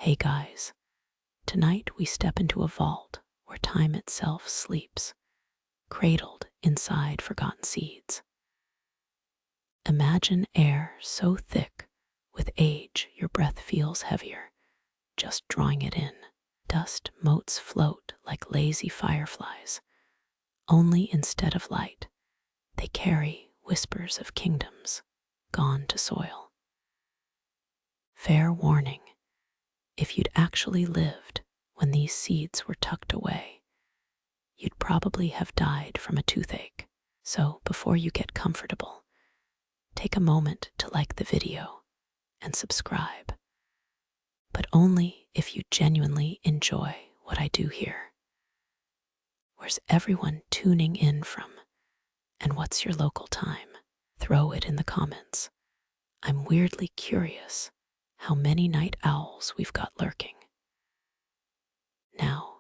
Hey guys, tonight we step into a vault where time itself sleeps, cradled inside forgotten seeds. Imagine air so thick with age your breath feels heavier, just drawing it in. Dust motes float like lazy fireflies, only instead of light, they carry whispers of kingdoms gone to soil. Fair warning, if you'd actually lived when these seeds were tucked away, you'd probably have died from a toothache. So before you get comfortable, take a moment to like the video and subscribe, but only if you genuinely enjoy what I do here. Where's everyone tuning in from? And what's your local time? Throw it in the comments. I'm weirdly curious how many night owls we've got lurking. Now,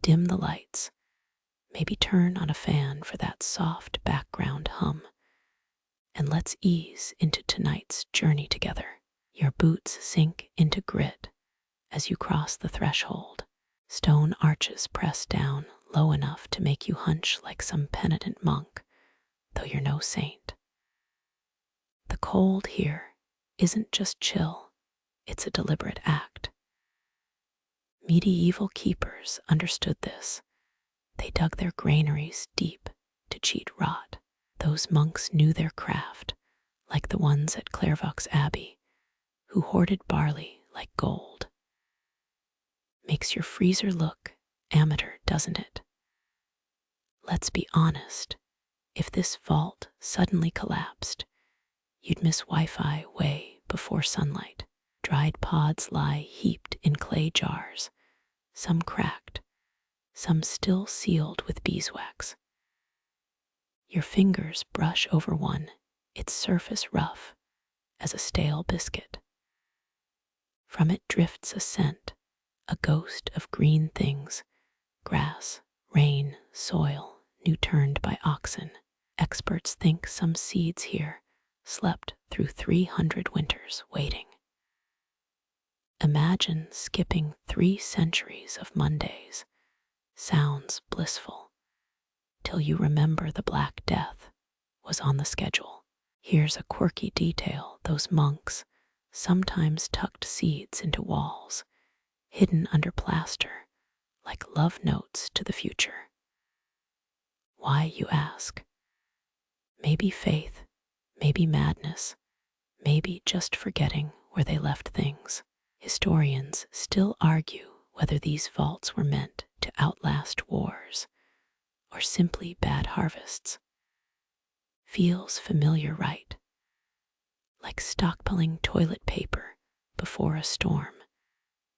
dim the lights. Maybe turn on a fan for that soft background hum. And let's ease into tonight's journey together. Your boots sink into grit as you cross the threshold. Stone arches press down low enough to make you hunch like some penitent monk, though you're no saint. The cold here isn't just chill, it's a deliberate act. Medieval keepers understood this. They dug their granaries deep to cheat rot. Those monks knew their craft, like the ones at Clairvaux Abbey, who hoarded barley like gold. Makes your freezer look amateur, doesn't it? Let's be honest, if this vault suddenly collapsed, you'd miss Wi-Fi way before sunlight. Dried pods lie heaped in clay jars, some cracked, some still sealed with beeswax. Your fingers brush over one, its surface rough as a stale biscuit. From it drifts a scent, a ghost of green things, grass, rain, soil, new turned by oxen. Experts think some seeds here slept through 300 winters waiting. Imagine skipping 3 centuries of Mondays. Sounds blissful, till you remember the Black Death was on the schedule. Here's a quirky detail: those monks sometimes tucked seeds into walls, hidden under plaster, like love notes to the future. Why, you ask? Maybe faith, maybe madness, maybe just forgetting where they left things. Historians still argue whether these vaults were meant to outlast wars or simply bad harvests. Feels familiar, right? Like stockpiling toilet paper before a storm,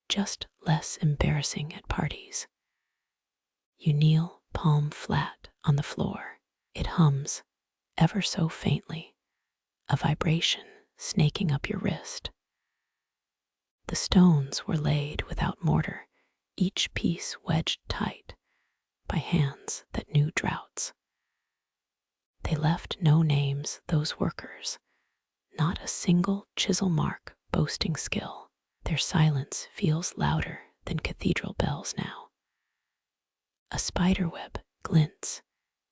just less embarrassing at parties. You kneel palm flat on the floor. It hums ever so faintly, a vibration snaking up your wrist. The stones were laid without mortar, each piece wedged tight by hands that knew droughts. They left no names, those workers, not a single chisel mark boasting skill. Their silence feels louder than cathedral bells now. A spiderweb glints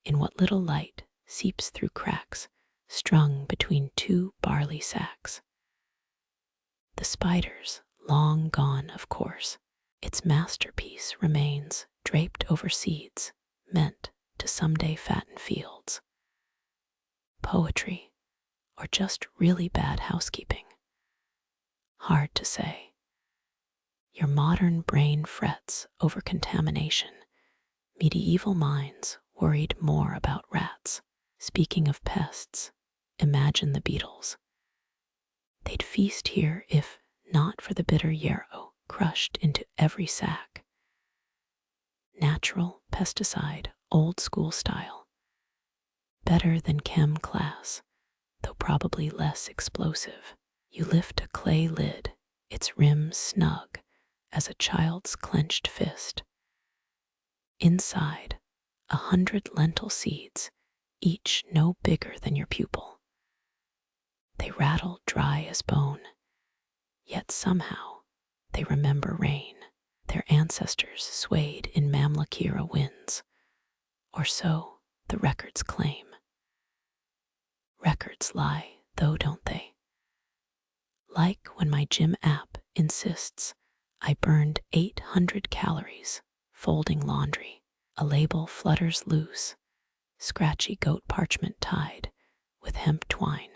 in what little light seeps through cracks strung between 2 barley sacks. The spider's long gone, of course. Its masterpiece remains draped over seeds meant to someday fatten fields. Poetry, or just really bad housekeeping? Hard to say. Your modern brain frets over contamination. Medieval minds worried more about rats. Speaking of pests, imagine the beetles. They'd feast here if not for the bitter yarrow crushed into every sack. Natural pesticide, old school style. Better than chem class, though probably less explosive. You lift a clay lid, its rim snug as a child's clenched fist. Inside, 100 lentil seeds, each no bigger than your pupil. They rattle dry as bone, yet somehow They remember rain. Their ancestors swayed in Mamlakira winds. Or so the records claim. Records lie, though, don't they? Like when my gym app insists I burned 800 calories folding laundry. A label flutters loose, scratchy goat parchment tied with hemp twine.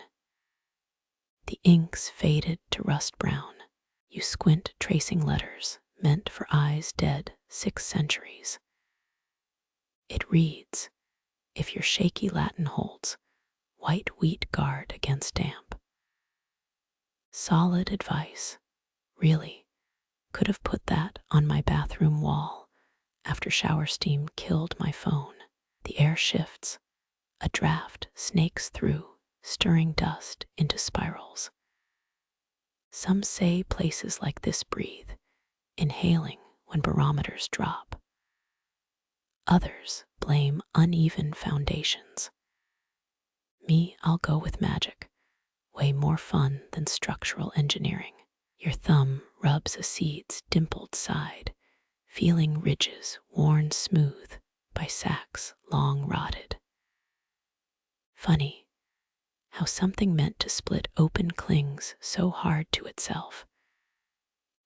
The ink's faded to rust brown. You squint tracing letters meant for eyes dead 6 centuries. It reads, if your shaky Latin holds, white wheat guard against damp. Solid advice, really. Could have put that on my bathroom wall after shower steam killed my phone. The air shifts. A draft snakes through, stirring dust into spirals. Some say places like this breathe, inhaling when barometers drop. Others blame uneven foundations. Me, I'll go with magic, way more fun than structural engineering. Your thumb rubs a seed's dimpled side, feeling ridges worn smooth by sacks long rotted. Funny how something meant to split open clings so hard to itself.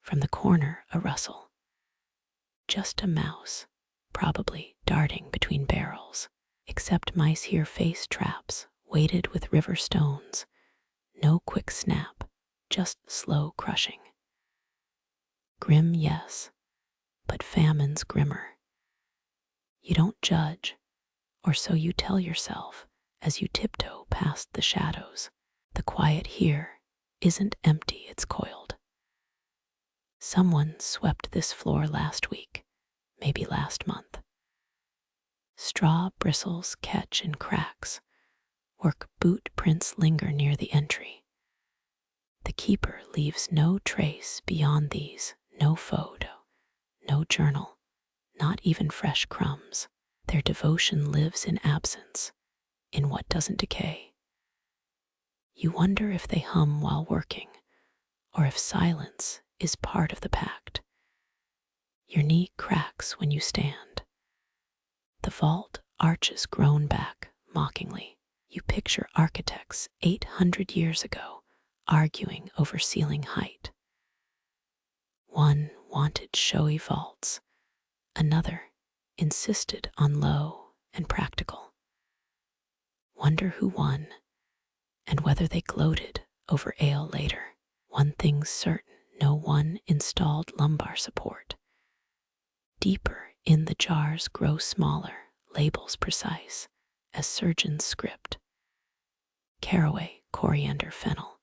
From the corner, a rustle. Just a mouse, probably darting between barrels. Except mice here face traps, weighted with river stones. No quick snap, just slow crushing. Grim, yes, but famine's grimmer. You don't judge, or so you tell yourself as you tiptoe past the shadows. The quiet here isn't empty, it's coiled. Someone swept this floor last week, maybe last month. Straw bristles catch in cracks. Work boot prints linger near the entry. The keeper leaves no trace beyond these, no photo, no journal, not even fresh crumbs. Their devotion lives in absence, in what doesn't decay. You wonder if they hum while working, or if silence is part of the pact. Your knee cracks when you stand. The vault arches grown back mockingly. You picture architects 800 years ago arguing over ceiling height. One wanted showy vaults, another insisted on low and practical. Wonder who won, and whether they gloated over ale later. One thing's certain, no one installed lumbar support. Deeper in the jars grow smaller, labels precise, as surgeon's script. Caraway, coriander, fennel.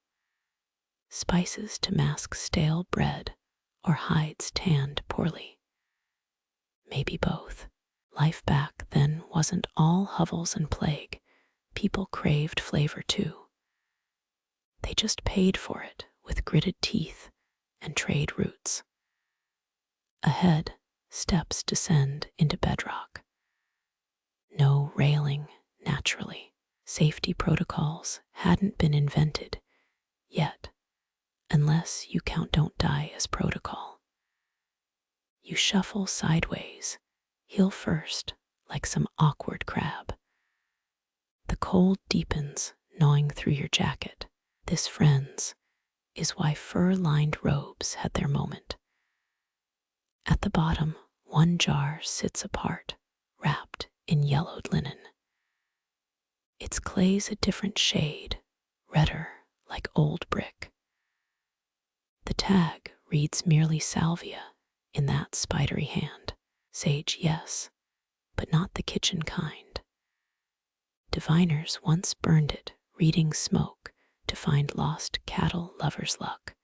Spices to mask stale bread or hides tanned poorly. Maybe both. Life back then wasn't all hovels and plague. People craved flavor too. They just paid for it with gritted teeth and trade routes. Ahead, steps descend into bedrock. No railing, naturally. Safety protocols hadn't been invented yet, unless you count don't die as protocol. You shuffle sideways, heel first, like some awkward crab. The cold deepens, gnawing through your jacket. This, friends, is why fur-lined robes had their moment. At the bottom, one jar sits apart, wrapped in yellowed linen. Its clay's a different shade, redder, like old brick. The tag reads merely salvia in that spidery hand. Sage, yes, but not the kitchen kind. Diviners once burned it, reading smoke to find lost cattle lovers' luck.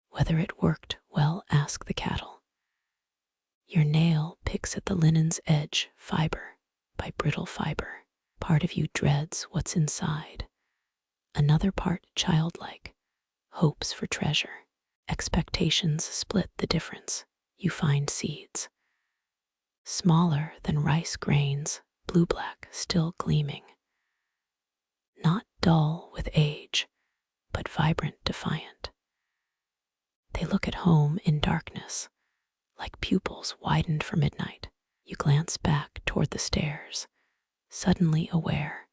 Whether it worked, well, ask the cattle. Your nail picks at the linen's edge, fiber by brittle fiber. Part of you dreads what's inside. Another part childlike, hopes for treasure. Expectations split the difference. You find seeds. Smaller than rice grains, blue-black, still gleaming. Not dull with age, but vibrant, defiant. They look at home in darkness, like pupils widened for midnight. You glance back toward the stairs, suddenly aware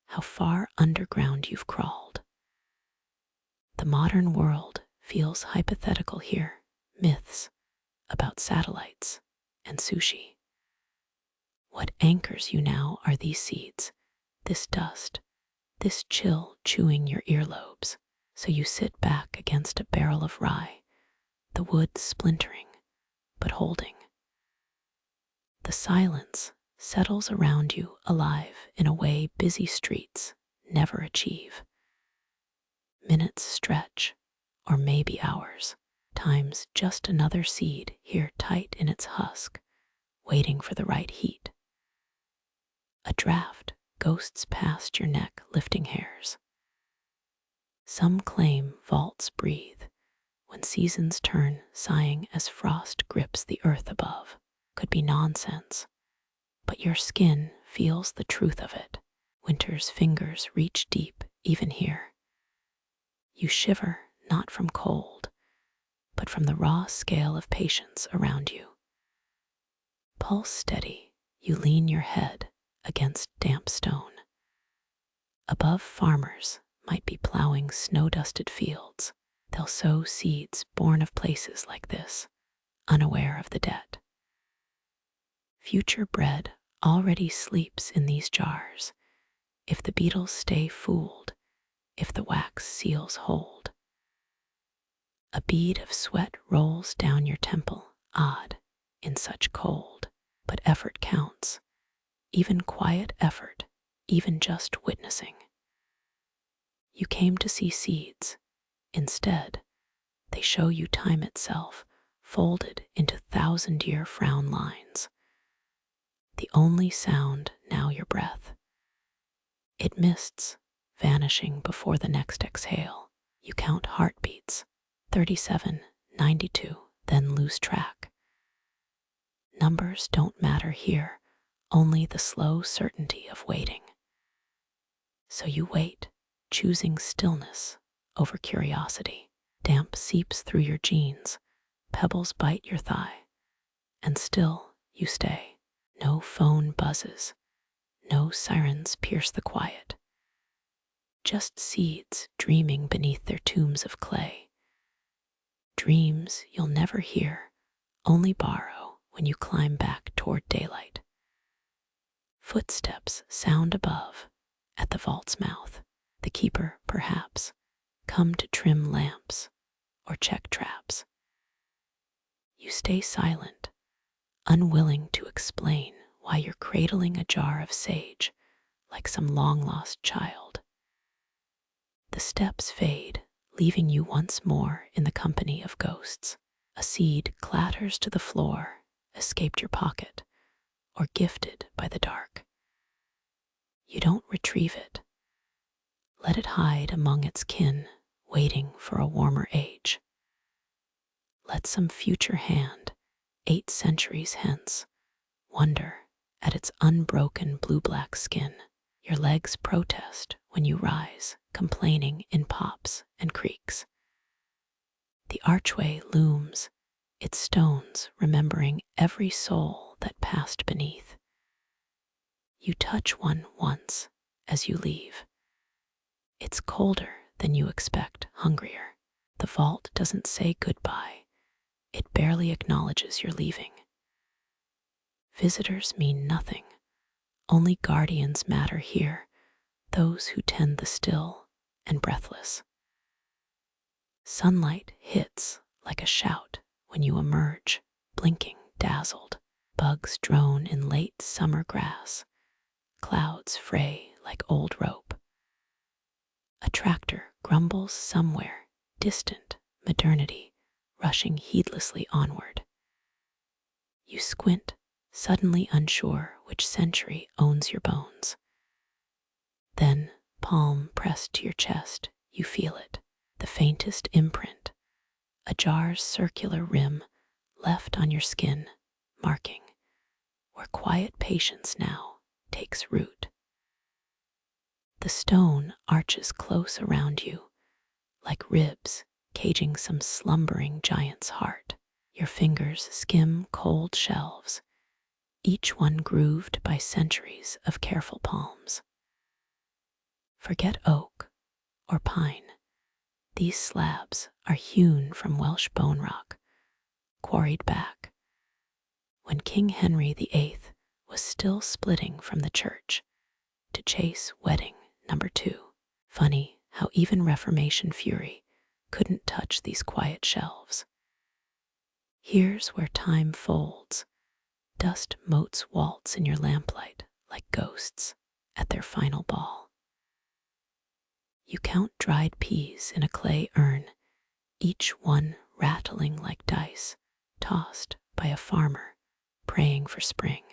how far underground you've crawled. The modern world feels hypothetical here, myths about satellites and sushi. What anchors you now are these seeds, this dust, this chill chewing your earlobes. So you sit back against a barrel of rye, the wood splintering, but holding. The silence settles around you, alive in a way busy streets never achieve. Minutes stretch, or maybe hours. Time's just another seed here tight in its husk, waiting for the right heat. A draft ghosts past your neck, lifting hairs. Some claim vaults breathe when seasons turn, sighing as frost grips the earth above. Could be nonsense, but your skin feels the truth of it. Winter's fingers reach deep, even here. You shiver not from cold, but from the raw scale of patience around you. Pulse steady, you lean your head against damp stone. Above, farmers might be plowing snow-dusted fields. They'll sow seeds born of places like this, unaware of the debt. Future bread already sleeps in these jars, if the beetles stay fooled, if the wax seals hold. A bead of sweat rolls down your temple, odd in such cold, but effort counts, even quiet effort, even just witnessing. You came to see seeds. Instead, they show you time itself, folded into thousand-year frown lines. The only sound now your breath. It mists, vanishing before the next exhale. You count heartbeats, 37, 92, then lose track. Numbers don't matter here, only the slow certainty of waiting. So you wait, choosing stillness over curiosity. Damp seeps through your jeans, pebbles bite your thigh, and still you stay. No phone buzzes, no sirens pierce the quiet. Just seeds dreaming beneath their tombs of clay. Dreams you'll never hear, only borrow when you climb back toward daylight. Footsteps sound above, at the vault's mouth. The keeper, perhaps, come to trim lamps or check traps. You stay silent, unwilling to explain why you're cradling a jar of sage like some long-lost child. The steps fade, leaving you once more in the company of ghosts. A seed clatters to the floor, escaped your pocket, or gifted by the dark. You don't retrieve it. Let it hide among its kin, waiting for a warmer age. Let some future hand, 8 centuries hence, wonder at its unbroken blue-black skin. Your legs protest when you rise, complaining in pops and creaks. The archway looms, its stones remembering every soul that passed beneath. You touch one once as you leave. It's colder than you expect, hungrier. The vault doesn't say goodbye. It barely acknowledges you're leaving. Visitors mean nothing. Only guardians matter here, those who tend the still and breathless. Sunlight hits like a shout when you emerge, blinking, dazzled. Bugs drone in late summer grass. Clouds fray like old rope. A tractor grumbles somewhere, distant, modernity, rushing heedlessly onward. You squint, suddenly unsure which century owns your bones. Then, palm pressed to your chest, you feel it, the faintest imprint, a jar's circular rim left on your skin, marking where quiet patience now takes root. The stone arches close around you, like ribs caging some slumbering giant's heart. Your fingers skim cold shelves, each one grooved by centuries of careful palms. Forget oak or pine. These slabs are hewn from Welsh bone rock, quarried back when King Henry VIII was still splitting from the church to chase wedding number 2. Funny how even Reformation fury couldn't touch these quiet shelves. Here's where time folds. Dust motes waltz in your lamplight like ghosts at their final ball. You count dried peas in a clay urn, each one rattling like dice tossed by a farmer praying for spring.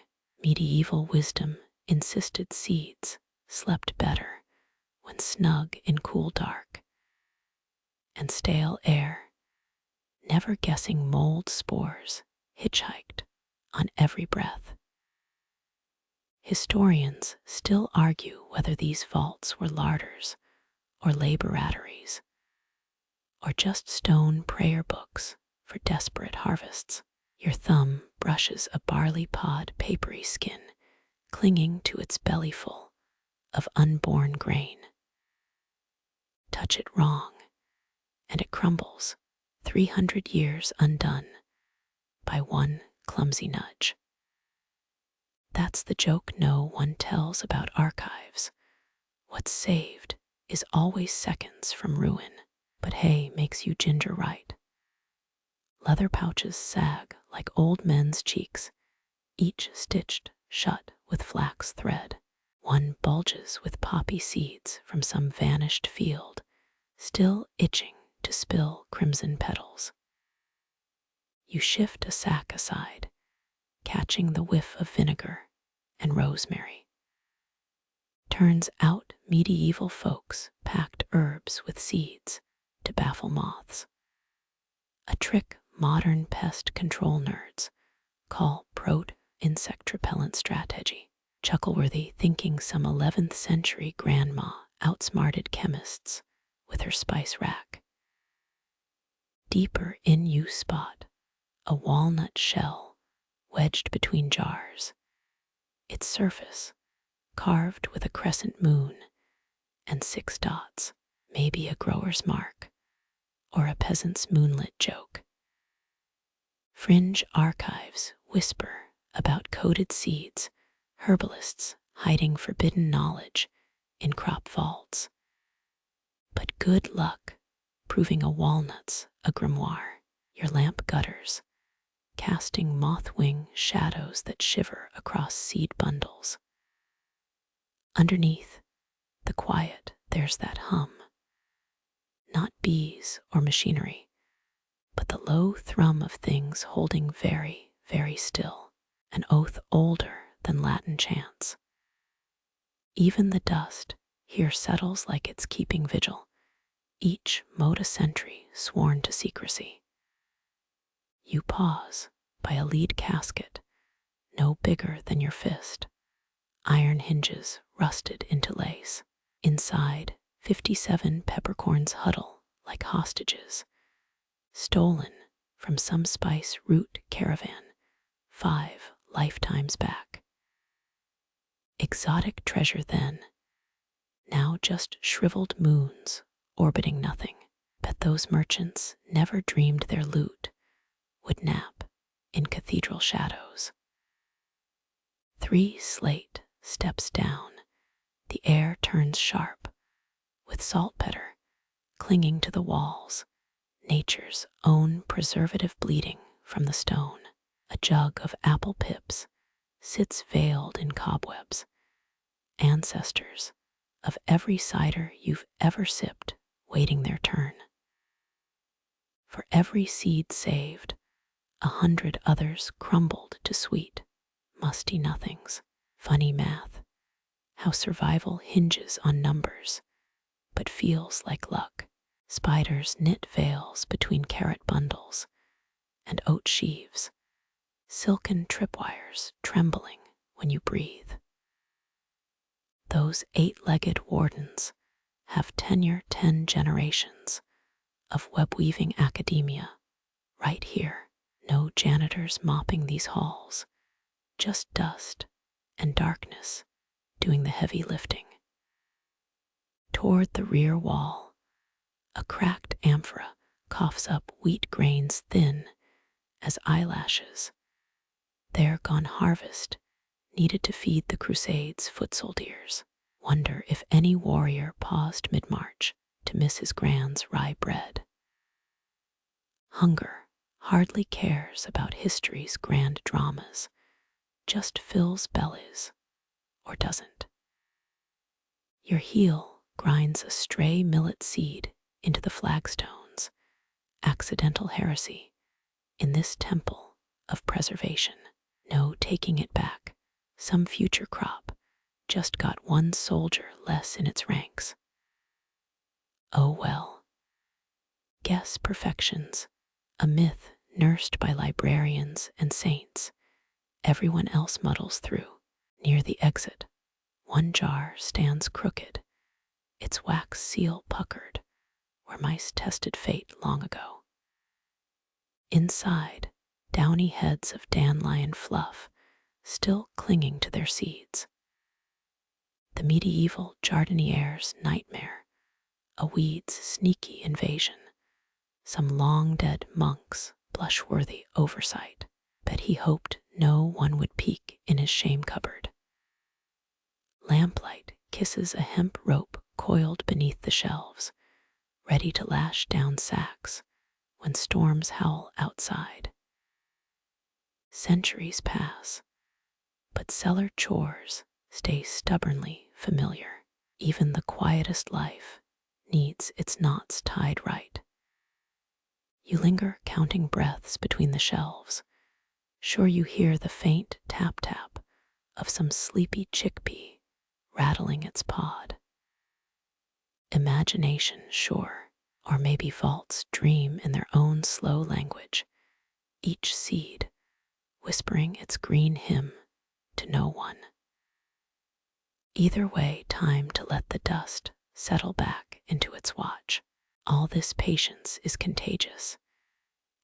Medieval wisdom insisted seeds slept better when snug in cool dark and stale air, never guessing mold spores hitchhiked on every breath. Historians still argue whether these vaults were larders or laboratories, or just stone prayer books for desperate harvests. Your thumb brushes a barley pod papery skin clinging to its bellyful of unborn grain. Touch it wrong, and it crumbles, 300 years undone by one clumsy nudge. That's the joke no one tells about archives. What's saved is always seconds from ruin, but hay makes you ginger right. Leather pouches sag like old men's cheeks, each stitched shut with flax thread. One bulges with poppy seeds from some vanished field, still itching to spill crimson petals. You shift a sack aside, catching the whiff of vinegar and rosemary. Turns out medieval folks packed herbs with seeds to baffle moths. A trick modern pest control nerds call insect repellent strategy. Chuckleworthy thinking some 11th century grandma outsmarted chemists with her spice rack. Deeper in you spot a walnut shell wedged between jars, its surface carved with a crescent moon and 6 dots, maybe a grower's mark or a peasant's moonlit joke. Fringe archives whisper about coded seeds, herbalists hiding forbidden knowledge in crop vaults. But good luck proving a walnut's a grimoire. Your lamp gutters, casting moth-wing shadows that shiver across seed bundles. Underneath the quiet, there's that hum. Not bees or machinery, but the low thrum of things holding very, very still, an oath older than Latin chants. Even the dust here settles like it's keeping vigil, each mote a sentry sworn to secrecy. You pause by a lead casket, no bigger than your fist, iron hinges rusted into lace. Inside, 57 peppercorns huddle like hostages, stolen from some spice route caravan 5 lifetimes back. Exotic treasure then, now just shriveled moons orbiting nothing. Bet those merchants never dreamed their loot would nap in cathedral shadows. 3 slate steps down, the air turns sharp, with saltpeter clinging to the walls, nature's own preservative bleeding from the stone. A jug of apple pips sits veiled in cobwebs, ancestors of every cider you've ever sipped waiting their turn. For every seed saved, 100 others crumbled to sweet, musty nothings. Funny math, how survival hinges on numbers, but feels like luck. Spiders knit veils between carrot bundles and oat sheaves, silken tripwires trembling when you breathe. Those 8-legged wardens have tenure 10 generations of web-weaving academia, right here. No janitors mopping these halls, just dust and darkness doing the heavy lifting. Toward the rear wall, a cracked amphora coughs up wheat grains thin as eyelashes. There gone harvest, needed to feed the Crusades' foot soldiers. Wonder if any warrior paused mid-march to miss his grand's rye bread. Hunger hardly cares about history's grand dramas, just fills bellies, or doesn't. Your heel grinds a stray millet seed into the flagstones, accidental heresy in this temple of preservation. No taking it back, some future crop just got one soldier less in its ranks. Oh well. Guess perfection's a myth nursed by librarians and saints. Everyone else muddles through. Near the exit, one jar stands crooked, its wax seal puckered, where mice tested fate long ago. Inside, downy heads of dandelion fluff still clinging to their seeds. The medieval jardinier's nightmare, a weed's sneaky invasion, some long-dead monk's blush-worthy oversight. Bet he hoped no one would peek in his shame cupboard. Lamplight kisses a hemp rope coiled beneath the shelves, ready to lash down sacks when storms howl outside. Centuries pass, but cellar chores stay stubbornly familiar. Even the quietest life needs its knots tied right. You linger counting breaths between the shelves, sure you hear the faint tap-tap of some sleepy chickpea rattling its pod. Imagination, sure, or maybe vaults dream in their own slow language, each seed whispering its green hymn to no one. Either way, time to let the dust settle back into its watch. All this patience is contagious,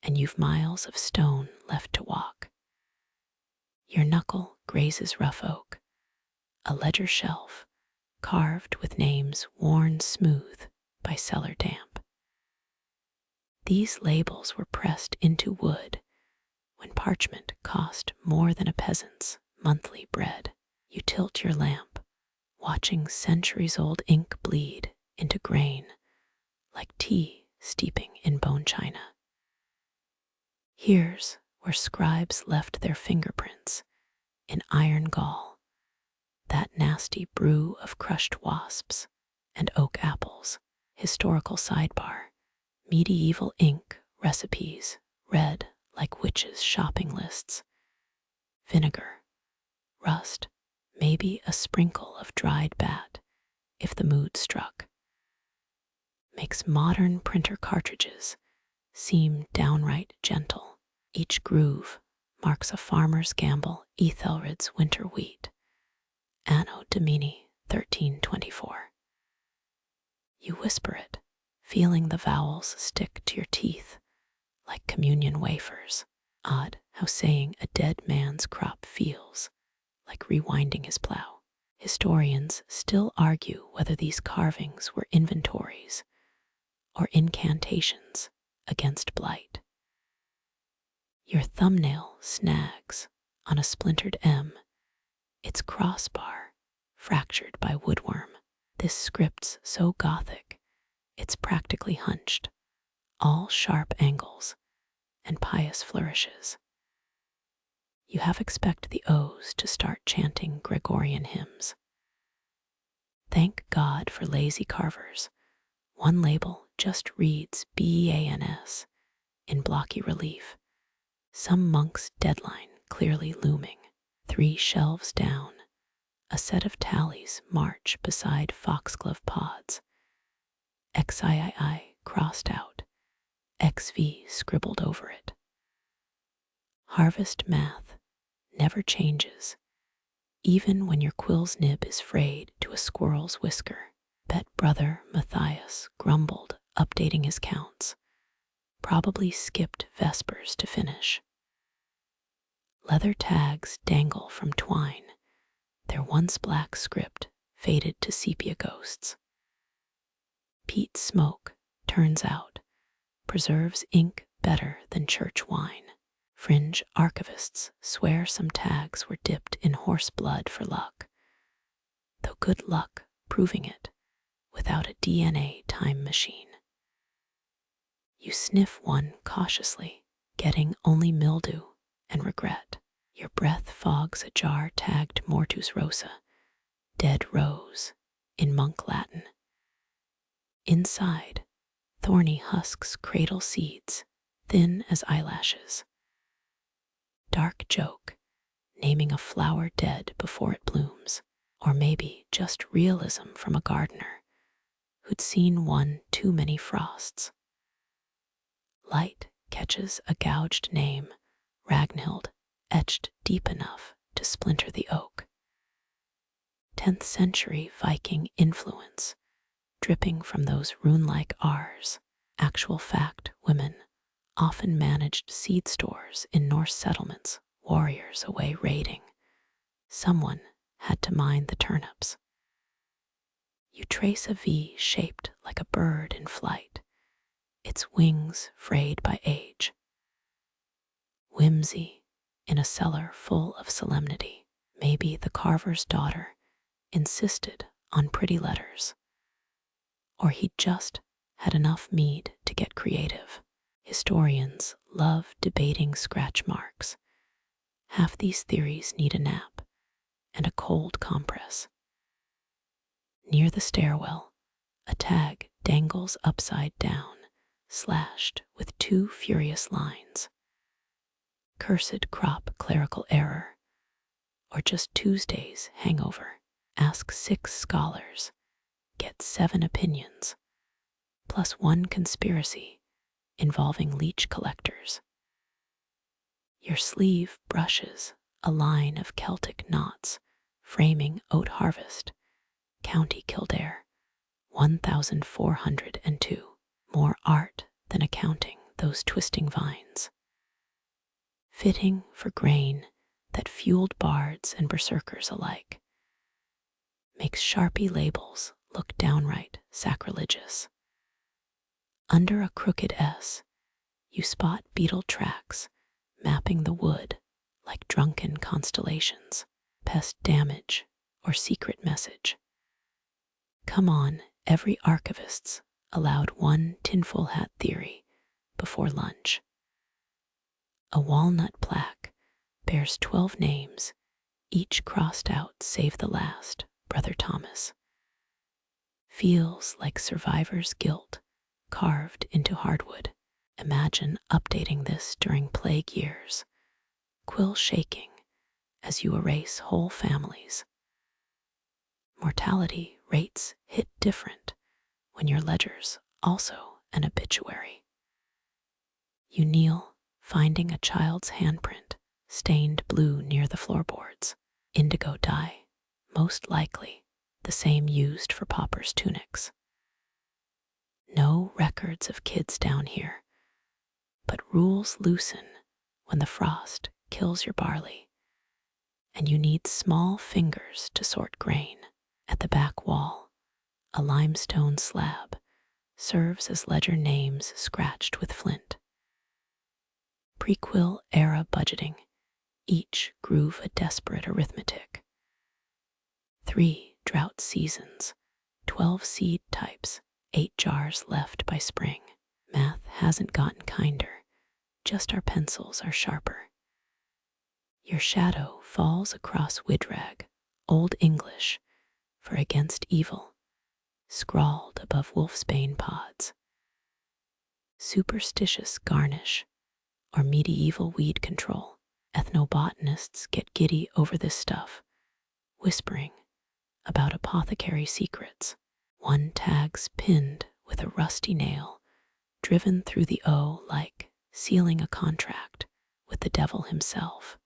and you've miles of stone left to walk. Your knuckle grazes rough oak, a ledger shelf carved with names worn smooth by cellar damp. These labels were pressed into wood when parchment cost more than a peasant's monthly bread. You tilt your lamp, watching centuries-old ink bleed into grain like tea steeping in bone china. Here's where scribes left their fingerprints in iron gall, that nasty brew of crushed wasps and oak apples. Historical sidebar, medieval ink recipes read like witches' shopping lists. Vinegar, rust, maybe a sprinkle of dried bat if the mood struck. Makes modern printer cartridges seem downright gentle. Each groove marks a farmer's gamble. Ethelred's winter wheat, Anno Domini 1324. You whisper it, feeling the vowels stick to your teeth like communion wafers. Odd how saying a dead man's crop feels like rewinding his plow. Historians still argue whether these carvings were inventories or incantations against blight. Your thumbnail snags on a splintered M, its crossbar fractured by woodworm. This script's so gothic, it's practically hunched, all sharp angles and pious flourishes. You half expect the O's to start chanting Gregorian hymns. Thank God for lazy carvers. One label just reads BANS in blocky relief, some monk's deadline clearly looming. 3 shelves down, a set of tallies march beside foxglove pods. XIII crossed out, XV scribbled over it. Harvest math never changes, even when your quill's nib is frayed to a squirrel's whisker. Bet brother Matthias grumbled updating his counts. Probably skipped vespers to finish. Leather tags dangle from twine, their once black script faded to sepia ghosts. Peat smoke, turns out, preserves ink better than church wine. Fringe archivists swear some tags were dipped in horse blood for luck, though good luck proving it without a DNA time machine. You sniff one cautiously, getting only mildew and regret. Your breath fogs a jar tagged Mortuus Rosa, dead rose, in monk Latin. Inside, thorny husks cradle seeds, thin as eyelashes. Dark joke, naming a flower dead before it blooms, or maybe just realism from a gardener who'd seen one too many frosts. Light catches a gouged name, Ragnhild, etched deep enough to splinter the oak. 10th century Viking influence, dripping from those rune-like R's. Actual fact, women often managed seed stores in Norse settlements, warriors away raiding. Someone had to mine the turnips. You trace a V shaped like a bird in flight, its wings frayed by age. Whimsy in a cellar full of solemnity. Maybe the carver's daughter insisted on pretty letters, or he just had enough mead to get creative. Historians love debating scratch marks. Half these theories need a nap and a cold compress. Near the stairwell, a tag dangles upside down, slashed with 2 furious lines. Cursed crop clerical error, or just Tuesday's hangover. Ask 6 scholars, get 7 opinions, plus 1 conspiracy involving leech collectors. Your sleeve brushes a line of Celtic knots framing oat harvest, County Kildare, 1402. More art than accounting those twisting vines. Fitting for grain that fueled bards and berserkers alike. Makes Sharpie labels look downright sacrilegious. Under a crooked S, you spot beetle tracks mapping the wood like drunken constellations, pest damage, or secret message. Come on, every archivist's allowed one tinfoil hat theory before lunch. A walnut plaque bears 12 names, each crossed out save the last, Brother Thomas. Feels like survivor's guilt carved into hardwood. Imagine updating this during plague years, quill shaking as you erase whole families. Mortality rates hit different when your ledger's also an obituary. You kneel, finding a child's handprint stained blue near the floorboards. Indigo dye, most likely the same used for paupers' tunics. No records of kids down here, but rules loosen when the frost kills your barley, and you need small fingers to sort grain. At the back wall, a limestone slab serves as ledger names scratched with flint. Prequel era budgeting, each groove a desperate arithmetic. 3 drought seasons, 12 seed types, 8 jars left by spring. Math hasn't gotten kinder, just our pencils are sharper. Your shadow falls across Widrag, Old English, for against evil, scrawled above wolfsbane pods. Superstitious garnish, or medieval weed control. Ethnobotanists get giddy over this stuff, whispering about apothecary secrets. One tag's pinned with a rusty nail, driven through the O like sealing a contract with the devil himself.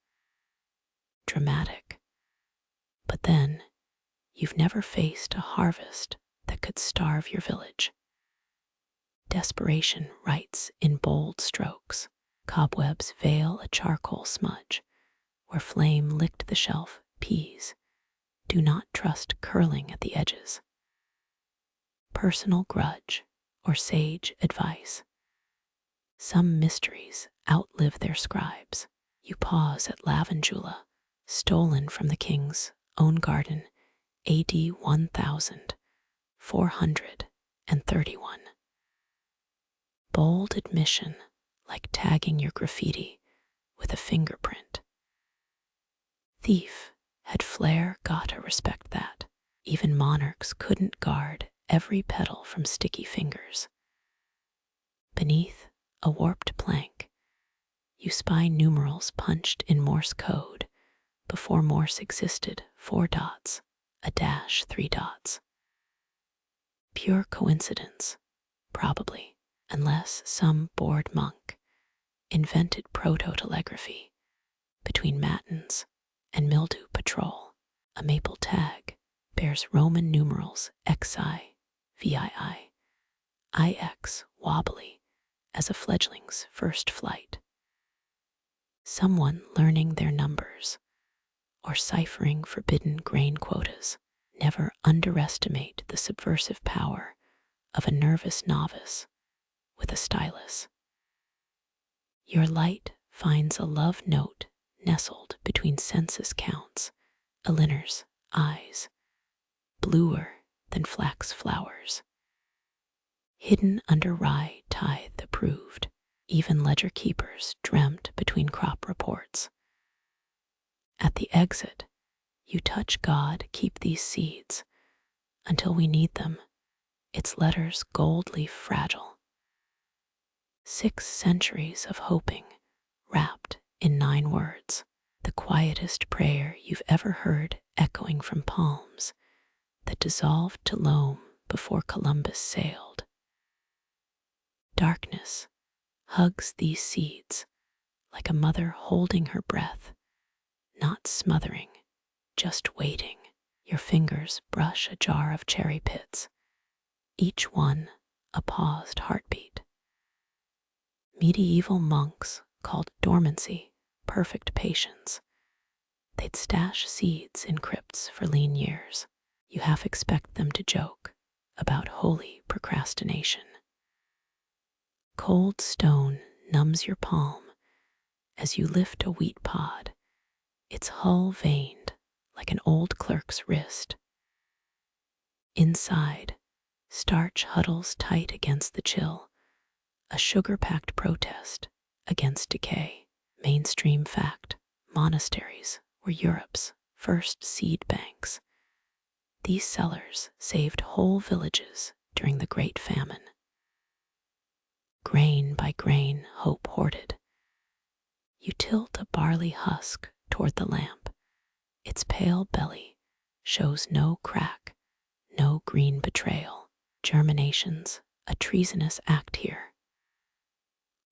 Dramatic. But then, you've never faced a harvest that could starve your village. Desperation writes in bold strokes. Cobwebs veil a charcoal smudge. Where flame licked the shelf, peas. Do not trust curling at the edges. Personal grudge or sage advice. Some mysteries outlive their scribes. You pause at lavandula, stolen from the king's own garden, AD 1431. Bold admission, like tagging your graffiti with a fingerprint. Thief, had flair gotta respect that. Even monarchs couldn't guard every petal from sticky fingers. Beneath a warped plank, you spy numerals punched in Morse code. Before Morse existed, 4 dots, a dash, 3 dots. Pure coincidence, probably, unless some bored monk invented proto-telegraphy between matins and mildew patrol. A maple tag bears Roman numerals XI, VII, IX, wobbly as a fledgling's first flight. Someone learning their numbers or ciphering forbidden grain quotas. Never underestimate the subversive power of a nervous novice with a stylus. Your light finds a love note nestled between census counts, a linner's eyes, bluer than flax flowers. Hidden under rye tithe approved, even ledger keepers dreamt between crop reports. At the exit, you touch God, keep these seeds until we need them, its letters gold leaf fragile. 6 centuries of hoping wrapped in 9 words, the quietest prayer you've ever heard echoing from palms that dissolved to loam before Columbus sailed. Darkness hugs these seeds like a mother holding her breath, not smothering, just waiting. Your fingers brush a jar of cherry pits, each one a paused heartbeat. Medieval monks called dormancy perfect patience. They'd stash seeds in crypts for lean years. You half expect them to joke about holy procrastination. Cold stone numbs your palm as you lift a wheat pod, its hull veined like an old clerk's wrist. Inside, starch huddles tight against the chill, a sugar-packed protest against decay. Mainstream fact, monasteries were Europe's first seed banks. These cellars saved whole villages during the Great Famine. Grain by grain, hope hoarded. You tilt a barley husk toward the lamp. Its pale belly shows no crack, no green betrayal. Germination's a treasonous act here.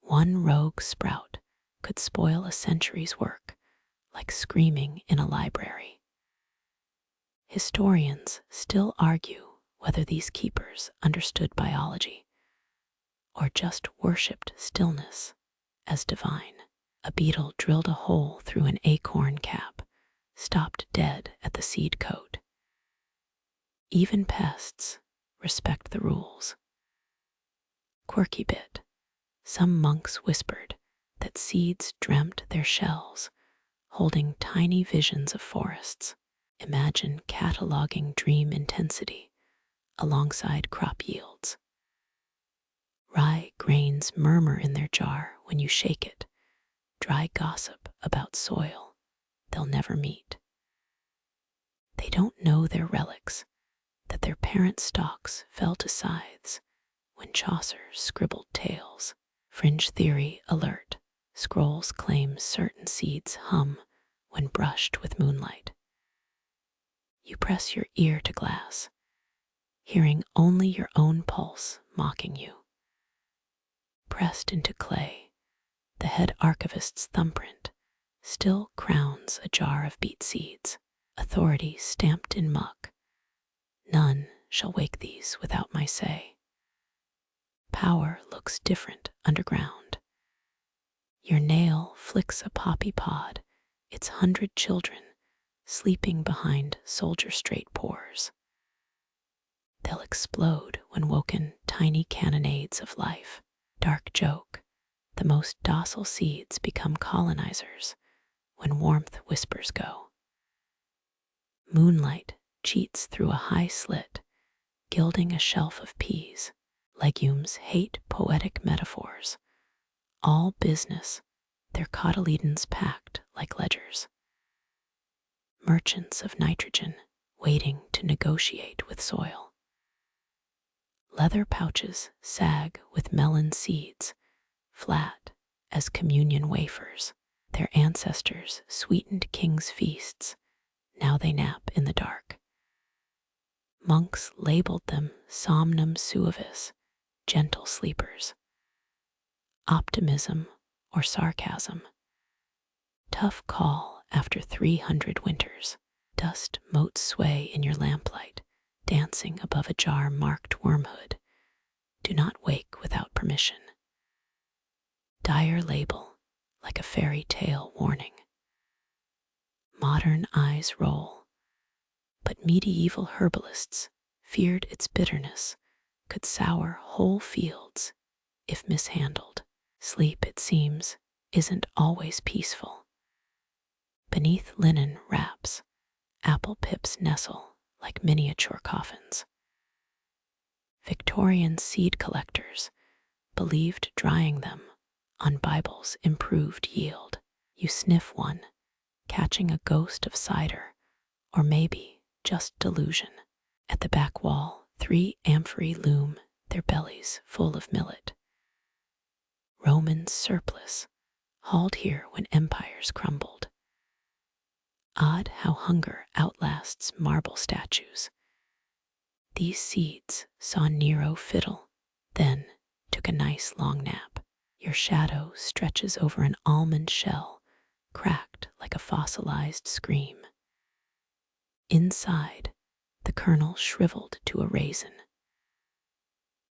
One rogue sprout could spoil a century's work, like screaming in a library. Historians still argue whether these keepers understood biology or just worshipped stillness as divine. A beetle drilled a hole through an acorn cap, stopped dead at the seed coat. Even pests respect the rules. Quirky bit. Some monks whispered that seeds dreamt their shells, holding tiny visions of forests. Imagine cataloging dream intensity alongside crop yields. Rye grains murmur in their jar when you shake it, dry gossip about soil they'll never meet. They don't know their relics, that their parent stalks fell to scythes when Chaucer scribbled tales. Fringe theory alert. Scrolls claim certain seeds hum when brushed with moonlight. You press your ear to glass, hearing only your own pulse mocking you. Pressed into clay, the head archivist's thumbprint still crowns a jar of beet seeds, authority stamped in muck. None shall wake these without my say. Power looks different underground. Your nail flicks a poppy pod, its 100 children sleeping behind soldier-straight pores. They'll explode when woken tiny cannonades of life. Dark joke, the most docile seeds become colonizers when warmth whispers go. Moonlight cheats through a high slit, gilding a shelf of peas. Legumes hate poetic metaphors. All business, their cotyledons packed like ledgers. Merchants of nitrogen waiting to negotiate with soil. Leather pouches sag with melon seeds, flat as communion wafers. Their ancestors sweetened kings' feasts. Now they nap in the dark. Monks labeled them somnum suavis, gentle sleepers. Optimism or sarcasm. Tough call after 300 winters. Dust motes sway in your lamplight, dancing above a jar marked wormhood. Do not wake without permission. Dire label, like a fairy tale warning. Modern eyes roll, but medieval herbalists feared its bitterness could sour whole fields if mishandled. Sleep, it seems, isn't always peaceful. Beneath linen wraps, apple pips nestle like miniature coffins. Victorian seed collectors believed drying them on Bibles improved yield. You sniff one, catching a ghost of cider, or maybe just delusion. At the back wall, 3 amphorae loom, their bellies full of millet. Roman surplus, hauled here when empires crumbled. Odd how hunger outlasts marble statues. These seeds saw Nero fiddle, then took a nice long nap. Your shadow stretches over an almond shell, cracked like a fossilized scream. Inside, the kernel shriveled to a raisin.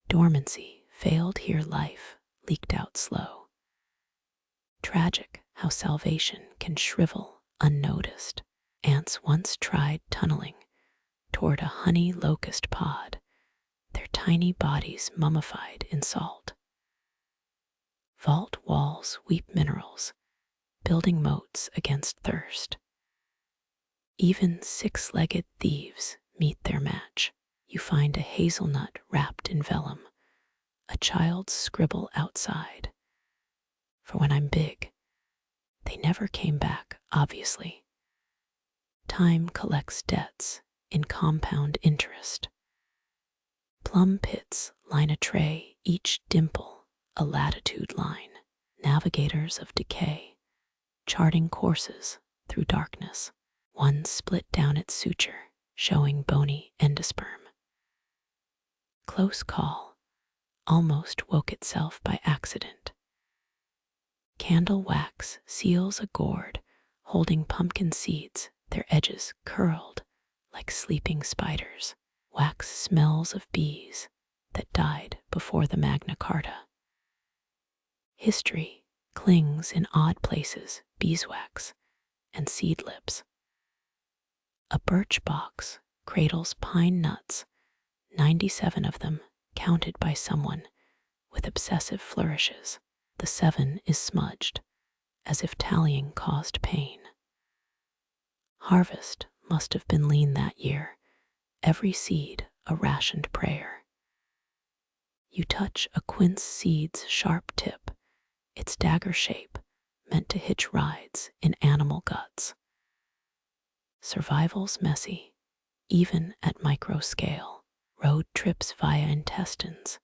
Dormancy failed here, life leaked out slow. Tragic how salvation can shrivel unnoticed. Ants once tried tunneling toward a honey locust pod, their tiny bodies mummified in salt. Vault walls weep minerals, building moats against thirst. Even 6-legged thieves meet their match. You find a hazelnut wrapped in vellum, a child's scribble outside. For when I'm big, they never came back, obviously. Time collects debts in compound interest. Plum pits line a tray, each dimple a latitude line. Navigators of decay, charting courses through darkness. One split down its suture, showing bony endosperm. Close call, almost woke itself by accident. Candle wax seals a gourd, holding pumpkin seeds, their edges curled like sleeping spiders. Wax smells of bees that died before the Magna Carta. History clings in odd places, beeswax and seed lips. A birch box cradles pine nuts, 97 of them counted by someone with obsessive flourishes. The 7 is smudged, as if tallying caused pain. Harvest must have been lean that year, every seed a rationed prayer. You touch a quince seed's sharp tip, its dagger shape meant to hitch rides in animal guts. Survival's messy, even at micro scale. Road trips via intestines,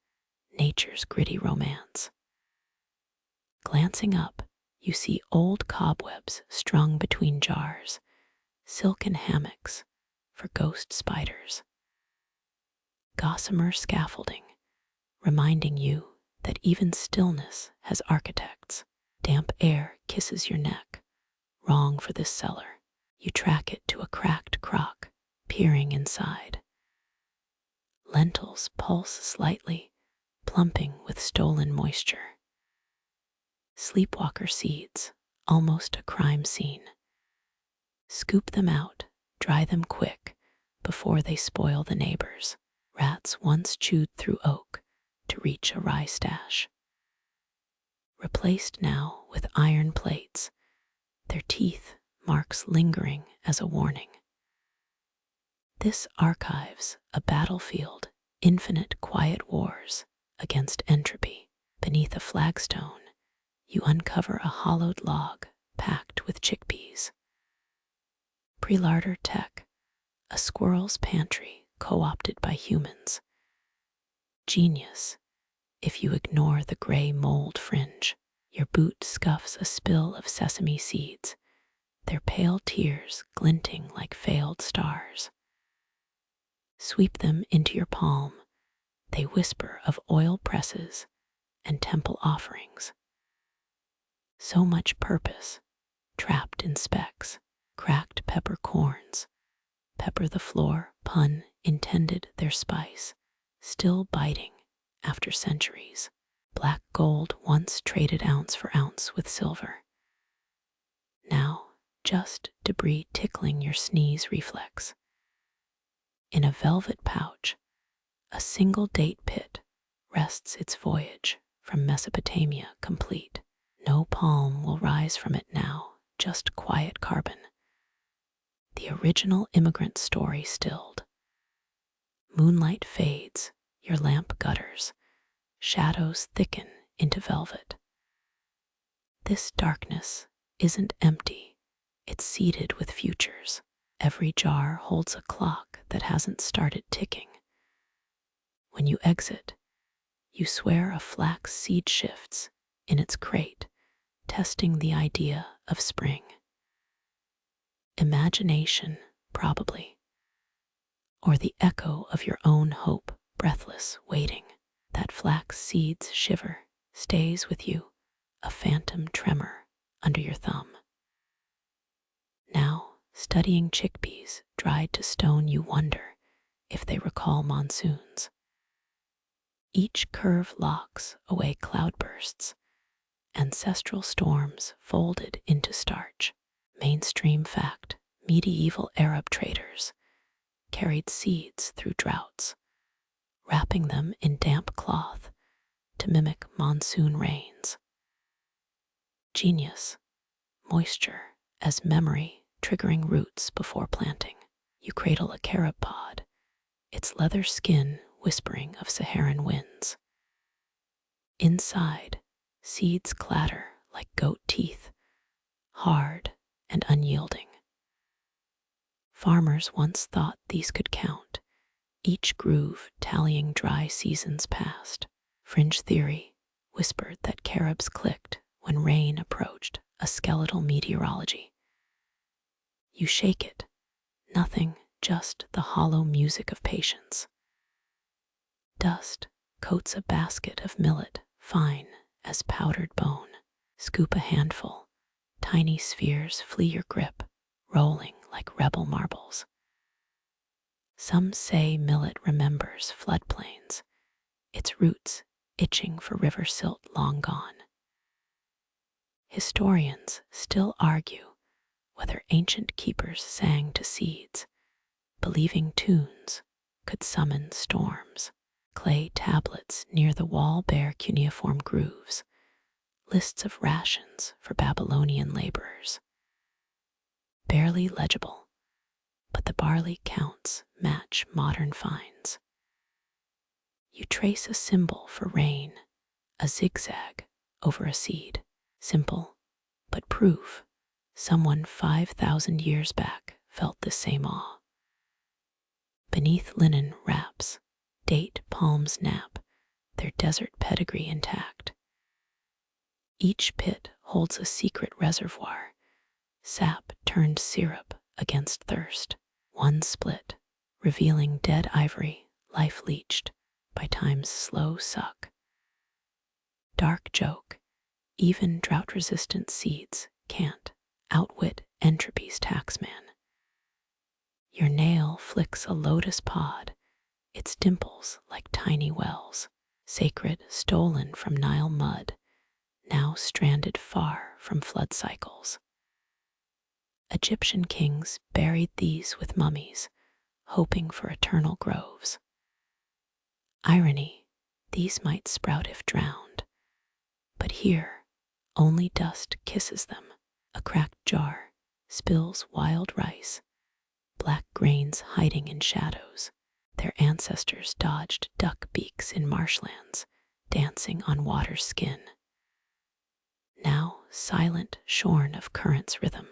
nature's gritty romance. Glancing up, you see old cobwebs strung between jars, silken hammocks for ghost spiders. Gossamer scaffolding, reminding you that even stillness has architects. Damp air kisses your neck, wrong for this cellar. You track it to a cracked crock, peering inside. Lentils pulse slightly, plumping with stolen moisture. Sleepwalker seeds, almost a crime scene. Scoop them out, dry them quick, before they spoil the neighbors. Rats once chewed through oak to reach a rye stash. Replaced now with iron plates, their teeth marks lingering as a warning. This archives a battlefield, infinite quiet wars against entropy. Beneath a flagstone, you uncover a hollowed log packed with chickpeas. Pre-larder tech, a squirrel's pantry co-opted by humans. Genius, if you ignore the gray mold fringe. Your boot scuffs a spill of sesame seeds, their pale tears glinting like failed stars. Sweep them into your palm, they whisper of oil presses and temple offerings. So much purpose, trapped in specks. Cracked peppercorns, pepper the floor, pun intended, their spice, still biting after centuries. Black gold once traded ounce for ounce with silver. Now, just debris tickling your sneeze reflex. In a velvet pouch, a single date pit rests its voyage from Mesopotamia complete. No palm will rise from it now, just quiet carbon. The original immigrant story stilled. Moonlight fades, your lamp gutters, shadows thicken into velvet. This darkness isn't empty, it's seeded with futures. Every jar holds a clock that hasn't started ticking. When you exit, you swear a flax seed shifts in its crate, testing the idea of spring. Imagination, probably, or the echo of your own hope, breathless, waiting. That flax seed's shiver stays with you, a phantom tremor under your thumb. Now, studying chickpeas dried to stone, you wonder if they recall monsoons. Each curve locks away cloudbursts, ancestral storms folded into starch. Mainstream fact, medieval Arab traders carried seeds through droughts, wrapping them in damp cloth to mimic monsoon rains. Genius, moisture as memory triggering roots before planting. You cradle a carob pod, its leather skin whispering of Saharan winds. Inside, seeds clatter like goat teeth, hard and unyielding. Farmers once thought these could count, each groove tallying dry seasons past. Fringe theory whispered that carobs clicked when rain approached, a skeletal meteorology. You shake it, nothing, just the hollow music of patience. Dust coats a basket of millet, fine as powdered bone. Scoop a handful, tiny spheres flee your grip, rolling like rebel marbles. Some say millet remembers floodplains, its roots itching for river silt long gone. Historians still argue whether ancient keepers sang to seeds, believing tunes could summon storms. Clay tablets near the wall bear cuneiform grooves, lists of rations for Babylonian laborers. Barely legible, but the barley counts match modern finds. You trace a symbol for rain, a zigzag over a seed. Simple, but proof someone 5,000 years back felt the same awe. Beneath linen wraps, date palms nap, their desert pedigree intact. Each pit holds a secret reservoir, sap turned syrup against thirst. One split, revealing dead ivory, life leached by time's slow suck. Dark joke, even drought-resistant seeds can't outwit entropy's taxman. Your nail flicks a lotus pod, its dimples like tiny wells. sacred stolen from Nile mud, now stranded far from flood cycles. Egyptian kings buried these with mummies, hoping for eternal groves. Irony, these might sprout if drowned, but here only dust kisses them. A cracked jar spills wild rice, black grains hiding in shadows. Their ancestors dodged duck beaks in marshlands, dancing on water's skin. Now silent, shorn of current's rhythm.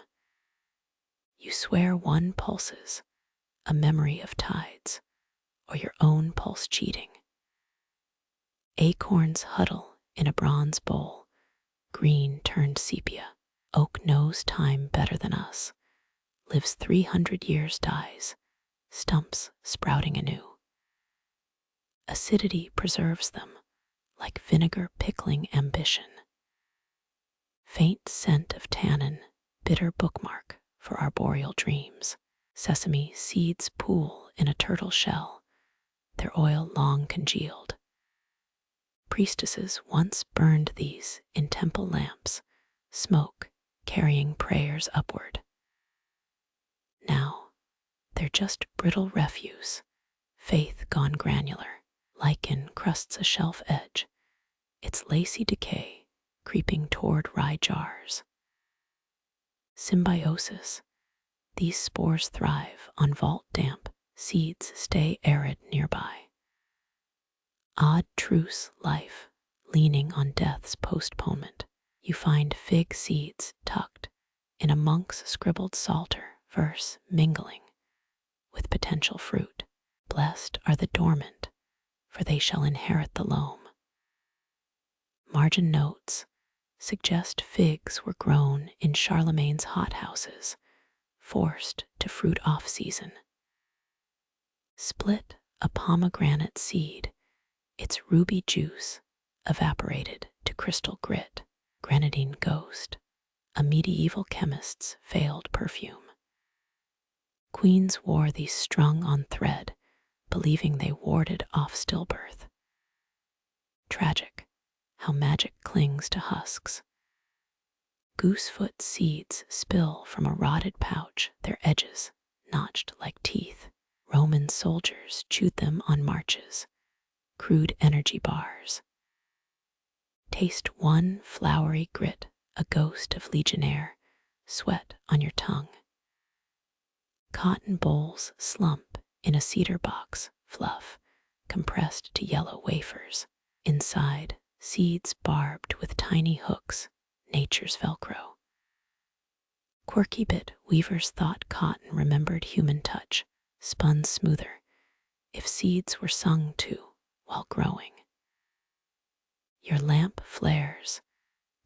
You swear one pulses, a memory of tides, or your own pulse cheating. Acorns huddle in a bronze bowl, green turned sepia. Oak knows time better than us, lives 300 years, dies, stumps sprouting anew. Acidity preserves them, like vinegar pickling ambition. Faint scent of tannin, bitter bookmark for arboreal dreams. Sesame seeds pool in a turtle shell, their oil long congealed. Priestesses once burned these in temple lamps, smoke carrying prayers upward. Now, they're just brittle refuse, faith gone granular. Lichen crusts a shelf edge, its lacy decay creeping toward rye jars. Symbiosis. These spores thrive on vault damp, seeds stay arid nearby. Odd truce life, leaning on death's postponement. You find fig seeds tucked in a monk's scribbled psalter verse mingling with potential fruit. Blessed are the dormant, for they shall inherit the loam. Margin notes suggest figs were grown in Charlemagne's hothouses, forced to fruit off-season. Split a pomegranate seed, its ruby juice evaporated to crystal grit. Grenadine ghost, a medieval chemist's failed perfume. Queens wore these strung on thread, believing they warded off stillbirth. Tragic, how magic clings to husks. Goosefoot seeds spill from a rotted pouch, their edges notched like teeth. Roman soldiers chewed them on marches, crude energy bars. Taste one flowery grit, a ghost of legionnaire, sweat on your tongue. Cotton bowls slump in a cedar box, fluff, compressed to yellow wafers. Inside, seeds barbed with tiny hooks, nature's Velcro. Quirky bit weavers thought cotton remembered human touch, spun smoother, if seeds were sung to while growing. Your lamp flares,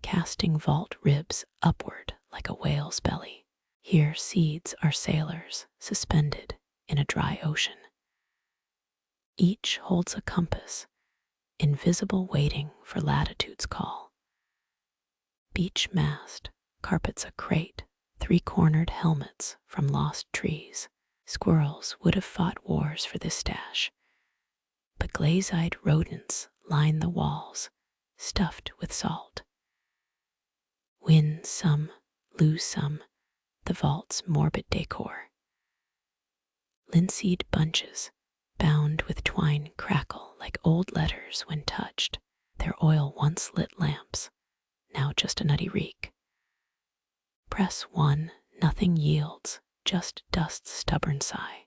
casting vault ribs upward like a whale's belly. Here seeds are sailors suspended in a dry ocean. Each holds a compass, invisible waiting for latitude's call. Beach mast carpets a crate, three-cornered helmets from lost trees. Squirrels would have fought wars for this stash, but glaze-eyed rodents line the walls, stuffed with salt. Win some, lose some, the vault's morbid decor. Linseed bunches, bound with twine, crackle like old letters when touched. Their oil once lit lamps, now just a nutty reek. Press one, nothing yields, just dust's stubborn sigh.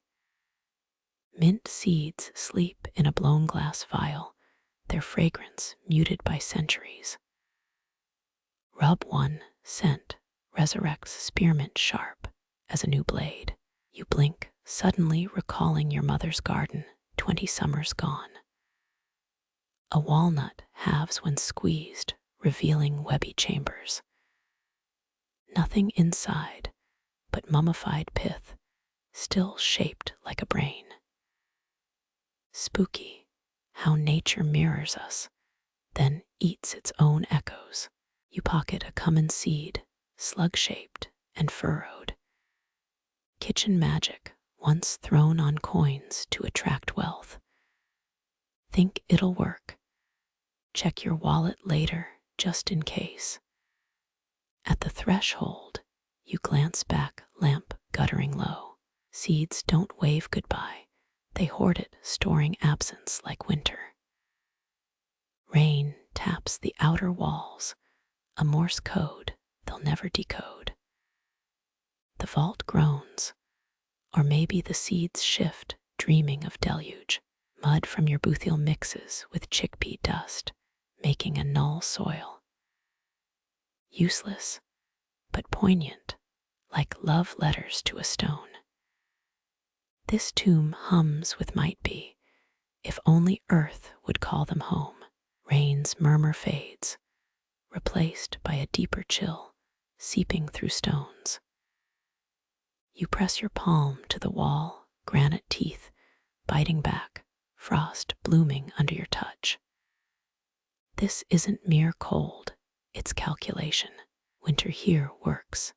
Mint seeds sleep in a blown glass vial, their fragrance muted by centuries. Rub one, scent resurrects spearmint sharp as a new blade. You blink, suddenly recalling your mother's garden, 20 summers gone. A walnut halves when squeezed, revealing webby chambers. Nothing inside but mummified pith, still shaped like a brain. Spooky, how nature mirrors us, then eats its own echoes. You pocket a cumin seed, slug-shaped and furrowed. Kitchen magic, once thrown on coins to attract wealth. Think it'll work, Check your wallet later, just in case. At the threshold, you glance back, lamp guttering low. Seeds don't wave goodbye, they hoard it, storing absence like winter. Rain taps the outer walls, a Morse code they'll never decode. The vault groans, or maybe the seeds shift, dreaming of deluge. Mud from your bootheel mixes with chickpea dust, making a null soil. Useless, but poignant, like love letters to a stone. This tomb hums with might be, if only earth would call them home. Rain's murmur fades, replaced by a deeper chill, seeping through stones. You press your palm to the wall, granite teeth biting back, frost blooming under your touch. This isn't mere cold, it's calculation. Winter here works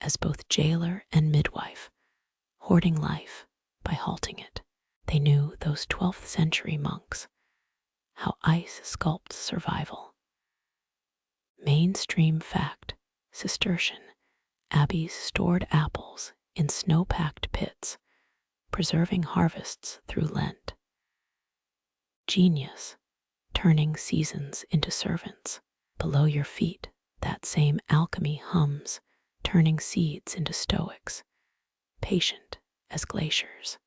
as both jailer and midwife, hoarding life by halting it. They knew, those 12th century monks, how ice sculpts survival. Mainstream fact, Cistercian abbeys stored apples in snow-packed pits, preserving harvests through Lent. Genius, turning seasons into servants. Below your feet, that same alchemy hums, turning seeds into stoics, patient as glaciers.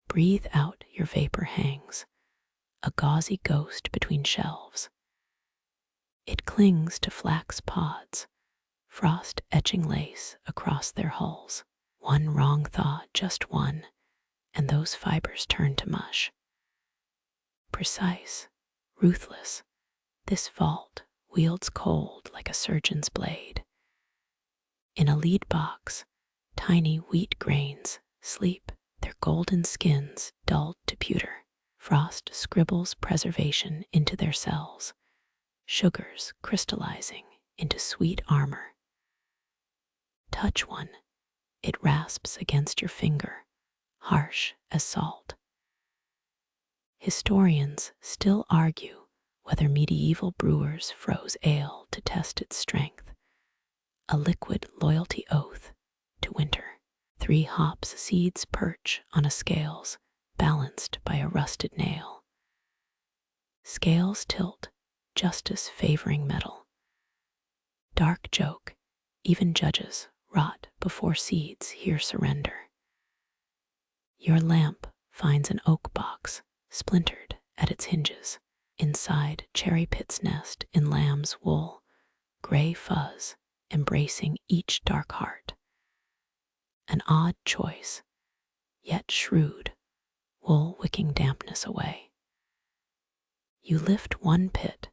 Breathe out, your vapor hangs, a gauzy ghost between shelves. It clings to flax pods, frost etching lace across their hulls. One wrong thought, just one, and those fibers turn to mush. Precise, ruthless, this vault wields cold like a surgeon's blade. In a lead box, tiny wheat grains sleep, their golden skins dulled to pewter. Frost scribbles preservation into their cells, sugars crystallizing into sweet armor. Touch one, it rasps against your finger, harsh as salt. Historians still argue whether medieval brewers froze ale to test its strength, a liquid loyalty oath to winter. 3 hops seeds perch on a scales, balanced by a rusted nail. Scales tilt, justice favoring metal. Dark joke, even judges rot before seeds here surrender. Your lamp finds an oak box, splintered at its hinges. Inside, cherry pit's nest in lamb's wool, gray fuzz embracing each dark heart. An odd choice, yet shrewd, wool wicking dampness away. You lift one pit,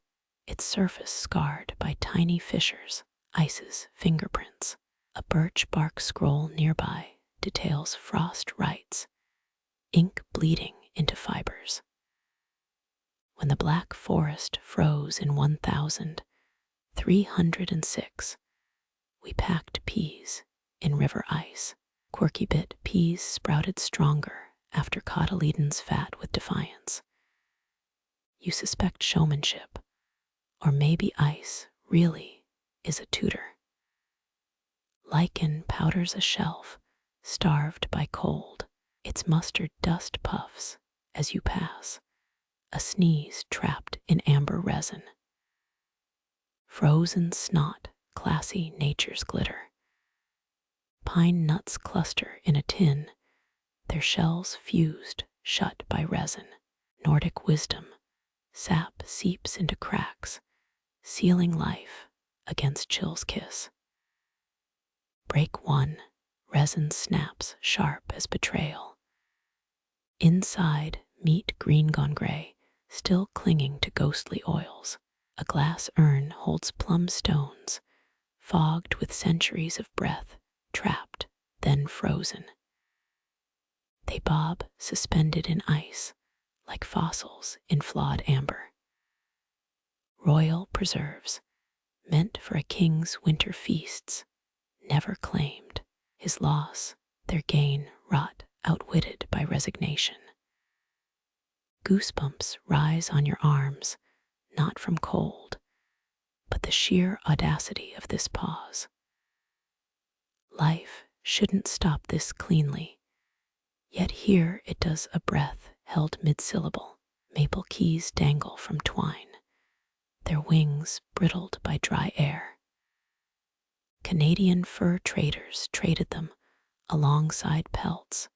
its surface scarred by tiny fissures, ice's fingerprints. A birch bark scroll nearby details frost rites, ink bleeding into fibers. When the Black Forest froze in 1306, we packed peas in river ice. Quirky bit peas sprouted stronger after cotyledons fat with defiance. You suspect showmanship, or maybe ice really is a tutor. Lichen powders a shelf, starved by cold. Its mustard dust puffs as you pass, a sneeze trapped in amber resin. Frozen snot, classy nature's glitter. Pine nuts cluster in a tin, their shells fused shut by resin. Nordic wisdom, sap seeps into cracks, sealing life against chill's kiss. Break one, resin snaps sharp as betrayal. Inside, meat green gone gray, still clinging to ghostly oils. A glass urn holds plum stones, fogged with centuries of breath, trapped, then frozen. They bob, suspended in ice, like fossils in flawed amber. Royal preserves, meant for a king's winter feasts, never claimed. His loss, their gain, rot outwitted by resignation. Goosebumps rise on your arms, not from cold, but the sheer audacity of this pause. Life shouldn't stop this cleanly, yet here it does. A breath held mid-syllable. Maple keys dangle from twine, their wings brittled by dry air. Canadian fur traders traded them alongside pelts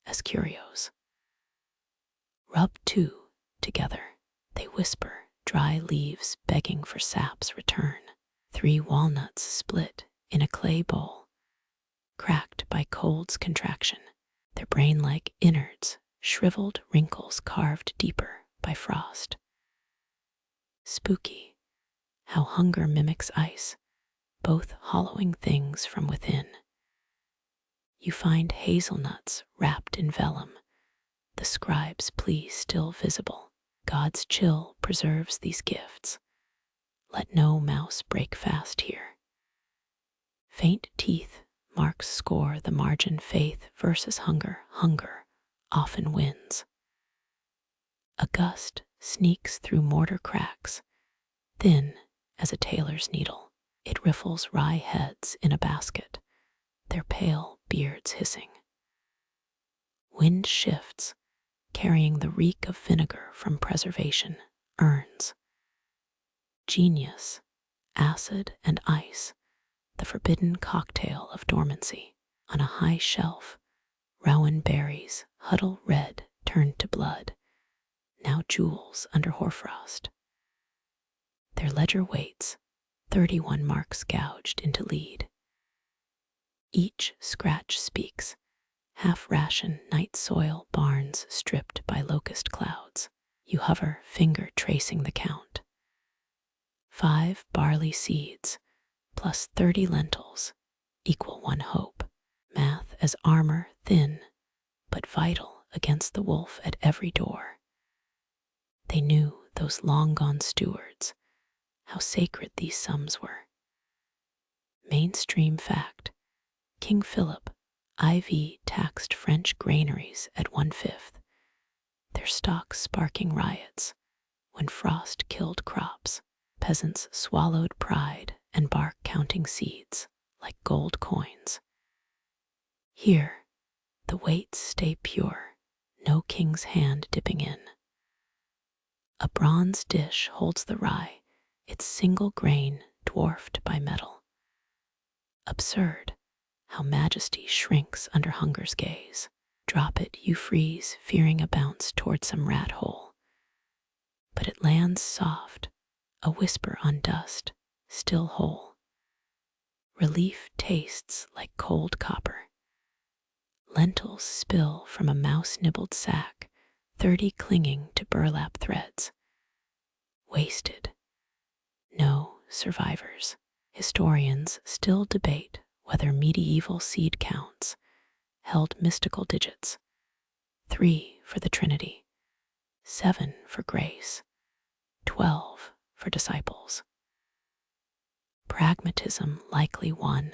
as curios. Rub two together, they whisper, dry leaves begging for sap's return. 3 walnuts split in a clay bowl, cracked by cold's contraction, their brain-like innards shriveled wrinkles carved deeper by frost. Spooky, how hunger mimics ice, both hollowing things from within. You find hazelnuts wrapped in vellum, the scribe's plea still visible. God's chill preserves these gifts. Let no mouse break fast here. Faint teeth marks score the margin. Faith versus hunger. Hunger often wins. A gust sneaks through mortar cracks, thin as a tailor's needle. It riffles rye heads in a basket, their pale beards hissing. Wind shifts, carrying the reek of vinegar from preservation urns. Genius, acid and ice, the forbidden cocktail of dormancy. On a high shelf, rowan berries, huddle red, turned to blood, now jewels under hoarfrost. Their ledger waits, 31 marks gouged into lead. Each scratch speaks, half-ration night soil barns stripped by locust clouds. You hover, finger tracing the count. 5 barley seeds, plus 30 lentils, equal 1 hope. Math as armor, thin, but vital against the wolf at every door. They knew, those long-gone stewards, how sacred these sums were. Mainstream fact, King Philip IV taxed French granaries at 1/5, their stocks sparking riots when frost killed crops. Peasants swallowed pride and bark, counting seeds like gold coins. Here, the weights stay pure, no king's hand dipping in. A bronze dish holds the rye, its single grain dwarfed by metal. Absurd, how majesty shrinks under hunger's gaze. Drop it, you freeze, fearing a bounce toward some rat hole. But it lands soft, a whisper on dust, still whole. Relief tastes like cold copper. Lentils spill from a mouse-nibbled sack, 30 clinging to burlap threads. Wasted. No survivors. Historians still debate whether medieval seed counts held mystical digits. 3 for the Trinity, 7 for grace, 12 for disciples. Pragmatism likely won.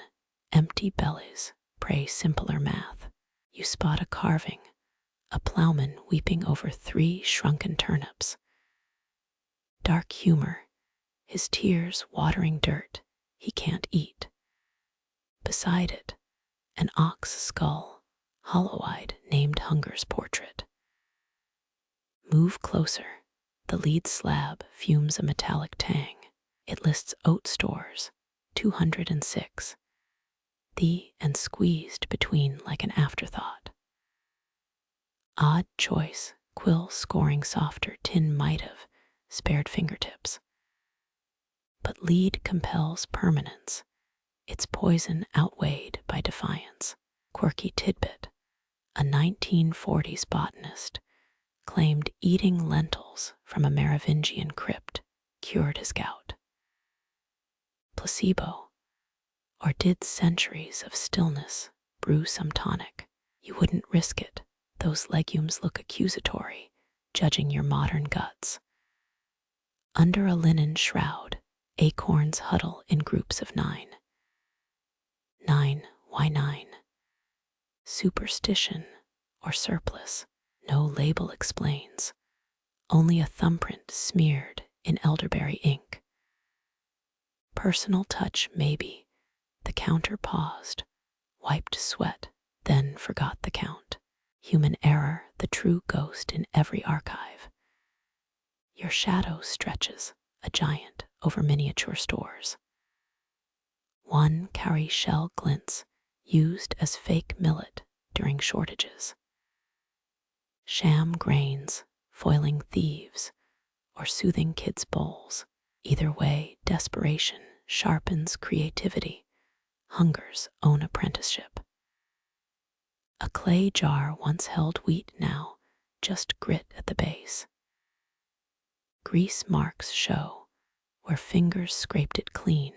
Empty bellies pray simpler math. You spot a carving, a plowman weeping over 3 shrunken turnips. Dark humor, his tears watering dirt he can't eat. Beside it, an ox skull, hollow-eyed, named Hunger's portrait. Move closer, the lead slab fumes a metallic tang. It lists oat stores, 206. The and squeezed between like an afterthought. Odd choice, quill scoring softer, tin might have spared fingertips. But lead compels permanence, its poison outweighed by defiance. Quirky tidbit, a 1940s botanist claimed eating lentils from a Merovingian crypt cured his gout. Placebo, or did centuries of stillness brew some tonic? You wouldn't risk it. Those legumes look accusatory, judging your modern guts. Under a linen shroud, acorns huddle in groups of 9. 9, why 9? Superstition or surplus, no label explains. Only a thumbprint smeared in elderberry ink. Personal touch, maybe. The counter paused, wiped sweat, then forgot the count. Human error, the true ghost in every archive. Your shadow stretches, a giant, over miniature stores. One cowrie shell glints, used as fake millet during shortages. Sham grains, foiling thieves, or soothing kids' bowls. Either way, desperation sharpens creativity, hunger's own apprenticeship. A clay jar once held wheat, now just grit at the base. Grease marks show where fingers scraped it clean,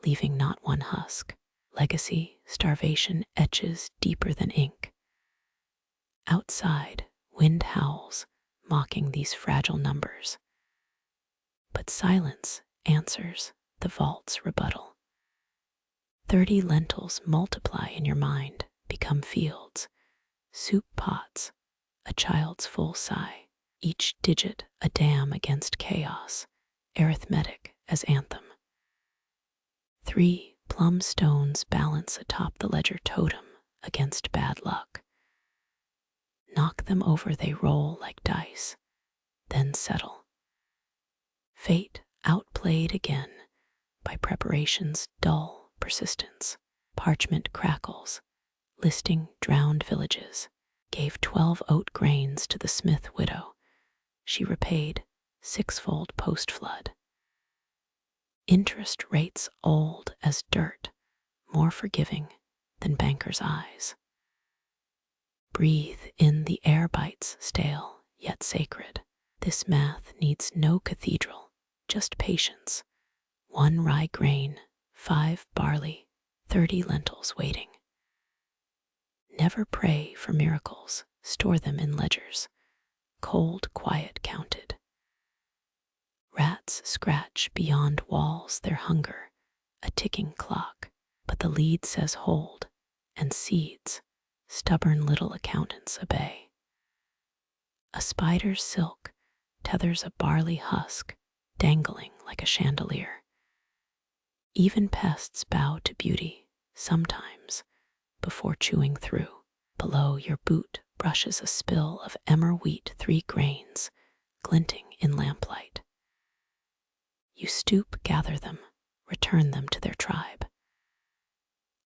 leaving not one husk. Legacy, starvation etches deeper than ink. Outside, wind howls, mocking these fragile numbers. But silence answers the vault's rebuttal. 30 lentils multiply in your mind, become fields, soup pots, a child's full sigh, each digit a dam against chaos, arithmetic as anthem. 3 plum stones balance atop the ledger totem against bad luck. Knock them over, they roll like dice, then settle. Fate outplayed again by preparation's dull persistence. Parchment crackles, listing drowned villages. Gave 12 oat grains to the Smith widow. She repaid 6-fold post-flood. Interest rates old as dirt, more forgiving than bankers' eyes. Breathe in the air bites, stale yet sacred. This math needs no cathedral, just patience. 1 rye grain, 5 barley, 30 lentils waiting. Never pray for miracles, store them in ledgers, cold, quiet, counted. Rats scratch beyond walls their hunger, a ticking clock, but the lead says hold, and seeds, stubborn little accountants obey. A spider's silk tethers a barley husk, dangling like a chandelier. Even pests bow to beauty, sometimes, before chewing through. Below your boot brushes a spill of emmer wheat, 3 grains, glinting in lamplight. You stoop, gather them, return them to their tribe.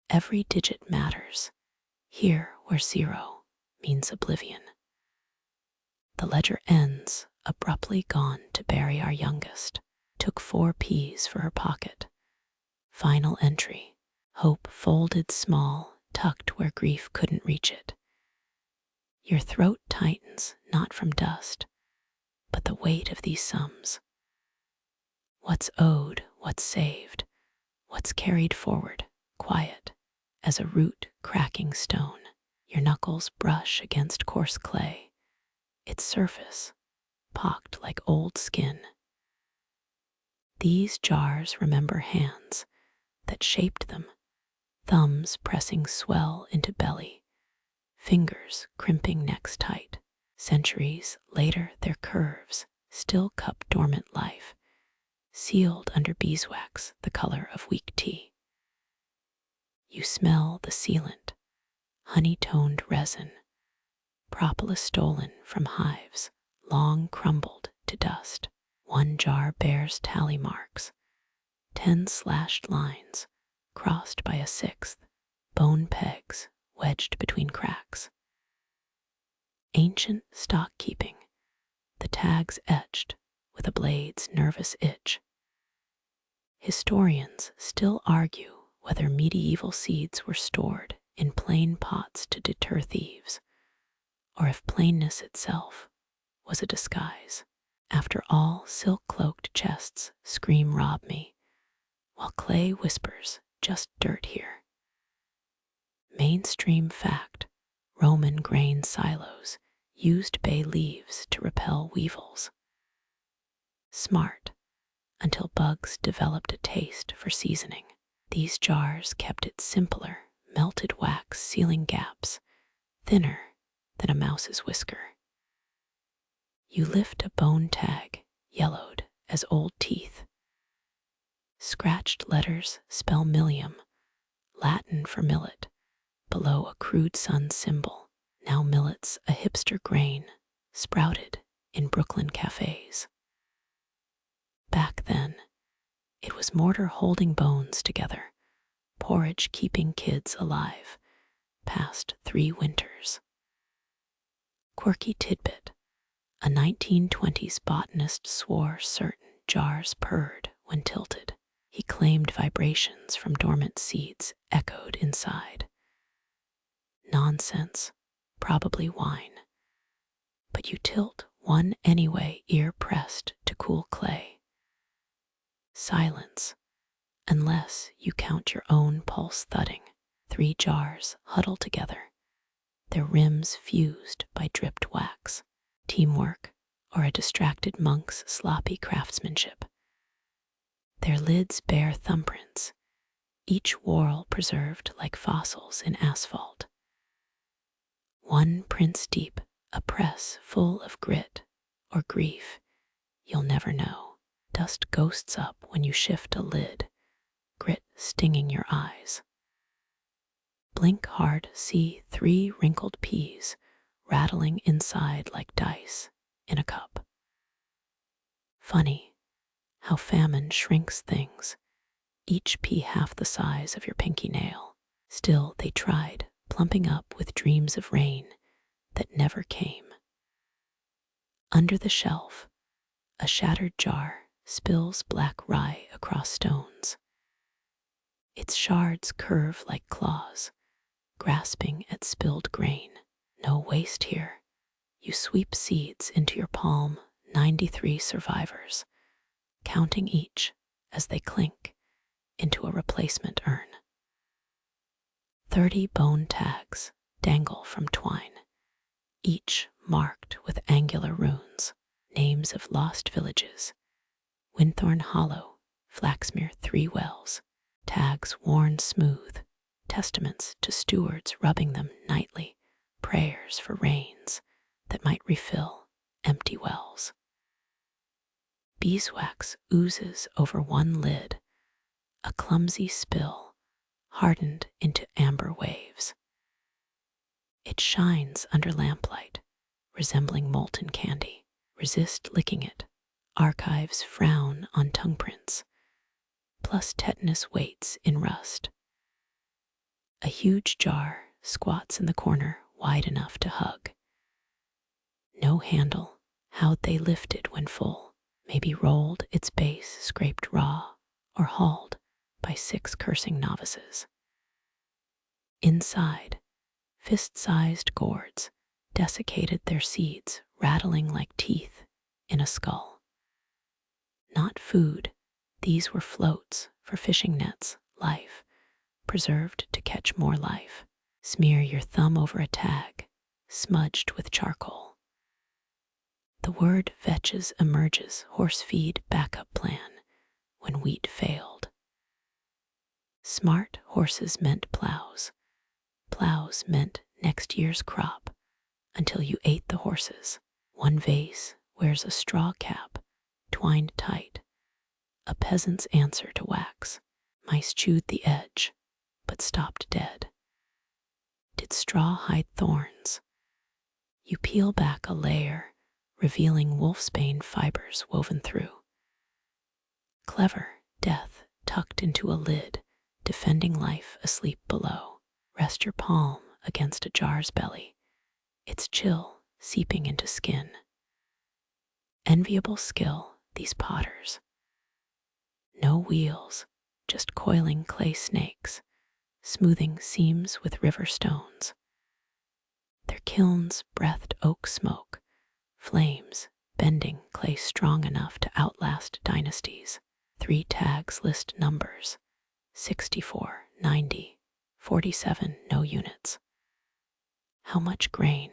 Every digit matters, here where 0 means oblivion. The ledger ends, abruptly gone to bury our youngest. Took 4 peas for her pocket. Final entry, hope folded small, tucked where grief couldn't reach it. Your throat tightens, not from dust, but the weight of these sums. What's owed, what's saved, what's carried forward, quiet, as a root cracking stone. Your knuckles brush against coarse clay, its surface pocked like old skin. These jars remember hands that shaped them, thumbs pressing swell into belly, fingers crimping necks tight. Centuries later, their curves still cup dormant life, sealed under beeswax, the color of weak tea. You smell the sealant, honey-toned resin, propolis stolen from hives, long crumbled to dust. 1 jar bears tally marks, 10 slashed lines, crossed by a 6th, bone pegs wedged between cracks. Ancient stock keeping, the tags etched with a blade's nervous itch. Historians still argue whether medieval seeds were stored in plain pots to deter thieves, or if plainness itself was a disguise. After all, silk-cloaked chests scream rob me, while clay whispers just dirt here. Mainstream fact, Roman grain silos used bay leaves to repel weevils. Smart, until bugs developed a taste for seasoning. These jars kept it simpler, melted wax sealing gaps, thinner than a mouse's whisker. You lift a bone tag, yellowed as old teeth. Scratched letters spell millium, Latin for millet, below a crude sun symbol. Now millet's a hipster grain, sprouted in Brooklyn cafes. Back then, it was mortar holding bones together, porridge keeping kids alive, past 3 winters. Quirky tidbit: a 1920s botanist swore certain jars purred when tilted. He claimed vibrations from dormant seeds echoed inside. Nonsense, probably wine. But you tilt one anyway, ear pressed to cool clay. Silence, unless you count your own pulse thudding. 3 jars huddle together, their rims fused by dripped wax. Teamwork, or a distracted monk's sloppy craftsmanship. Their lids bear thumbprints, each whorl preserved like fossils in asphalt. 1 prince deep, a press full of grit or grief, you'll never know. Dust ghosts up when you shift a lid, grit stinging your eyes. Blink hard, see 3 wrinkled peas rattling inside like dice in a cup. Funny how famine shrinks things, each pea half the size of your pinky nail. Still they tried, plumping up with dreams of rain that never came. Under the shelf, a shattered jar spills black rye across stones. Its shards curve like claws, grasping at spilled grain. No waste here. You sweep seeds into your palm, 93 survivors, counting each as they clink into a replacement urn. 30 bone tags dangle from twine, each marked with angular runes, names of lost villages. Winthorn Hollow, Flaxmere 3 wells, tags worn smooth, testaments to stewards rubbing them nightly, prayers for rains that might refill empty wells. Beeswax oozes over 1 lid, a clumsy spill hardened into amber waves. It shines under lamplight, resembling molten candy. Resist licking it. Archives frown on tongue prints, plus tetanus waits in rust. A huge jar squats in the corner, wide enough to hug. No handle, how'd they lift it when full? Maybe rolled its base, scraped raw, or hauled by 6 cursing novices. Inside, fist-sized gourds desiccated their seeds, rattling like teeth in a skull. Not food, these were floats for fishing nets, life, preserved to catch more life. Smear your thumb over a tag, smudged with charcoal. The word vetches emerges, horse feed backup plan, when wheat failed. Smart horses meant plows. Plows meant next year's crop, until you ate the horses. 1 vase wears a straw cap, twined tight, a peasant's answer to wax. Mice chewed the edge, but stopped dead. Did straw hide thorns? You peel back a layer, revealing wolfsbane fibers woven through. Clever death tucked into a lid, defending life asleep below. Rest your palm against a jar's belly, its chill seeping into skin. Enviable skill, these potters. No wheels, just coiling clay snakes, smoothing seams with river stones. Their kilns breathed oak smoke, flames bending clay strong enough to outlast dynasties. 3 tags list numbers: 64, 90, 47, no units. How much grain?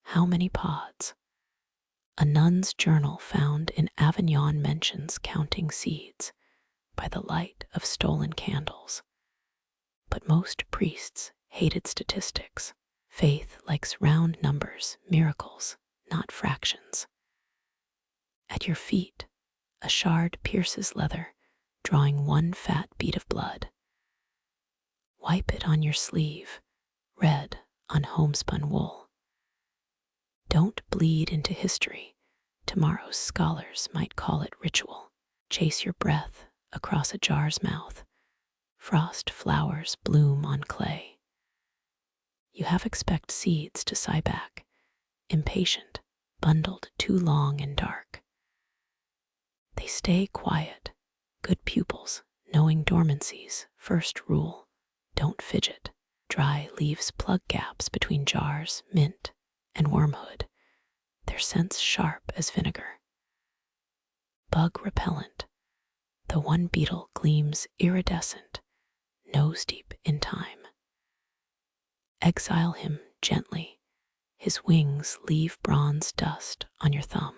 How many pods? A nun's journal found in Avignon mentions counting seeds by the light of stolen candles. But most priests hated statistics. Faith likes round numbers, miracles, not fractions. At your feet, A shard pierces leather, drawing one fat bead of blood. Wipe it on your sleeve, red on homespun wool. Don't bleed into history. Tomorrow's scholars might call it ritual. Chase your breath across a jar's mouth. Frost flowers bloom on clay. You half expect seeds to sigh back, impatient, bundled too long and dark. They stay quiet, good pupils, knowing dormancy's first rule. Don't fidget. Dry leaves plug gaps between jars, mint, and wormwood, their scents sharp as vinegar. Bug repellent. The one beetle gleams iridescent, nose deep in time. Exile him gently. His wings leave bronze dust on your thumb.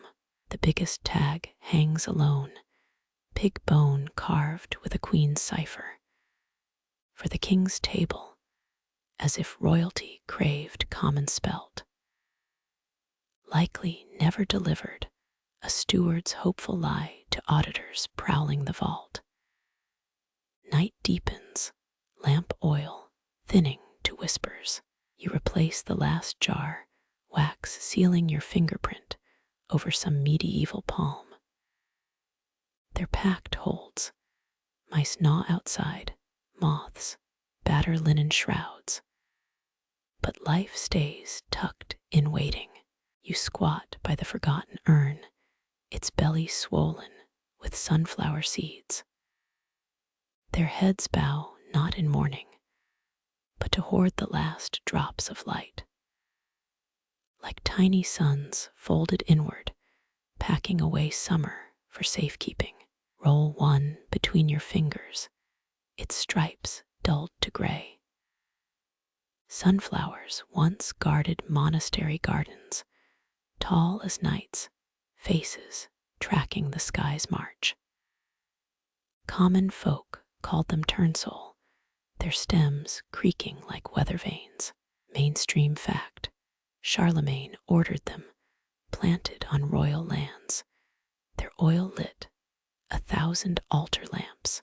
The biggest tag hangs alone, pig bone carved with a queen's cipher. For the king's table, as if royalty craved common spelt. Likely never delivered, a steward's hopeful lie to auditors prowling the vault. Night deepens, lamp oil thinning to whispers. You replace the last jar, wax sealing your fingerprint over some medieval palm. Their pact holds. Mice gnaw outside, moths batter linen shrouds. But life stays tucked in waiting. You squat by the forgotten urn, its belly swollen with sunflower seeds. Their heads bow not in mourning, but to hoard the last drops of light. Like tiny suns folded inward, packing away summer for safekeeping. Roll one between your fingers, its stripes dulled to gray. Sunflowers once guarded monastery gardens, tall as knights, faces tracking the sky's march. Common folk called them turnsole, their stems creaking like weather vanes. Mainstream fact, Charlemagne ordered them, planted on royal lands, their oil lit 1,000 altar lamps.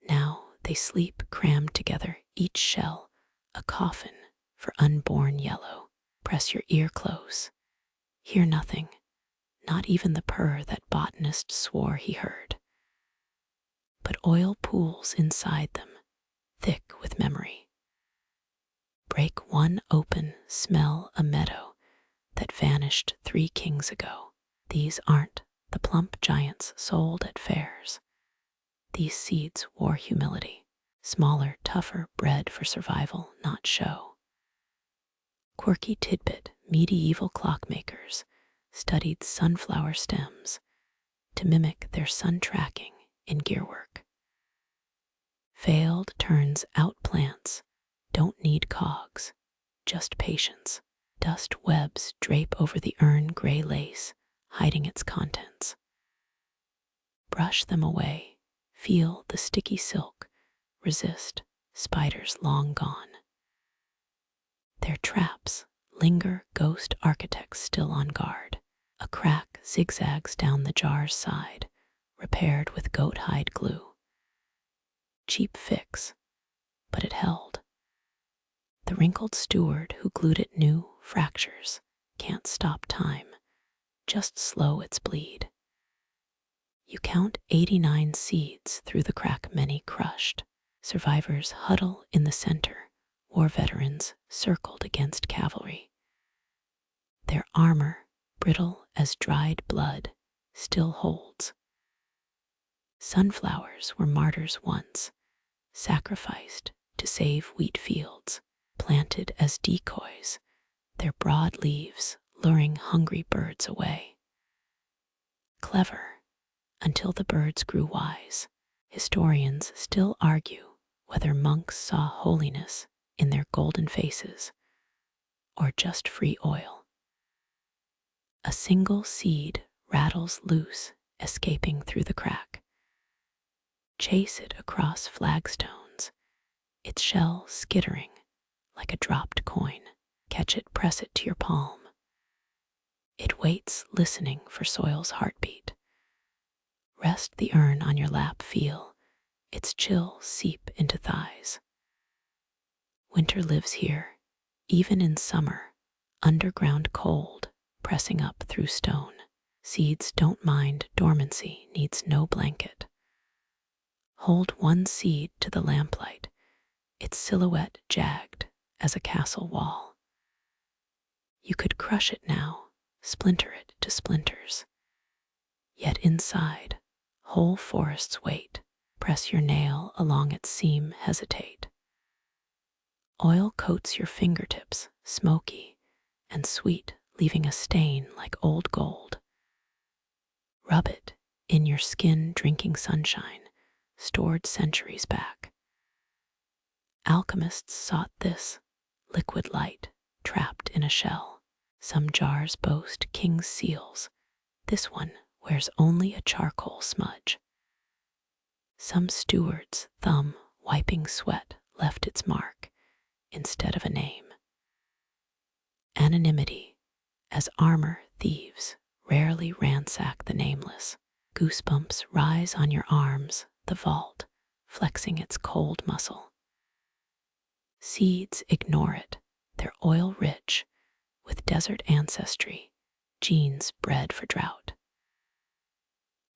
Now they sleep crammed together, each shell a coffin for unborn yellow. Press your ear close. Hear nothing, not even the purr that botanist swore he heard. But oil pools inside them, thick with memory. Break one open, smell a meadow that vanished 3 kings ago. These aren't the plump giants sold at fairs. These seeds wore humility. Smaller, tougher, bred for survival, not show. Quirky tidbit, medieval clockmakers studied sunflower stems to mimic their sun tracking in gearwork. Failed turns out plants don't need cogs, just patience. Dust webs drape over the urn gray lace, hiding its contents. Brush them away, feel the sticky silk, resist spiders long gone. Their traps linger, ghost architects still on guard. A crack zigzags down the jar's side, repaired with goat hide glue. Cheap fix, but it held. The wrinkled steward who glued it knew fractures can't stop time, just slow its bleed. You count 89 seeds through the crack, many crushed. Survivors huddle in the center, war veterans circled against cavalry. Their armor, brittle as dried blood, still holds. Sunflowers were martyrs once, sacrificed to save wheat fields, planted as decoys, their broad leaves luring hungry birds away. Clever, until the birds grew wise. Historians still argue whether monks saw holiness in their golden faces or just free oil. A single seed rattles loose, escaping through the crack. Chase it across flagstones, its shell skittering like a dropped coin. Catch it, press it to your palm. It waits, listening for soil's heartbeat. Rest the urn on your lap, feel its chill seep into thighs. Winter lives here, even in summer, underground cold, pressing up through stone. Seeds don't mind dormancy, needs no blanket. Hold one seed to the lamplight, its silhouette jagged as a castle wall. You could crush it now, splinter it to splinters. Yet inside, whole forests wait. Press your nail along its seam, hesitate. Oil coats your fingertips, smoky and sweet, leaving a stain like old gold. Rub it in your skin, drinking sunshine, stored centuries back. Alchemists sought this liquid light, trapped in a shell. Some jars boast king's seals. This one wears only a charcoal smudge. Some steward's thumb, wiping sweat, left its mark instead of a name. Anonymity, as armor thieves rarely ransack the nameless. Goosebumps rise on your arms, the vault, flexing its cold muscle. Seeds ignore it, they're oil rich, with desert ancestry, genes bred for drought.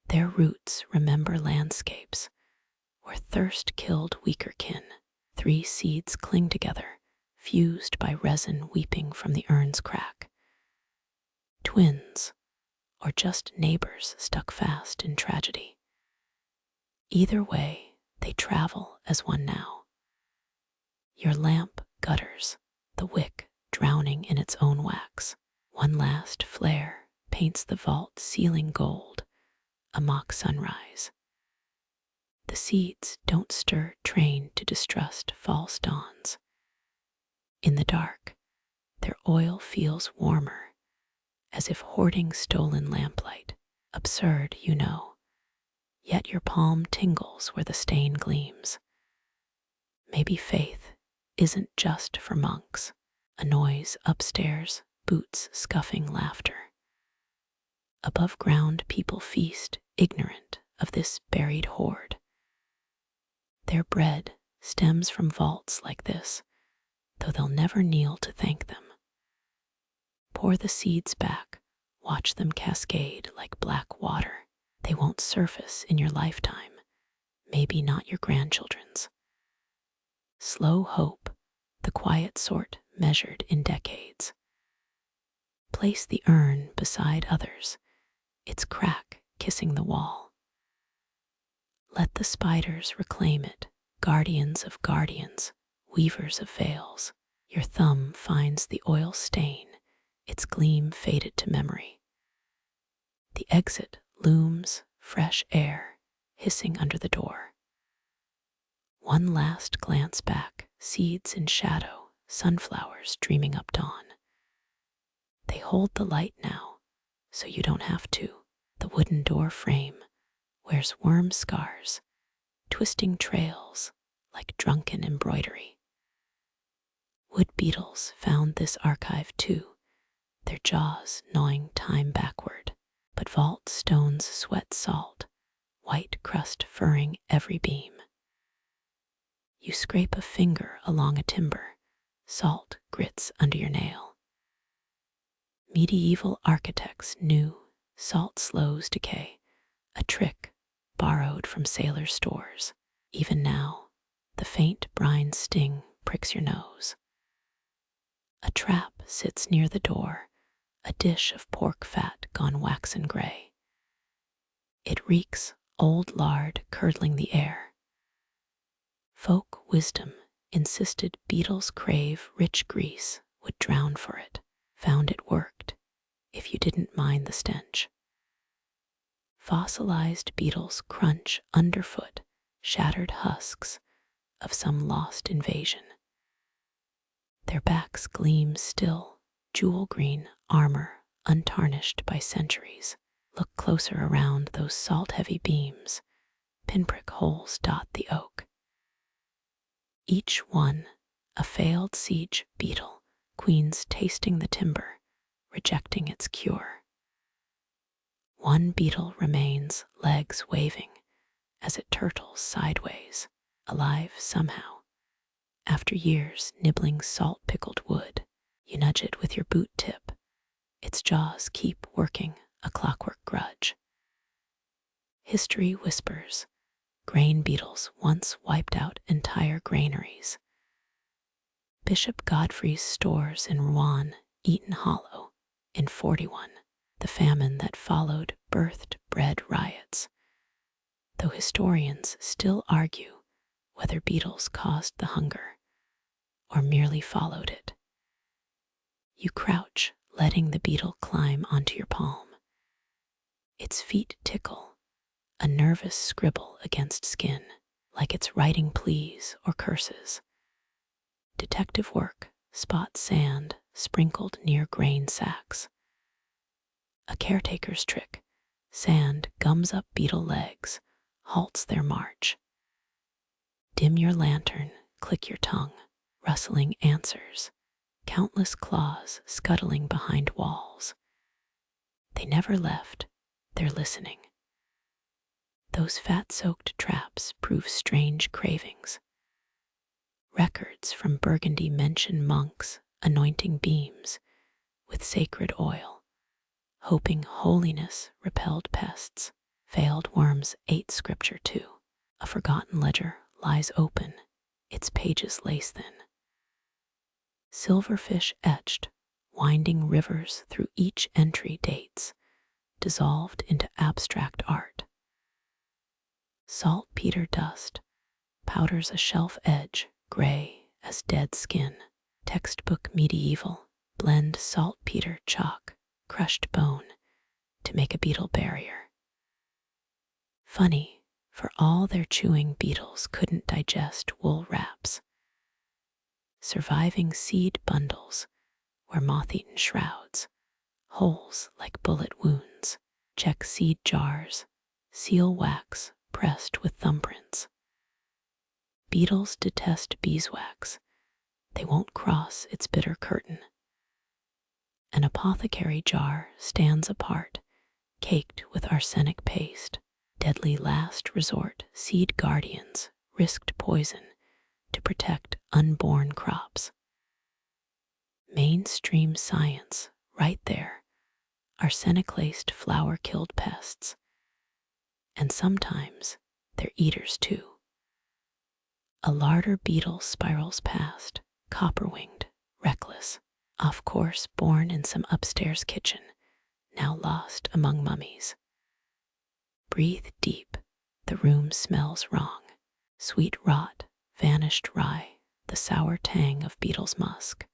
Their roots remember landscapes where thirst killed weaker kin. 3 seeds cling together, fused by resin weeping from the urn's crack. Twins, or just neighbors stuck fast in tragedy. Either way, they travel as one now. Your lamp gutters, the wick drowning in its own wax. One last flare paints the vault ceiling gold, a mock sunrise. The seeds don't stir, trained to distrust false dawns. In the dark, their oil feels warmer, as if hoarding stolen lamplight. Absurd, you know, yet your palm tingles where the stain gleams. Maybe faith isn't just for monks. A noise upstairs, boots scuffing laughter. Above ground people feast, ignorant of this buried hoard. Their bread stems from vaults like this, though they'll never kneel to thank them. Pour the seeds back, watch them cascade like black water. They won't surface in your lifetime, maybe not your grandchildren's. Slow hope, the quiet sort measured in decades. Place the urn beside others, its crack kissing the wall. Let the spiders reclaim it, guardians of guardians, weavers of veils. Your thumb finds the oil stain, its gleam faded to memory. The exit looms, fresh air hissing under the door. One last glance back, seeds in shadow, sunflowers dreaming up dawn. They hold the light now, so you don't have to. The wooden door frame wears worm scars, twisting trails like drunken embroidery. Wood beetles found this archive too, their jaws gnawing time backward. But vault stones sweat salt, white crust furring every beam. You scrape a finger along a timber, salt grits under your nail. Medieval architects knew salt slows decay, a trick borrowed from sailor stores. Even now, the faint brine sting pricks your nose. A trap sits near the door, a dish of pork fat gone waxen gray. It reeks old lard curdling the air. Folk wisdom insisted beetles crave rich grease would drown for it. Found it worked, if you didn't mind the stench. Fossilized beetles crunch underfoot shattered husks of some lost invasion. Their backs gleam still, jewel green armor untarnished by centuries. Look closer around those salt-heavy beams. Pinprick holes dot the oak. Each one a failed siege beetle, queens tasting the timber, rejecting its cure. One beetle remains, legs waving, as it turtles sideways, alive somehow. After years nibbling salt-pickled wood, you nudge it with your boot tip. Its jaws keep working a clockwork grudge. History whispers, grain beetles once wiped out entire granaries. Bishop Godfrey's stores in Rouen eaten hollow in 41. The famine that followed birthed bread riots, though historians still argue whether beetles caused the hunger or merely followed it. You crouch, letting the beetle climb onto your palm. Its feet tickle, a nervous scribble against skin, like it's writing pleas or curses. Detective work spots sand sprinkled near grain sacks. A caretaker's trick, sand gums up beetle legs, halts their march. Dim your lantern, click your tongue, rustling answers, countless claws scuttling behind walls. They never left, they're listening. Those fat-soaked traps prove strange cravings. Records from Burgundy mention monks anointing beams with sacred oil, hoping holiness repelled pests. Veiled worms ate scripture too. A forgotten ledger lies open, its pages lace-thin. Silverfish etched, winding rivers through each entry dates, dissolved into abstract art. Saltpeter dust powders a shelf edge, gray as dead skin. Textbook medieval blend saltpeter, chalk, crushed bone to make a beetle barrier. Funny, for all their chewing, beetles couldn't digest wool wraps. Surviving seed bundles were moth-eaten shrouds, holes like bullet wounds. Check seed jars, seal wax pressed with thumbprints. Beetles detest beeswax. They won't cross its bitter curtain. An apothecary jar stands apart, caked with arsenic paste. Deadly last resort, seed guardians risked poison to protect unborn crops. Mainstream science, right there. Arsenic-laced flour killed pests. And sometimes they're eaters too. A larder beetle spirals past, copper-winged, reckless, off course, born in some upstairs kitchen, now lost among mummies. Breathe deep, the room smells wrong. Sweet rot, vanished rye, the sour tang of beetle's musk.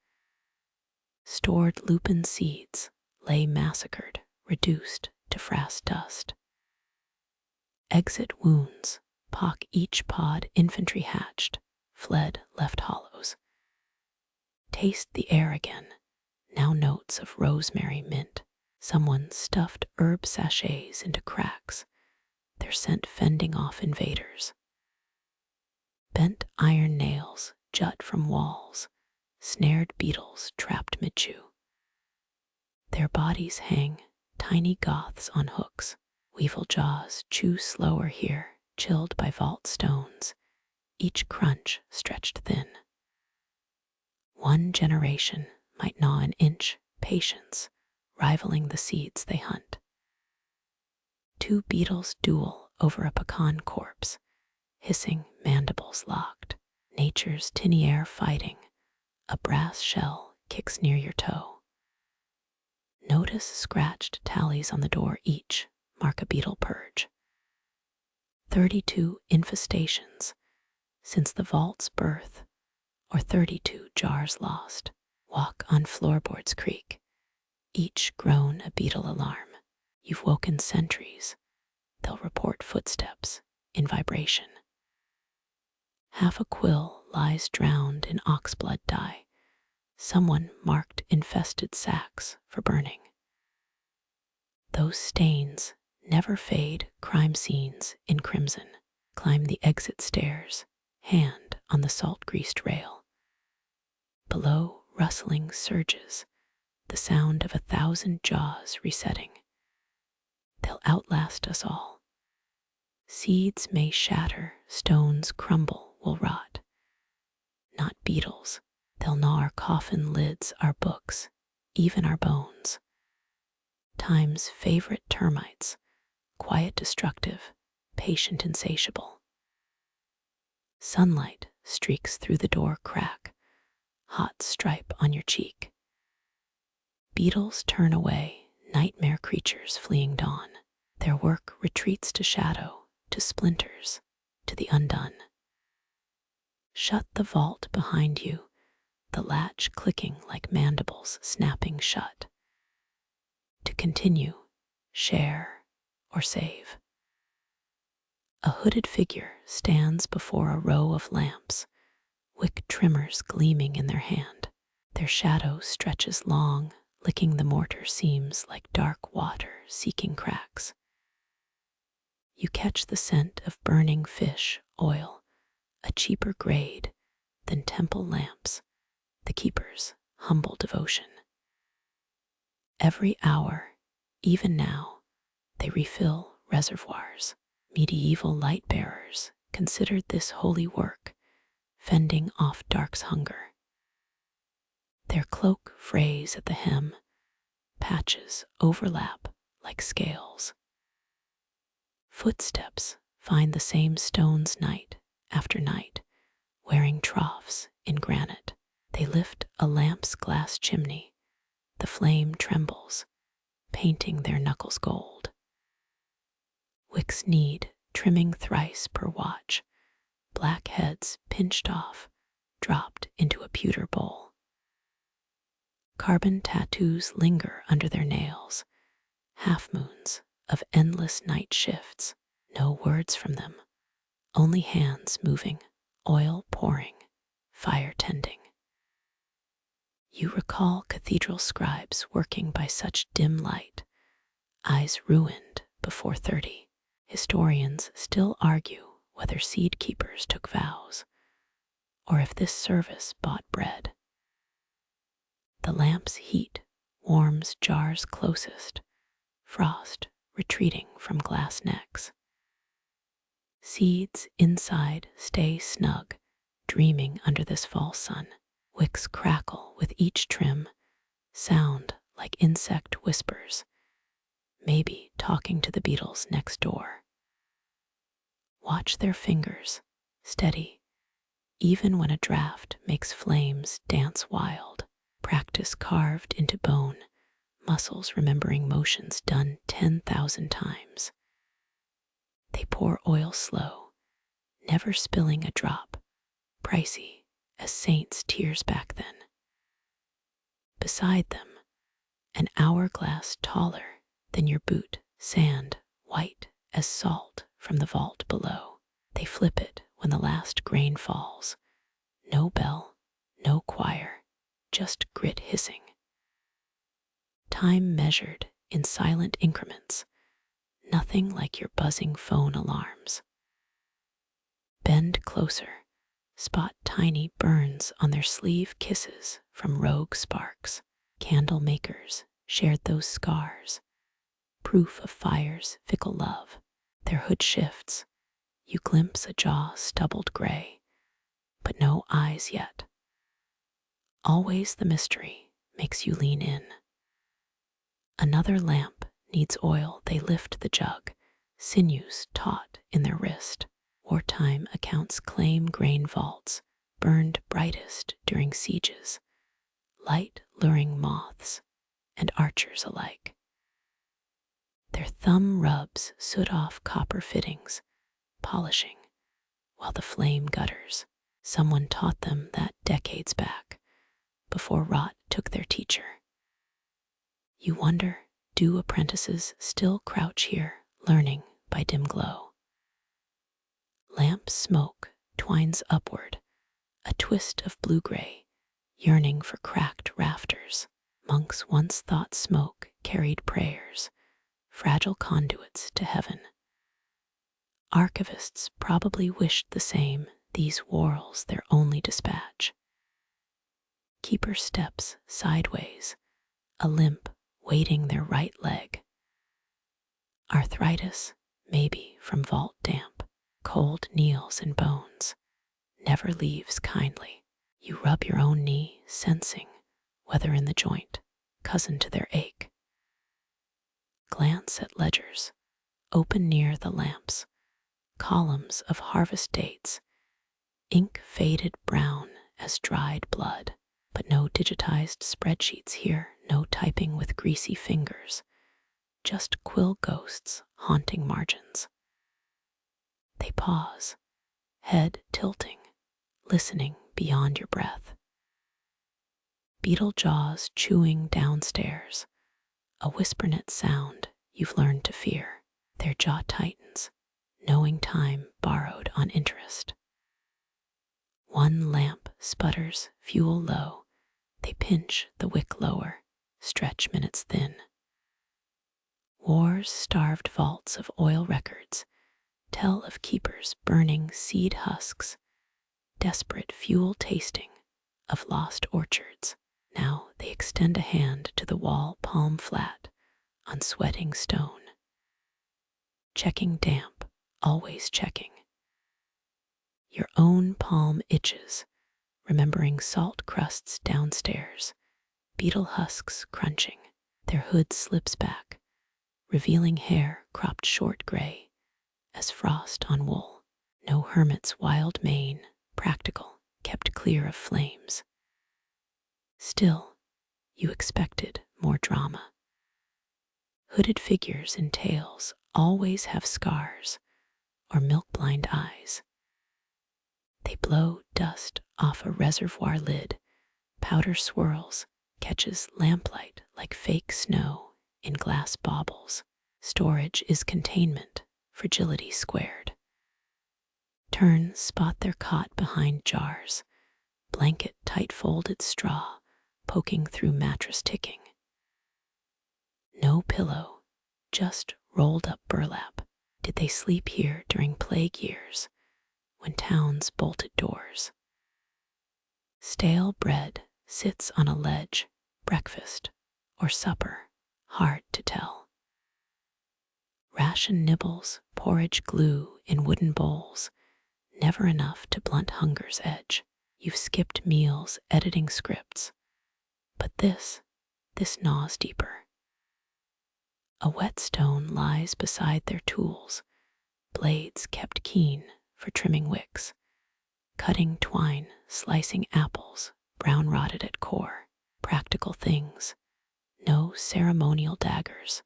Stored lupin seeds lay massacred, reduced to frass dust. Exit wounds, pock each pod, infantry hatched, fled, left hollows. Taste the air again, now notes of rosemary, mint. Someone stuffed herb sachets into cracks, their scent fending off invaders. Bent iron nails jut from walls, snared beetles trapped mid-chew. Their bodies hang, tiny goths on hooks. Weevil jaws chew slower here, chilled by vault stones, each crunch stretched thin. One generation might gnaw an inch, patience, rivaling the seeds they hunt. Two beetles duel over a pecan corpse, hissing mandibles locked. Nature's tinny air fighting, a brass shell kicks near your toe. Notice scratched tallies on the door, each mark a beetle purge. 32 infestations since the vault's birth, or 32 jars lost. Walk on floorboards creak, each groan a beetle alarm. You've woken sentries, they'll report footsteps in vibration. Half a quill lies drowned in oxblood dye. Someone marked infested sacks for burning. Those stains never fade, crime scenes in crimson. Climb the exit stairs, hand on the salt-greased rail. Below, rustling surges, the sound of 1,000 jaws resetting. they'll outlast us all. Seeds may shatter, stones crumble, will rot. Not beetles, they'll gnaw our coffin lids, our books, even our bones. Time's favorite termites, quiet destructive, patient insatiable. Sunlight streaks through the door crack, hot stripe on your cheek. Beetles turn away, nightmare creatures fleeing dawn. Their work retreats to shadow, to splinters, to the undone. Shut the vault behind you, the latch clicking like mandibles snapping shut. To continue, share, or save. A hooded figure stands before a row of lamps, wick trimmers gleaming in their hand. Their shadow stretches long, licking the mortar seams like dark water seeking cracks. You catch the scent of burning fish, oil, a cheaper grade than temple lamps, the keeper's humble devotion. Every hour, even now, they refill reservoirs. Medieval light bearers considered this holy work, fending off dark's hunger. Their cloak frays at the hem, patches overlap like scales. Footsteps find the same stones night after night, wearing troughs in granite. They lift a lamp's glass chimney. The flame trembles, painting their knuckles gold. Wicks need trimming thrice per watch, black heads pinched off, dropped into a pewter bowl. Carbon tattoos linger under their nails, half-moons of endless night shifts. No words from them, only hands moving, oil pouring, fire tending. You recall cathedral scribes working by such dim light, eyes ruined before 30. Historians still argue whether seed keepers took vows, or if this service bought bread. The lamp's heat warms jars closest, frost retreating from glass necks. Seeds inside stay snug, dreaming under this fall sun. Wicks crackle with each trim, sound like insect whispers, maybe talking to the beetles next door. Watch their fingers, steady, even when a draft makes flames dance wild. Practice carved into bone, muscles remembering motions done 10,000 times. They pour oil slow, never spilling a drop, pricey as saints' tears back then. Beside them, an hourglass taller than your boot, sand white as salt from the vault below. They flip it when the last grain falls. No bell, no choir, just grit hissing. Time measured in silent increments, nothing like your buzzing phone alarms. Bend closer, spot tiny burns on their sleeve, kisses from rogue sparks. Candle makers shared those scars, proof of fire's fickle love. Their hood shifts, you glimpse a jaw stubbled gray, but no eyes yet. Always the mystery makes you lean in. Another lamp needs oil, they lift the jug, sinews taut in their wrist. Wartime accounts claim grain vaults, burned brightest during sieges, light luring moths and archers alike. Their thumb rubs soot off copper fittings, polishing, while the flame gutters. Someone taught them that decades back, before rot took their teacher. You wonder, do apprentices still crouch here, learning by dim glow? Lamp smoke twines upward, a twist of blue-gray, yearning for cracked rafters. Monks once thought smoke carried prayers, fragile conduits to heaven. Archivists probably wished the same, these whorls their only dispatch. Keeper steps sideways, a limp weighting their right leg. Arthritis, maybe from vault damp. Cold kneels in bones, never leaves kindly. You rub your own knee, sensing whether in the joint, cousin to their ache. Glance at ledgers, open near the lamps, columns of harvest dates, ink faded brown as dried blood. But no digitized spreadsheets here, no typing with greasy fingers, just quill ghosts haunting margins. They pause, head tilting, listening beyond your breath. Beetle jaws chewing downstairs, a whisper-knit sound you've learned to fear. Their jaw tightens, knowing time borrowed on interest. One lamp sputters, fuel low. They pinch the wick lower, stretch minutes thin. War's starved vaults of oil records tell of keepers burning seed husks, desperate fuel tasting of lost orchards. Now they extend a hand to the wall, palm flat, on sweating stone. Checking damp, always checking. Your own palm itches, remembering salt crusts downstairs, beetle husks crunching. Their hood slips back, revealing hair cropped short gray as frost on wool. No hermit's wild mane, practical, kept clear of flames. Still, you expected more drama. Hooded figures in tails always have scars or milk-blind eyes. They blow dust off a reservoir lid, powder swirls, catches lamplight like fake snow in glass baubles. Storage is containment, fragility squared. Turns spot their cot behind jars, blanket tight-folded straw, poking through mattress ticking. No pillow, just rolled up burlap. Did they sleep here during plague years, when towns bolted doors? Stale bread sits on a ledge, breakfast or supper, hard to tell. Ration nibbles, porridge glue in wooden bowls, never enough to blunt hunger's edge. You've skipped meals, editing scripts, but this gnaws deeper. A whetstone lies beside their tools, blades kept keen for trimming wicks, cutting twine, slicing apples, brown rotted at core. Practical things, no ceremonial daggers,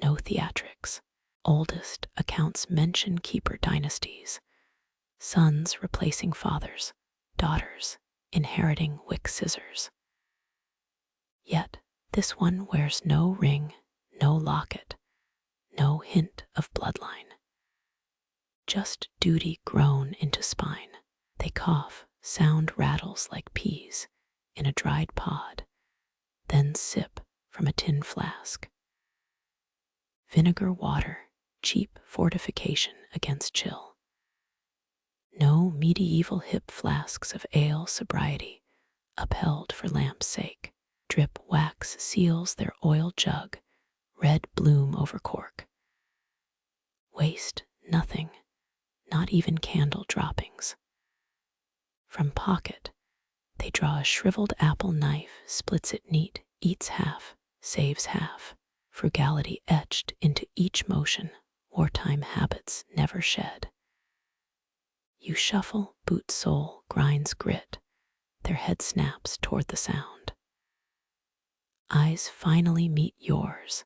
no theatrics. Oldest accounts mention keeper dynasties, sons replacing fathers, daughters inheriting wick scissors. Yet this one wears no ring, no locket, no hint of bloodline. Just duty grown into spine. They cough, sound rattles like peas in a dried pod, then sip from a tin flask. Vinegar water, cheap fortification against chill. No medieval hip flasks of ale sobriety, upheld for lamp's sake. Drip wax seals their oil jug, red bloom over cork. Waste nothing, not even candle droppings. From pocket, they draw a shriveled apple knife, splits it neat, eats half, saves half. Frugality etched into each motion, wartime habits never shed. You shuffle, boot sole grinds grit, their head snaps toward the sound. Eyes finally meet yours,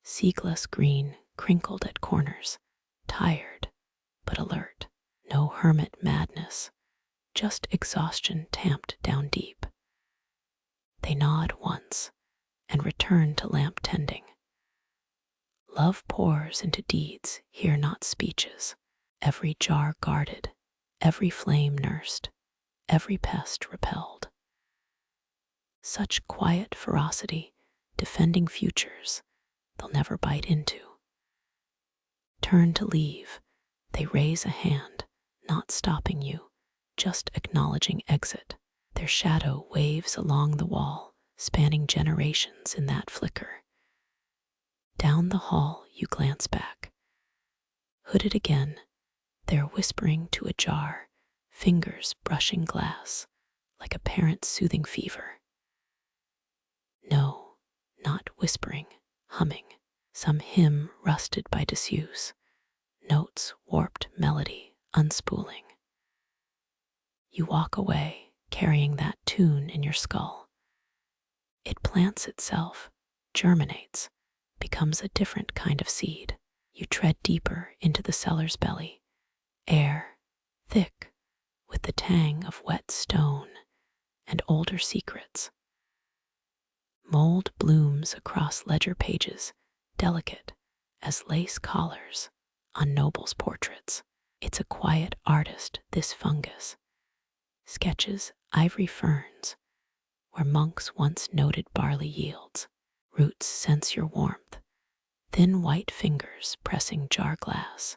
seaglass green, crinkled at corners, tired but alert. No hermit madness, just exhaustion tamped down deep. They nod once and return to lamp tending. Love pours into deeds, hear not speeches, every jar guarded, every flame nursed, every pest repelled. Such quiet ferocity, defending futures they'll never bite into. Turn to leave, they raise a hand, not stopping you, just acknowledging exit. Their shadow waves along the wall, spanning generations in that flicker. Down the hall you glance back. Hooded again, they're whispering to a jar, fingers brushing glass, like a parent soothing fever. No, not whispering, humming, some hymn rusted by disuse, notes warped melody unspooling. You walk away, carrying that tune in your skull. It plants itself, germinates, becomes a different kind of seed. You tread deeper into the cellar's belly, air, thick, with the tang of wet stone and older secrets. Mold blooms across ledger pages, delicate as lace collars on nobles' portraits. It's a quiet artist, this fungus. Sketches ivory ferns, where monks once noted barley yields. Roots sense your warmth, thin white fingers pressing jar glass,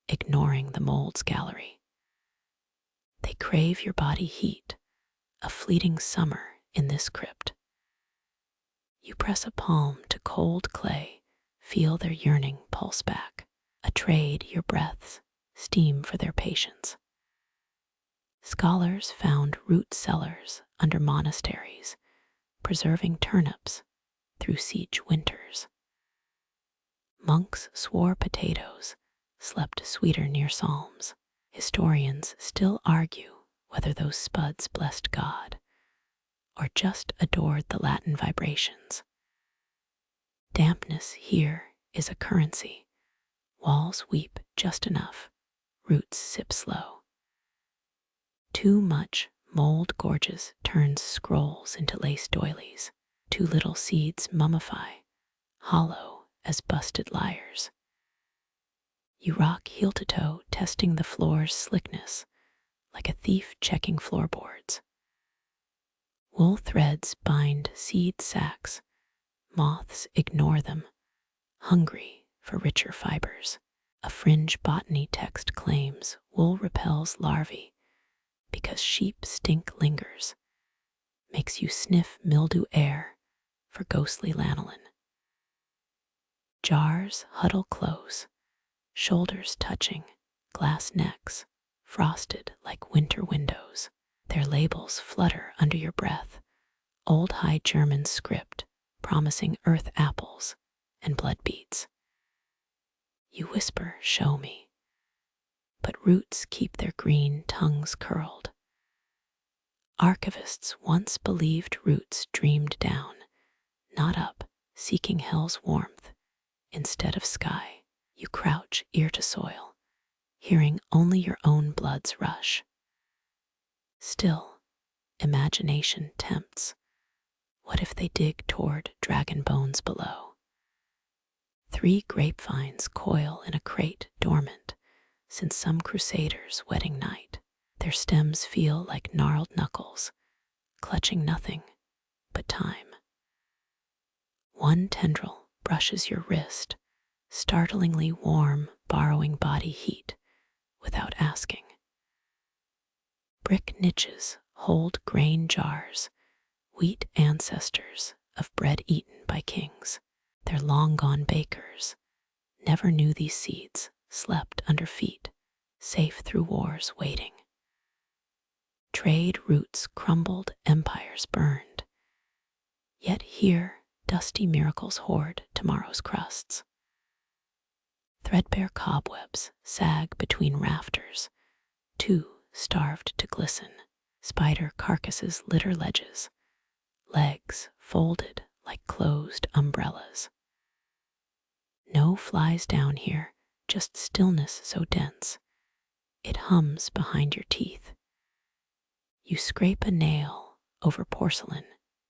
ignoring the mold's gallery. They crave your body heat, a fleeting summer in this crypt. You press a palm to cold clay, feel their yearning pulse back. A trade your breaths, steam for their patience. Scholars found root cellars under monasteries, preserving turnips through siege winters. Monks swore potatoes slept sweeter near psalms. Historians still argue whether those spuds blessed God or just adored the Latin vibrations. Dampness here is a currency. Walls weep just enough, roots sip slow. Too much mold gorges turns scrolls into lace doilies. Too little seeds mummify, hollow as busted lyres. You rock heel to toe, testing the floor's slickness, like a thief checking floorboards. Wool threads bind seed sacks, moths ignore them, hungry for richer fibers. A fringe botany text claims wool repels larvae because sheep stink lingers, makes you sniff mildew air for ghostly lanolin. Jars huddle close, shoulders touching, glass necks, frosted like winter windows. Their labels flutter under your breath, old High German script promising earth apples and blood beets. You whisper, show me, but roots keep their green tongues curled. Archivists once believed roots dreamed down, not up, seeking hell's warmth instead of sky. You crouch ear to soil, hearing only your own blood's rush. Still, imagination tempts. What if they dig toward dragon bones below? 3 grapevines coil in a crate dormant since some crusader's wedding night. Their stems feel like gnarled knuckles, clutching nothing but time. One tendril brushes your wrist, startlingly warm, borrowing body heat without asking. Brick niches hold grain jars, wheat ancestors of bread eaten by kings. Their long-gone bakers never knew these seeds slept under feet, safe through wars waiting. Trade routes crumbled, empires burned. Yet here, dusty miracles hoard tomorrow's crusts. Threadbare cobwebs sag between rafters, too starved to glisten. Spider carcasses litter ledges, legs folded like closed umbrellas. No flies down here, just stillness so dense, it hums behind your teeth. You scrape a nail over porcelain,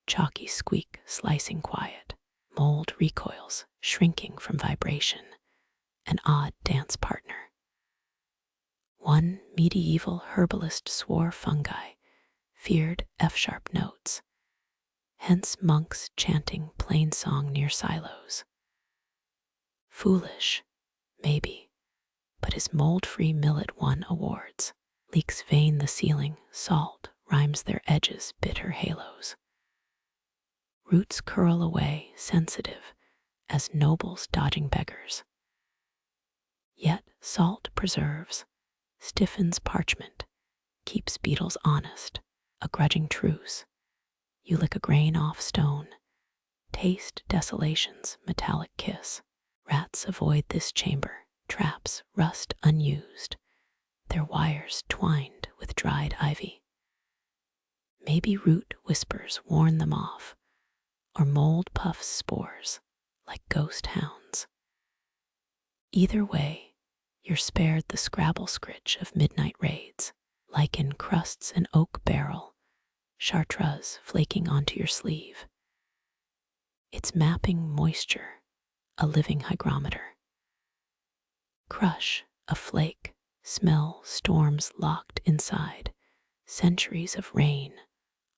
chalky squeak slicing quiet. Mold recoils, shrinking from vibration, an odd dance partner. One medieval herbalist swore fungi feared F-sharp notes, hence monks chanting plain song near silos. Foolish, maybe, but his mold-free millet won awards. Leaks vein the ceiling, salt rhymes their edges, bitter halos. Roots curl away, sensitive, as nobles dodging beggars. Yet salt preserves, stiffens parchment, keeps beetles honest, a grudging truce. You lick a grain off stone, taste desolation's metallic kiss. Rats avoid this chamber, traps rust unused, their wires twined with dried ivy. Maybe root whispers warn them off, or mold puffs spores like ghost hounds. Either way, you're spared the scrabble scritch of midnight raids, lichen crusts an oak barrel, chartreuse flaking onto your sleeve. It's mapping moisture, a living hygrometer. Crush a flake, smell storms locked inside, centuries of rain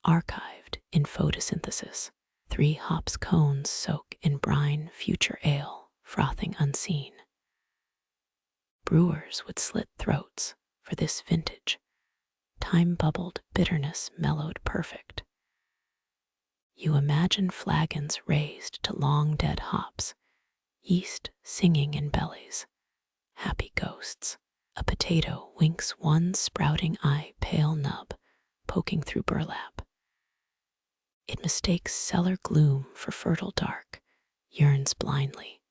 archived in photosynthesis. 3 hops cones soak in brine future ale, frothing unseen. Brewers would slit throats for this vintage, time-bubbled bitterness mellowed perfect. You imagine flagons raised to long-dead hops, yeast singing in bellies, happy ghosts. A potato winks one sprouting eye, pale nub, poking through burlap. It mistakes cellar gloom for fertile dark, yearns blindly.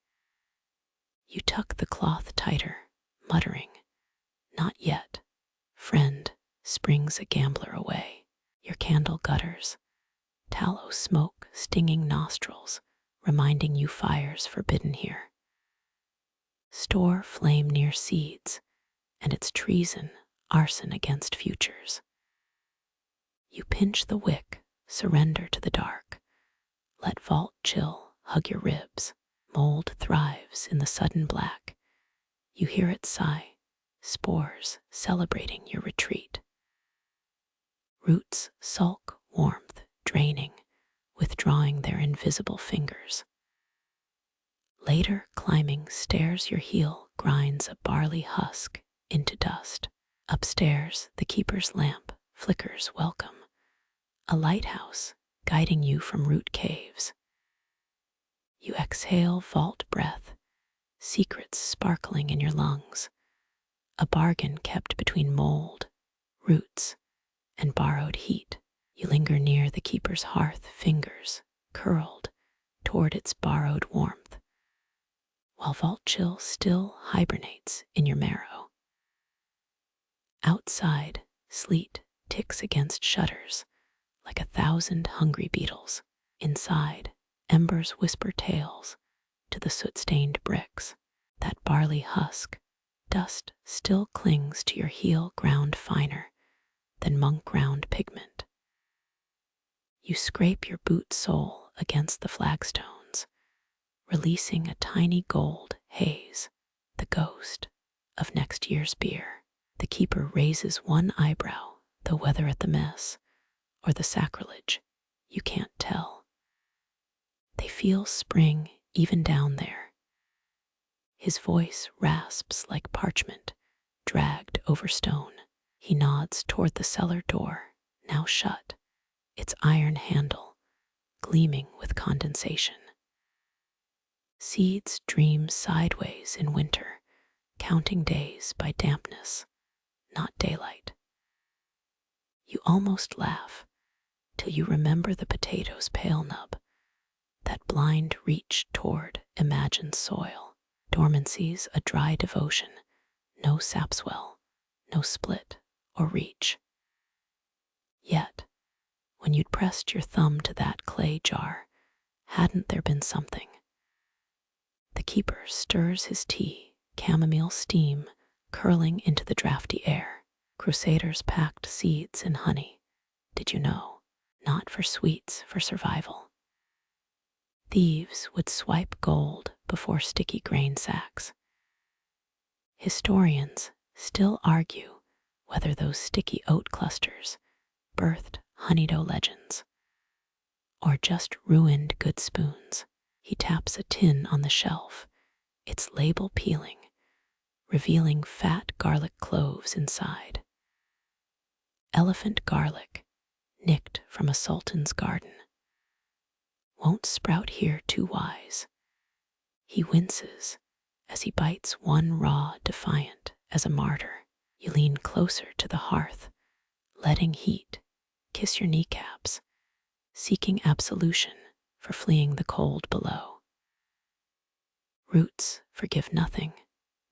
You tuck the cloth tighter, muttering, "Not yet, friend," springs a gambler away. Your candle gutters, tallow smoke stinging nostrils, reminding you fire's forbidden here. Store flame near seeds, and it's treason, arson against futures. You pinch the wick, surrender to the dark. Let vault chill hug your ribs. Mold thrives in the sudden black. You hear it sigh, spores celebrating your retreat. Roots sulk warmth, draining, withdrawing their invisible fingers. Later climbing stairs your heel grinds a barley husk into dust. Upstairs the keeper's lamp flickers welcome, a lighthouse guiding you from root caves. You exhale vault breath, secrets sparkling in your lungs, a bargain kept between mold, roots, and borrowed heat. You linger near the keeper's hearth, fingers curled toward its borrowed warmth, while vault chill still hibernates in your marrow. Outside, sleet ticks against shutters like 1,000 hungry beetles. Inside, embers whisper tales to the soot-stained bricks. That barley husk, dust still clings to your heel, ground finer than monk-ground pigment. You scrape your boot sole against the flagstones, releasing a tiny gold haze, the ghost of next year's beer. The keeper raises one eyebrow, the weather at the mess, or the sacrilege, you can't tell. They feel spring even down there. His voice rasps like parchment, dragged over stone. He nods toward the cellar door, now shut, its iron handle gleaming with condensation. Seeds dream sideways in winter, counting days by dampness, not daylight. You almost laugh, till you remember the potato's pale nub, that blind reach toward imagined soil. Dormancy's a dry devotion, no sapswell, no split or reach. Yet, when you'd pressed your thumb to that clay jar, hadn't there been something? The keeper stirs his tea, chamomile steam curling into the drafty air. Crusaders packed seeds and honey, did you know? Not for sweets, for survival. Thieves would swipe gold before sticky grain sacks. Historians still argue whether those sticky oat clusters birthed honeydew legends or just ruined good spoons. He taps a tin on the shelf, its label peeling, revealing fat garlic cloves inside. Elephant garlic, nicked from a sultan's garden. Won't sprout here too wise. He winces as he bites one raw, defiant as a martyr. You lean closer to the hearth, letting heat kiss your kneecaps, seeking absolution for fleeing the cold below. Roots forgive nothing,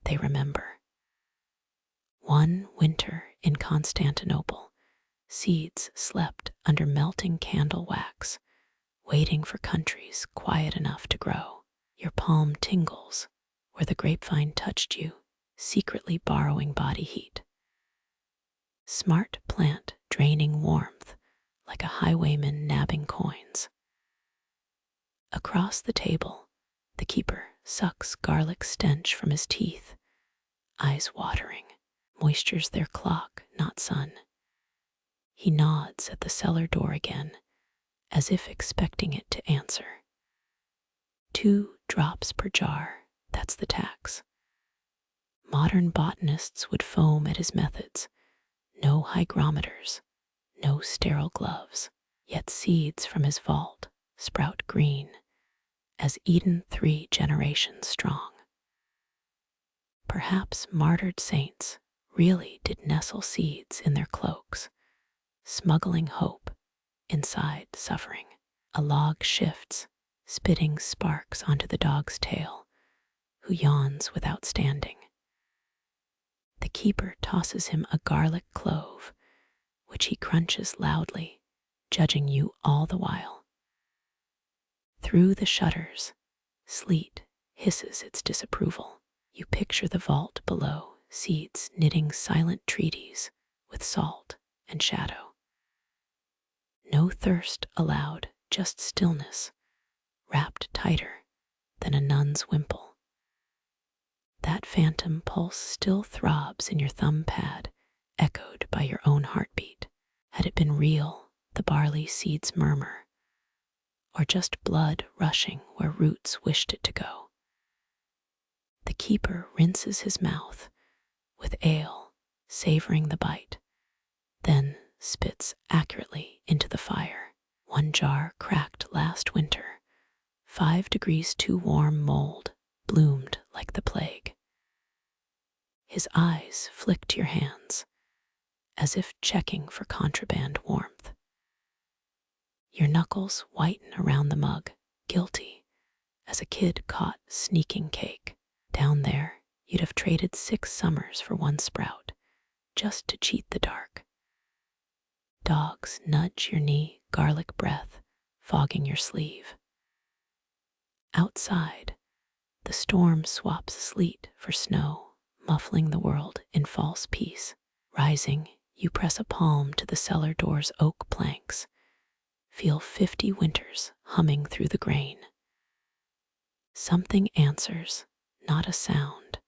they remember. One winter in Constantinople, seeds slept under melting candle wax, waiting for countries quiet enough to grow. Your palm tingles where the grapevine touched you, secretly borrowing body heat. Smart plant draining warmth like a highwayman nabbing coins. Across the table, the keeper sucks garlic stench from his teeth, eyes watering. Moisture's their clock, not sun. He nods at the cellar door again, as if expecting it to answer. 2 drops per jar, that's the tax. Modern botanists would foam at his methods. No hygrometers, no sterile gloves, yet seeds from his vault sprout green as Eden 3 generations strong. Perhaps martyred saints really did nestle seeds in their cloaks, smuggling hope inside suffering. A log shifts, spitting sparks onto the dog's tail, who yawns without standing. The keeper tosses him a garlic clove, which he crunches loudly, judging you all the while. Through the shutters, sleet hisses its disapproval. You picture the vault below, seeds knitting silent treaties with salt and shadow. No thirst allowed, just stillness, wrapped tighter than a nun's wimple. That phantom pulse still throbs in your thumb pad, echoed by your own heartbeat. Had it been real, the barley seeds murmur, or just blood rushing where roots wished it to go. The keeper rinses his mouth with ale, savoring the bite, then spits accurately into the fire. 1 jar cracked last winter, 5 degrees too warm mold bloomed like the plague. His eyes flick to your hands, as if checking for contraband warmth. Your knuckles whiten around the mug, guilty as a kid caught sneaking cake. Down there, you'd have traded 6 summers for 1 sprout, just to cheat the dark. Dogs nudge your knee, garlic breath fogging your sleeve. Outside, the storm swaps sleet for snow, muffling the world in false peace. Rising, you press a palm to the cellar door's oak planks, feel 50 winters humming through the grain. Something answers, not a sound,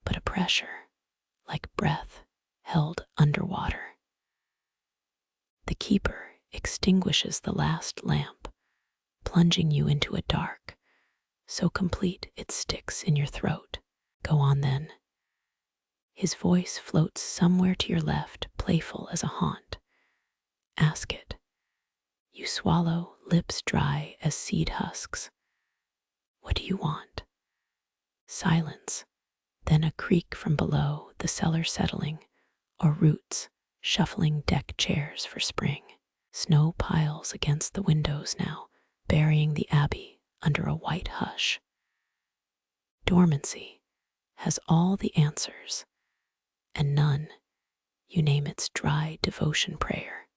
but a pressure, like breath held underwater. The keeper extinguishes the last lamp, plunging you into a dark, so complete it sticks in your throat. Go on then. His voice floats somewhere to your left, playful as a haunt. Ask it. You swallow, lips dry as seed husks. What do you want? Silence, then a creak from below, the cellar settling, or roots shuffling deck chairs for spring. Snow piles against the windows now, burying the abbey under a white hush. Dormancy has all the answers, and none, you name its dry devotion prayer.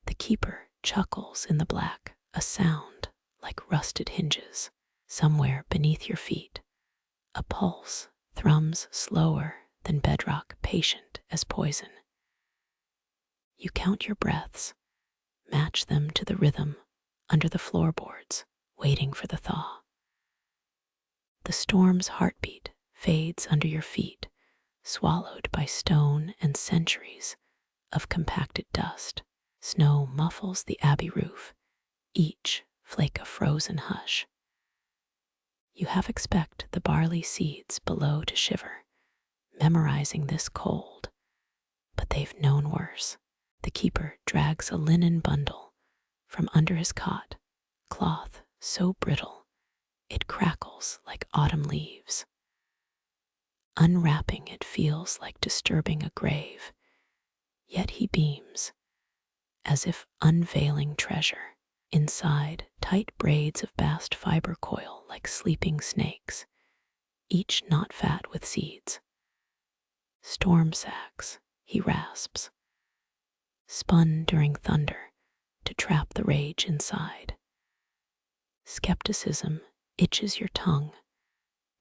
The keeper chuckles in the black, a sound like rusted hinges. Somewhere beneath your feet, a pulse thrums slower than bedrock, patient as poison. You count your breaths, match them to the rhythm under the floorboards, waiting for the thaw. The storm's heartbeat fades under your feet, swallowed by stone and centuries of compacted dust. Snow muffles the abbey roof, each flake a frozen hush. You half expect the barley seeds below to shiver, memorizing this cold, but they've known worse. The keeper drags a linen bundle from under his cot, cloth so brittle It crackles like autumn leaves. Unwrapping it feels like disturbing a grave, yet he beams, as if unveiling treasure. Inside, tight braids of bast fiber coil like sleeping snakes, each knot fat with seeds. Storm sacks, he rasps, spun during thunder to trap the rage inside. Skepticism itches your tongue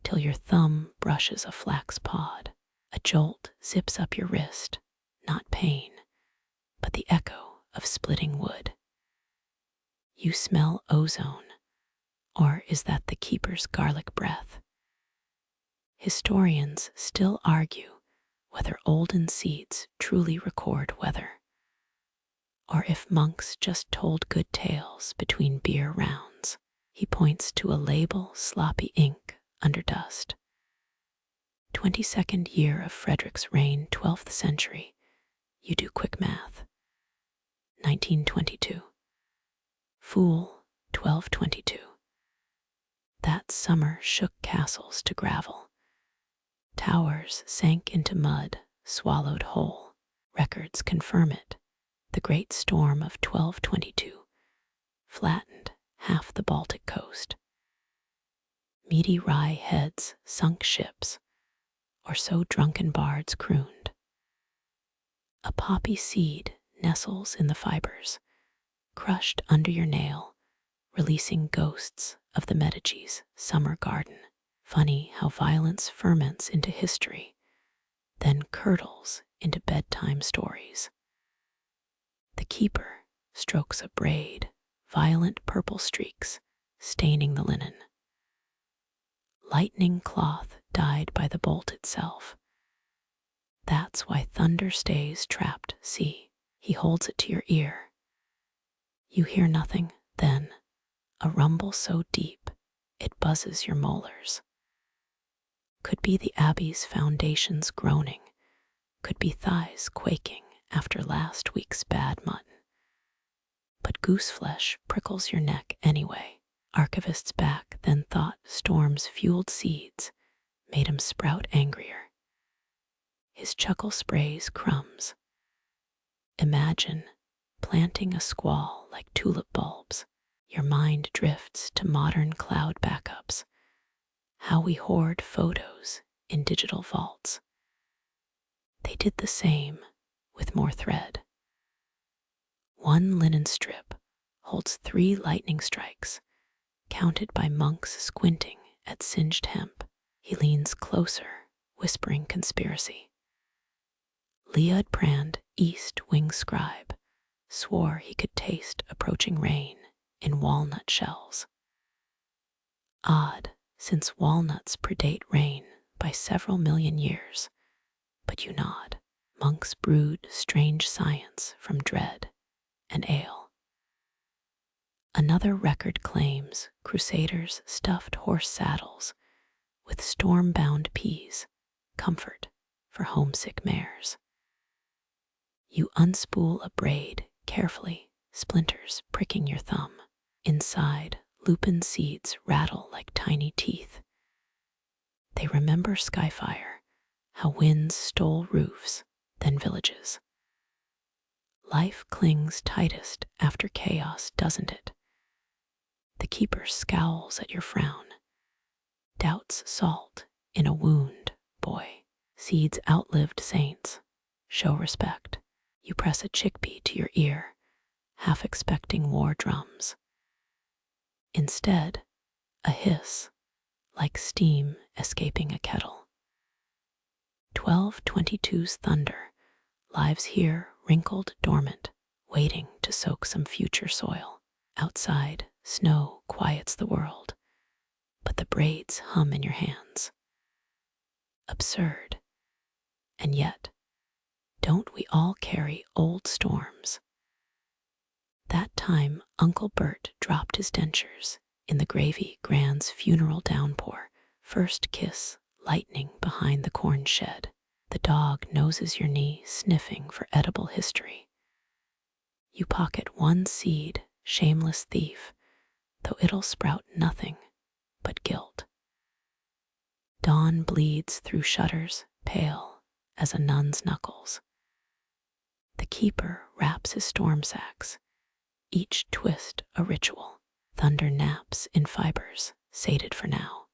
till your thumb brushes a flax pod. A jolt zips up your wrist, not pain, but the echo of splitting wood. You smell ozone, or is that the keeper's garlic breath? Historians still argue whether olden seeds truly record weather, or if monks just told good tales between beer rounds. He points to a label sloppy ink under dust. 22nd year of Frederick's reign, 12th century. You do quick math. 1922. Fool, 1222. That summer shook castles to gravel. Towers sank into mud, swallowed whole. Records confirm it. The great storm of 1222 flattened half the Baltic coast. Meaty rye heads sunk ships, or so drunken bards crooned. A poppy seed nestles in the fibers, crushed under your nail, releasing ghosts of the Medici's summer garden. Funny how violence ferments into history, then curdles into bedtime stories. The keeper strokes a braid, violent purple streaks staining the linen. Lightning cloth dyed by the bolt itself. That's why thunder stays trapped. See, he holds it to your ear. You hear nothing, then a rumble so deep it buzzes your molars. Could be the abbey's foundations groaning, could be thighs quaking after last week's bad mutton. But goose flesh prickles your neck anyway. Archivists back then thought storms fueled seeds, made him sprout angrier. His chuckle sprays crumbs. Imagine planting a squall like tulip bulbs. Your mind drifts to modern cloud backups. How we hoard photos in digital vaults. They did the same with more thread. One linen strip holds 3 lightning strikes, counted by monks squinting at singed hemp. He leans closer, whispering conspiracy. Liudprand, East Wing scribe, swore he could taste approaching rain in walnut shells. Odd, since walnuts predate rain by several million years, but you nod. Monks brewed strange science from dread and ale. Another record claims crusaders stuffed horse saddles with storm-bound peas, comfort for homesick mares. You unspool a braid carefully, splinters pricking your thumb. Inside, lupin seeds rattle like tiny teeth. They remember Skyfire, how winds stole roofs, then villages. Life clings tightest after chaos, doesn't it? The keeper scowls at your frown. Doubts salt in a wound, boy. Seeds outlived saints. Show respect. You press a chickpea to your ear, half expecting war drums. Instead, a hiss, like steam escaping a kettle. 1222's thunder lives here wrinkled dormant, waiting to soak some future soil. Outside, snow quiets the world, but the braids hum in your hands. Absurd. And yet, don't we all carry old storms? That time Uncle Bert dropped his dentures in the gravy Grand's funeral downpour. First kiss, lightning behind the corn shed. The dog noses your knee, sniffing for edible history. You pocket one seed, shameless thief, though it'll sprout nothing but guilt. Dawn bleeds through shutters, pale as a nun's knuckles. The keeper wraps his storm sacks, each twist a ritual. Thunder naps in fibers, sated for now.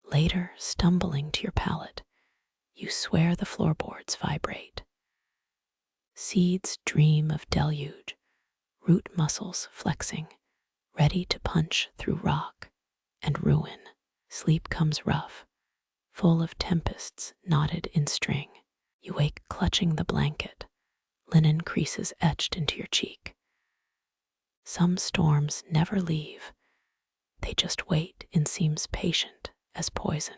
Later, stumbling to your palate, you swear the floorboards vibrate. Seeds dream of deluge, root muscles flexing, ready to punch through rock and ruin. Sleep comes rough, full of tempests knotted in string. You wake clutching the blanket, linen creases etched into your cheek. Some storms never leave, they just wait and seems patient as poison.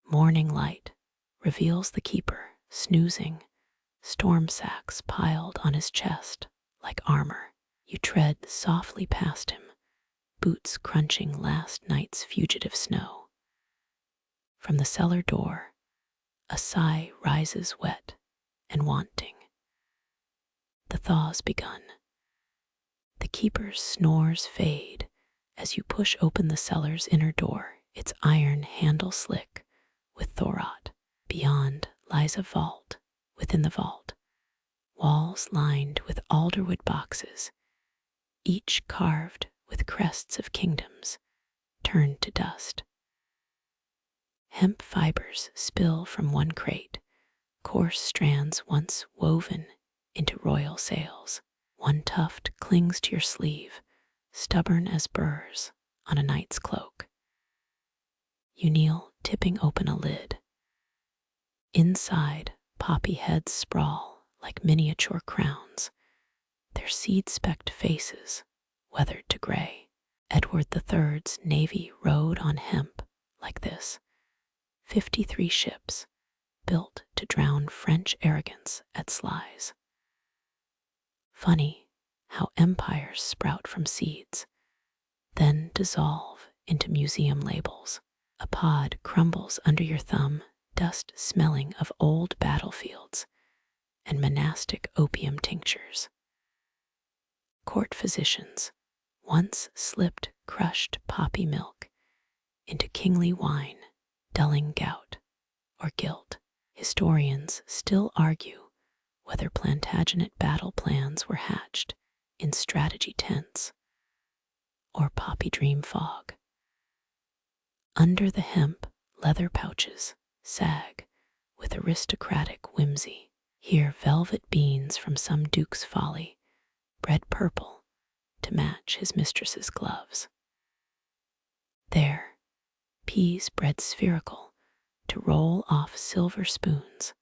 Morning light reveals the keeper snoozing, storm sacks piled on his chest like armor. You tread softly past him, boots crunching last night's fugitive snow. From the cellar door, a sigh rises wet and wanting. The thaw's begun. The keeper's snores fade as you push open the cellar's inner door, its iron handle slick with thorot. Beyond lies a vault. Within the vault, walls lined with alderwood boxes, each carved with crests of kingdoms turned to dust. Hemp fibers spill from one crate, coarse strands once woven into royal sails. One tuft clings to your sleeve, stubborn as burrs on a knight's cloak. You kneel, tipping open a lid. Inside, poppy heads sprawl like miniature crowns, their seed-specked faces weathered to gray. Edward III's navy rode on hemp like this. 53 ships built to drown French arrogance at slies. Funny how empires sprout from seeds, then dissolve into museum labels. A pod crumbles under your thumb, dust smelling of old battlefields and monastic opium tinctures. Court physicians once slipped crushed poppy milk into kingly wine, dulling gout or guilt. Historians still argue whether Plantagenet battle plans were hatched in strategy tents or poppy dream fog. Under the hemp, leather pouches sag with aristocratic whimsy. Here velvet beans from some duke's folly, bred purple to match his mistress's gloves. There, peas bred spherical to roll off silver spoons,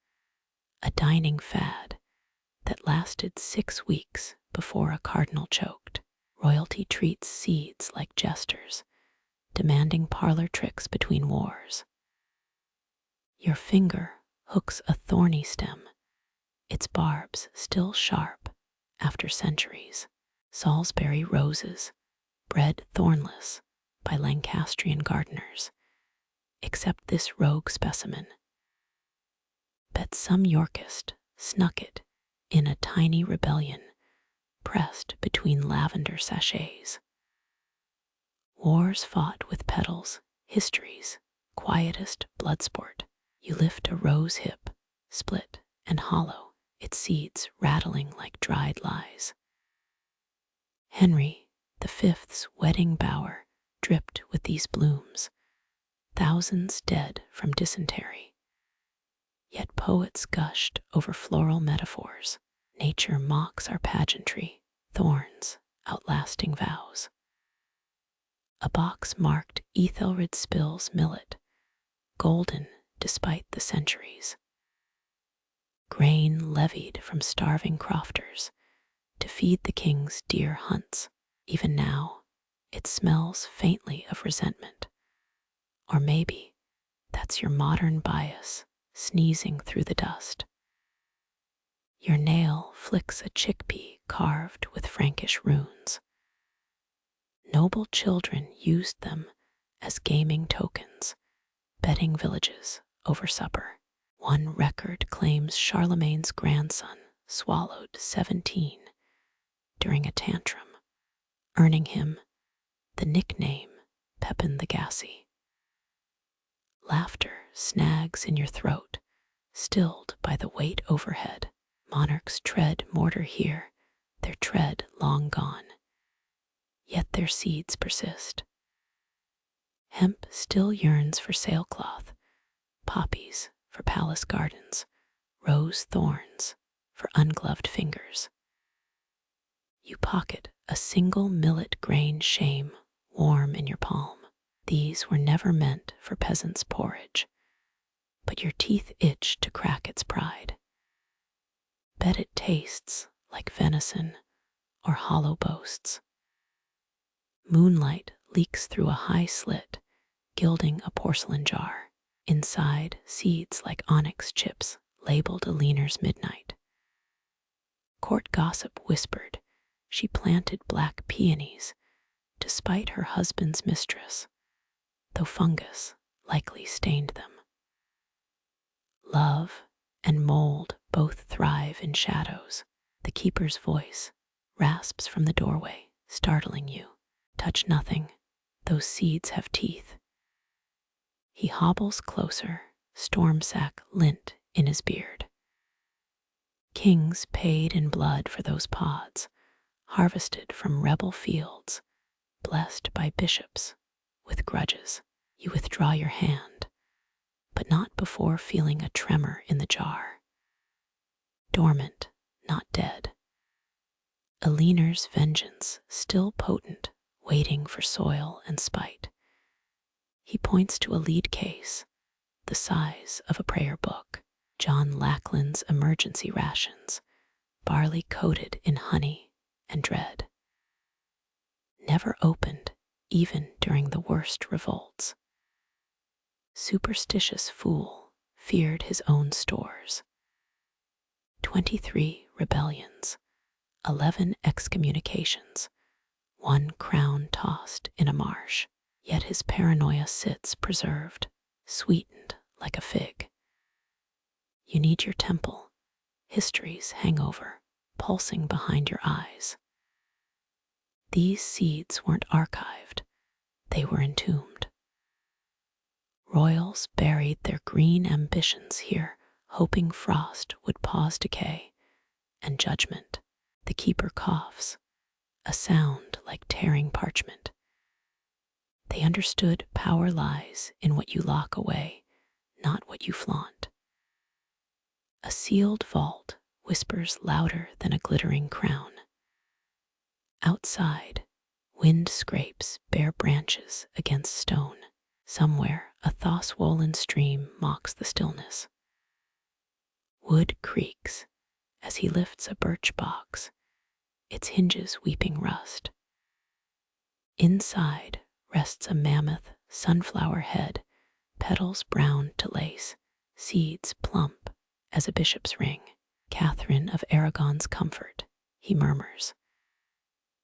a dining fad that lasted 6 weeks before a cardinal choked. Royalty treats seeds like jesters, demanding parlor tricks between wars. Your finger hooks a thorny stem, its barbs still sharp after centuries. Salisbury roses, bred thornless by Lancastrian gardeners, except this rogue specimen. Bet some Yorkist snuck it in a tiny rebellion pressed between lavender sachets. Wars fought with petals, history's quietest bloodsport. You lift a rose hip, split and hollow, its seeds rattling like dried lies. Henry V's wedding bower dripped with these blooms, thousands dead from dysentery. Yet poets gushed over floral metaphors. Nature mocks our pageantry, thorns outlasting vows. A box marked Ethelred spills millet, golden despite the centuries. Grain levied from starving crofters to feed the king's deer hunts. Even now, it smells faintly of resentment. Or maybe that's your modern bias sneezing through the dust. Your nail flicks a chickpea carved with Frankish runes. Noble children used them as gaming tokens, betting villages over supper. One record claims Charlemagne's grandson swallowed 17 during a tantrum, earning him the nickname Pepin the Gassy. Laughter snags in your throat, stilled by the weight overhead. Monarchs tread mortar here, their tread long gone, yet their seeds persist. Hemp still yearns for sailcloth, poppies for palace gardens, rose thorns for ungloved fingers. You pocket a single millet grain shame warm in your palm. These were never meant for peasants' porridge, but your teeth itch to crack its pride. Bet it tastes like venison or hollow boasts. Moonlight leaks through a high slit, gilding a porcelain jar. Inside, seeds like onyx chips labeled a leaner's midnight. Court gossip whispered she planted black peonies despite her husband's mistress, though fungus likely stained them. Love and mold both thrive in shadows. The keeper's voice rasps from the doorway, startling you. Touch nothing, those seeds have teeth. He hobbles closer, storm sack lint in his beard. Kings paid in blood for those pods, harvested from rebel fields, blessed by bishops with grudges. You withdraw your hand, but not before feeling a tremor in the jar. Dormant, not dead. A leaner's vengeance still potent, waiting for soil and spite. He points to a lead case, the size of a prayer book. John Lackland's emergency rations, barley coated in honey and dread. Never opened, even during the worst revolts. Superstitious fool feared his own stores. 23 rebellions, 11 excommunications, 1 crown tossed in a marsh. Yet his paranoia sits preserved, sweetened like a fig. You need your temple, history's hangover, pulsing behind your eyes. These seeds weren't archived, they were entombed. Royals buried their green ambitions here, hoping frost would pause decay and judgment. The keeper coughs, a sound like tearing parchment. They understood power lies in what you lock away, not what you flaunt. A sealed vault whispers louder than a glittering crown. Outside, wind scrapes bare branches against stone. Somewhere, a thaw-swollen stream mocks the stillness. Wood creaks as he lifts a birch box, its hinges weeping rust. Inside rests a mammoth sunflower head, petals brown to lace, seeds plump as a bishop's ring. Catherine of Aragon's comfort, he murmurs.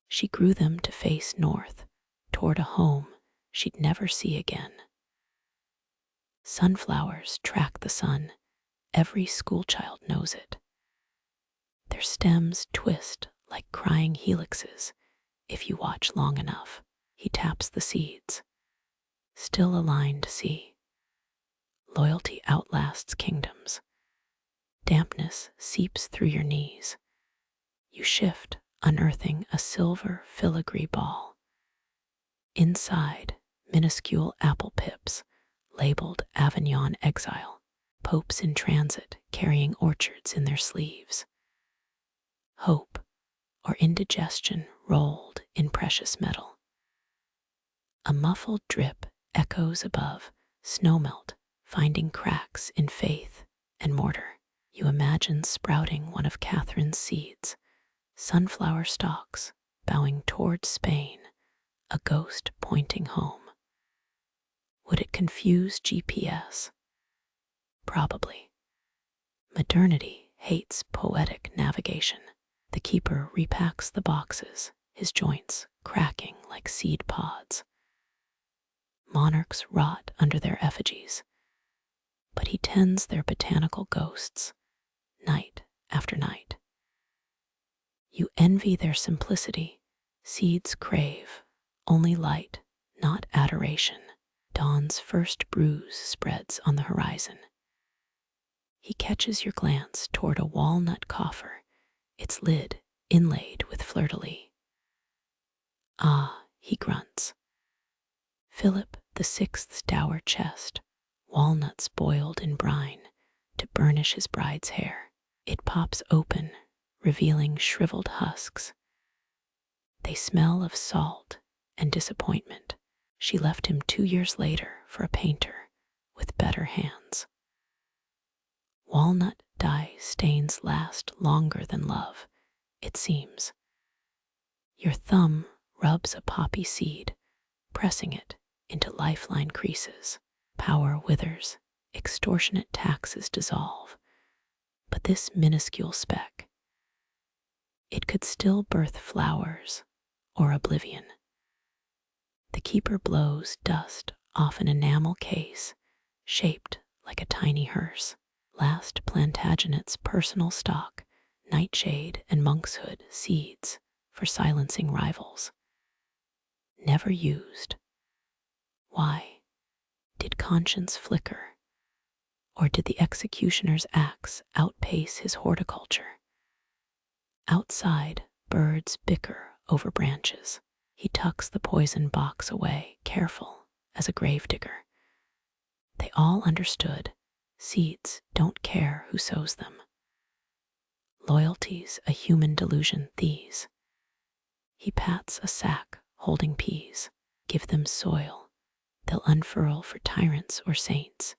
She grew them to face north, toward a home she'd never see again. Sunflowers track the sun, every schoolchild knows it. Their stems twist like crying helixes if you watch long enough. He taps the seeds, still a line to see. Loyalty outlasts kingdoms. Dampness seeps through your knees. You shift, unearthing a silver filigree ball. Inside, minuscule apple pips, labeled Avignon exile, popes in transit carrying orchards in their sleeves. Hope or indigestion rolled in precious metal. A muffled drip echoes above, snowmelt finding cracks in faith and mortar. You imagine sprouting one of Catherine's seeds, sunflower stalks bowing toward Spain, a ghost pointing home. Would it confuse GPS? Probably. Modernity hates poetic navigation. The keeper repacks the boxes, his joints cracking like seed pods. Monarchs rot under their effigies, but he tends their botanical ghosts, night after night. You envy their simplicity, seeds crave only light, not adoration. Dawn's first bruise spreads on the horizon. He catches your glance toward a walnut coffer, its lid inlaid with fleur-de-lis. Ah, he grunts. Philip VI's dower chest, walnuts boiled in brine to burnish his bride's hair. It pops open, revealing shriveled husks. They smell of salt and disappointment. She left him 2 years later for a painter with better hands. Walnut dye stains last longer than love, it seems. Your thumb rubs a poppy seed, pressing it into lifeline creases. Power withers, extortionate taxes dissolve. But this minuscule speck, it could still birth flowers or oblivion. The keeper blows dust off an enamel case shaped like a tiny hearse. Last Plantagenet's personal stock, nightshade and monkshood seeds for silencing rivals. Never used. Why? Did conscience flicker? Or did the executioner's axe outpace his horticulture? Outside, birds bicker over branches. He tucks the poison box away, careful as a gravedigger. They all understood. Seeds don't care who sows them. Loyalty's a human delusion, these. He pats a sack holding peas. Give them soil. They'll unfurl for tyrants or saints.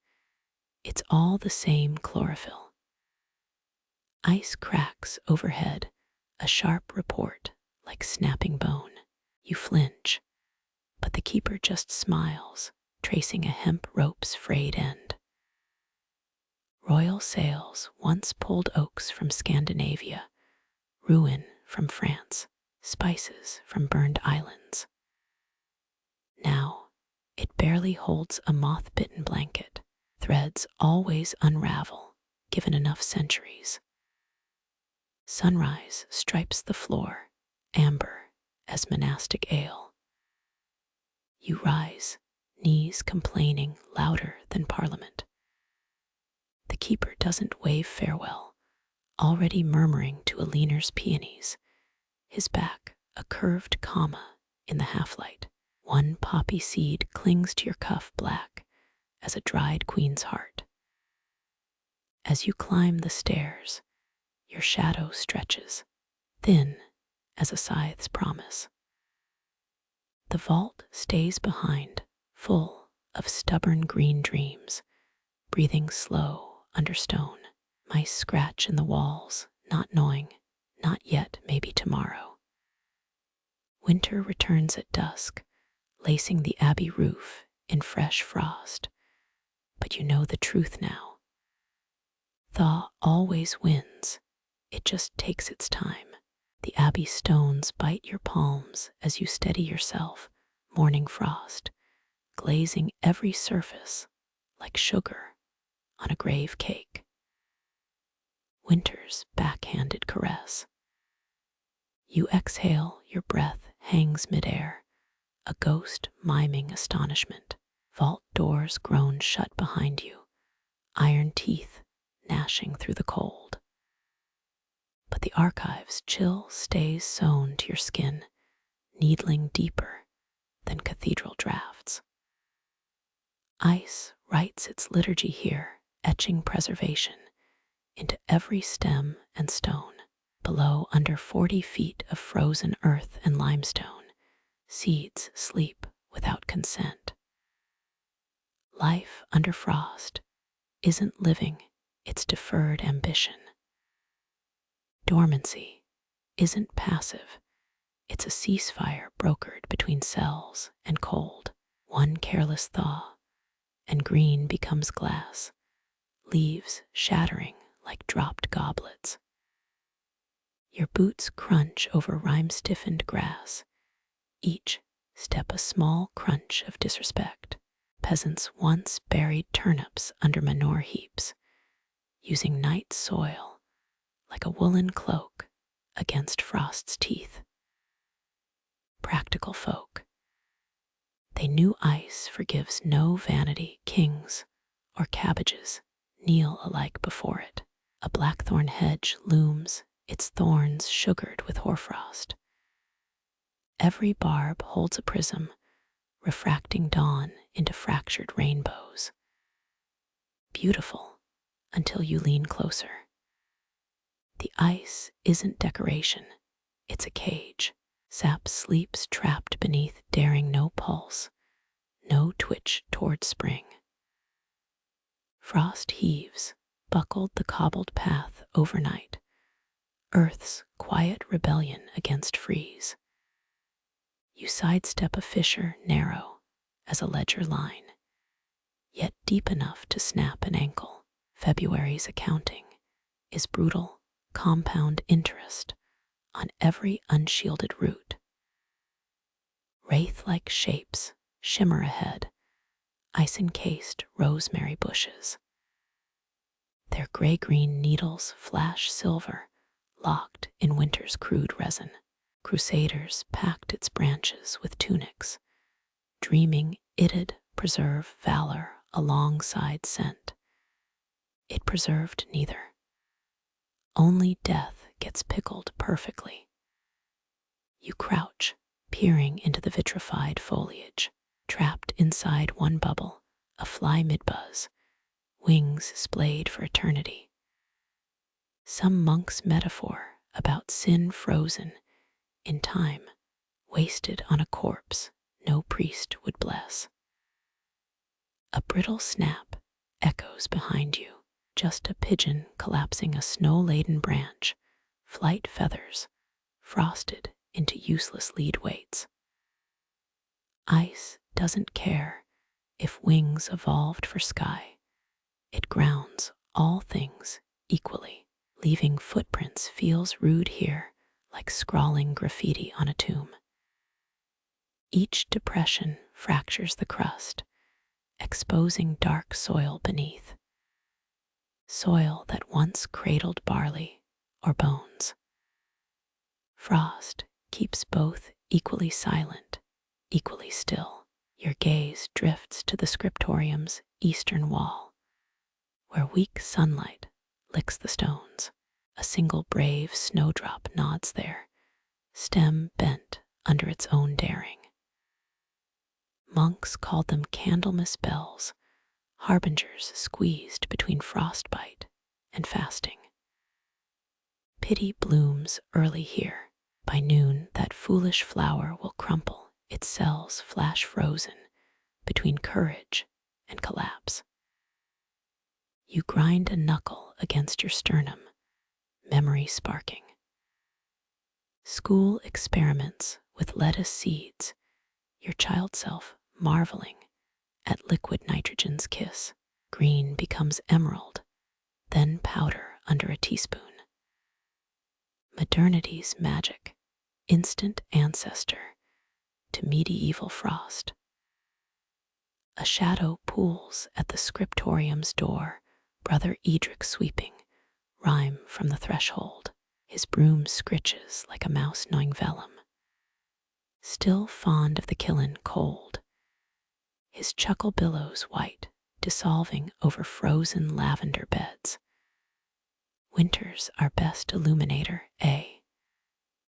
It's all the same chlorophyll. Ice cracks overhead, a sharp report like snapping bone. You flinch, but the keeper just smiles, tracing a hemp rope's frayed end. Royal sails once pulled oaks from Scandinavia, ruin from France, spices from burned islands. Now, it barely holds a moth-bitten blanket. Threads always unravel, given enough centuries. Sunrise stripes the floor, amber as monastic ale. You rise, knees complaining louder than Parliament. The keeper doesn't wave farewell, already murmuring to a leaner's peonies, his back a curved comma in the half-light. One poppy seed clings to your cuff black as a dried queen's heart. As you climb the stairs, your shadow stretches, thin as a scythe's promise. The vault stays behind, full of stubborn green dreams, breathing slow under stone. Mice scratch in the walls, not knowing, not yet, maybe tomorrow. Winter returns at dusk, lacing the abbey roof in fresh frost. But you know the truth now. Thaw always wins. It just takes its time. The abbey stones bite your palms as you steady yourself, morning frost, glazing every surface like sugar on a grave cake. Winter's backhanded caress. You exhale, your breath hangs midair, a ghost miming astonishment. Vault doors groan shut behind you, iron teeth gnashing through the cold. But the archive's chill stays sewn to your skin, needling deeper than cathedral drafts. Ice writes its liturgy here, etching preservation into every stem and stone. Below, under 40 feet of frozen earth and limestone, seeds sleep without consent. Life under frost isn't living, it's deferred ambition. Dormancy isn't passive, it's a ceasefire brokered between cells and cold. One careless thaw, and green becomes glass, leaves shattering like dropped goblets. Your boots crunch over rime-stiffened grass, each step a small crunch of disrespect. Peasants once buried turnips under manure heaps, using night soil like a woolen cloak against frost's teeth. Practical folk, They knew ice forgives no vanity. Kings or cabbages kneel alike before it. A blackthorn hedge looms, its thorns sugared with hoarfrost. Every barb holds a prism, refracting dawn into fractured rainbows. Beautiful until you lean closer. The ice isn't decoration, it's a cage. Sap sleeps trapped beneath, daring no pulse, no twitch toward spring. Frost heaves, buckled the cobbled path overnight, Earth's quiet rebellion against freeze. You sidestep a fissure narrow as a ledger line, yet deep enough to snap an ankle. February's accounting is brutal, compound interest on every unshielded root. Wraith-like shapes shimmer ahead, ice-encased rosemary bushes. Their gray-green needles flash silver, locked in winter's crude resin. Crusaders packed its branches with tunics, dreaming it'd preserve valor alongside scent. It preserved neither. Only death gets pickled perfectly. You crouch, peering into the vitrified foliage, trapped inside one bubble, a fly mid-buzz, wings splayed for eternity. Some monk's metaphor about sin frozen in time, wasted on a corpse no priest would bless. A brittle snap echoes behind you, just a pigeon collapsing a snow-laden branch, flight feathers frosted into useless lead weights. Ice doesn't care if wings evolved for sky. It grounds all things equally. Leaving footprints feels rude here, like scrawling graffiti on a tomb. Each depression fractures the crust, exposing dark soil beneath. Soil that once cradled barley or bones. Frost keeps both equally silent, equally still. Your gaze drifts to the scriptorium's eastern wall, where weak sunlight licks the stones. A single brave snowdrop nods there, stem bent under its own daring. Monks called them Candlemas bells, harbingers squeezed between frostbite and fasting. Pity blooms early here. By noon, that foolish flower will crumple, its cells flash frozen between courage and collapse. You grind a knuckle against your sternum, memory sparking. School experiments with lettuce seeds, your child self marveling at liquid nitrogen's kiss. Green becomes emerald, then powder under a teaspoon. Modernity's magic, instant ancestor to medieval frost. A shadow pools at the scriptorium's door, Brother Edric sweeping, rhyme from the threshold. His broom scritches like a mouse gnawing vellum. Still fond of the kiln cold, his chuckle billows white, dissolving over frozen lavender beds. Winter's our best illuminator,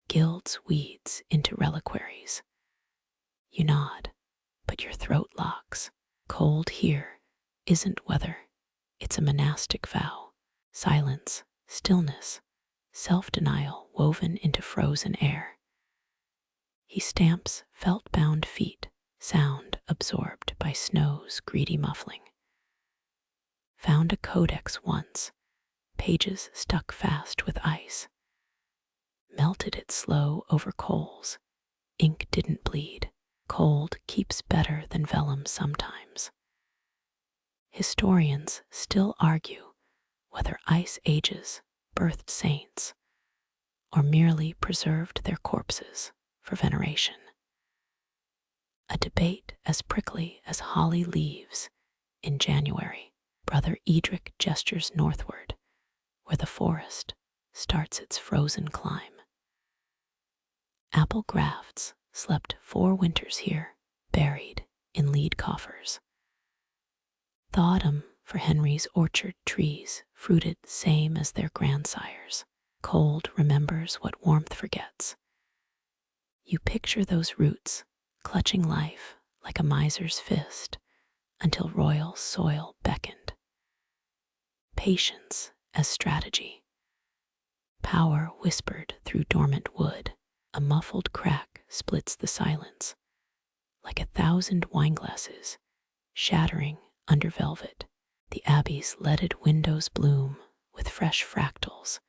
gilds weeds into reliquaries. You nod, but your throat locks. Cold here isn't weather, it's a monastic vow. Silence, stillness, self-denial woven into frozen air. He stamps felt-bound feet, sound absorbed by snow's greedy muffling. Found a codex once, pages stuck fast with ice. Melted it slow over coals. Ink didn't bleed. Cold keeps better than vellum sometimes. Historians still argue whether ice ages birthed saints or merely preserved their corpses for veneration. A debate as prickly as holly leaves in January. Brother Edric gestures northward, where the forest starts its frozen climb. Apple grafts slept 4 winters here, buried in lead coffers. The autumn for Henry's orchard trees fruited same as their grandsires. Cold remembers what warmth forgets. You picture those roots clutching life like a miser's fist until royal soil beckoned. Patience as strategy. Power whispered through dormant wood. A muffled crack splits the silence, like 1,000 wineglasses shattering under velvet. The abbey's leaded windows bloom with fresh fractals,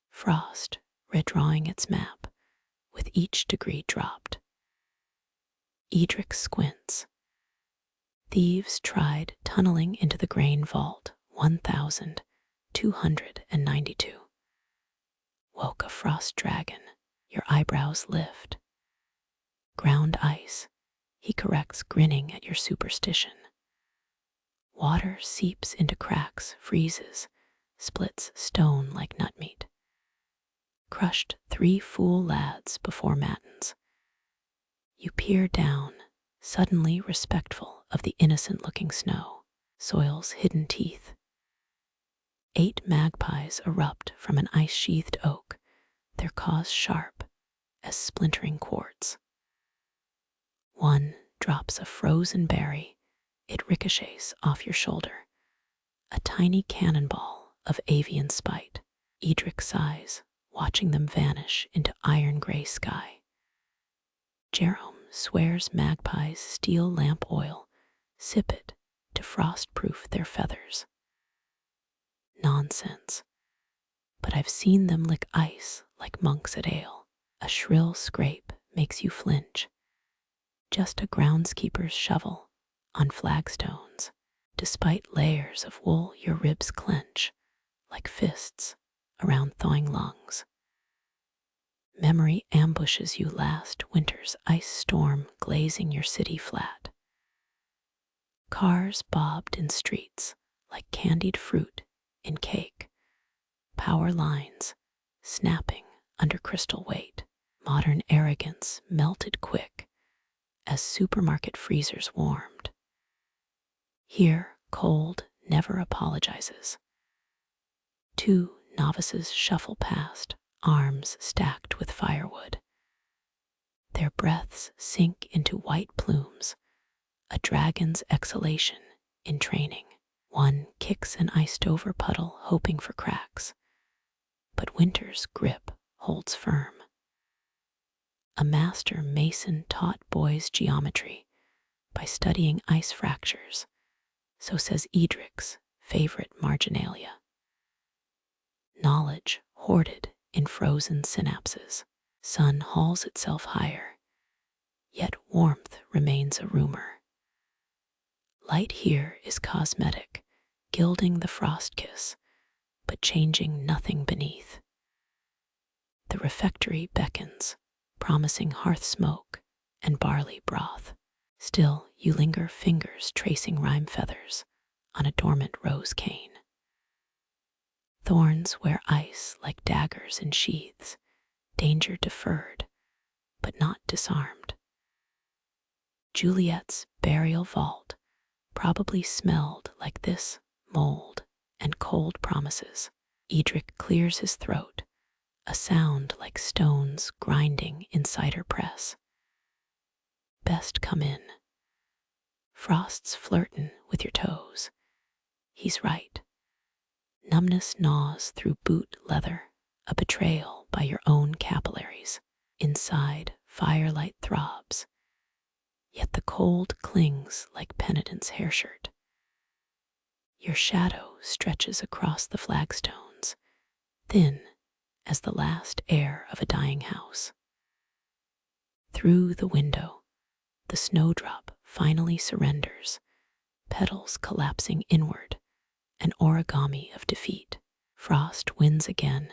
frost redrawing its map with each degree dropped. Edric squints. Thieves tried tunneling into the grain vault 1292. Woke a frost dragon, your eyebrows lift. Ground ice, he corrects, grinning at your superstition. Water seeps into cracks, freezes, splits stone like nut meat. Crushed 3 fool lads before matins. You peer down, suddenly respectful of the innocent-looking snow, soil's hidden teeth. 8 magpies erupt from an ice-sheathed oak, their caws sharp as splintering quartz. One drops a frozen berry, it ricochets off your shoulder, a tiny cannonball of avian spite. Edric sighs, watching them vanish into iron-gray sky. Jerome swears magpies steal lamp oil, sip it to frost-proof their feathers. Nonsense. But I've seen them lick ice like monks at ale. A shrill scrape makes you flinch. Just a groundskeeper's shovel on flagstones. Despite layers of wool, your ribs clench like fists around thawing lungs. Memory ambushes you, last winter's ice storm glazing your city flat. Cars bobbed in streets like candied fruit in cake. Power lines snapping under crystal weight. Modern arrogance melted quick as supermarket freezers warmed. Here, cold never apologizes. 2 novices shuffle past, arms stacked with firewood. Their breaths sink into white plumes, a dragon's exhalation in training. One kicks an iced-over puddle, hoping for cracks, but winter's grip holds firm. A master mason taught boys geometry by studying ice fractures, so says Edric's favorite marginalia. Knowledge hoarded in frozen synapses. Sun hauls itself higher, yet warmth remains a rumor. Light here is cosmetic, gilding the frost kiss, but changing nothing beneath. The refectory beckons, promising hearth smoke and barley broth. Still, you linger, fingers tracing rime feathers on a dormant rose cane. Thorns wear ice like daggers in sheaths, danger deferred, but not disarmed. Juliet's burial vault probably smelled like this: mold and cold promises. Edric clears his throat, a sound like stones grinding in cider press. Best come in. Frost's flirtin' with your toes. He's right. Numbness gnaws through boot leather, a betrayal by your own capillaries. Inside, firelight throbs, yet the cold clings like penitent's hair shirt. Your shadow stretches across the flagstones, thin as the last air of a dying house. Through the window, the snowdrop finally surrenders, petals collapsing inward, an origami of defeat. Frost wins again,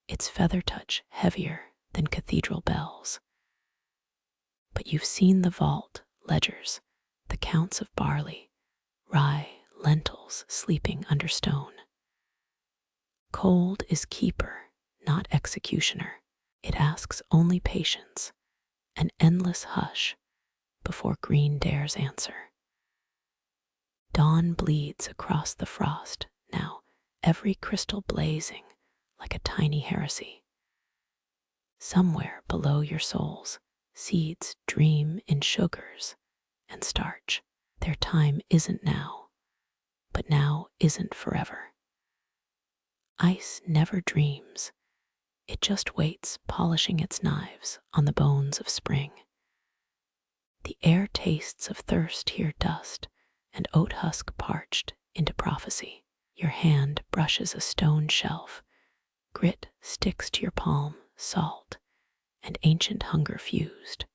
its feather touch heavier than cathedral bells. But you've seen the vault ledgers, the counts of barley, rye, lentils sleeping under stone. Cold is keeper, not executioner. It asks only patience, an endless hush before green dares answer. Dawn bleeds across the frost, now every crystal blazing like a tiny heresy. Somewhere below your souls, seeds dream in sugars and starch. Their time isn't now, but now isn't forever. Ice never dreams. It just waits, polishing its knives on the bones of spring. The air tastes of thirst here, dust and oat husk parched into prophecy. Your hand brushes a stone shelf. Grit sticks to your palm, salt and ancient hunger fused.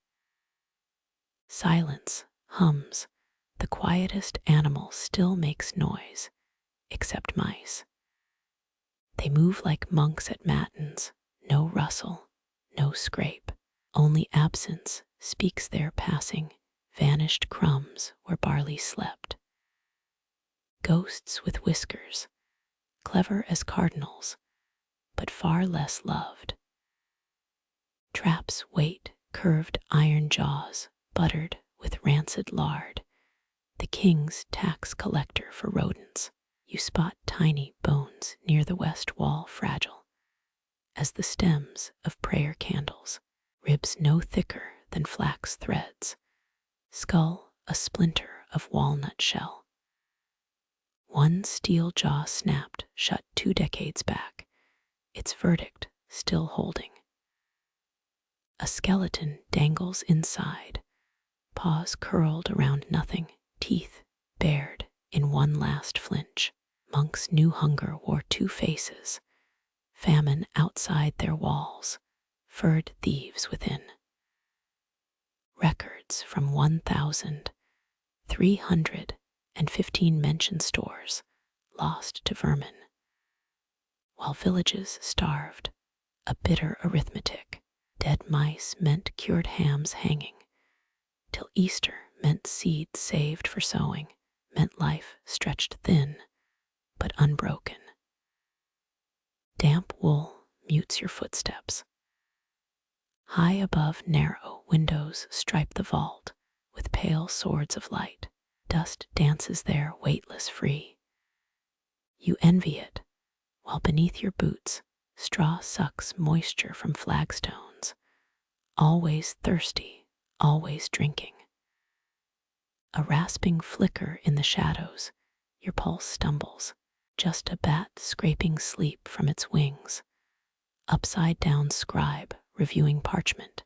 Silence hums. The quietest animal still makes noise, except mice. They move like monks at matins, no rustle, no scrape. Only absence speaks their passing, vanished crumbs where barley slept. Ghosts with whiskers, clever as cardinals, but far less loved. Traps wait, curved iron jaws, buttered with rancid lard. The king's tax collector for rodents. You spot tiny bones near the west wall, fragile as the stems of prayer candles. Ribs no thicker than flax threads. Skull a splinter of walnut shell. One steel jaw snapped shut 2 decades back, its verdict still holding. A skeleton dangles inside, paws curled around nothing, teeth bared in one last flinch. Monks' new hunger wore 2 faces, famine outside their walls, furred thieves within. Records from 1,315 mention stores lost to vermin, while villages starved, a bitter arithmetic. Dead mice meant cured hams hanging, till Easter meant seed saved for sowing, meant life stretched thin but unbroken. Damp wool mutes your footsteps. High above narrow windows stripe the vault with pale swords of light. Dust dances there weightless free. You envy it, while beneath your boots straw sucks moisture from flagstones. Always thirsty, always drinking. A rasping flicker in the shadows, your pulse stumbles. Just a bat scraping sleep from its wings. Upside down scribe reviewing parchment.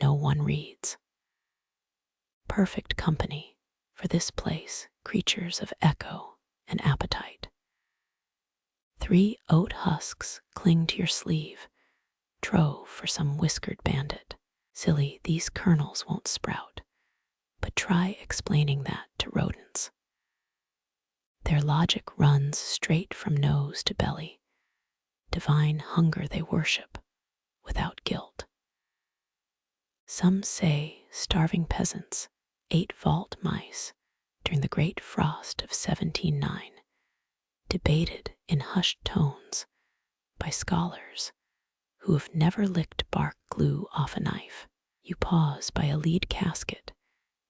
No one reads. Perfect company for this place, creatures of echo and appetite. 3 oat husks cling to your sleeve, trove for some whiskered bandit. Silly, these kernels won't sprout, but try explaining that to rodents. Their logic runs straight from nose to belly. Divine hunger they worship, without guilt. Some say starving peasants ate vault mice during the great frost of 1709, debated in hushed tones by scholars who have never licked bark glue off a knife. You pause by a lead casket,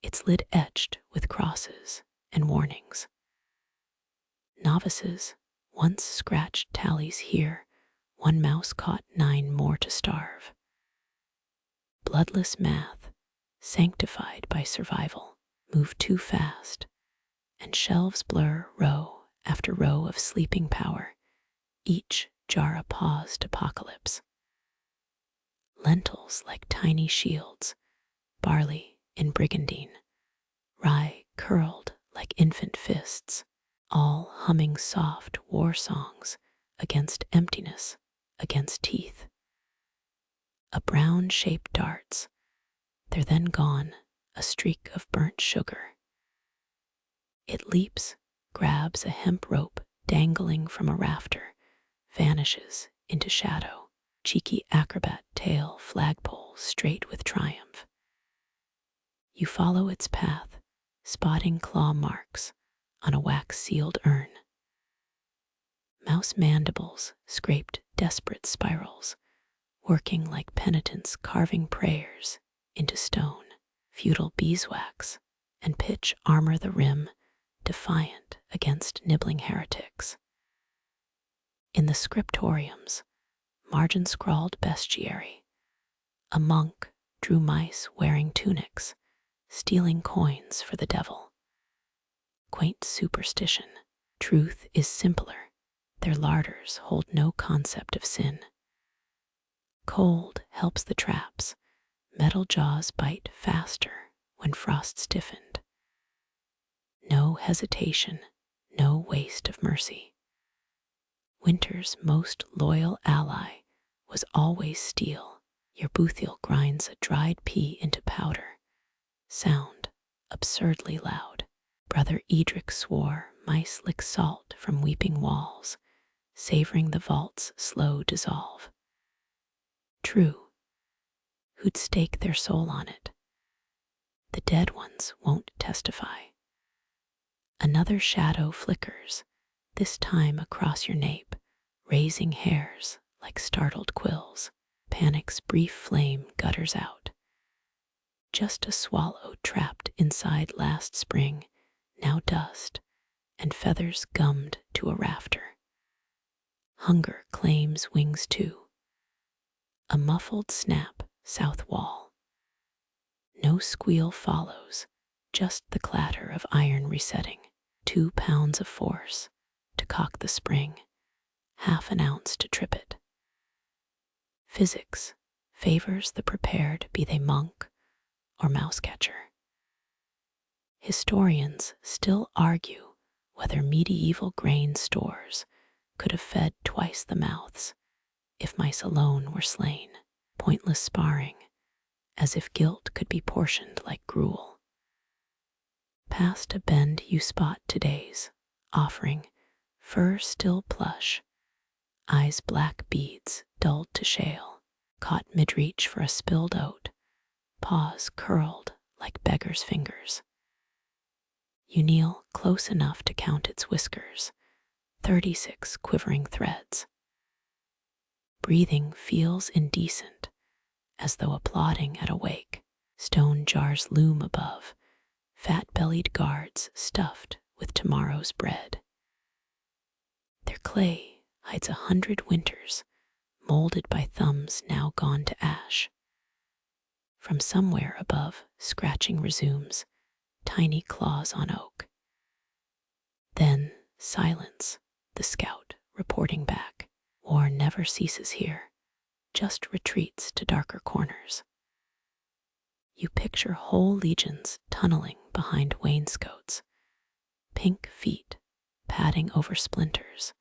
its lid etched with crosses and warnings. Novices once scratched tallies here, 1 mouse caught 9 more to starve. Bloodless math, sanctified by survival, move too fast, and shelves blur row after row of sleeping power, each jar a paused apocalypse. Lentils like tiny shields, barley in brigandine, rye curled like infant fists, all humming soft war songs against emptiness, against teeth. A brown shape darts, they're then gone, a streak of burnt sugar. It leaps, grabs a hemp rope dangling from a rafter, vanishes into shadow, cheeky acrobat tail flagpole straight with triumph. You follow its path, spotting claw marks on a wax-sealed urn. Mouse mandibles scraped desperate spirals, working like penitents carving prayers into stone. feudal beeswax, and pitch armor the rim, defiant against nibbling heretics. In the scriptoriums, margin scrawled bestiary. A monk drew mice wearing tunics, stealing coins for the devil. Quaint superstition. Truth is simpler. Their larders hold no concept of sin. Cold helps the traps. Metal jaws bite faster when frost stiffened. No hesitation, no waste of mercy. Winter's most loyal ally was always steel. Your Boothiel grinds a dried pea into powder. Sound absurdly loud. Brother Edric swore mice lick salt from weeping walls, savoring the vault's slow dissolve. True, who'd stake their soul on it? The dead ones won't testify. Another shadow flickers, this time across your nape, raising hairs like startled quills. Panic's brief flame gutters out. Just a swallow trapped inside last spring, now dust, and feathers gummed to a rafter. Hunger claims wings too. A muffled snap, south wall. No squeal follows, just the clatter of iron resetting. 2 pounds of force to cock the spring, half an ounce to trip it. Physics favors the prepared, be they monk or mouse catcher. Historians still argue whether medieval grain stores could have fed twice the mouths if mice alone were slain. Pointless sparring, as if guilt could be portioned like gruel. Past a bend you spot today's offering, fur still plush, eyes black beads dulled to shale, caught mid-reach for a spilled oat, paws curled like beggar's fingers. You kneel close enough to count its whiskers, 36 quivering threads. Breathing feels indecent, as though applauding at a wake. Stone jars loom above, fat-bellied guards stuffed with tomorrow's bread. Their clay hides 100 winters, molded by thumbs now gone to ash. From somewhere above, scratching resumes, tiny claws on oak. Then silence, the scout reporting back. War never ceases here, just retreats to darker corners. You picture whole legions tunneling behind wainscots, pink feet padding over splinters,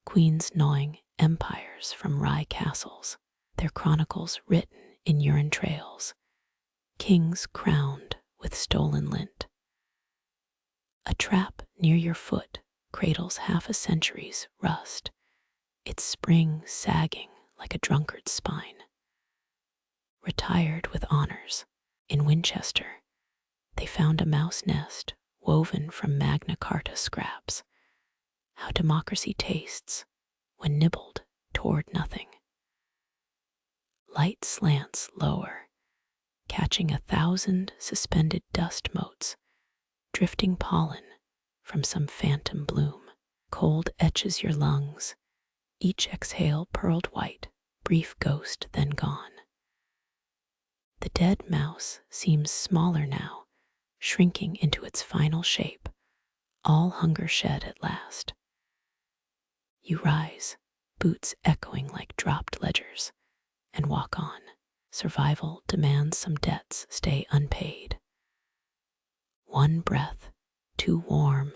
queens gnawing empires from wry castles, their chronicles written in urine trails, kings crowned with stolen lint. A trap near your foot cradles half a century's rust, its spring sagging like a drunkard's spine. Retired with honors, in Winchester, they found a mouse nest woven from Magna Carta scraps. How democracy tastes when nibbled toward nothing. Light slants lower, catching 1,000 suspended dust motes, drifting pollen from some phantom bloom. Cold etches your lungs, each exhale pearled white, brief ghost then gone. The dead mouse seems smaller now, shrinking into its final shape, all hunger shed at last. You rise, boots echoing like dropped ledgers, and walk on. Survival demands some debts stay unpaid. One breath, too warm,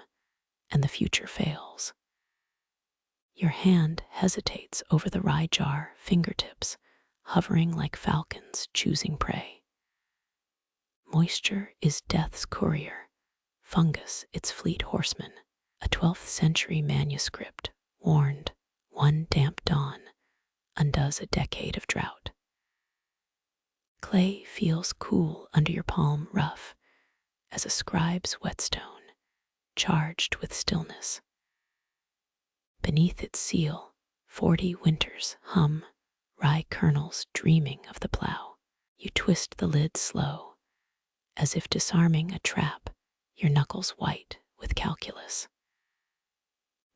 and the future fails. Your hand hesitates over the rye jar, fingertips hovering like falcons choosing prey. Moisture is death's courier, fungus its fleet horseman. A 12th century manuscript warned one damp dawn undoes a decade of drought. Clay feels cool under your palm, rough as a scribe's whetstone, charged with stillness. Beneath its seal, 40 winters hum, rye kernels dreaming of the plow. You twist the lid slow, as if disarming a trap, your knuckles white with calculus.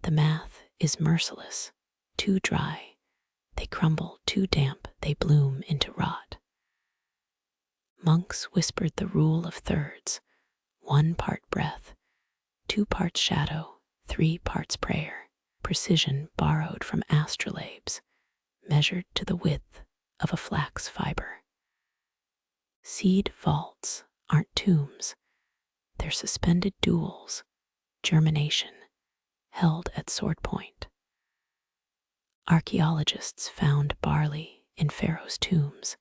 The math is merciless. Too dry, they crumble; too damp, they bloom into rot. Monks whispered the rule of thirds: 1 part breath, 2 parts shadow, 3 parts prayer. Precision borrowed from astrolabes, measured to the width of a flax fiber. Seed vaults aren't tombs, they're suspended duels, germination held at sword point. Archaeologists found barley in pharaohs' tombs,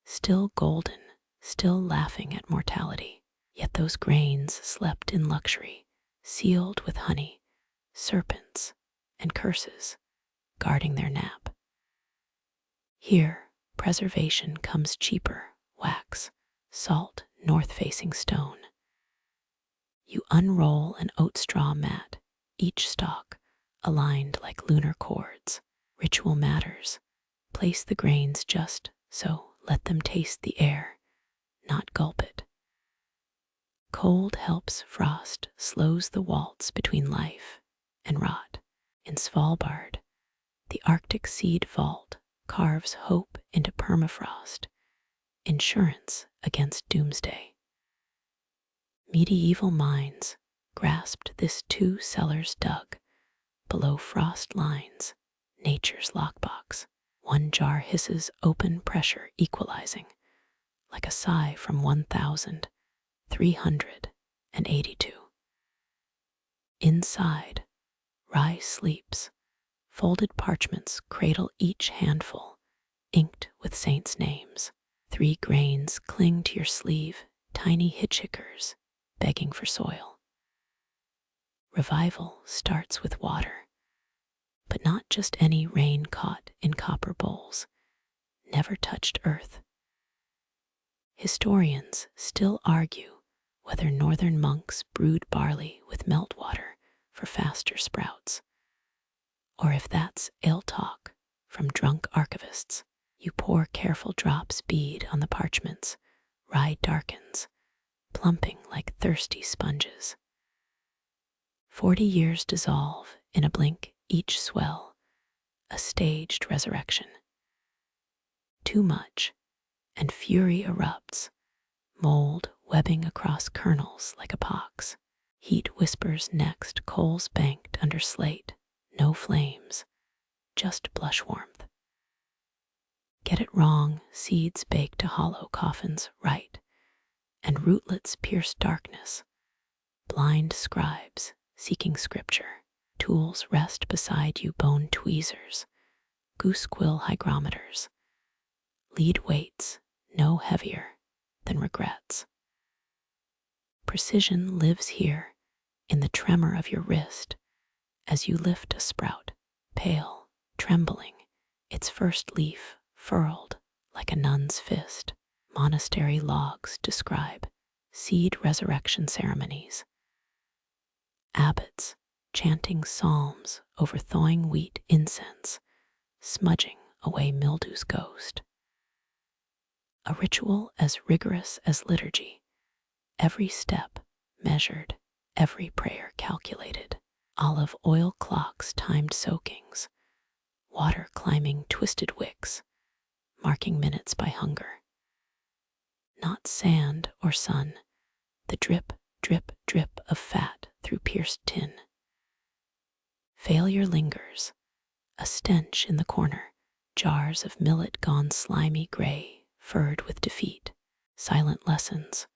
still golden, still laughing at mortality. Yet those grains slept in luxury, sealed with honey, serpents, and curses, guarding their nap. Here, preservation comes cheaper: wax, salt, north-facing stone. You unroll an oat straw mat, each stalk aligned like lunar cords. Ritual matters. Place the grains just so, let them taste the air, not gulp it. Cold helps frost, slows the waltz between life and rot. In Svalbard, the Arctic seed vault carves hope into permafrost, insurance against doomsday. Medieval minds grasped this too. Cellars dug below frost lines, nature's lockbox. 1 jar hisses, open, pressure equalizing, like a sigh from 1,382. Inside, rye sleeps. Folded parchments cradle each handful, inked with saints' names. 3 grains cling to your sleeve, tiny hitchhickers begging for soil. Revival starts with water, but not just any rain caught in copper bowls, never touched earth. Historians still argue whether northern monks brewed barley with meltwater for faster sprouts, or if that's ale talk from drunk archivists. You pour careful drops, bead on the parchments, rye darkens, plumping like thirsty sponges. 40 years dissolve in a blink, each swell, a staged resurrection. Too much, and fury erupts, mold webbing across kernels like a pox. Heat whispers next, coals banked under slate, no flames, just blush warmth. Get it wrong, seeds bake to hollow coffins right, and rootlets pierce darkness. Blind scribes seeking scripture, tools rest beside you: bone tweezers, goose quill hygrometers. Lead weights no heavier than regrets. Precision lives here in the tremor of your wrist as you lift a sprout, pale, trembling, its first leaf furled like a nun's fist. Monastery logs describe seed resurrection ceremonies. Abbots chanting psalms over thawing wheat, incense smudging away mildew's ghost. A ritual as rigorous as liturgy, every step measured, every prayer calculated. Olive oil clocks timed soakings, water climbing twisted wicks, marking minutes by hunger. Not sand or sun, the drip, drip, drip of fat through pierced tin. Failure lingers, a stench in the corner, jars of millet gone slimy gray, furred with defeat. Silent lessons,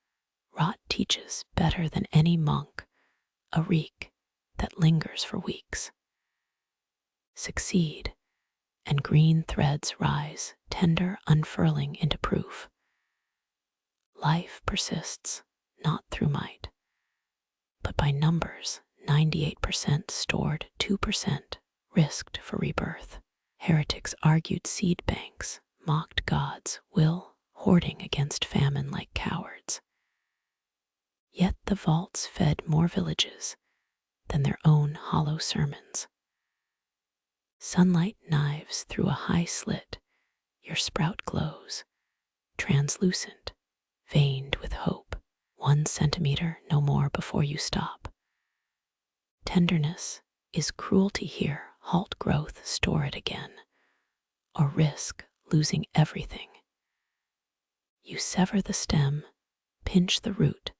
rot teaches better than any monk, a reek that lingers for weeks. Succeed, and green threads rise, tender unfurling into proof. Life persists, not through might, but by numbers. 98% stored, 2% risked for rebirth. Heretics argued seed banks, mocked God's will, hoarding against famine like cowards. Yet the vaults fed more villages than their own hollow sermons. Sunlight knives through a high slit, your sprout glows, translucent, veined with hope. 1 centimeter, no more before you stop. Tenderness is cruelty here. Halt growth, store it again, or risk losing everything. You sever the stem, pinch the root,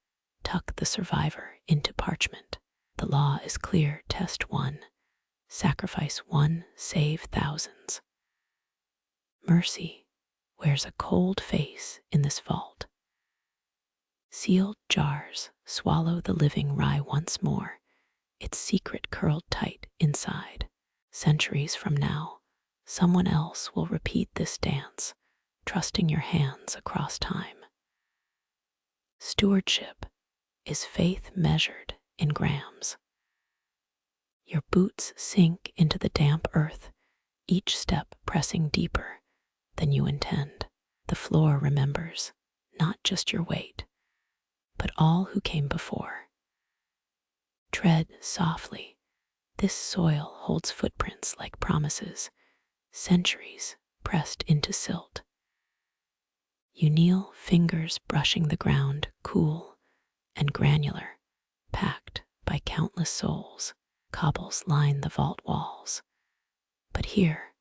tuck the survivor into parchment. The law is clear. Test 1. Sacrifice 1, save thousands. Mercy wears a cold face in this vault. Sealed jars swallow the living rye once more, its secret curled tight inside. Centuries from now, someone else will repeat this dance, trusting your hands across time. Stewardship is faith measured in grams. Your boots sink into the damp earth, each step pressing deeper than you intend. The floor remembers not just your weight, but all who came before. Tread softly. This soil holds footprints like promises, centuries pressed into silt. You kneel, fingers brushing the ground, cool and granular, packed by countless souls. Cobbles line the vault walls. But here,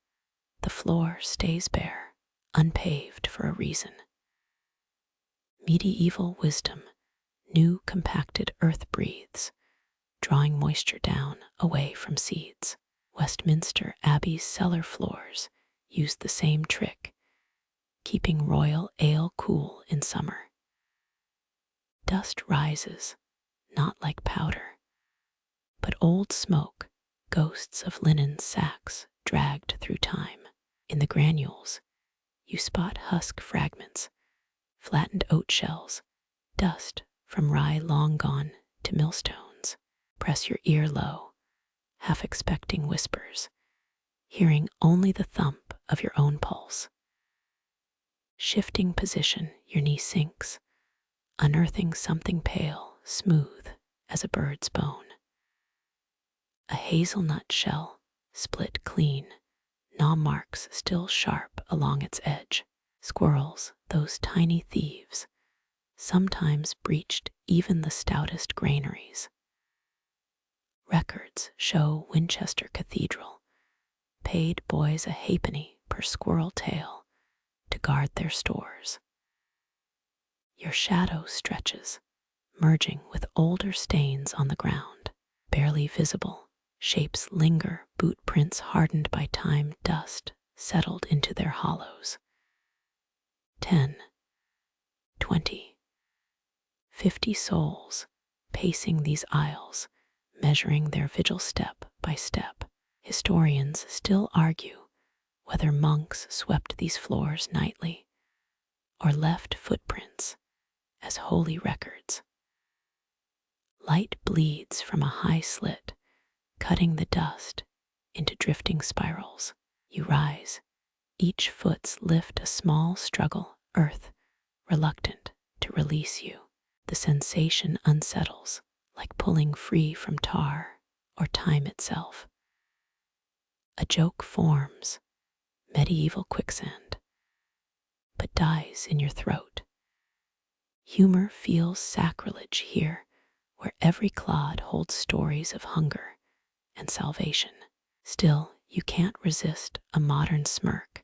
the floor stays bare, unpaved for a reason. Medieval wisdom, new compacted earth breathes, drawing moisture down away from seeds. Westminster Abbey's cellar floors use the same trick, keeping royal ale cool in summer. Dust rises, not like powder, but old smoke, ghosts of linen sacks dragged through time. In the granules, you spot husk fragments, flattened oat shells, dust from rye long gone to millstones. Press your ear low, half expecting whispers, hearing only the thump of your own pulse. Shifting position, your knee sinks, unearthing something pale, smooth as a bird's bone. A hazelnut shell, split clean, gnaw marks still sharp along its edge. Squirrels, those tiny thieves, sometimes breached even the stoutest granaries. Records show Winchester Cathedral paid boys a halfpenny per squirrel tail to guard their stores. Your shadow stretches, merging with older stains on the ground, barely visible. Shapes linger, boot prints hardened by time, dust settled into their hollows. 10, 20, 50 souls pacing these aisles, measuring their vigil step by step. Historians still argue whether monks swept these floors nightly or left footprints as holy records. Light bleeds from a high slit, cutting the dust into drifting spirals. You rise, each foot's lift a small struggle, earth reluctant to release you. The sensation unsettles, like pulling free from tar or time itself. A joke forms, medieval quicksand, but dies in your throat. Humor feels sacrilege here, where every clod holds stories of hunger and salvation. Still, you can't resist a modern smirk,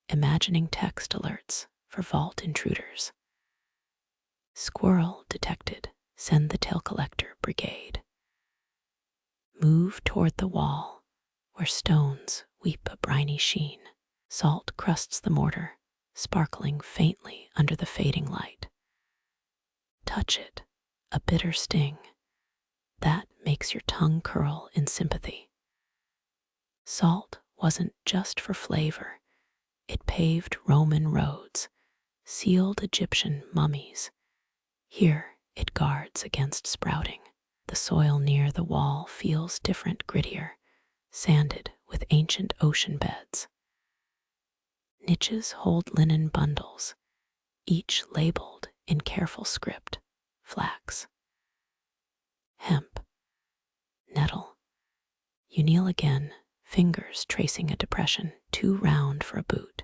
imagining text alerts for vault intruders. Squirrel detected, send the tail collector brigade. Move toward the wall, where stones weep a briny sheen. Salt crusts the mortar, sparkling faintly under the fading light. Touch it, a bitter sting. That makes your tongue curl in sympathy. Salt wasn't just for flavor. It paved Roman roads, sealed Egyptian mummies. Here it guards against sprouting. The soil near the wall feels different, grittier, sanded with ancient ocean beds. Niches hold linen bundles, each labeled in careful script: flax, hemp, nettle. You kneel again, fingers tracing a depression too round for a boot,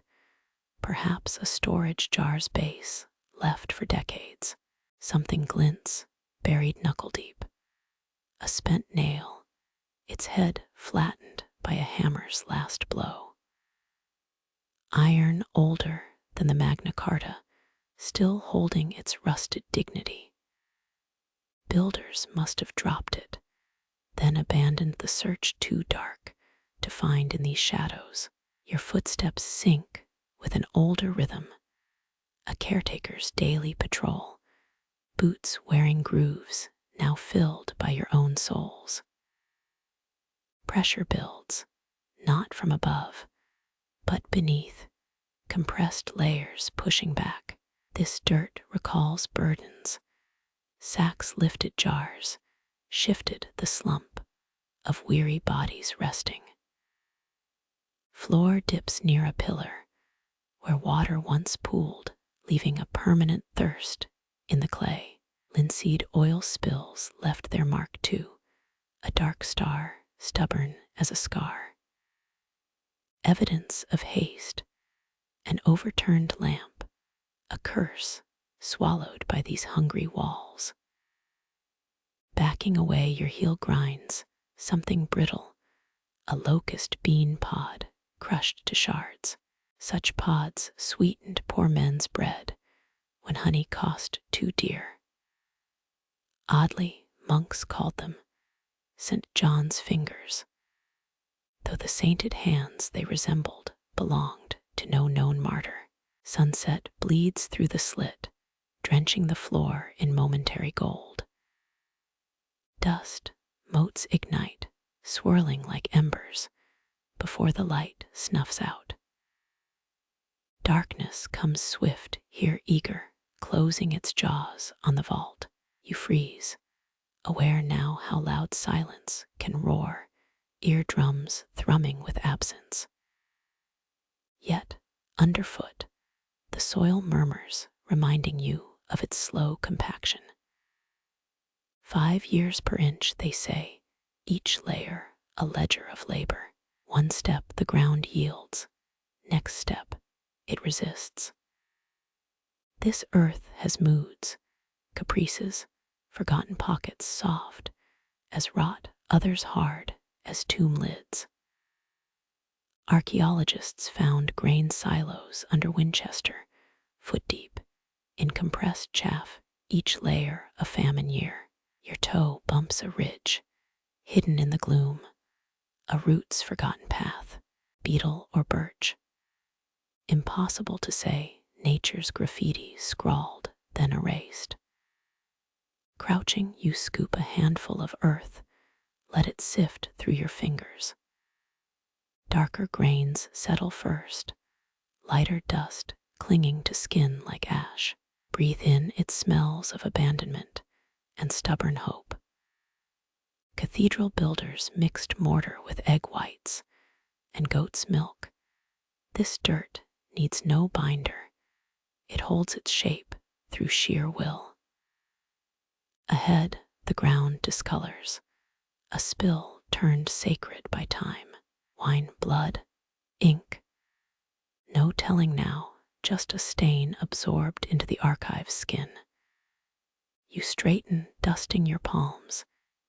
perhaps a storage jar's base left for decades. Something glints, buried knuckle-deep. A spent nail, its head flattened by a hammer's last blow. Iron older than the Magna Carta, still holding its rusted dignity. Builders must have dropped it, then abandoned the search too dark to find in these shadows. Your footsteps sink with an older rhythm, a caretaker's daily patrol, boots wearing grooves now filled by your own souls. Pressure builds, not from above, but beneath, compressed layers pushing back. This dirt recalls burdens. Sacks lifted jars, shifted the slump of weary bodies resting. Floor dips near a pillar where water once pooled, leaving a permanent thirst in the clay. Linseed oil spills left their mark too, a dark star, stubborn as a scar. Evidence of haste, an overturned lamp, a curse swallowed by these hungry walls. Backing away, your heel grinds, something brittle, a locust bean pod crushed to shards. Such pods sweetened poor men's bread when honey cost too dear. Oddly, monks called them St. John's fingers, though the sainted hands they resembled belonged to no known martyr. Sunset bleeds through the slit, drenching the floor in momentary gold. Dust motes ignite, swirling like embers, before the light snuffs out. Darkness comes swift, here eager, closing its jaws on the vault. You freeze, aware now how loud silence can roar, eardrums thrumming with absence. Yet, underfoot, the soil murmurs, reminding you of its slow compaction. 5 years per inch, they say, each layer a ledger of labor. One step the ground yields, next step it resists. This earth has moods, caprices, forgotten pockets soft as rot, others hard as tomb lids. Archaeologists found grain silos under Winchester, foot deep in compressed chaff, each layer a famine year. Your toe bumps a ridge, hidden in the gloom, a root's forgotten path, beetle or birch. Impossible to say, nature's graffiti scrawled, then erased. Crouching, you scoop a handful of earth, let it sift through your fingers. Darker grains settle first, lighter dust clinging to skin like ash. Breathe in its smells of abandonment and stubborn hope. Cathedral builders mixed mortar with egg whites and goat's milk. This dirt needs no binder. It holds its shape through sheer will. Ahead, the ground discolors, a spill turned sacred by time. Wine, blood, ink. No telling now, just a stain absorbed into the archive's skin. You straighten, dusting your palms,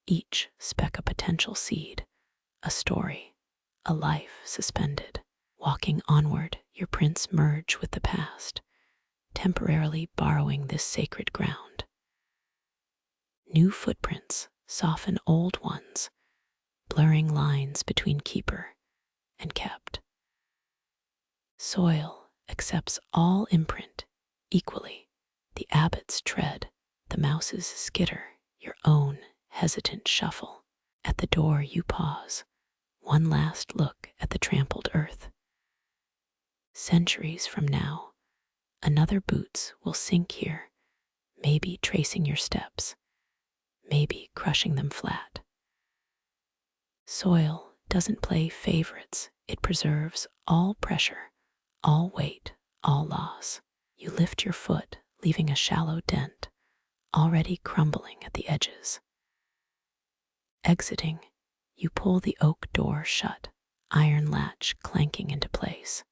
each speck a potential seed, a story, a life suspended. Walking onward, your prints merge with the past, temporarily borrowing this sacred ground. New footprints soften old ones, blurring lines between keeper and kept. Soil accepts all imprint equally, the abbot's tread, the mouse's skitter, your own hesitant shuffle. At the door you pause, one last look at the trampled earth. Centuries from now, another boots will sink here, maybe tracing your steps, maybe crushing them flat. Soil doesn't play favorites, it preserves all pressure, all weight, all loss. You lift your foot, leaving a shallow dent, already crumbling at the edges. Exiting, you pull the oak door shut, iron latch clanking into place.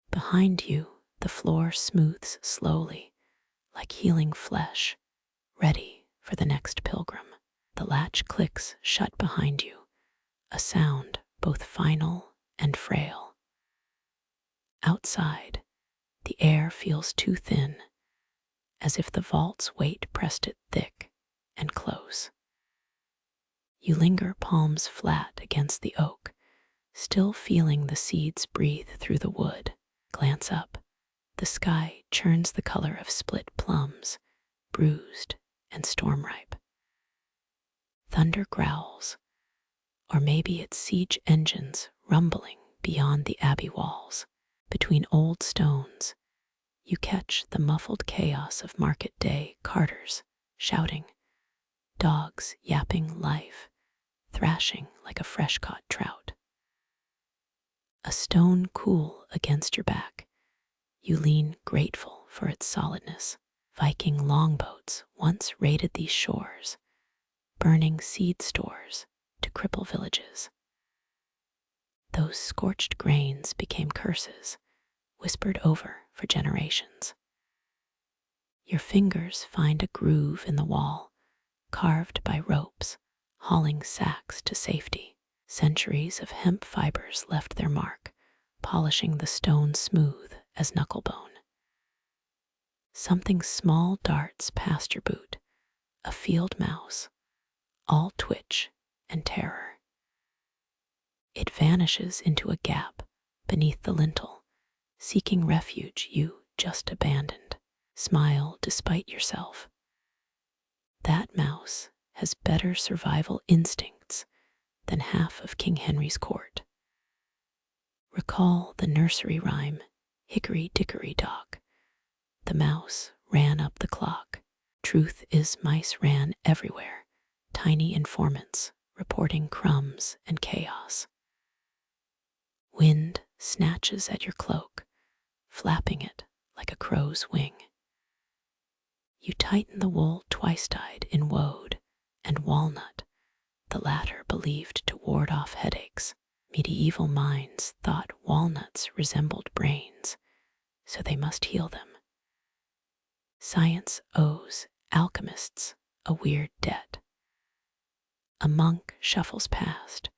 Behind you, the floor smooths slowly, like healing flesh, ready for the next pilgrim. The latch clicks shut behind you, a sound both final and frail. Outside, the air feels too thin, as if the vault's weight pressed it thick and close. You linger, palms flat against the oak, still feeling the seeds breathe through the wood. Glance up. The sky churns the color of split plums, bruised and storm-ripe. Thunder growls, or maybe it's siege engines rumbling beyond the abbey walls. Between old stones, you catch the muffled chaos of market day carters shouting, dogs yapping life, thrashing like a fresh-caught trout. A stone cool against your back, you lean grateful for its solidness. Viking longboats once raided these shores, burning seed stores to cripple villages. Those scorched grains became curses, whispered over for generations. Your fingers find a groove in the wall, carved by ropes, hauling sacks to safety. Centuries of hemp fibers left their mark, polishing the stone smooth as knucklebone. Something small darts past your boot, a field mouse, all twitch and terror. It vanishes into a gap beneath the lintel, seeking refuge you just abandoned. Smile despite yourself. That mouse has better survival instincts than half of King Henry's court. Recall the nursery rhyme, Hickory Dickory Dock. The mouse ran up the clock. Truth is, mice ran everywhere, tiny informants reporting crumbs and chaos. Wind snatches at your cloak, flapping it like a crow's wing. You tighten the wool twice dyed in woad and walnut, the latter believed to ward off headaches. Medieval minds thought walnuts resembled brains, so they must heal them. Science owes alchemists a weird debt. A monk shuffles past,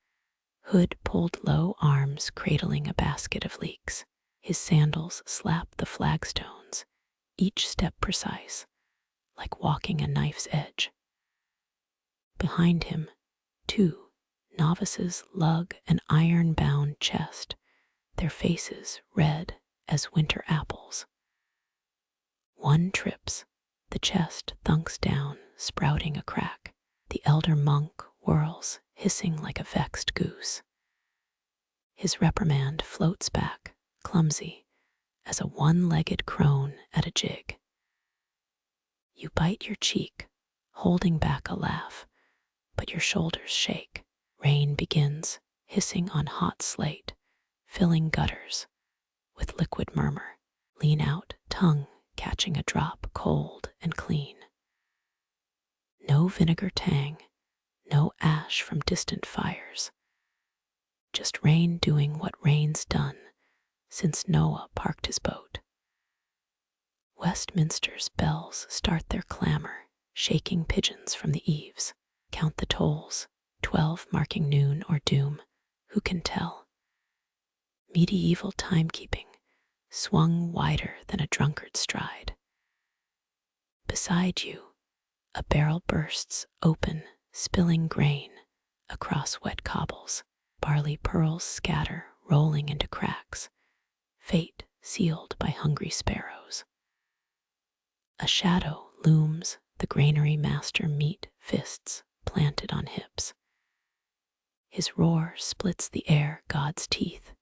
hood pulled low, arms cradling a basket of leeks. His sandals slap the flagstones, each step precise, like walking a knife's edge. Behind him, two novices lug an iron-bound chest, their faces red as winter apples. One trips, the chest thunks down, sprouting a crack. The elder monk whirls, hissing like a vexed goose. His reprimand floats back, clumsy, as a one-legged crone at a jig. You bite your cheek, holding back a laugh, but your shoulders shake. Rain begins, hissing on hot slate, filling gutters with liquid murmur. Lean out, tongue catching a drop cold and clean. No vinegar tang, no ash from distant fires. Just rain doing what rain's done since Noah parked his boat. Westminster's bells start their clamor, shaking pigeons from the eaves. Count the tolls, 12 marking noon or doom, who can tell? Medieval timekeeping, swung wider than a drunkard's stride. Beside you, a barrel bursts open, spilling grain across wet cobbles. Barley pearls scatter, rolling into cracks, fate sealed by hungry sparrows. A shadow looms, the granary master meet fists planted on hips. His roar splits the air, God's teeth.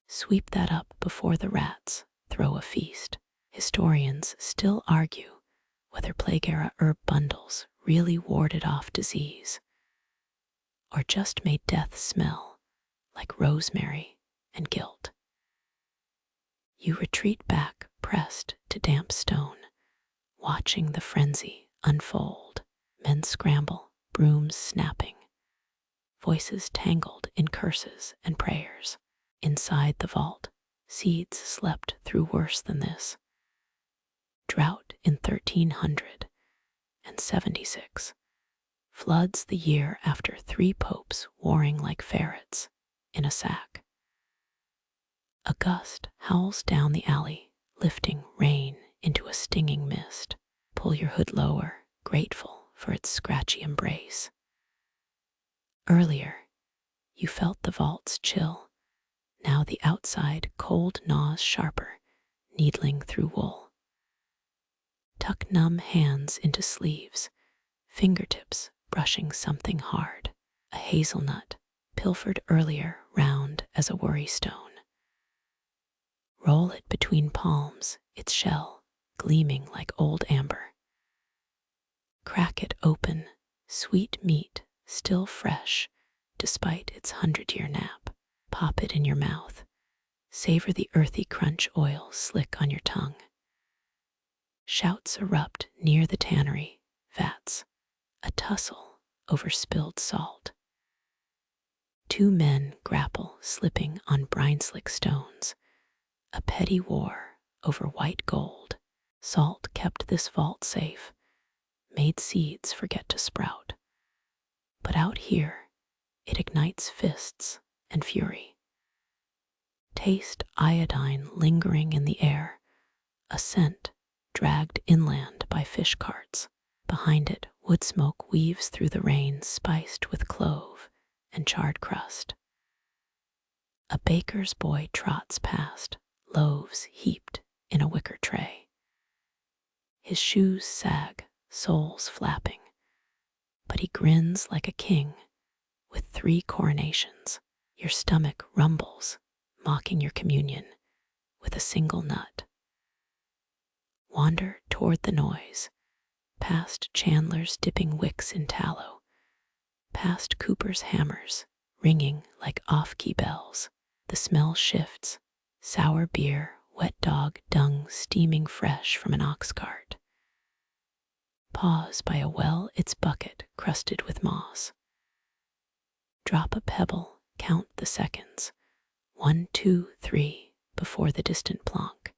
Sweep that up before the rats throw a feast. Historians still argue whether plague-era herb bundles really warded off disease, or just made death smell like rosemary and guilt. You retreat back, pressed to damp stone, watching the frenzy unfold. Men scramble, brooms snapping, voices tangled in curses and prayers. Inside the vault, seeds slept through worse than this. Drought in 1376. Floods the year after 3 popes warring like ferrets in a sack. A gust howls down the alley, lifting rain into a stinging mist. Pull your hood lower, grateful for its scratchy embrace. Earlier, you felt the vault's chill. Now the outside cold gnaws sharper, needling through wool. Tuck numb hands into sleeves, fingertips brushing something hard. A hazelnut, pilfered earlier, round as a worry stone. Roll it between palms, its shell gleaming like old amber. Crack it open, sweet meat still fresh despite its 100-year nap. Pop it in your mouth. Savor the earthy crunch oil slick on your tongue. Shouts erupt near the tannery vats, a tussle over spilled salt. 2 men grapple, slipping on brine-slick stones. A petty war over white gold. Salt kept this vault safe, made seeds forget to sprout. But out here, it ignites fists and fury. Taste iodine lingering in the air, a scent dragged inland by fish carts. Behind it, wood smoke weaves through the rain, spiced with clove and charred crust. A baker's boy trots past, loaves heaped in a wicker tray. His shoes sag, soles flapping, but he grins like a king with 3 coronations. Your stomach rumbles, mocking your communion with a single nut. Wander toward the noise, past chandlers dipping wicks in tallow, past coopers' hammers ringing like off-key bells. The smell shifts, sour beer, wet dog dung steaming fresh from an ox cart. Pause by a well, its bucket crusted with moss. Drop a pebble, count the seconds, 1, 2, 3, before the distant plonk.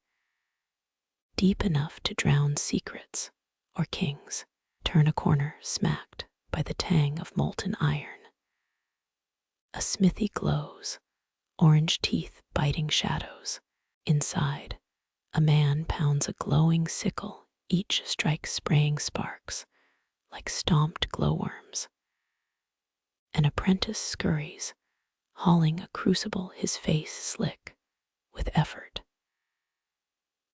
Deep enough to drown secrets or kings. Turn a corner, smacked by the tang of molten iron. A smithy glows, orange teeth biting shadows. Inside, a man pounds a glowing sickle, each strike spraying sparks like stomped glowworms. An apprentice scurries, hauling a crucible, his face slick with effort.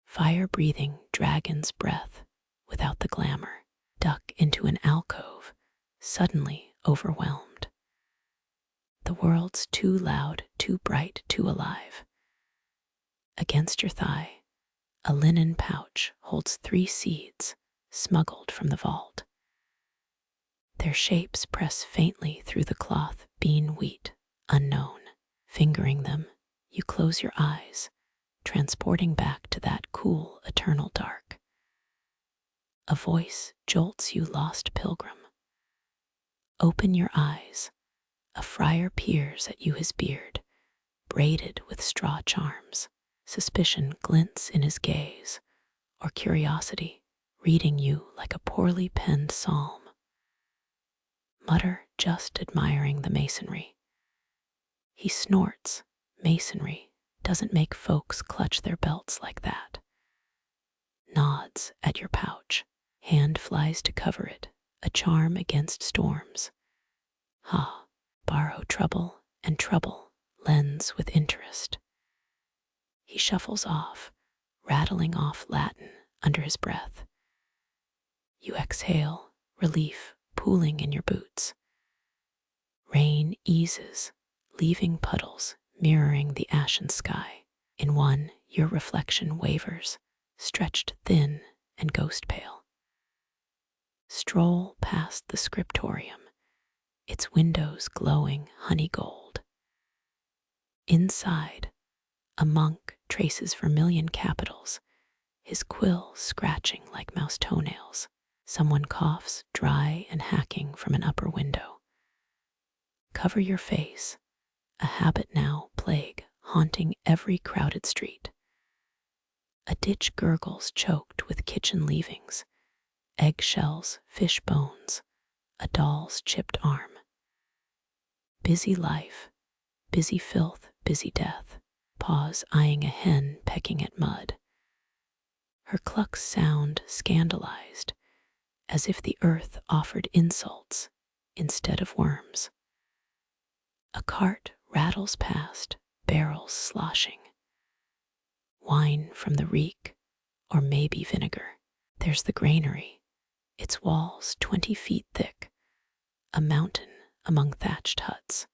Fire-breathing dragon's breath without the glamour. Duck into an alcove, suddenly overwhelmed. The world's too loud, too bright, too alive. Against your thigh, a linen pouch holds 3 seeds smuggled from the vault. Their shapes press faintly through the cloth, bean, wheat, unknown. Fingering them, you close your eyes, transporting back to that cool, eternal dark. A voice jolts you, lost pilgrim. Open your eyes. A friar peers at you, his beard braided with straw charms. Suspicion glints in his gaze, or curiosity reading you like a poorly penned psalm. Mutter, just admiring the masonry. He snorts. Masonry doesn't make folks clutch their belts like that. Nods at your pouch. Hand flies to cover it, a charm against storms. Ha, borrow trouble, and trouble lends with interest. He shuffles off, rattling off Latin under his breath. You exhale, relief pooling in your boots. Rain eases, leaving puddles mirroring the ashen sky. In one, your reflection wavers, stretched thin and ghost pale. Stroll past the scriptorium, its windows glowing honey gold. Inside, a monk traces vermilion capitals, his quill scratching like mouse toenails. Someone coughs, dry and hacking from an upper window. Cover your face, a habit now plague haunting every crowded street. A ditch gurgles choked with kitchen leavings, eggshells, fish bones, a doll's chipped arm. Busy life, busy filth, busy death. Pause, eyeing a hen pecking at mud. Her clucks sound scandalized, as if the earth offered insults instead of worms. A cart rattles past, barrels sloshing. Wine from the reek, or maybe vinegar. There's the granary, its walls 20 feet thick, a mountain among thatched huts.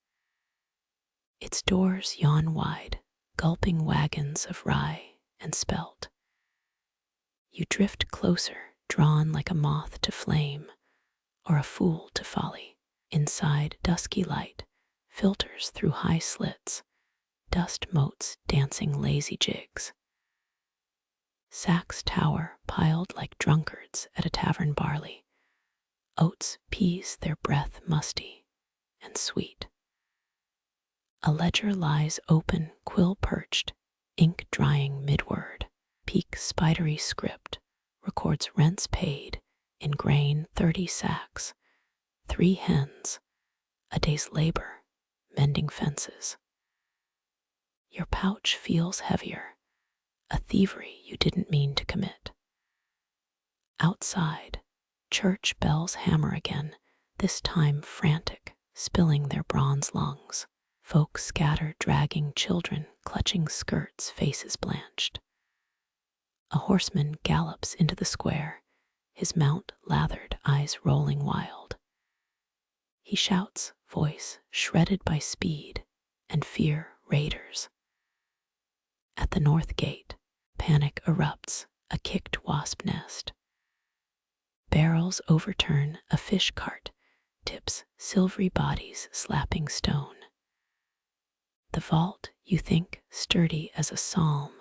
Its doors yawn wide, gulping wagons of rye and spelt. You drift closer, drawn like a moth to flame, or a fool to folly. Inside, dusky light filters through high slits, dust motes dancing lazy jigs. Sacks tower piled like drunkards at a tavern barley. Oats, peas, their breath musty and sweet. A ledger lies open, quill perched, ink drying mid-word. Peak spidery script records rents paid in grain 30 sacks, 3 hens, a day's labor, mending fences. Your pouch feels heavier, a thievery you didn't mean to commit. Outside, church bells hammer again, this time frantic, spilling their bronze lungs. Folk scatter, dragging children, clutching skirts, faces blanched. A horseman gallops into the square, his mount lathered, eyes rolling wild. He shouts, voice shredded by speed and fear. Raiders. At the north gate, panic erupts, a kicked wasp nest. Barrels overturn, a fish cart tips, silvery bodies slapping stone. The vault, you think, sturdy as a psalm,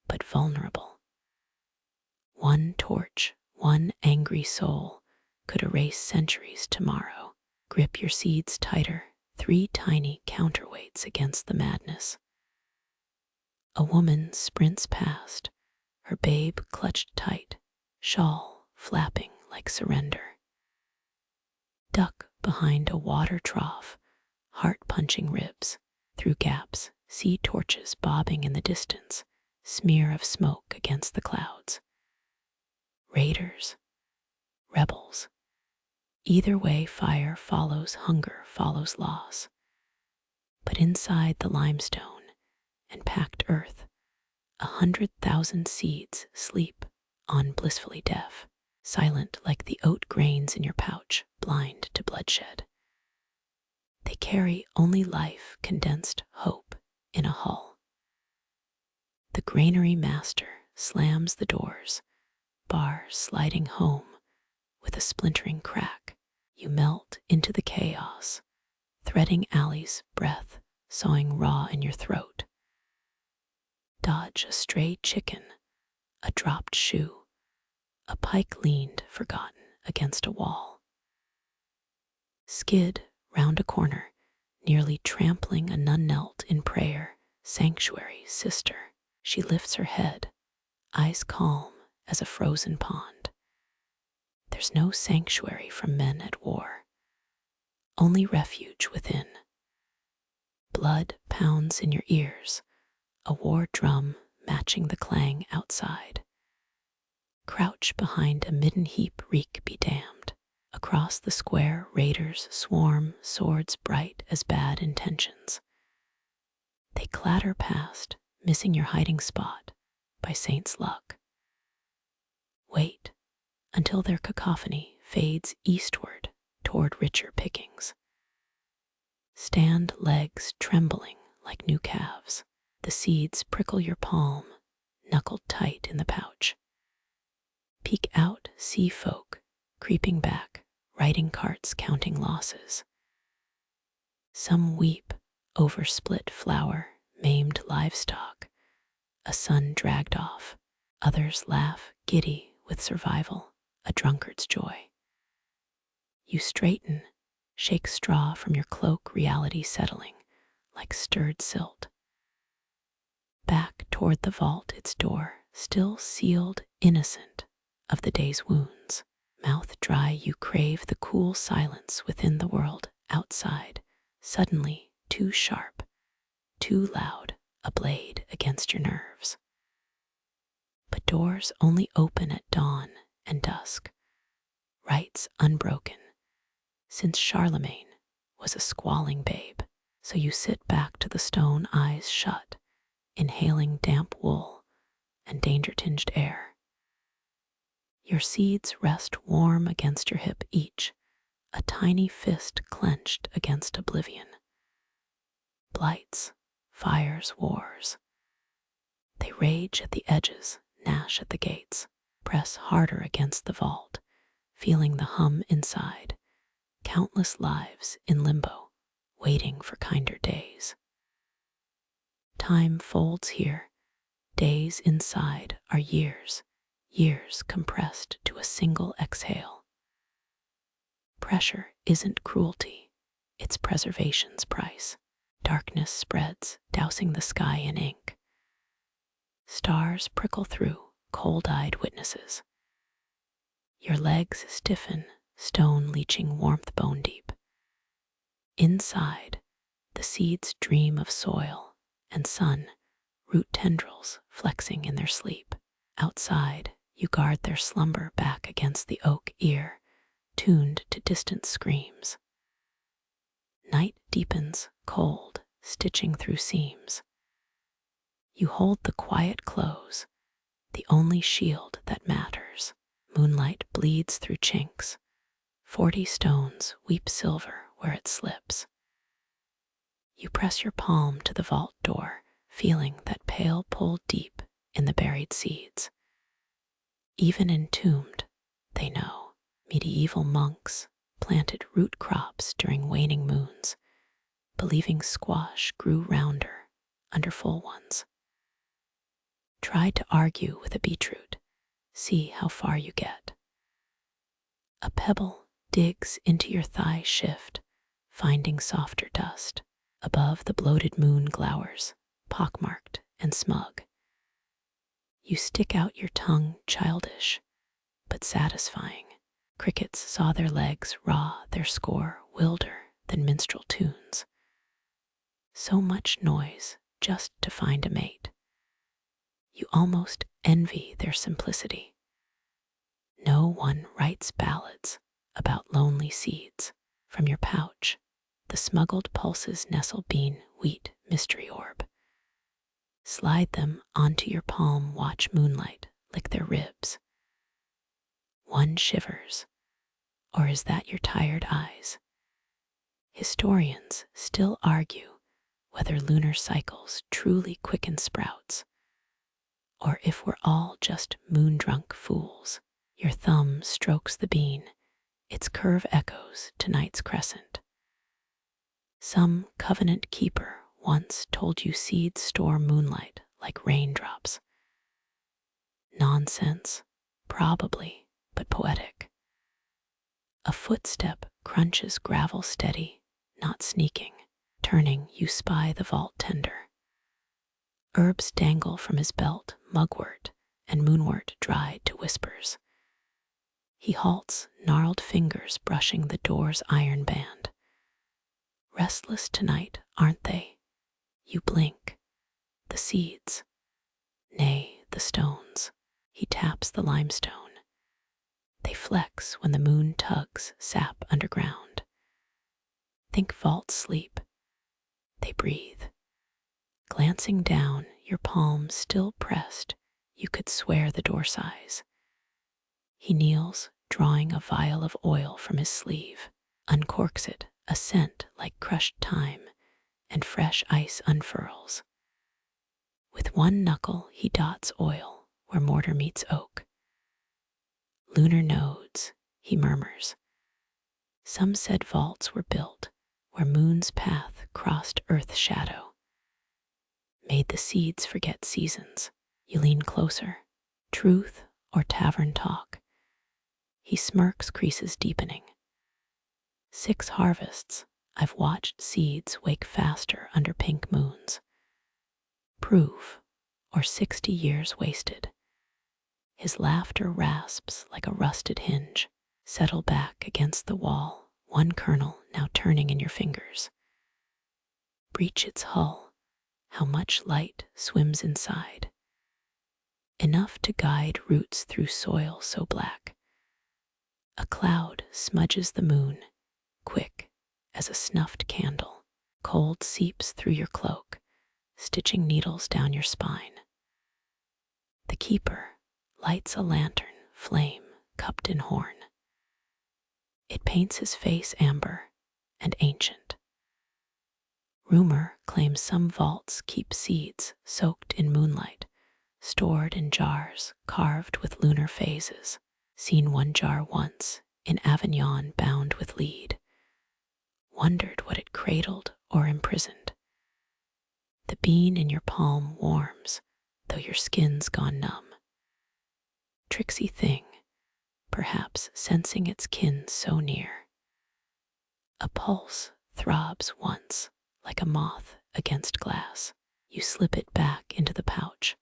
but vulnerable. One torch, one angry soul could erase centuries tomorrow. Grip your seeds tighter, 3 tiny counterweights against the madness. A woman sprints past, her babe clutched tight, shawl flapping like surrender. Duck behind a water trough, heart-punching ribs. Through gaps, see torches bobbing in the distance, smear of smoke against the clouds. Raiders, rebels. Either way, fire follows hunger, follows loss. But inside the limestone and packed earth, 100,000 seeds sleep on blissfully deaf, silent like the oat grains in your pouch, blind to bloodshed. They carry only life, condensed hope in a hull. The granary master slams the doors, bar sliding home with a splintering crack. You melt into the chaos, threading alleys, breath sawing raw in your throat. Dodge a stray chicken, a dropped shoe, a pike leaned, forgotten, against a wall. Skid round a corner, nearly trampling a nun knelt in prayer. Sanctuary, sister. She lifts her head, eyes calm as a frozen pond. There's no sanctuary from men at war, only refuge within. Blood pounds in your ears, a war drum matching the clang outside. Crouch behind a midden heap, reek be damned. Across the square, raiders swarm, swords bright as bad intentions. They clatter past, missing your hiding spot by saint's luck. Wait until their cacophony fades eastward toward richer pickings. Stand, legs trembling like new calves. The seeds prickle your palm, knuckled tight in the pouch. Peek out, see folk creeping back, riding carts counting losses. Some weep over split flour, maimed livestock, a son dragged off. Others laugh, giddy with survival, a drunkard's joy. You straighten, shake straw from your cloak, reality settling like stirred silt. Back toward the vault, its door still sealed, innocent of the day's wounds. Mouth dry, you crave the cool silence within the world outside, suddenly too sharp, too loud, a blade against your nerves. But doors only open at dawn and dusk, rights unbroken, since Charlemagne was a squalling babe. So you sit back to the stone, eyes shut, inhaling damp wool and danger-tinged air. Your seeds rest warm against your hip, each a tiny fist clenched against oblivion. Blights, fires, wars. They rage at the edges, gnash at the gates, press harder against the vault, feeling the hum inside. Countless lives in limbo, waiting for kinder days. Time folds here. Days inside are years, years compressed to a single exhale. Pressure isn't cruelty, it's preservation's price. Darkness spreads, dousing the sky in ink. Stars prickle through, cold-eyed witnesses. Your legs stiffen, stone leaching warmth bone deep. Inside, the seeds dream of soil and sun, root tendrils flexing in their sleep. Outside, you guard their slumber back against the oak ear, tuned to distant screams. Night deepens, cold, stitching through seams. You hold the quiet close, the only shield that matters. Moonlight bleeds through chinks. 40 stones weep silver where it slips. You press your palm to the vault door, feeling that pale pull deep in the buried seeds. Even entombed, they know, medieval monks planted root crops during waning moons, believing squash grew rounder under full ones. Try to argue with a beetroot, see how far you get. A pebble digs into your thigh shift, finding softer dust. Above, the bloated moon glowers, pockmarked and smug. You stick out your tongue, childish, but satisfying. Crickets saw their legs raw, their score wilder than minstrel tunes. So much noise just to find a mate. You almost envy their simplicity. No one writes ballads about lonely seeds. From your pouch, the smuggled pulses nestle bean, wheat, mystery orb. Slide them onto your palm, watch moonlight lick their ribs. One shivers, or is that your tired eyes? Historians still argue whether lunar cycles truly quicken sprouts, or if we're all just moon-drunk fools. Your thumb strokes the bean, its curve echoes tonight's crescent. Some covenant keeper once told you seeds store moonlight like raindrops. Nonsense, probably, but poetic. A footstep crunches gravel steady, not sneaking. Turning, you spy the vault tender. Herbs dangle from his belt, mugwort and moonwort dried to whispers. He halts, gnarled fingers brushing the door's iron band. Restless tonight, aren't they? You blink. The seeds. Nay, the stones. He taps the limestone. They flex when the moon tugs sap underground. Think vault sleep. They breathe. Glancing down, your palm still pressed, you could swear the door size. He kneels, drawing a vial of oil from his sleeve, uncorks it, a scent like crushed thyme, and fresh ice unfurls. With one knuckle he dots oil where mortar meets oak. Lunar nodes, he murmurs. Some said vaults were built where moon's path crossed earth's shadow. Made the seeds forget seasons. You lean closer. Truth or tavern talk? He smirks, creases deepening. 6 harvests, I've watched seeds wake faster under pink moons. Proof, or 60 years wasted. His laughter rasps like a rusted hinge. Settle back against the wall, one kernel now turning in your fingers. Breach its hull, how much light swims inside. Enough to guide roots through soil so black. A cloud smudges the moon, quick as a snuffed candle. Cold seeps through your cloak, stitching needles down your spine. The keeper lights a lantern, flame cupped in horn. It paints his face amber and ancient. Rumor claims some vaults keep seeds soaked in moonlight, stored in jars carved with lunar phases. Seen one jar once in Avignon bound with lead. Wondered what it cradled or imprisoned. The bean in your palm warms, though your skin's gone numb. Tricksy thing, perhaps sensing its kin so near. A pulse throbs once, like a moth against glass. You slip it back into the pouch,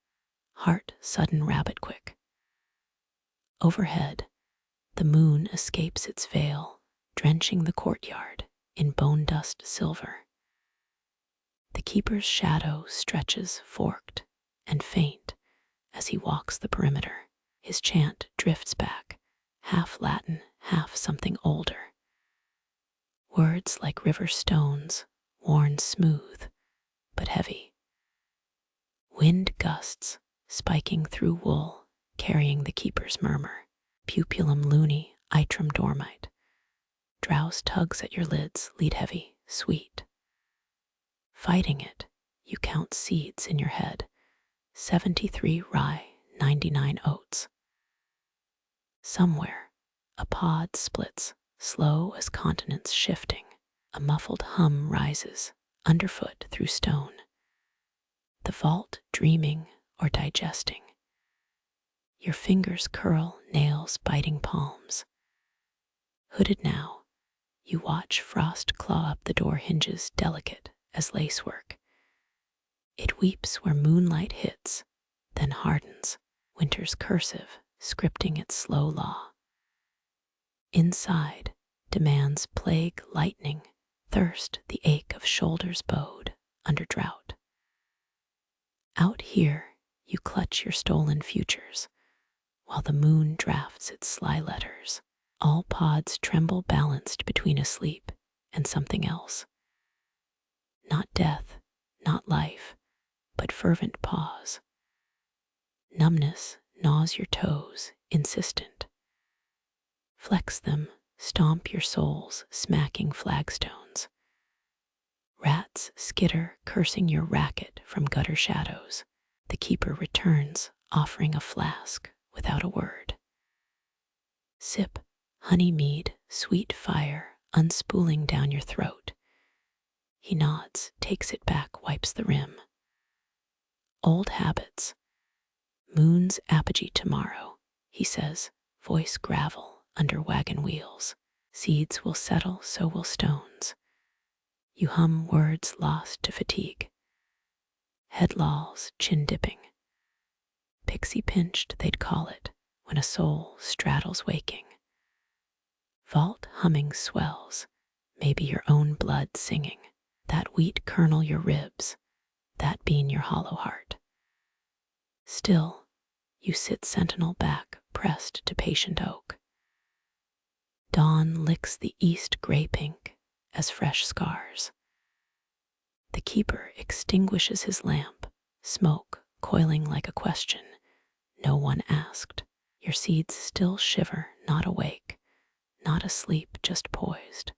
heart sudden rabbit quick. Overhead, the moon escapes its veil, drenching the courtyard in bone dust silver. The keeper's shadow stretches forked and faint as he walks the perimeter. His chant drifts back, half Latin, half something older. Words like river stones, worn smooth but heavy. Wind gusts spiking through wool, carrying the keeper's murmur. Pupillum luni, itrum dormit. Drowse tugs at your lids, lead heavy, sweet. Fighting it, you count seeds in your head. 73 rye, 99 oats. Somewhere, a pod splits, slow as continents shifting. A muffled hum rises, underfoot through stone. The vault dreaming or digesting. Your fingers curl, nails biting palms. Hooded now, you watch frost claw up the door hinges, delicate as lacework. It weeps where moonlight hits, then hardens, winter's cursive, scripting its slow law. Inside, demands plague lightning, thirst the ache of shoulders bowed under drought. Out here, you clutch your stolen futures, while the moon drafts its sly letters. All pods tremble balanced between asleep and something else. Not death, not life, but fervent pause. Numbness gnaws your toes, insistent. Flex them, stomp your soles, smacking flagstones. Rats skitter, cursing your racket from gutter shadows. The keeper returns, offering a flask without a word. Sip, honey mead, sweet fire, unspooling down your throat. He nods, takes it back, wipes the rim. Old habits. Moon's apogee tomorrow, he says, voice gravel under wagon wheels. Seeds will settle, so will stones. You hum words lost to fatigue. Head lolls, chin dipping. Pixie pinched, they'd call it, when a soul straddles waking. Vault humming swells, maybe your own blood singing. That wheat kernel your ribs, that bean your hollow heart. Still, you sit sentinel back, pressed to patient oak. Dawn licks the east gray pink as fresh scars. The keeper extinguishes his lamp, smoke coiling like a question no one asked. Your seeds still shiver, not awake, not asleep, just poised.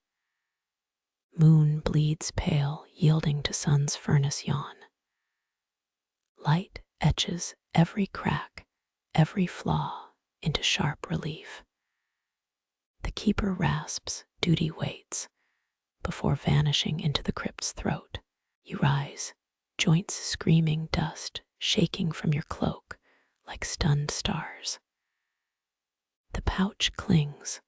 Moon bleeds pale, yielding to sun's furnace yawn. Light etches every crack, every flaw into sharp relief. The keeper rasps, duty waits, before vanishing into the crypt's throat. You rise, joints screaming, dust shaking from your cloak like stunned stars. The pouch clings,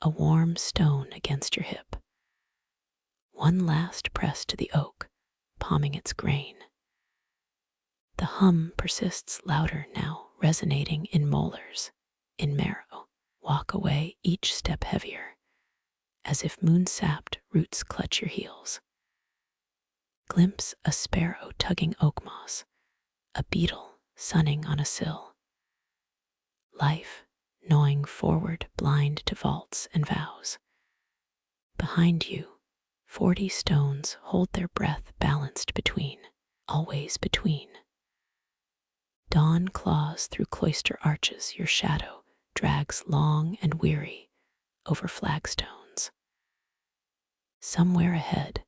a warm stone against your hip. One last press to the oak, palming its grain. The hum persists louder now, resonating in molars, in marrow. Walk away, each step heavier, as if moon-sapped roots clutch your heels. Glimpse a sparrow tugging oak moss, a beetle sunning on a sill. Life gnawing forward, blind to vaults and vows. Behind you, 40 stones hold their breath balanced between, always between. Dawn claws through cloister arches, your shadow drags long and weary over flagstones. Somewhere ahead,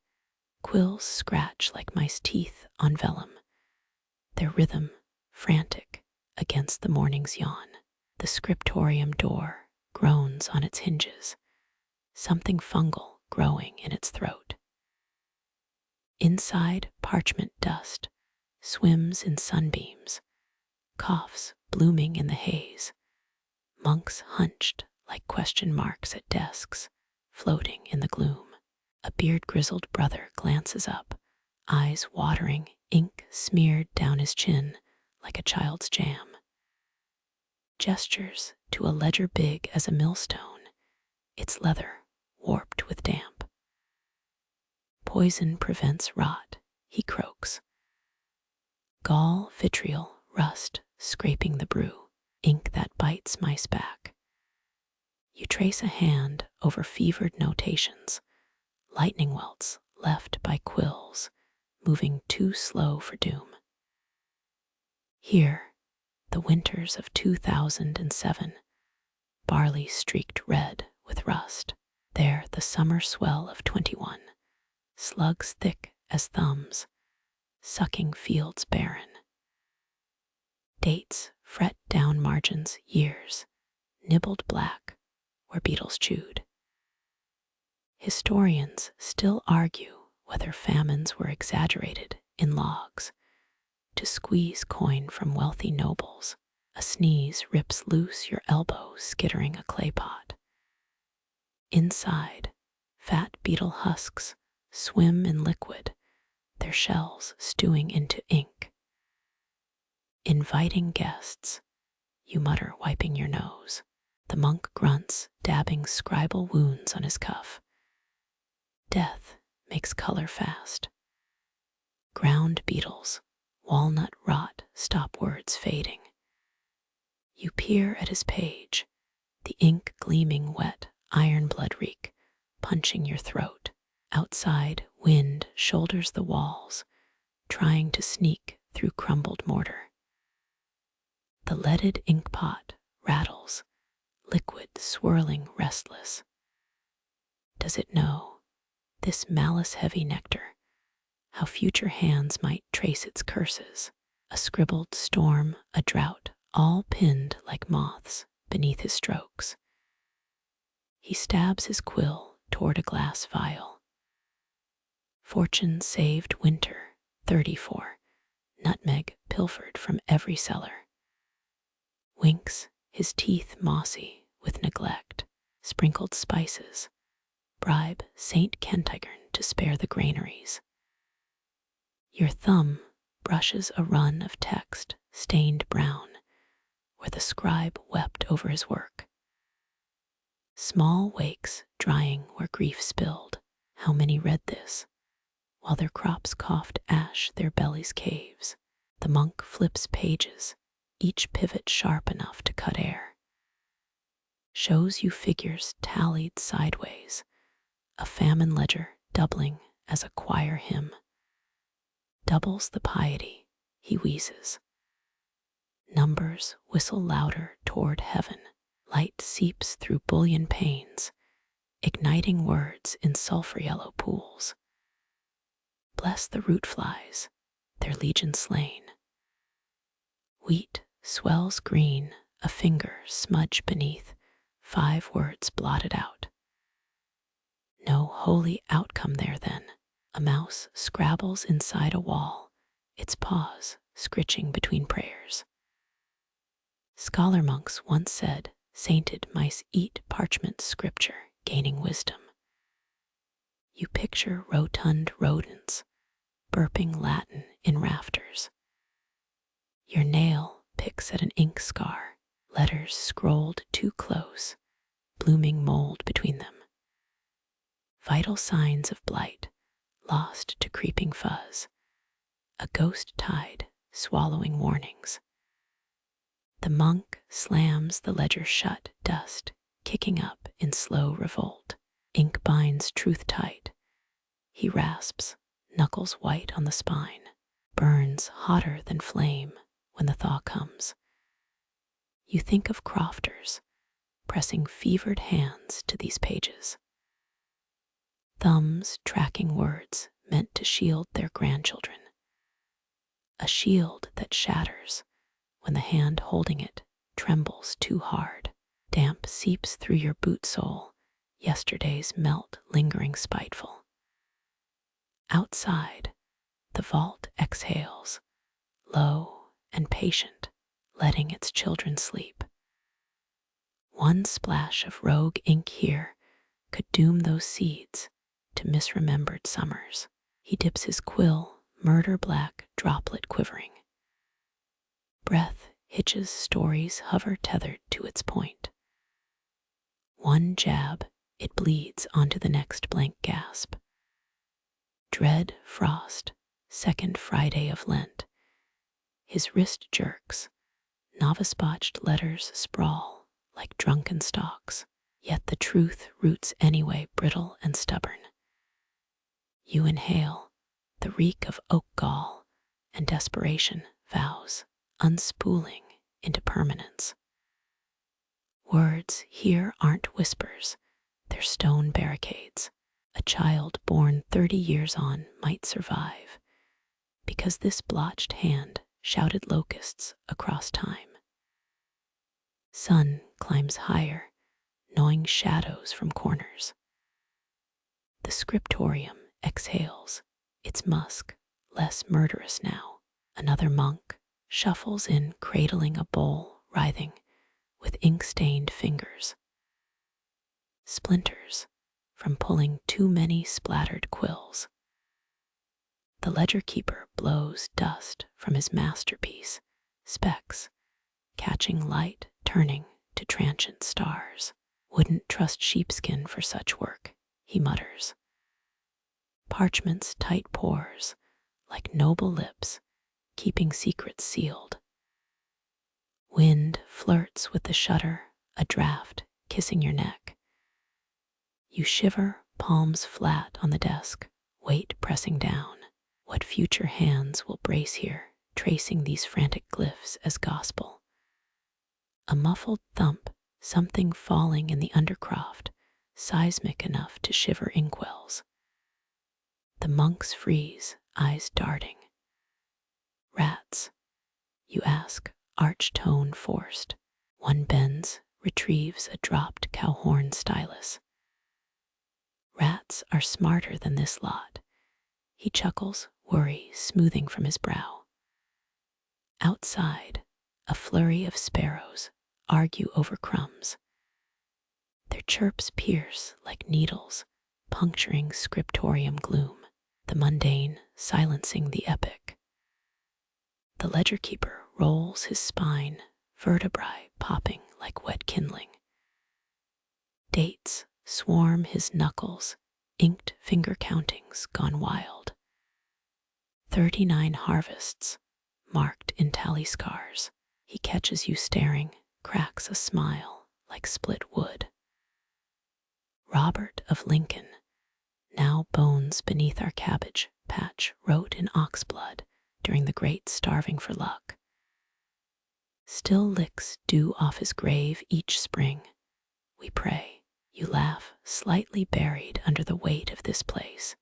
quills scratch like mice teeth on vellum, their rhythm frantic against the morning's yawn. The scriptorium door groans on its hinges, something fungal growing in its throat. Inside, parchment dust swims in sunbeams, coughs blooming in the haze, monks hunched like question marks at desks, floating in the gloom. A beard-grizzled brother glances up, eyes watering, ink smeared down his chin like a child's jam. Gestures to a ledger big as a millstone, its leather warped with damp. Poison prevents rot, he croaks. Gall, vitriol, rust, scraping the brew, ink that bites mice back. You trace a hand over fevered notations, lightning welts left by quills, moving too slow for doom. Here, the winters of 2007, barley streaked red with rust. There, the summer swell of 21, slugs thick as thumbs, sucking fields barren. Dates fret down margins, years, nibbled black where beetles chewed. Historians still argue whether famines were exaggerated in logs to squeeze coin from wealthy nobles. A sneeze rips loose your elbow, skittering a clay pot. Inside, fat beetle husks swim in liquid, their shells stewing into ink. Inviting guests, you mutter, wiping your nose. The monk grunts, dabbing scribal wounds on his cuff. Death makes color fast. Ground beetles, walnut rot, stop words fading. You peer at his page, the ink gleaming wet, iron blood reek, punching your throat. Outside, wind shoulders the walls, trying to sneak through crumbled mortar. The leaded ink pot rattles, liquid swirling restless. Does it know, this malice-heavy nectar, how future hands might trace its curses? A scribbled storm, a drought, all pinned like moths beneath his strokes. He stabs his quill toward a glass vial. Fortune saved winter, 34, nutmeg pilfered from every cellar. Winks, his teeth mossy with neglect, sprinkled spices, bribe Saint Kentigern to spare the granaries. Your thumb brushes a run of text stained brown, where the scribe wept over his work. Small wakes drying where grief spilled. How many read this, while their crops coughed ash, their bellies caves. The monk flips pages, each pivot sharp enough to cut air. Shows you figures tallied sideways, a famine ledger doubling as a choir hymn. Doubles the piety, he wheezes. Numbers whistle louder toward heaven. Light seeps through bullion panes, igniting words in sulphur yellow pools. Bless the root flies, their legion slain. Wheat swells green, a finger smudged beneath, 5 words blotted out. No holy outcome there then. A mouse scrabbles inside a wall, its paws scritching between prayers. Scholar monks once said, sainted mice eat parchment scripture, gaining wisdom. You picture rotund rodents, burping Latin in rafters. Your nail picks at an ink scar, letters scrolled too close, blooming mold between them. Vital signs of blight, lost to creeping fuzz, a ghost tide swallowing warnings. The monk slams the ledger shut, dust kicking up in slow revolt. Ink binds truth tight. He rasps, knuckles white on the spine, burns hotter than flame when the thaw comes. You think of crofters pressing fevered hands to these pages, thumbs tracking words meant to shield their grandchildren. A shield that shatters when the hand holding it trembles too hard. Damp seeps through your boot sole, yesterday's melt lingering spiteful. Outside, the vault exhales, low and patient, letting its children sleep. One splash of rogue ink here could doom those seeds to misremembered summers. He dips his quill, murder black droplet quivering. Breath hitches stories hover tethered to its point. One jab, it bleeds onto the next blank gasp. Dread frost, second Friday of Lent. His wrist jerks, novice-botched letters sprawl like drunken stalks, yet the truth roots anyway, brittle and stubborn. You inhale the reek of oak gall, and desperation vows, unspooling into permanence. Words here aren't whispers, they're stone barricades. A child born 30 years on might survive, because this blotched hand shouted locusts across time. Sun climbs higher, gnawing shadows from corners. The scriptorium exhales, its musk less murderous now. Another monk shuffles in, cradling a bowl, writhing with ink-stained fingers. Splinters from pulling too many splattered quills. The ledger keeper blows dust from his masterpiece, specks catching light, turning to transient stars. Wouldn't trust sheepskin for such work, he mutters. Parchment's tight pores, like noble lips, keeping secrets sealed. Wind flirts with the shutter, a draft kissing your neck. You shiver, palms flat on the desk, weight pressing down. What future hands will brace here, tracing these frantic glyphs as gospel? A muffled thump, something falling in the undercroft, seismic enough to shiver inkwells. The monks freeze, eyes darting. Rats, you ask, arch tone forced. One bends, retrieves a dropped cowhorn stylus. Rats are smarter than this lot. He chuckles, worry smoothing from his brow. Outside, a flurry of sparrows argue over crumbs. Their chirps pierce like needles, puncturing scriptorium gloom, the mundane silencing the epic. The ledger keeper rolls his spine, vertebrae popping like wet kindling. Dates swarm his knuckles, inked finger countings gone wild. 39 harvests, marked in tally scars. He catches you staring, cracks a smile like split wood. Robert of Lincoln, now bones beneath our cabbage patch, wrote in oxblood during the great starving for luck. Still licks dew off his grave each spring. We pray. You laugh, slightly buried under the weight of this place.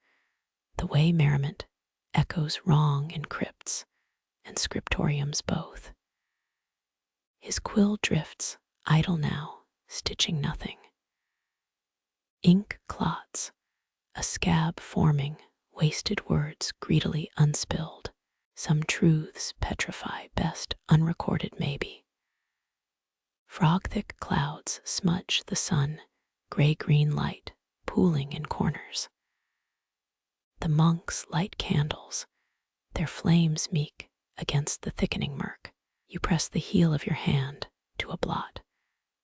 The way merriment echoes wrong in crypts and scriptoriums both. His quill drifts, idle now, stitching nothing. Ink clots, a scab forming, wasted words greedily unspilled. Some truths petrify, best unrecorded maybe. Frog-thick clouds smudge the sun, gray-green light pooling in corners. The monks light candles, their flames meek against the thickening murk. You press the heel of your hand to a blot.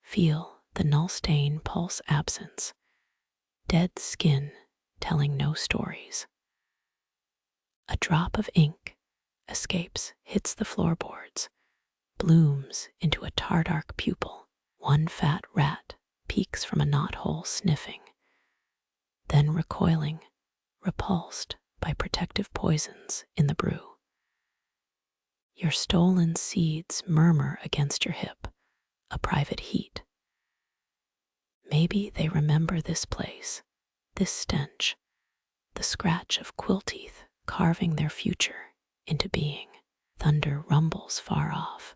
Feel the null stain pulse absence. Dead skin telling no stories. A drop of ink escapes, hits the floorboards, blooms into a tar-dark pupil. One fat rat peeks from a knothole sniffing, then recoiling, repulsed by protective poisons in the brew. Your stolen seeds murmur against your hip, a private heat. Maybe they remember this place, this stench, the scratch of quill teeth carving their future into being. Thunder rumbles far off,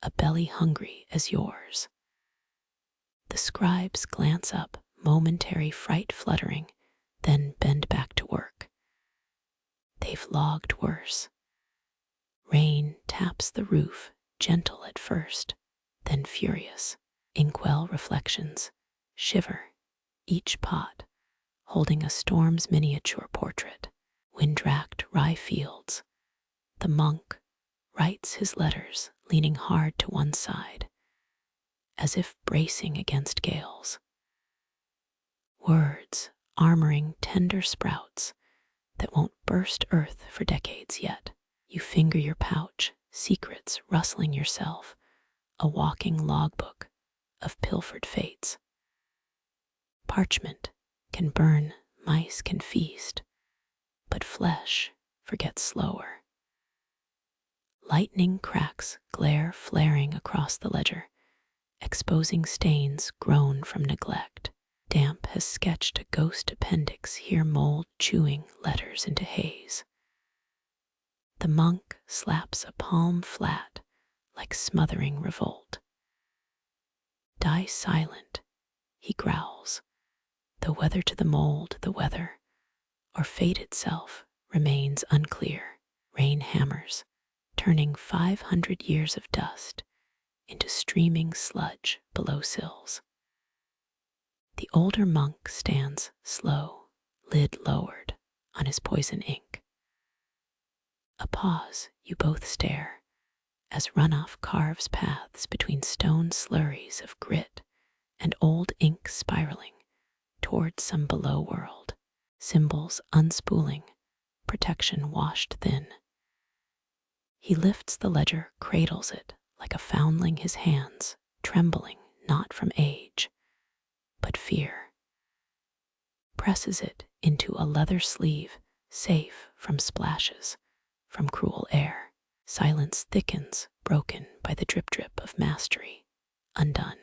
a belly hungry as yours. The scribes glance up, momentary fright fluttering, then bend back to work. They've logged worse. Rain taps the roof, gentle at first, then furious. Inkwell reflections shiver, each pot holding a storm's miniature portrait. Wind-racked rye fields. The monk writes his letters, leaning hard to one side, as if bracing against gales. Words armoring tender sprouts that won't burst earth for decades yet. You finger your pouch, secrets rustling yourself, a walking logbook of pilfered fates. Parchment can burn, mice can feast, but flesh forgets slower. Lightning cracks glare flaring across the ledger, exposing stains grown from neglect. Damp has sketched a ghost appendix, here mold chewing letters into haze. The monk slaps a palm flat like smothering revolt. Die silent, he growls, though whether to the mold, the weather, or fate itself remains unclear. Rain hammers, turning 500 years of dust into streaming sludge below sills. The older monk stands slow, lid lowered on his poison ink. A pause, you both stare, as runoff carves paths between stone slurries of grit and old ink spiraling towards some below world. Symbols unspooling, protection washed thin. He lifts the ledger, cradles it like a foundling, his hands trembling not from age, but fear. Presses it into a leather sleeve, safe from splashes, from cruel air. Silence thickens, broken by the drip-drip of mastery, undone.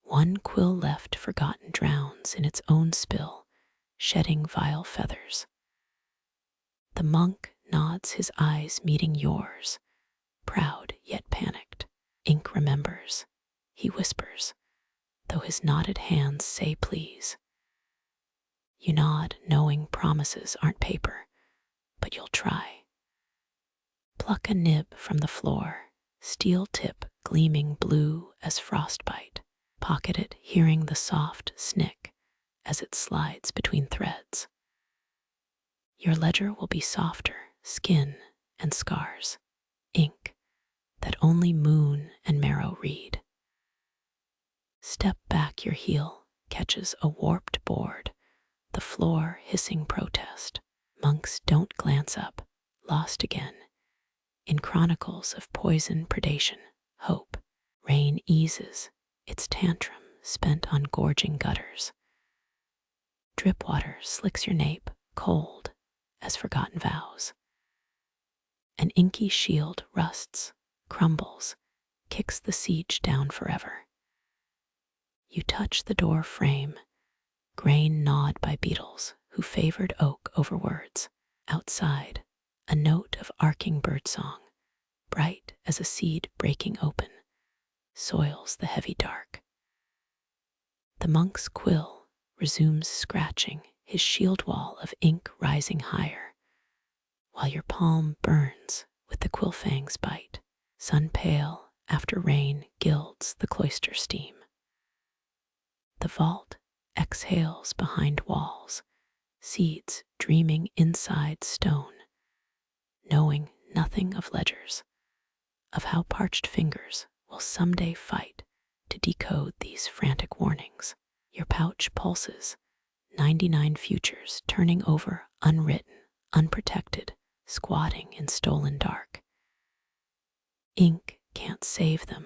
One quill left forgotten drowns in its own spill, shedding vile feathers. The monk nods, his eyes meeting yours, proud yet panicked. Ink remembers, he whispers, though his knotted hands say please. You nod, knowing promises aren't paper, but you'll try. Pluck a nib from the floor, steel tip gleaming blue as frostbite. Pocket it, hearing the soft snick as it slides between threads. Your ledger will be softer, skin and scars, ink that only moon and marrow read. Step back, your heel catches a warped board, the floor hissing protest. Monks don't glance up, lost again in chronicles of poison predation. Hope. Rain eases its tantrum, spent on gorging gutters. Drip water slicks your nape, cold as forgotten vows. An inky shield rusts, crumbles, kicks the siege down forever. You touch the door frame, grain gnawed by beetles who favored oak over words. Outside, a note of arcing birdsong, bright as a seed breaking open, soils the heavy dark. The monk's quill resumes scratching, his shield wall of ink rising higher, while your palm burns with the quill fang's bite. Sun pale after rain gilds the cloister steam. The vault exhales behind walls, seeds dreaming inside stone, knowing nothing of ledgers, of how parched fingers will someday fight to decode these frantic warnings. Your pouch pulses, 99 futures turning over unwritten, unprotected, squatting in stolen dark. Ink can't save them,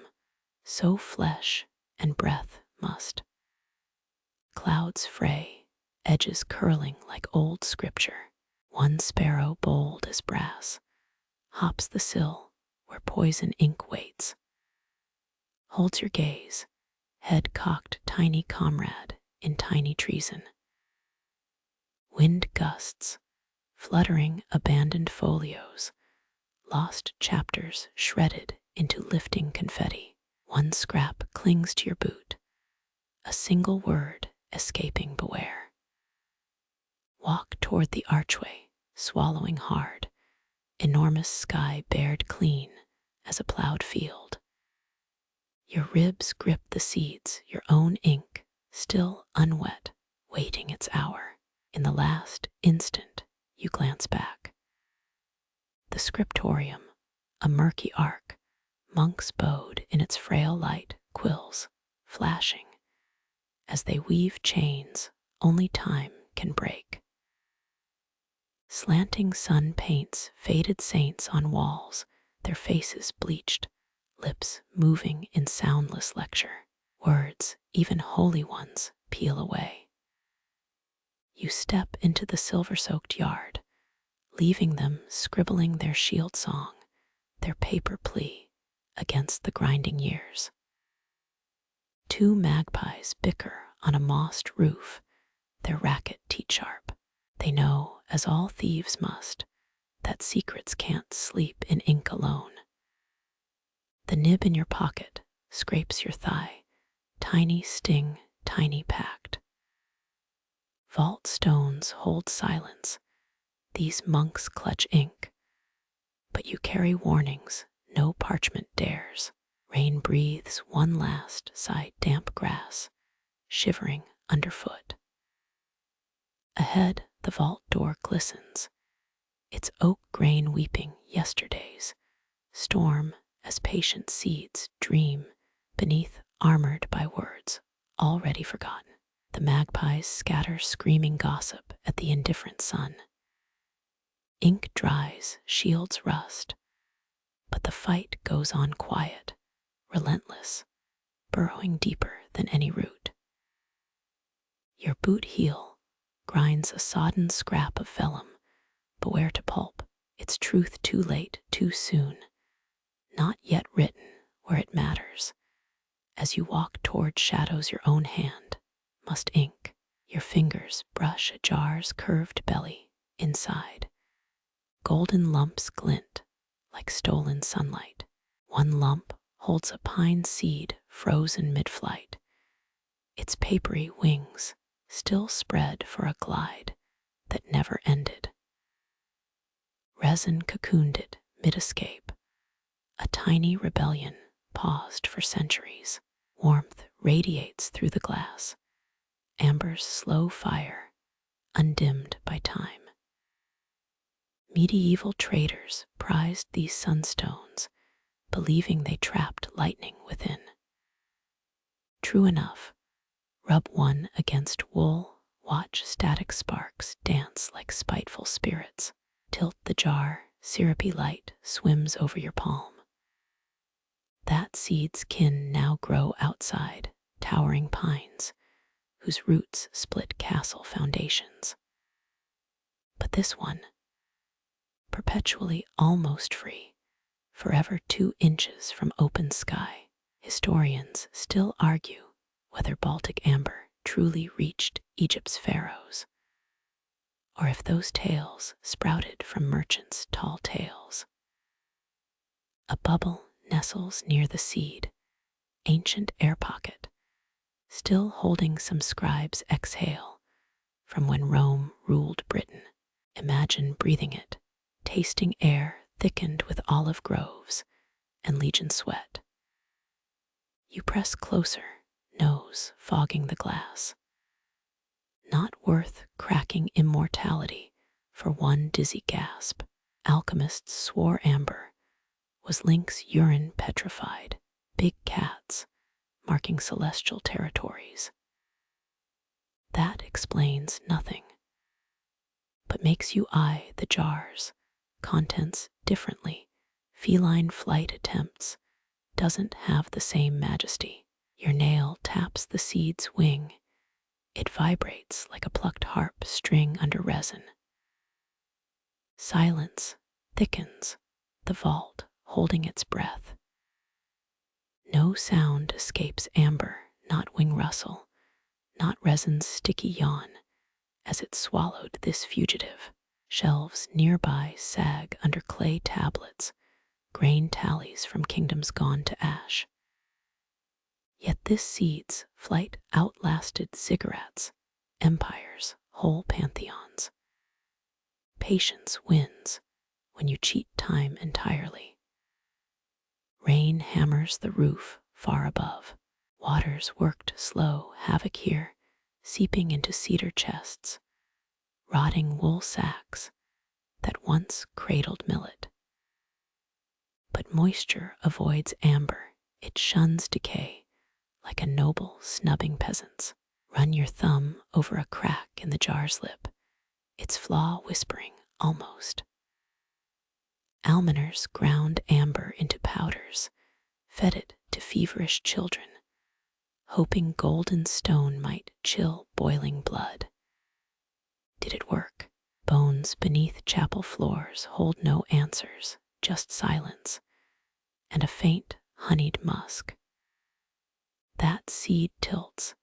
so flesh and breath must. Clouds fray, edges curling like old scripture. One sparrow bold as brass hops the sill where poison ink waits. Holds your gaze, head cocked, tiny comrade in tiny treason. Wind gusts, fluttering abandoned folios, lost chapters shredded into lifting confetti. One scrap clings to your boot, a single word escaping beware. Walk toward the archway, swallowing hard, enormous sky bared clean as a plowed field. Your ribs grip the seeds, your own ink, still unwet, waiting its hour. In the last instant, you glance back. The scriptorium, a murky arc, monks bowed in its frail light, quills flashing. As they weave chains only time can break. Slanting sun paints faded saints on walls, their faces bleached, lips moving in soundless lecture. Words, even holy ones, peel away. You step into the silver-soaked yard, leaving them scribbling their shield song, their paper plea against the grinding years. Two magpies bicker on a mossed roof, their racket teeth-sharp. They know, as all thieves must, that secrets can't sleep in ink alone. The nib in your pocket scrapes your thigh, tiny sting, tiny pact. Vault stones hold silence, these monks clutch ink, but you carry warnings no parchment dares. Rain breathes one last sigh, damp grass, shivering underfoot. Ahead, the vault door glistens, its oak grain weeping yesterdays, storm as patient seeds dream beneath, armored by words already forgotten. The magpies scatter screaming gossip at the indifferent sun. Ink dries, shields rust, but the fight goes on quiet, relentless, burrowing deeper than any root. Your boot heel grinds a sodden scrap of vellum, beware to pulp, its truth too late, too soon, not yet written where it matters. As you walk toward shadows, your own hand must ink. Your fingers brush a jar's curved belly. Inside, golden lumps glint like stolen sunlight. One lump holds a pine seed frozen mid-flight, its papery wings still spread for a glide that never ended. Resin cocooned it mid-escape, a tiny rebellion paused for centuries. Warmth radiates through the glass, amber's slow fire, undimmed by time. Medieval traders prized these sunstones, believing they trapped lightning within. True enough, rub one against wool, watch static sparks dance like spiteful spirits. Tilt the jar, syrupy light swims over your palm. That seed's kin now grow outside, towering pines, whose roots split castle foundations. But this one, perpetually almost free, forever 2 inches from open sky, historians still argue whether Baltic amber truly reached Egypt's pharaohs, or if those tales sprouted from merchants' tall tales. A bubble nestles near the seed, ancient air pocket, still holding some scribes' exhale from when Rome ruled Britain. Imagine breathing it, tasting air thickened with olive groves and legion sweat. You press closer, nose fogging the glass. Not worth cracking immortality for one dizzy gasp. Alchemists swore amber Was lynx urine petrified? Big cats, marking celestial territories. That explains nothing, but makes you eye the jar's contents differently. Feline flight attempts doesn't have the same majesty. Your nail taps the seed's wing. It vibrates like a plucked harp string under resin. Silence thickens, the vault holding its breath. No sound escapes amber, not wing rustle, not resin's sticky yawn, as it swallowed this fugitive. Shelves nearby sag under clay tablets, grain tallies from kingdoms gone to ash. Yet this seed's flight outlasted ziggurats, empires, whole pantheons. Patience wins when you cheat time entirely. Rain hammers the roof far above. Waters worked slow havoc here, seeping into cedar chests, rotting wool sacks that once cradled millet. But moisture avoids amber, it shuns decay, like a noble snubbing peasant's. Run your thumb over a crack in the jar's lip, its flaw whispering almost. Almoners ground amber into powders, fed it to feverish children, hoping golden stone might chill boiling blood. Did it work? Bones beneath chapel floors hold no answers, just silence, and a faint honeyed musk. That seed tilts,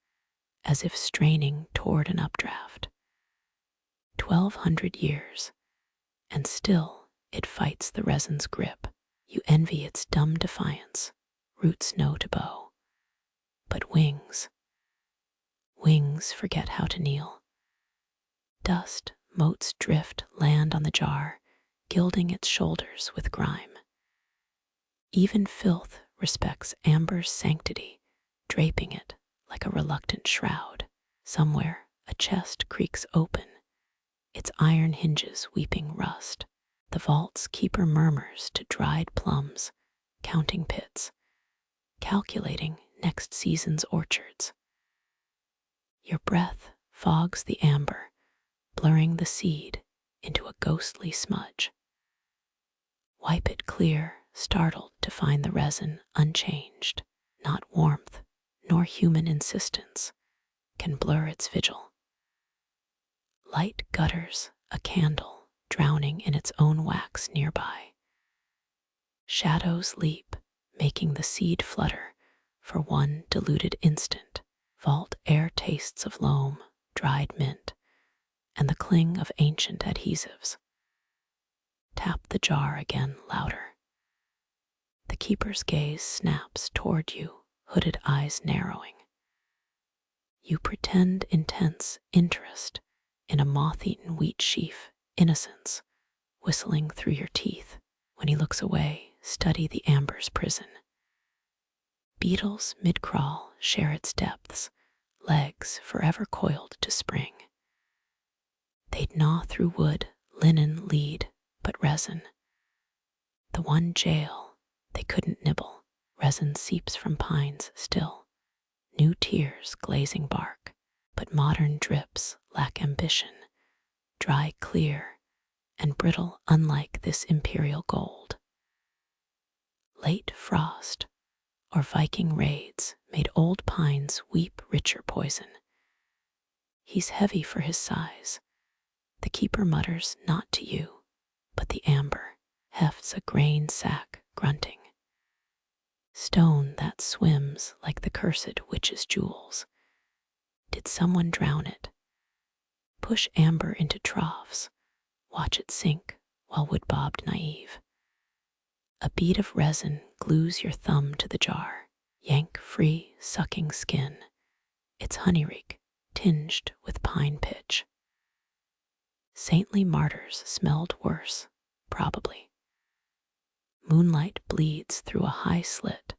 as if straining toward an updraft. 1,200 years, and still it fights the resin's grip. You envy its dumb defiance, roots no to bow. But wings forget how to kneel. Dust, motes drift, land on the jar, gilding its shoulders with grime. Even filth respects amber's sanctity, draping it like a reluctant shroud. Somewhere a chest creaks open, its iron hinges weeping rust. The vault's keeper murmurs to dried plums, counting pits, calculating next season's orchards. Your breath fogs the amber, blurring the seed into a ghostly smudge. Wipe it clear, startled to find the resin unchanged. Not warmth, nor human insistence can blur its vigil. Light gutters a candle, drowning in its own wax nearby. Shadows leap, making the seed flutter for one deluded instant. Vault air tastes of loam, dried mint, and the cling of ancient adhesives. Tap the jar again louder. The keeper's gaze snaps toward you, hooded eyes narrowing. You pretend intense interest in a moth-eaten wheat sheaf, innocence whistling through your teeth. When he looks away, study the amber's prison. Beetles mid-crawl share its depths, legs forever coiled to spring. They'd gnaw through wood, linen lead, but resin. The one jail they couldn't nibble. Resin seeps from pines still, new tears glazing bark. But modern drips lack ambition, dry clear, and brittle unlike this imperial gold. Late frost or Viking raids made old pines weep richer poison. He's heavy for his size. The keeper mutters not to you, but the amber hefts a grain sack grunting. Stone that swims like the cursed witch's jewels. Did someone drown it? Push amber into troughs, watch it sink while wood-bobbed naive. A bead of resin glues your thumb to the jar, yank free sucking skin, its honey reek tinged with pine pitch. Saintly martyrs smelled worse, probably. Moonlight bleeds through a high slit,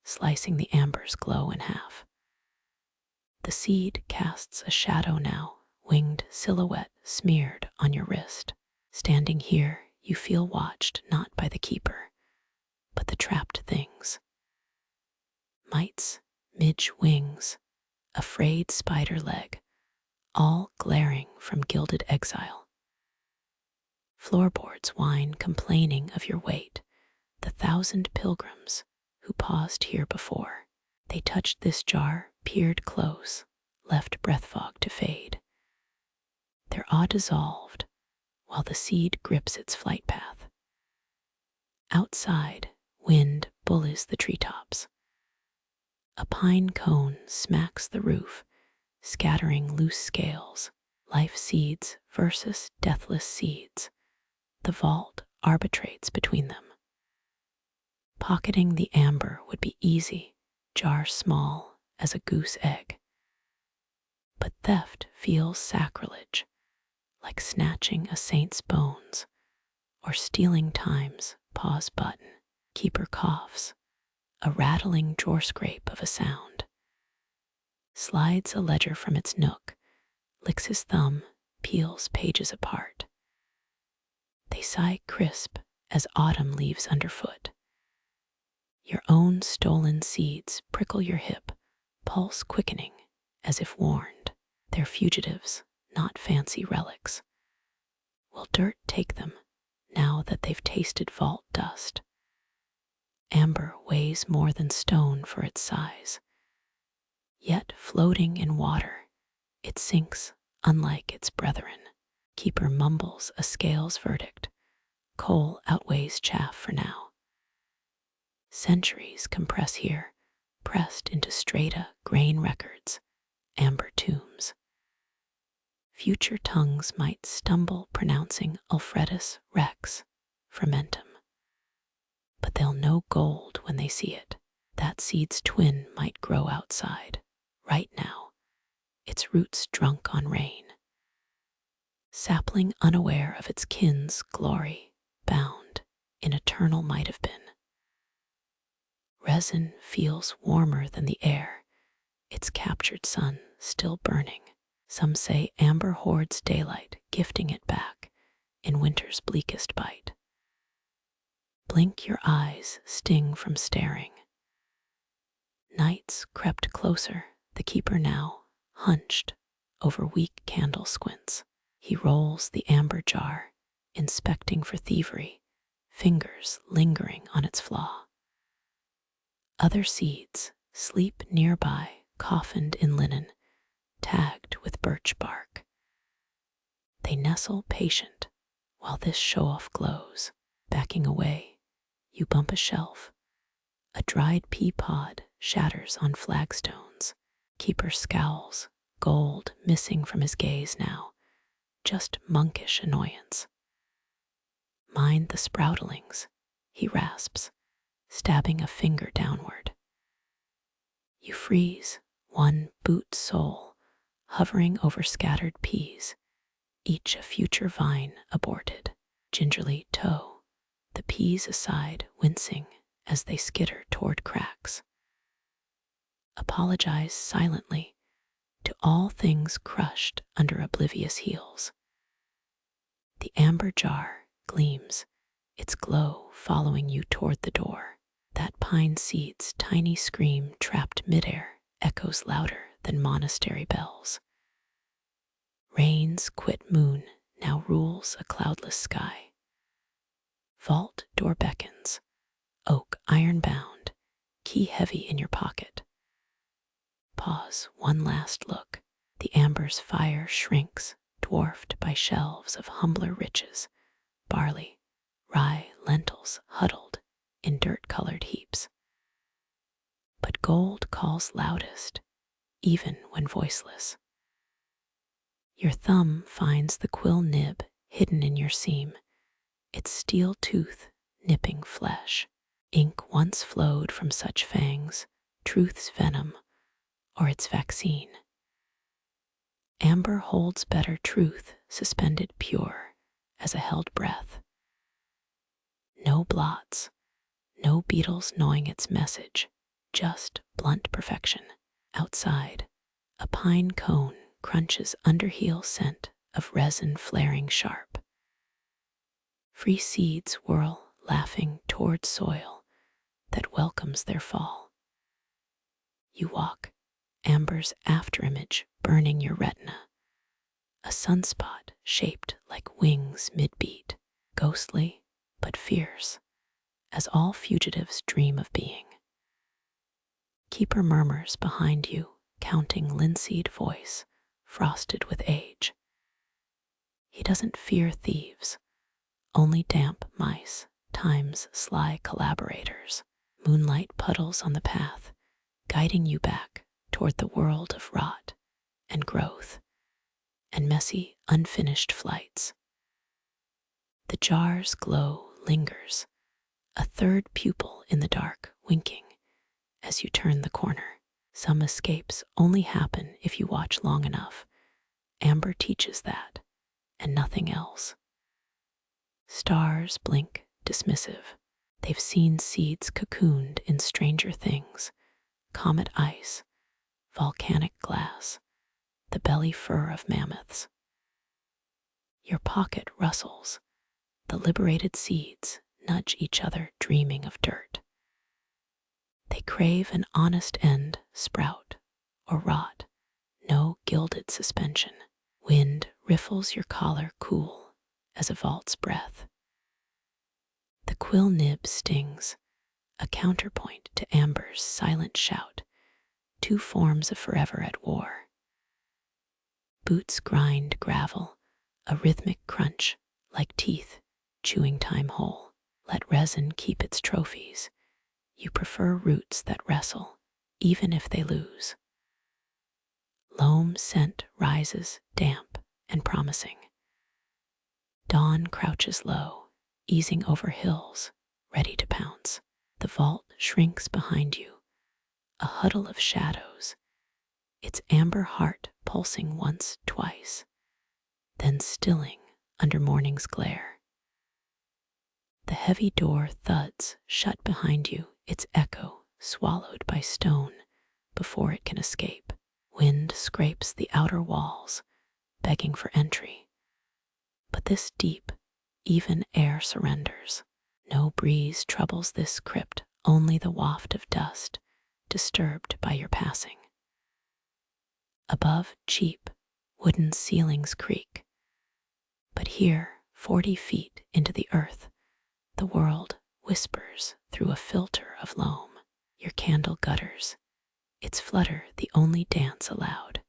slicing the amber's glow in half. The seed casts a shadow now, winged silhouette smeared on your wrist. Standing here, you feel watched not by the keeper, but the trapped things. Mites, midge wings, a frayed spider leg, all glaring from gilded exile. Floorboards whine complaining of your weight, the 1,000 pilgrims who paused here before. They touched this jar, peered close, left breath fog to fade. Their awe dissolved while the seed grips its flight path. Outside, wind bullies the treetops. A pine cone smacks the roof, scattering loose scales, life seeds versus deathless seeds. The vault arbitrates between them. Pocketing the amber would be easy, jar small as a goose egg. But theft feels sacrilege, like snatching a saint's bones or stealing time's pause button. Keeper coughs, a rattling drawer scrape of a sound. Slides a ledger from its nook, licks his thumb, peels pages apart. They sigh crisp as autumn leaves underfoot. Your own stolen seeds prickle your hip, pulse quickening as if warned. They're fugitives, not fancy relics. Will dirt take them now that they've tasted vault dust? Amber weighs more than stone for its size. Yet floating in water, it sinks unlike its brethren. Keeper mumbles a scales verdict. Coal outweighs chaff for now. Centuries compress here, pressed into strata grain records, amber tombs. Future tongues might stumble pronouncing Alfredus Rex, fermentum. But they'll know gold when they see it. That seed's twin might grow outside. Right now, its roots drunk on rain. Sapling unaware of its kin's glory, bound in eternal might have been. Resin feels warmer than the air, its captured sun still burning. Some say amber hoards daylight, gifting it back in winter's bleakest bite. Blink your eyes, sting from staring. Nights crept closer, the keeper now, hunched over weak candle squints. He rolls the amber jar, inspecting for thievery, fingers lingering on its flaw. Other seeds sleep nearby, coffined in linen, tagged with birch bark. They nestle patient while this show-off glows. Backing away, you bump a shelf. A dried pea pod shatters on flagstones. Keeper scowls, gold missing from his gaze now, just monkish annoyance. Mind the sproutlings, he rasps, stabbing a finger downward. You freeze, one boot sole, hovering over scattered peas, each a future vine aborted. Gingerly toe the peas aside, wincing as they skitter toward cracks. Apologize silently to all things crushed under oblivious heels. The amber jar gleams, its glow following you toward the door. That pine seed's tiny scream trapped midair echoes louder than monastery bells. Rain's quit moon now rules a cloudless sky. Vault door beckons, oak iron bound, key heavy in your pocket. Pause, one last look. The amber's fire shrinks, dwarfed by shelves of humbler riches, barley, rye, lentils huddled in dirt-colored heaps. But gold calls loudest, even when voiceless. Your thumb finds the quill nib hidden in your seam, its steel tooth nipping flesh. Ink once flowed from such fangs, truth's venom, or its vaccine. Amber holds better truth, suspended pure as a held breath. No blots, no beetles gnawing its message, just blunt perfection. Outside, a pine cone crunches underheel scent of resin flaring sharp. Free seeds whirl, laughing toward soil, that welcomes their fall. You walk, amber's afterimage burning your retina, a sunspot shaped like wings mid-beat, ghostly but fierce, as all fugitives dream of being. Keeper murmurs behind you, counting linseed voice, frosted with age. He doesn't fear thieves, only damp mice, time's sly collaborators. Moonlight puddles on the path, guiding you back toward the world of rot and growth and messy, unfinished flights. The jar's glow lingers, a third pupil in the dark winking as you turn the corner. Some escapes only happen if you watch long enough. Amber teaches that, and nothing else. Stars blink dismissive. They've seen seeds cocooned in stranger things, comet ice, volcanic glass, the belly fur of mammoths. Your pocket rustles. The liberated seeds nudge each other, dreaming of dirt. They crave an honest end, sprout or rot, no gilded suspension. Wind riffles your collar cool as a vault's breath. The quill nib stings, a counterpoint to amber's silent shout, two forms of forever at war. Boots grind gravel, a rhythmic crunch, like teeth chewing time whole. Let resin keep its trophies. You prefer roots that wrestle, even if they lose. Loam scent rises, damp and promising. Dawn crouches low, easing over hills, ready to pounce. The vault shrinks behind you, a huddle of shadows, its amber heart pulsing once, twice, then stilling under morning's glare. The heavy door thuds shut behind you, its echo swallowed by stone before it can escape. Wind scrapes the outer walls, begging for entry. But this deep, even air surrenders. No breeze troubles this crypt, only the waft of dust, disturbed by your passing. Above, cheap, wooden ceilings creak. But here, 40 feet into the earth, the world whispers through a filter of loam. Your candle gutters, its flutter the only dance allowed.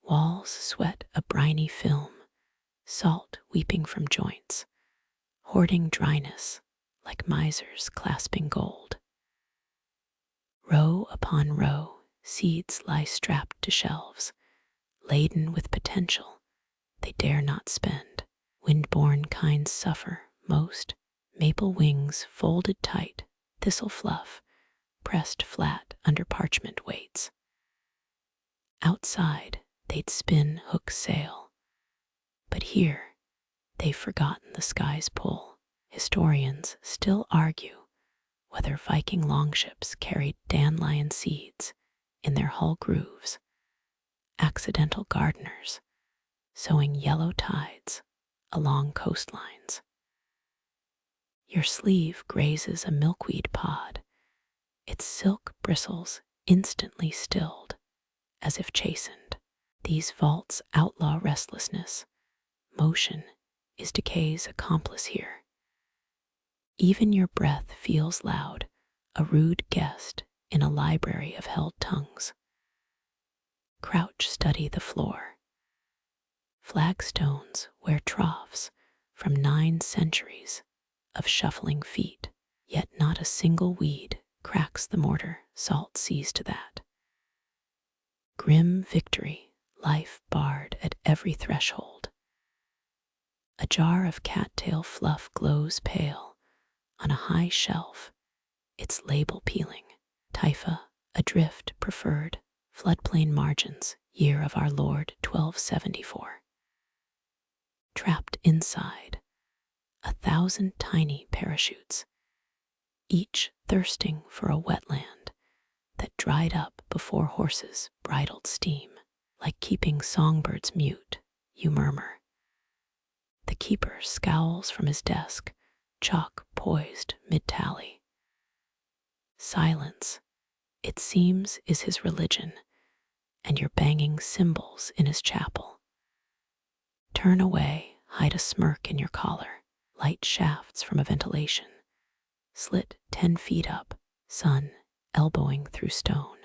Walls sweat a briny film, salt weeping from joints, hoarding dryness like misers clasping gold. Row upon row, seeds lie strapped to shelves, laden with potential they dare not spend. Wind-borne kinds suffer most, maple wings folded tight, thistle fluff pressed flat under parchment weights. Outside, they'd spin, hook, sail, but here they've forgotten the sky's pull. Historians still argue whether Viking longships carried dandelion seeds in their hull grooves, accidental gardeners sowing yellow tides along coastlines. Your sleeve grazes a milkweed pod, its silk bristles instantly stilled, as if chastened. These vaults outlaw restlessness. Motion is decay's accomplice here. Even your breath feels loud, a rude guest in a library of held tongues. Crouch, study the floor. Flagstones wear troughs from 9 centuries of shuffling feet, yet not a single weed cracks the mortar, salt sees to that. Grim victory, life barred at every threshold. A jar of cattail fluff glows pale on a high shelf, its label peeling. Typha, adrift preferred, floodplain margins, year of our Lord 1274. Trapped inside, 1,000 tiny parachutes, each thirsting for a wetland that dried up before horses bridled steam. Like keeping songbirds mute, you murmur. The keeper scowls from his desk, chalk poised mid-tally. Silence, it seems, is his religion, and you're banging cymbals in his chapel. Turn away, hide a smirk in your collar, light shafts from a ventilation, slit 10 feet up, sun elbowing through stone.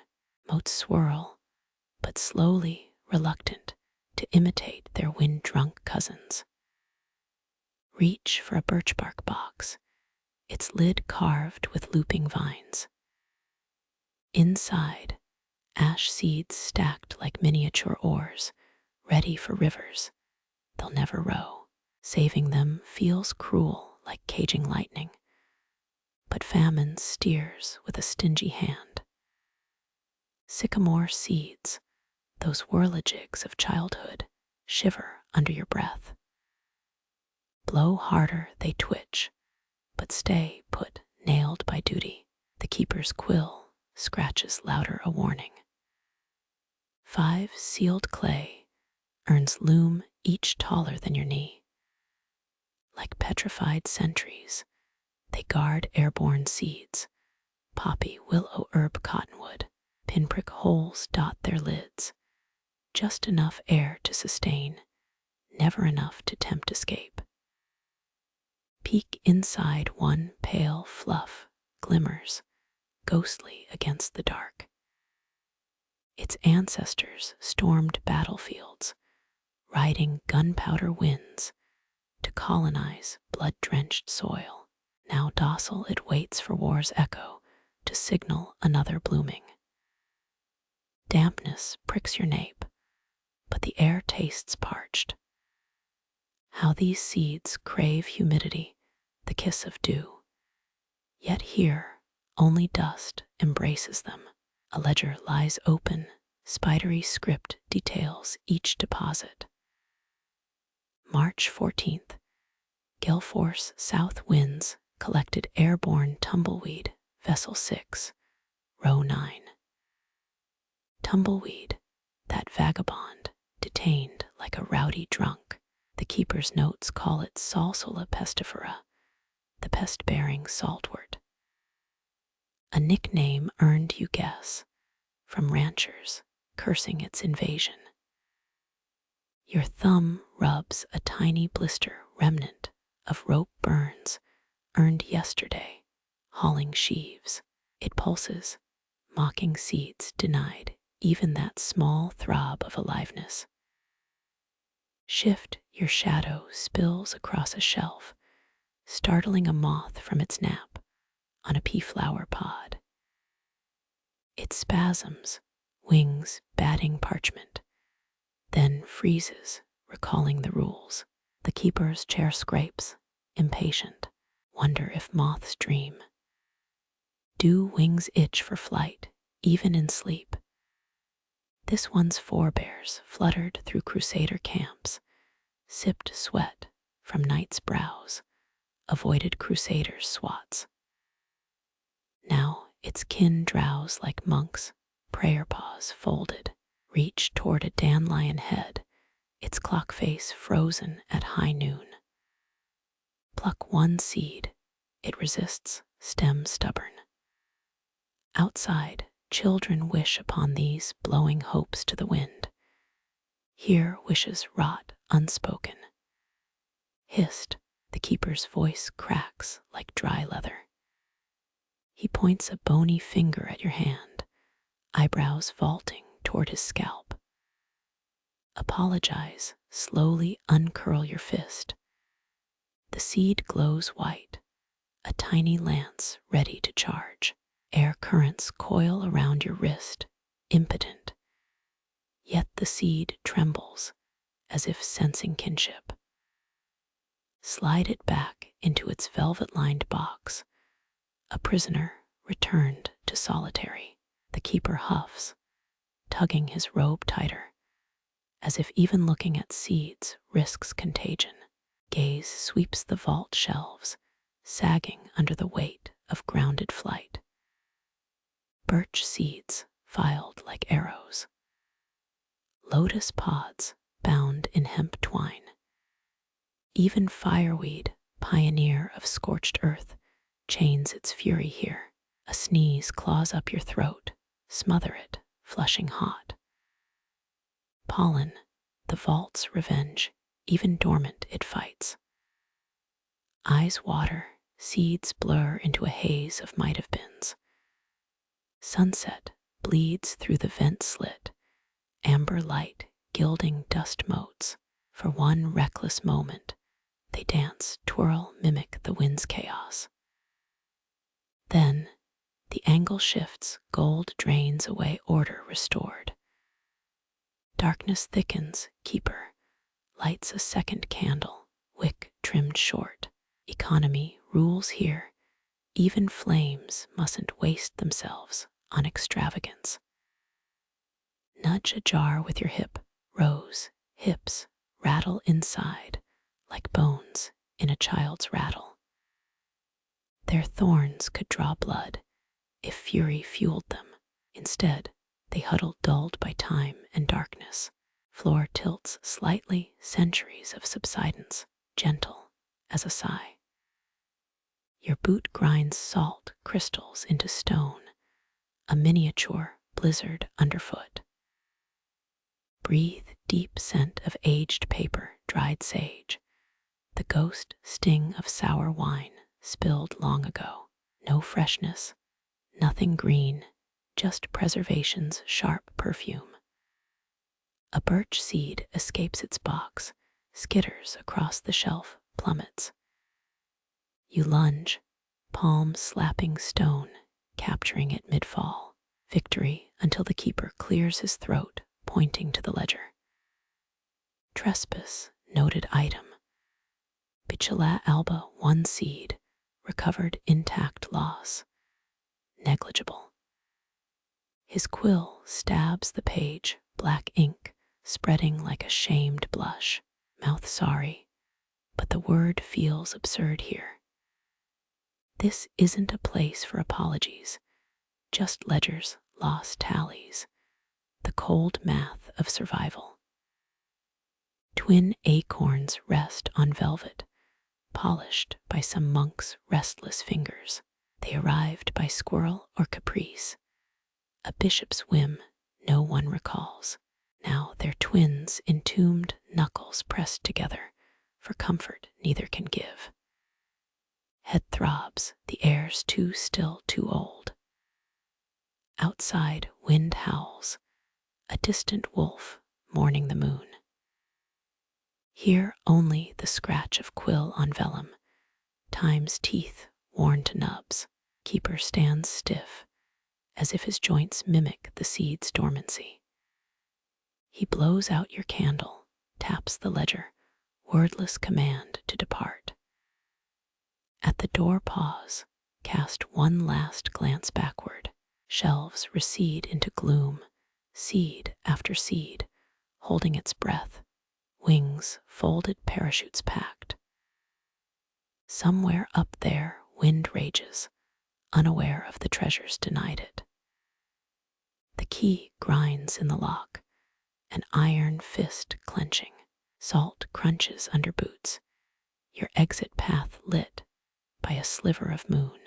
Motes swirl, but slowly, reluctant to imitate their wind-drunk cousins. Reach for a birch bark box, its lid carved with looping vines. Inside, ash seeds stacked like miniature oars, ready for rivers they'll never row. Saving them feels cruel, like caging lightning, but famine steers with a stingy hand. Sycamore seeds, those whirligigs of childhood, shiver under your breath. Blow harder, they twitch, but stay put, nailed by duty. The keeper's quill scratches louder a warning. 5 sealed clay urns loom each taller than your knee. Like petrified sentries, they guard airborne seeds. Poppy, willow, herb, cottonwood, pinprick holes dot their lids. Just enough air to sustain, never enough to tempt escape. Peek inside, one pale fluff glimmers, ghostly against the dark. Its ancestors stormed battlefields, riding gunpowder winds to colonize blood-drenched soil. Now docile, it waits for war's echo to signal another blooming. Dampness pricks your nape, but the air tastes parched. How these seeds crave humidity, the kiss of dew. Yet here, only dust embraces them. A ledger lies open, spidery script details each deposit. March 14th, gale force south winds collected airborne tumbleweed, vessel 6, row 9. Tumbleweed, that vagabond, detained like a rowdy drunk. The keeper's notes call it Salsola pestifera, the pest-bearing saltwort. A nickname earned, you guess, from ranchers cursing its invasion. Your thumb rubs a tiny blister remnant of rope burns earned yesterday, hauling sheaves. It pulses, mocking seeds denied even that small throb of aliveness. Shift, your shadow spills across a shelf, startling a moth from its nap on a pea flower pod. It spasms, wings batting parchment, then freezes, recalling the rules. The keeper's chair scrapes, impatient, wonder if moths dream. Do wings itch for flight, even in sleep? This one's forebears fluttered through crusader camps, sipped sweat from night's brows, avoided crusaders' swats. Now its kin drowse like monks, prayer paws folded, reach toward a dandelion head, its clock face frozen at high noon. Pluck one seed, it resists, stem stubborn. Outside, children wish upon these blowing hopes to the wind. Here wishes rot unspoken. Hissed, the keeper's voice cracks like dry leather. He points a bony finger at your hand, eyebrows vaulting toward his scalp. Apologize, slowly uncurl your fist. The seed glows white, a tiny lance ready to charge. Air currents coil around your wrist, impotent. Yet the seed trembles, as if sensing kinship. Slide it back into its velvet-lined box. A prisoner returned to solitary. The keeper huffs, tugging his robe tighter, as if even looking at seeds risks contagion. Gaze sweeps the vault shelves, sagging under the weight of grounded flight. Birch seeds filed like arrows. Lotus pods bound in hemp twine. Even fireweed, pioneer of scorched earth, chains its fury here. A sneeze claws up your throat. Smother it, flushing hot. Pollen, the vault's revenge, even dormant it fights. Eyes water, seeds blur into a haze of might-have-beens. Sunset bleeds through the vent slit, amber light gilding dust motes. For one reckless moment, they dance, twirl, mimic the wind's chaos. Then, the angle shifts, gold drains away, order restored. Darkness thickens, keeper lights a second candle, wick trimmed short. Economy rules here. Even flames mustn't waste themselves on extravagance. Nudge a jar with your hip, rose, hips rattle inside like bones in a child's rattle. Their thorns could draw blood if fury fueled them. Instead, they huddle dulled by time and darkness. Floor tilts slightly, centuries of subsidence, gentle as a sigh. Your boot grinds salt crystals into stone, a miniature blizzard underfoot. Breathe deep scent of aged paper, dried sage, the ghost sting of sour wine spilled long ago. No freshness, nothing green, just preservation's sharp perfume. A birch seed escapes its box, skitters across the shelf, plummets. You lunge, palm slapping stone, capturing it mid-fall. Victory until the keeper clears his throat, pointing to the ledger. Trespass, noted item. Bichela alba, 1 seed, recovered intact loss. Negligible. His quill stabs the page, black ink, spreading like a shamed blush. Mouth sorry, but the word feels absurd here. This isn't a place for apologies, just ledgers, lost tallies, the cold math of survival. Twin acorns rest on velvet, polished by some monk's restless fingers. They arrived by squirrel or caprice, a bishop's whim no one recalls. Now they're twins, entombed knuckles pressed together, for comfort neither can give. Head throbs, the air's too still, too old. Outside, wind howls, a distant wolf mourning the moon. Here only the scratch of quill on vellum, time's teeth worn to nubs. Keeper stands stiff, as if his joints mimic the seed's dormancy. He blows out your candle, taps the ledger, wordless command to depart. At the door pause, cast one last glance backward. Shelves recede into gloom, seed after seed, holding its breath, wings folded, parachutes packed. Somewhere up there, wind rages, unaware of the treasures denied it. The key grinds in the lock, an iron fist clenching. Salt crunches under boots, your exit path lit by a sliver of moon.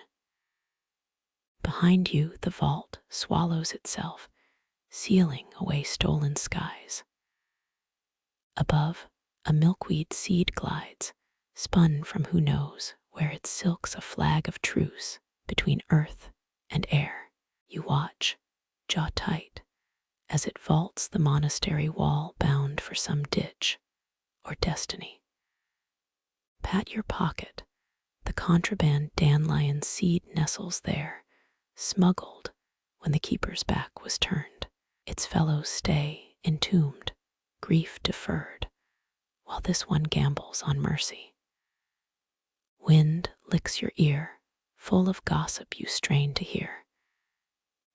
Behind you, the vault swallows itself, sealing away stolen skies. Above, a milkweed seed glides, spun from who knows where it silks a flag of truce between earth and air. You watch, jaw tight, as it vaults the monastery wall, bound for some ditch or destiny. Pat your pocket, the contraband dandelion seed nestles there, smuggled when the keeper's back was turned. Its fellows stay entombed, grief deferred, while this one gambles on mercy. Wind licks your ear, full of gossip you strain to hear.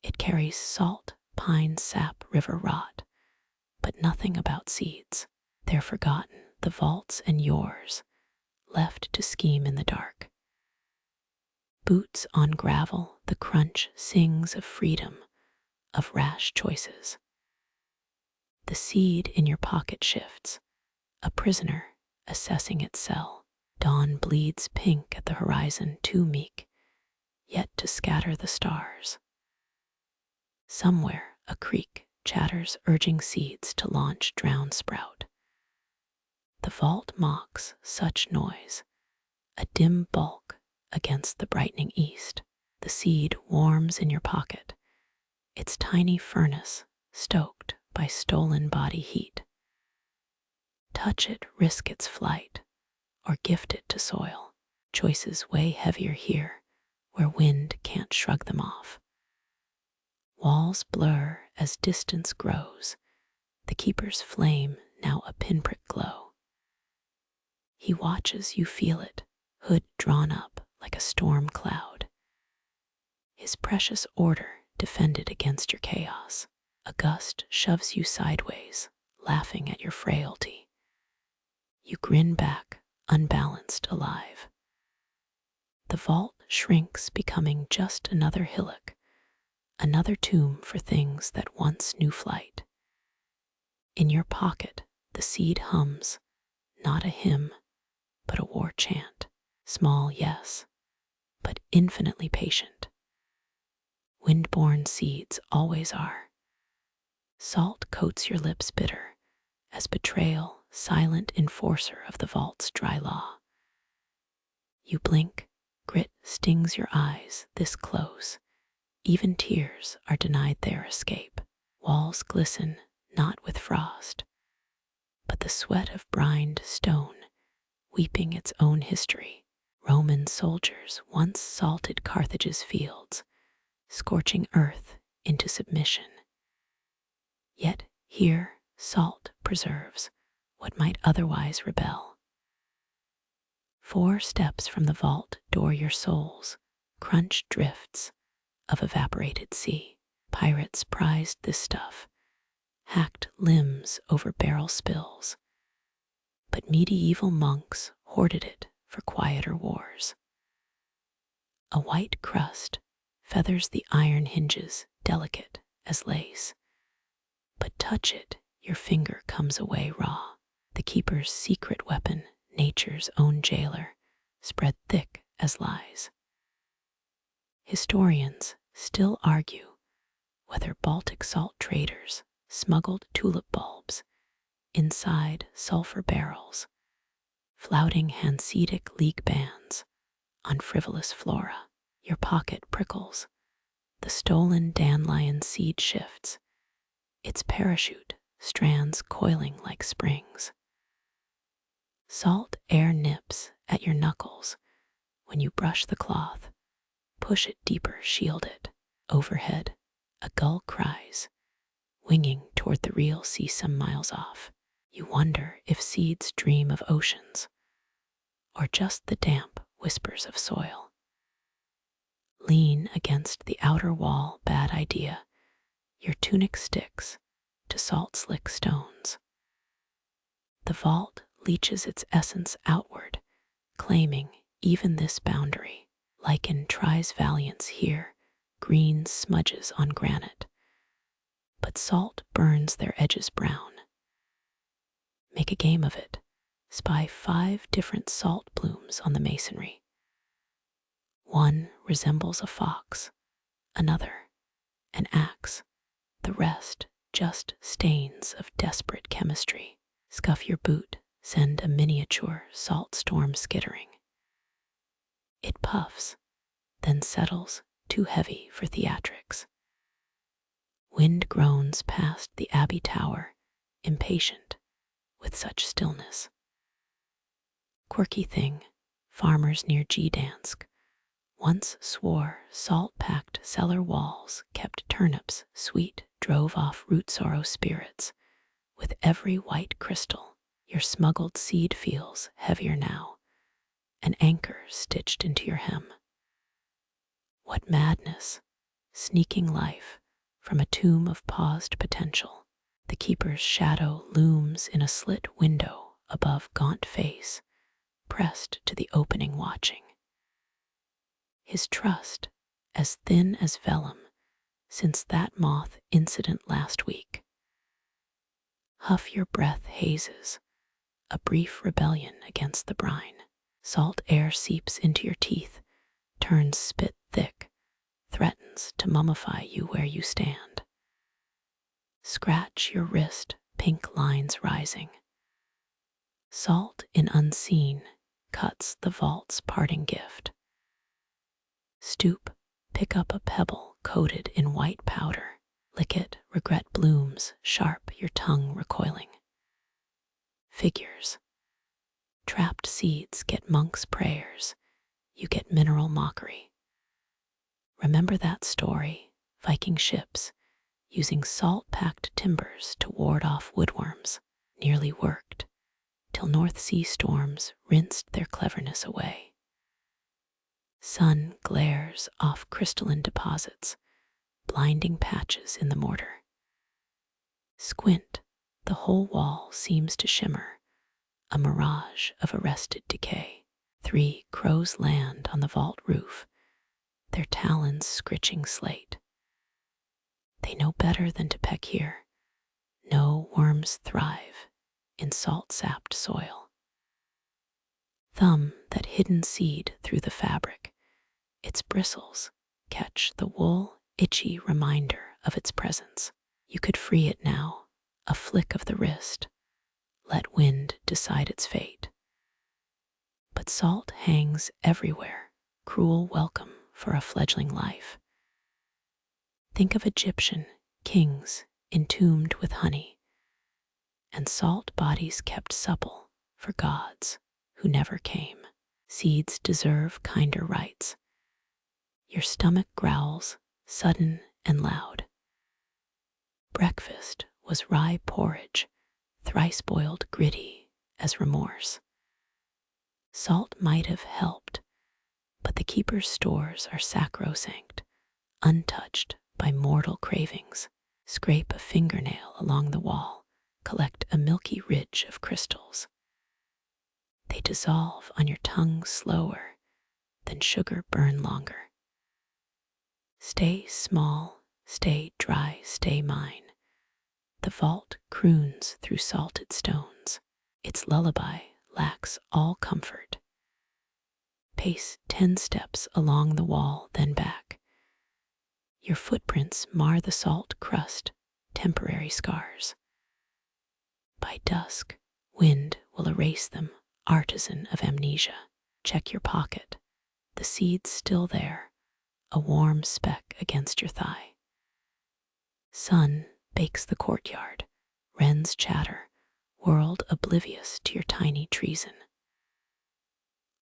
It carries salt, pine sap, river rot, but nothing about seeds. They're forgotten, the vault's and yours, left to scheme in the dark. Boots on gravel, the crunch sings of freedom, of rash choices. The seed in your pocket shifts, a prisoner assessing its cell. Dawn bleeds pink at the horizon, too meek, yet to scatter the stars. Somewhere a creek chatters, urging seeds to launch drowned sprout. The vault mocks such noise, a dim bulk against the brightening east. The seed warms in your pocket, its tiny furnace stoked by stolen body heat. Touch it, risk its flight, or gift it to soil. Choices weigh heavier here, where wind can't shrug them off. Walls blur as distance grows, the keeper's flame now a pinprick glow. He watches you feel it, hood drawn up like a storm cloud. His precious order defended against your chaos. A gust shoves you sideways, laughing at your frailty. You grin back, unbalanced, alive. The vault shrinks, becoming just another hillock, another tomb for things that once knew flight. In your pocket, the seed hums, not a hymn, but a war chant. Small, yes, but infinitely patient. Wind-born seeds always are. Salt coats your lips bitter, as betrayal, silent enforcer of the vault's dry law. You blink, grit stings your eyes this close. Even tears are denied their escape. Walls glisten, not with frost, but the sweat of brined stone, weeping its own history. Roman soldiers once salted Carthage's fields, scorching earth into submission. Yet here, salt preserves what might otherwise rebel. 4 steps from the vault door your souls, crunched drifts of evaporated sea. Pirates prized this stuff, hacked limbs over barrel spills, but medieval monks hoarded it for quieter wars. A white crust feathers the iron hinges, delicate as lace, but touch it, your finger comes away raw. The keeper's secret weapon, nature's own jailer, spread thick as lies. Historians still argue whether Baltic salt traders smuggled tulip bulbs inside sulfur barrels, flouting Hanseatic league bans on frivolous flora. Your pocket prickles, the stolen dandelion seed shifts, its parachute strands coiling like springs. Salt air nips at your knuckles when you brush the cloth, push it deeper, shield it. Overhead, a gull cries, winging toward the real sea some miles off. You wonder if seeds dream of oceans, or just the damp whispers of soil. Lean against the outer wall, bad idea. Your tunic sticks to salt-slick stones. The vault leaches its essence outward, claiming even this boundary. Lichen tries valiance here, green smudges on granite, but salt burns their edges brown. Make a game of it. Spy 5 different salt blooms on the masonry. One resembles a fox, another an axe, the rest just stains of desperate chemistry. Scuff your boot, send a miniature salt storm skittering. It puffs, then settles, too heavy for theatrics. Wind groans past the abbey tower, impatient with such stillness. Quirky thing, farmers near Gdansk once swore salt-packed cellar walls kept turnips sweet, drove off root sorrow spirits. With every white crystal, your smuggled seed feels heavier now, an anchor stitched into your hem. What madness, sneaking life from a tomb of paused potential. The keeper's shadow looms in a slit window above gaunt face, pressed to the opening watching. His trust as thin as vellum since that moth incident last week. Huff your breath hazes, a brief rebellion against the brine. Salt air seeps into your teeth, turns spit thick, threatens to mummify you where you stand. Scratch your wrist, pink lines rising. Salt in unseen cuts the vault's parting gift. Stoop, pick up a pebble coated in white powder. Lick it, regret blooms, sharp, your tongue recoiling. Figures. Trapped seeds get monks' prayers. You get mineral mockery. Remember that story, Viking ships, using salt-packed timbers to ward off woodworms, nearly worked, till North Sea storms rinsed their cleverness away. Sun glares off crystalline deposits, blinding patches in the mortar. Squint, the whole wall seems to shimmer, a mirage of arrested decay. 3 crows land on the vault roof, their talons scritching slate. They know better than to peck here. No worms thrive in salt-sapped soil. Thumb that hidden seed through the fabric. Its bristles catch the wool, itchy reminder of its presence. You could free it now, a flick of the wrist. Let wind decide its fate. But salt hangs everywhere, cruel welcome for a fledgling life. Think of Egyptian kings entombed with honey, and salt bodies kept supple for gods who never came. Seeds deserve kinder rites. Your stomach growls, sudden and loud. Breakfast was rye porridge, thrice boiled gritty as remorse. Salt might have helped, but the keeper's stores are sacrosanct, untouched by mortal cravings. Scrape a fingernail along the wall, collect a milky ridge of crystals. They dissolve on your tongue slower than sugar burn longer. Stay small, stay dry, stay mine. The vault croons through salted stones. Its lullaby lacks all comfort. Pace 10 steps along the wall, then back. Your footprints mar the salt crust, temporary scars. By dusk, wind will erase them, artisan of amnesia. Check your pocket. The seed's still there, a warm speck against your thigh. Sun bakes the courtyard, wrens chatter, world oblivious to your tiny treason.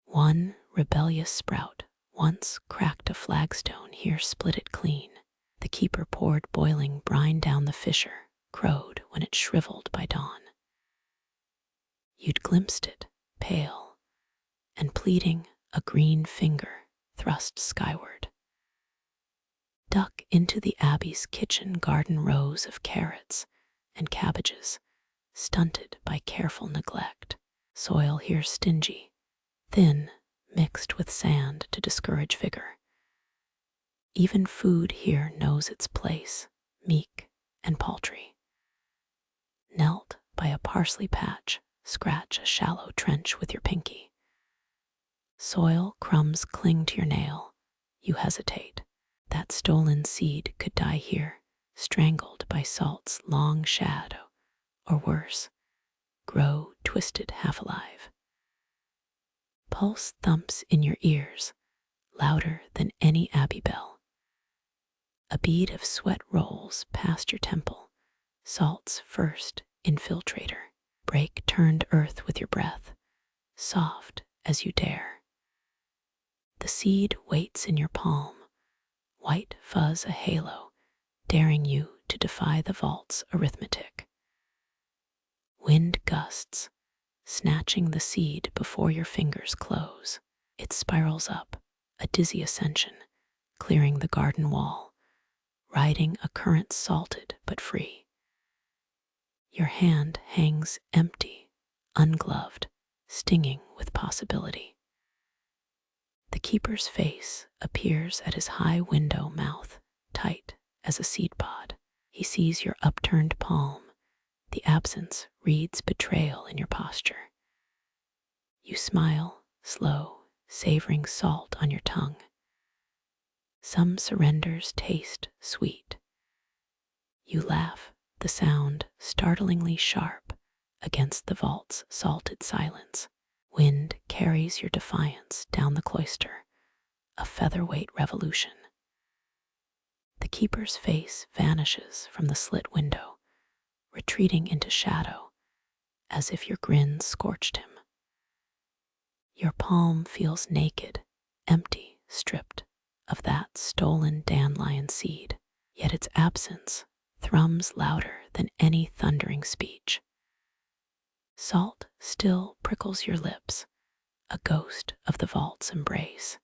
One rebellious sprout once cracked a flagstone, here split it clean. The keeper poured boiling brine down the fissure, crowed when it shriveled by dawn. You'd glimpsed it, pale, and pleading, a green finger thrust skyward. Duck into the abbey's kitchen garden, rows of carrots and cabbages, stunted by careful neglect. Soil here stingy, thin, mixed with sand to discourage vigor. Even food here knows its place, meek and paltry. Knelt by a parsley patch, scratch a shallow trench with your pinky. Soil crumbs cling to your nail. You hesitate. That stolen seed could die here, strangled by salt's long shadow, or worse, grow twisted half alive. Pulse thumps in your ears, louder than any abbey bell. A bead of sweat rolls past your temple, salt's first infiltrator. Break turned earth with your breath, soft as you dare. The seed waits in your palm, white fuzz a halo, daring you to defy the vault's arithmetic. Wind gusts, snatching the seed before your fingers close. It spirals up, a dizzy ascension, clearing the garden wall, riding a current salted but free. Your hand hangs empty, ungloved, stinging with possibility. The keeper's face appears at his high window, mouth tight as a seed pod. He sees your upturned palm. The absence reads betrayal in your posture. You smile, slow, savoring salt on your tongue. Some surrenders taste sweet. You laugh, the sound startlingly sharp against the vault's salted silence. Wind carries your defiance down the cloister, a featherweight revolution. The keeper's face vanishes from the slit window, retreating into shadow, as if your grin scorched him. Your palm feels naked, empty, stripped of that stolen dandelion seed, yet its absence thrums louder than any thundering speech. Salt still prickles your lips, a ghost of the vault's embrace.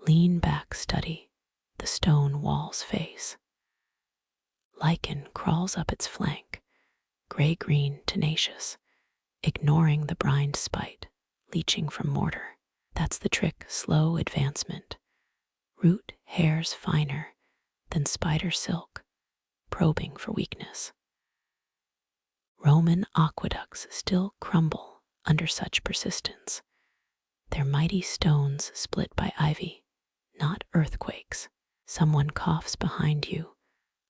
Lean back, study the stone wall's face. Lichen crawls up its flank, gray-green, tenacious, ignoring the brined spite leaching from mortar. That's the trick, slow advancement. Root hairs finer than spider silk, probing for weakness. Roman aqueducts still crumble under such persistence, their mighty stones split by ivy, not earthquakes. Someone coughs behind you,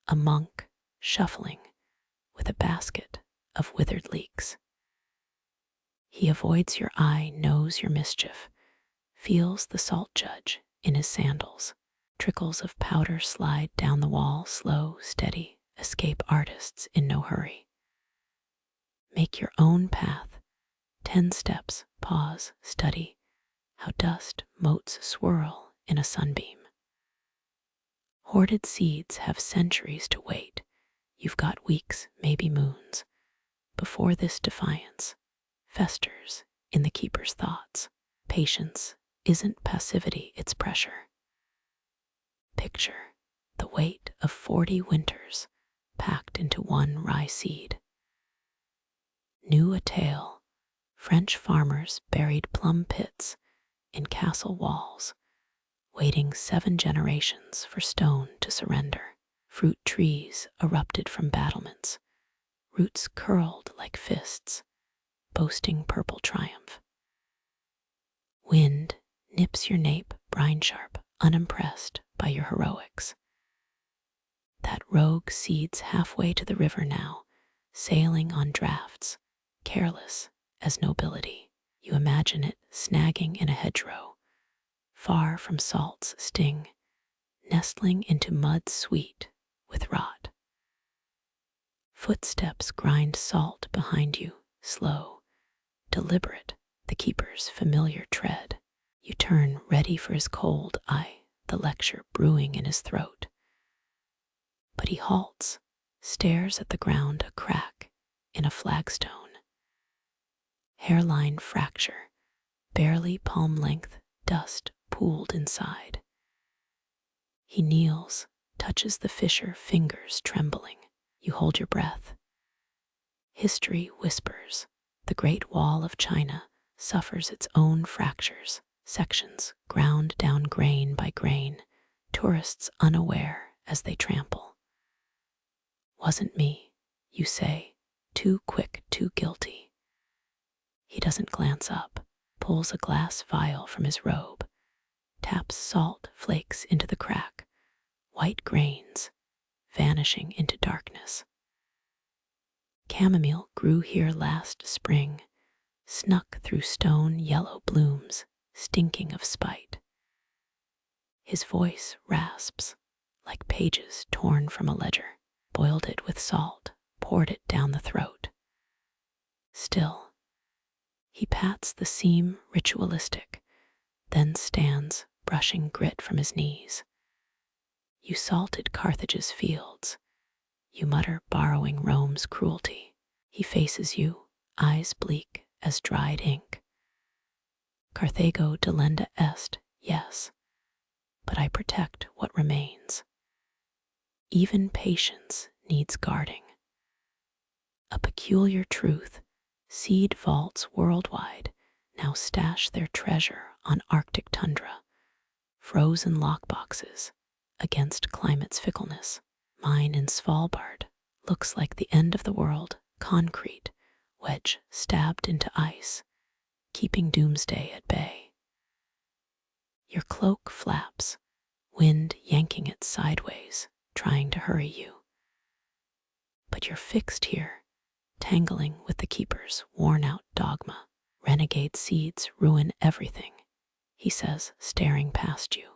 a monk shuffling with a basket of withered leeks. He avoids your eye, knows your mischief, feels the salt judge in his sandals. Trickles of powder slide down the wall, slow, steady, escape artists in no hurry. Make your own path, 10 steps, pause, study how dust motes swirl in a sunbeam. Hoarded seeds have centuries to wait. You've got weeks, maybe moons, before this defiance festers in the keeper's thoughts. Patience isn't passivity, it's pressure. Picture the weight of 40 winters packed into one rye seed. New a tale, French farmers buried plum pits in castle walls, waiting 7 generations for stone to surrender. Fruit trees erupted from battlements, roots curled like fists, boasting purple triumph. Wind nips your nape brine sharp, unimpressed by your heroics. That rogue seeds halfway to the river now, sailing on drafts, careless as nobility. You imagine it snagging in a hedgerow, far from salt's sting, nestling into mud sweet with rot. Footsteps grind salt behind you, slow, deliberate, the keeper's familiar tread. You turn, ready for his cold eye, the lecture brewing in his throat. But he halts, stares at the ground, a crack in a flagstone. Hairline fracture, barely palm length, dust pooled inside. He kneels, touches the fissure, fingers trembling. You hold your breath. History whispers. The Great Wall of China suffers its own fractures, sections ground down grain by grain, tourists unaware as they trample. Wasn't me, you say, too quick, too guilty. He doesn't glance up, pulls a glass vial from his robe, taps salt flakes into the crack, white grains vanishing into darkness. Chamomile grew here last spring, snuck through stone yellow blooms, stinking of spite. His voice rasps like pages torn from a ledger, boiled it with salt, poured it down the throat. Still, he pats the seam ritualistic, then stands, brushing grit from his knees. You salted Carthage's fields. You mutter, borrowing Rome's cruelty. He faces you, eyes bleak as dried ink. Carthago delenda est, yes, but I protect what remains. Even patience needs guarding. A peculiar truth, seed vaults worldwide now stash their treasure on Arctic tundra, frozen lockboxes against climate's fickleness. Mine in Svalbard looks like the end of the world, concrete, wedge stabbed into ice, keeping doomsday at bay. Your cloak flaps, wind yanking it sideways, trying to hurry you. But you're fixed here, tangling with the keeper's worn-out dogma. Renegade seeds ruin everything, he says, staring past you.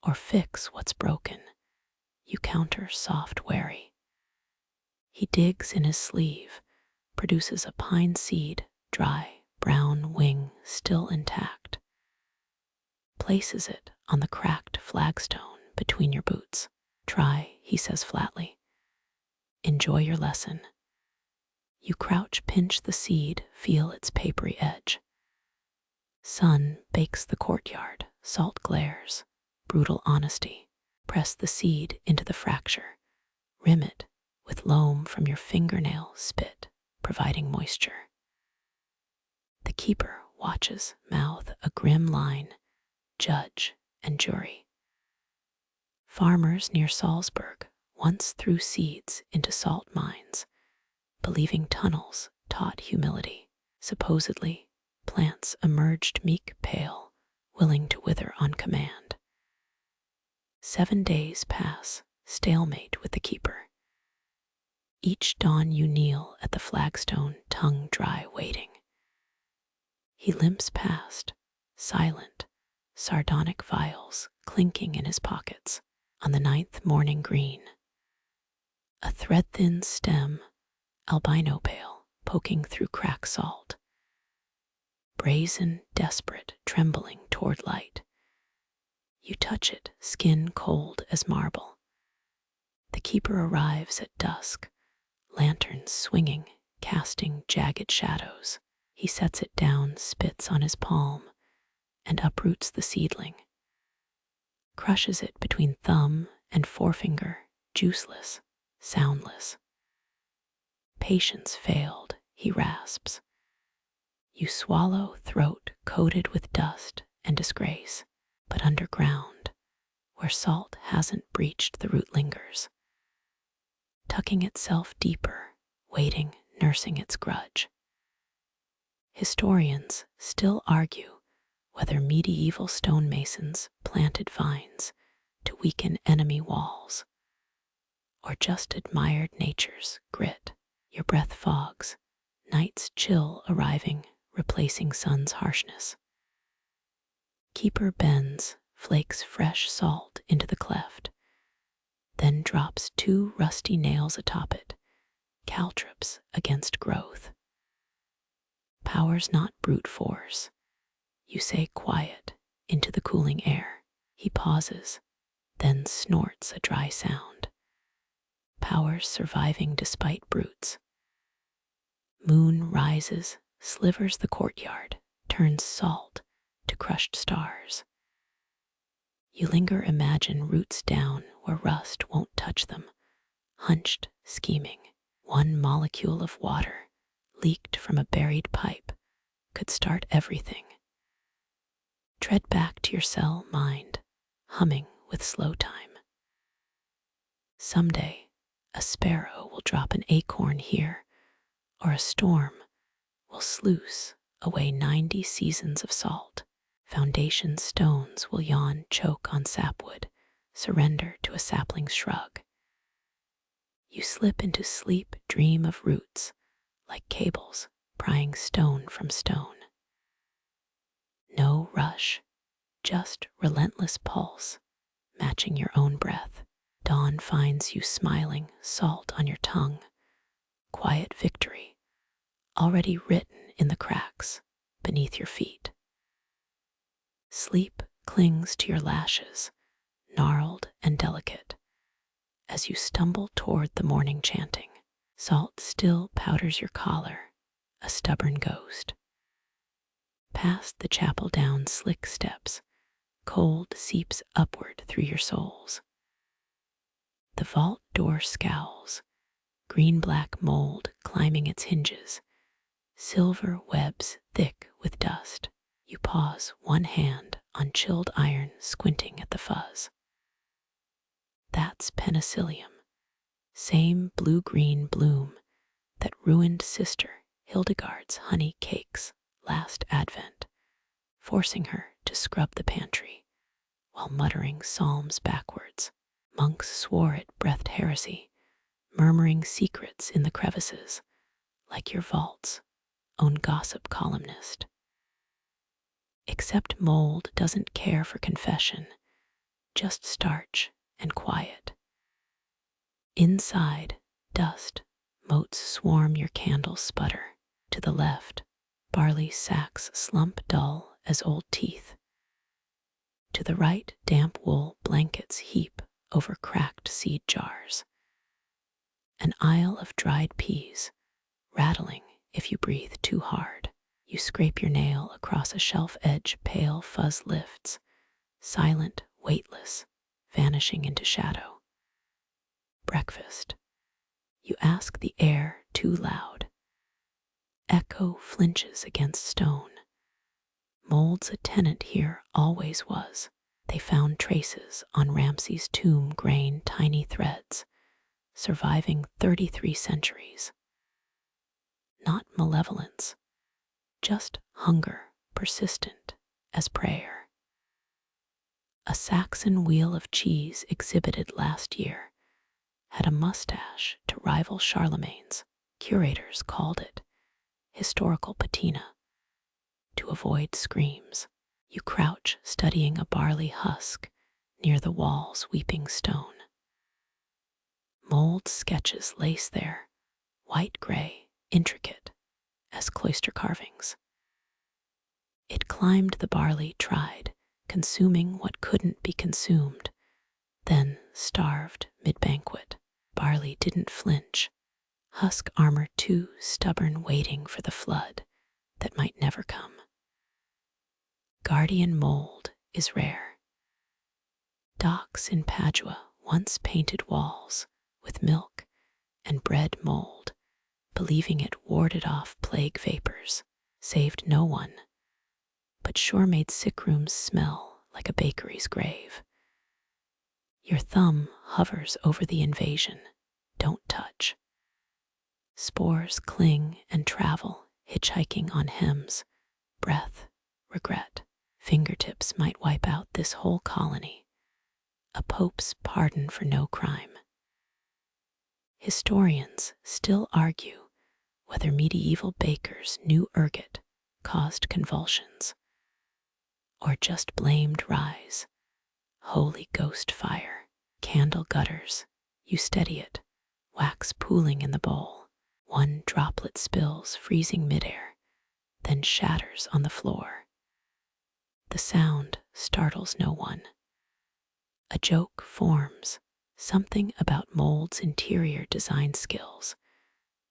Or fix what's broken, you counter, soft, wary. He digs in his sleeve, produces a pine seed, dry, brown wing still intact. Places it on the cracked flagstone between your boots. Try, he says flatly. Enjoy your lesson. You crouch, pinch the seed, feel its papery edge. Sun bakes the courtyard, salt glares, brutal honesty. Press the seed into the fracture. Rim it with loam from your fingernail spit, providing moisture. The keeper watches, mouth a grim line, judge and jury. Farmers near Salzburg once threw seeds into salt mines, believing tunnels taught humility. Supposedly, plants emerged meek, pale, willing to wither on command. 7 days pass, stalemate with the keeper. Each dawn you kneel at the flagstone, tongue dry, waiting. He limps past, silent, sardonic vials clinking in his pockets. On the 9th morning, green. A thread-thin stem, albino pale, poking through crack salt. Brazen, desperate, trembling toward light. You touch it, skin cold as marble. The keeper arrives at dusk, lanterns swinging, casting jagged shadows. He sets it down, spits on his palm, and uproots the seedling. Crushes it between thumb and forefinger, juiceless, soundless. Patience failed, he rasps. You swallow, throat coated with dust and disgrace, but underground, where salt hasn't breached, the root lingers, tucking itself deeper, waiting, nursing its grudge. Historians still argue whether medieval stonemasons planted vines to weaken enemy walls, or just admired nature's grit. Your breath fogs, night's chill arriving, replacing sun's harshness. Keeper bends, flakes fresh salt into the cleft, then drops 2 rusty nails atop it, caltrops against growth. Power's not brute force, you say, quiet, into the cooling air. He pauses, then snorts a dry sound. Power's surviving despite brutes. Moon rises, slivers the courtyard, turns salt to crushed stars. You linger, imagine roots down where rust won't touch them, hunched, scheming. 1 molecule of water, leaked from a buried pipe, could start everything. Tread back to your cell, mind, humming with slow time. Someday, a sparrow will drop an acorn here, or a storm will sluice away 90 seasons of salt. Foundation stones will yawn, choke on sapwood, surrender to a sapling's shrug. You slip into sleep, dream of roots, like cables prying stone from stone. No rush, just relentless pulse, matching your own breath. Dawn finds you smiling, salt on your tongue. Quiet victory, already written in the cracks beneath your feet. Sleep clings to your lashes, gnarled and delicate, as you stumble toward the morning chanting. Salt still powders your collar, a stubborn ghost. Past the chapel, down slick steps, cold seeps upward through your soles. The vault door scowls, green-black mold climbing its hinges, silver webs thick with dust. You pause, 1 hand on chilled iron, squinting at the fuzz. That's penicillium, same blue-green bloom that ruined Sister Hildegard's honey cakes last Advent, forcing her to scrub the pantry, while muttering psalms backwards. Monks swore it breathed heresy, murmuring secrets in the crevices, like your vault's own gossip columnist. Except mold doesn't care for confession, just starch and quiet. Inside, dust, motes swarm, your candles sputter. To the left, barley sacks slump dull as old teeth. To the right, damp wool blankets heap over cracked seed jars. An aisle of dried peas, rattling if you breathe too hard. You scrape your nail across a shelf edge, pale fuzz lifts, silent, weightless, vanishing into shadow. Breakfast. You ask the air too loud. Echo flinches against stone. Mold's a tenant here always was. They found traces on Ramses' tomb, grain tiny threads, surviving 33 centuries. Not malevolence, just hunger persistent as prayer. A Saxon wheel of cheese exhibited last year had a mustache to rival Charlemagne's. Curators called it historical patina. To avoid screams, you crouch studying a barley husk near the wall's weeping stone. Mold sketches lace there, white-gray, intricate as cloister carvings. It climbed the barley, tried, consuming what couldn't be consumed, then starved mid-banquet. Barley didn't flinch, husk armor too stubborn, waiting for the flood that might never come. Guardian mold is rare. Docks in Padua once painted walls with milk and bread mold, believing it warded off plague vapors, saved no one, but sure made sick rooms smell like a bakery's grave. Your thumb hovers over the invasion. Don't touch. Spores cling and travel, hitchhiking on hems, breath, regret. Fingertips might wipe out this whole colony. A pope's pardon for no crime. Historians still argue whether medieval bakers knew ergot caused convulsions, or just blamed rise. Holy ghost fire, candle gutters, you steady it, wax pooling in the bowl. One droplet spills, freezing midair, then shatters on the floor. The sound startles no one. A joke forms, something about mold's interior design skills,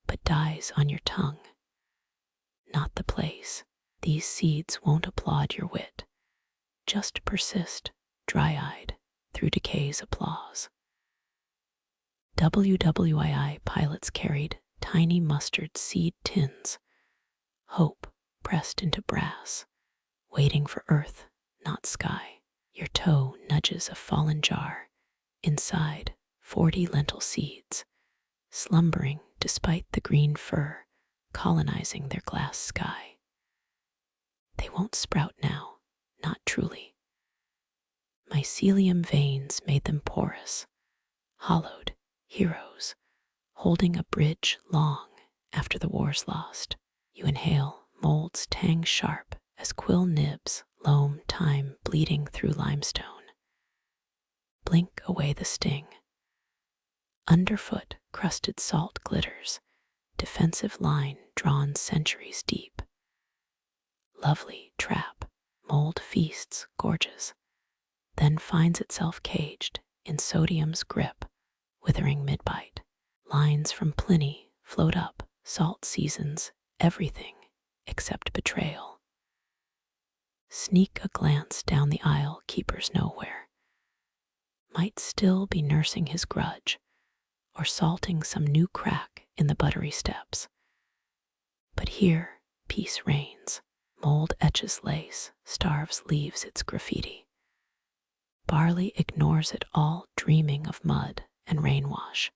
but dies on your tongue. Not the place. These seeds won't applaud your wit. Just persist, dry-eyed, through decay's applause. WWII pilots carried tiny mustard seed tins, hope pressed into brass, waiting for earth, not sky. Your toe nudges a fallen jar, inside 40 lentil seeds, slumbering despite the green fur colonizing their glass sky. They won't sprout now, not truly. Mycelium veins made them porous, hollowed heroes, holding a bridge long after the war's lost. You inhale mold's tang sharp as quill nibs, loam time bleeding through limestone. Blink away the sting. Underfoot crusted salt glitters, defensive line drawn centuries deep. Lovely trap, mold feasts, gorges, then finds itself caged in sodium's grip, withering mid-bite. Lines from Pliny float up, salt seasons everything except betrayal. Sneak a glance down the aisle, keepers nowhere. Might still be nursing his grudge, or salting some new crack in the buttery steps. But here, peace reigns. Mold etches lace, starves leaves its graffiti. Barley ignores it all, dreaming of mud and rainwash.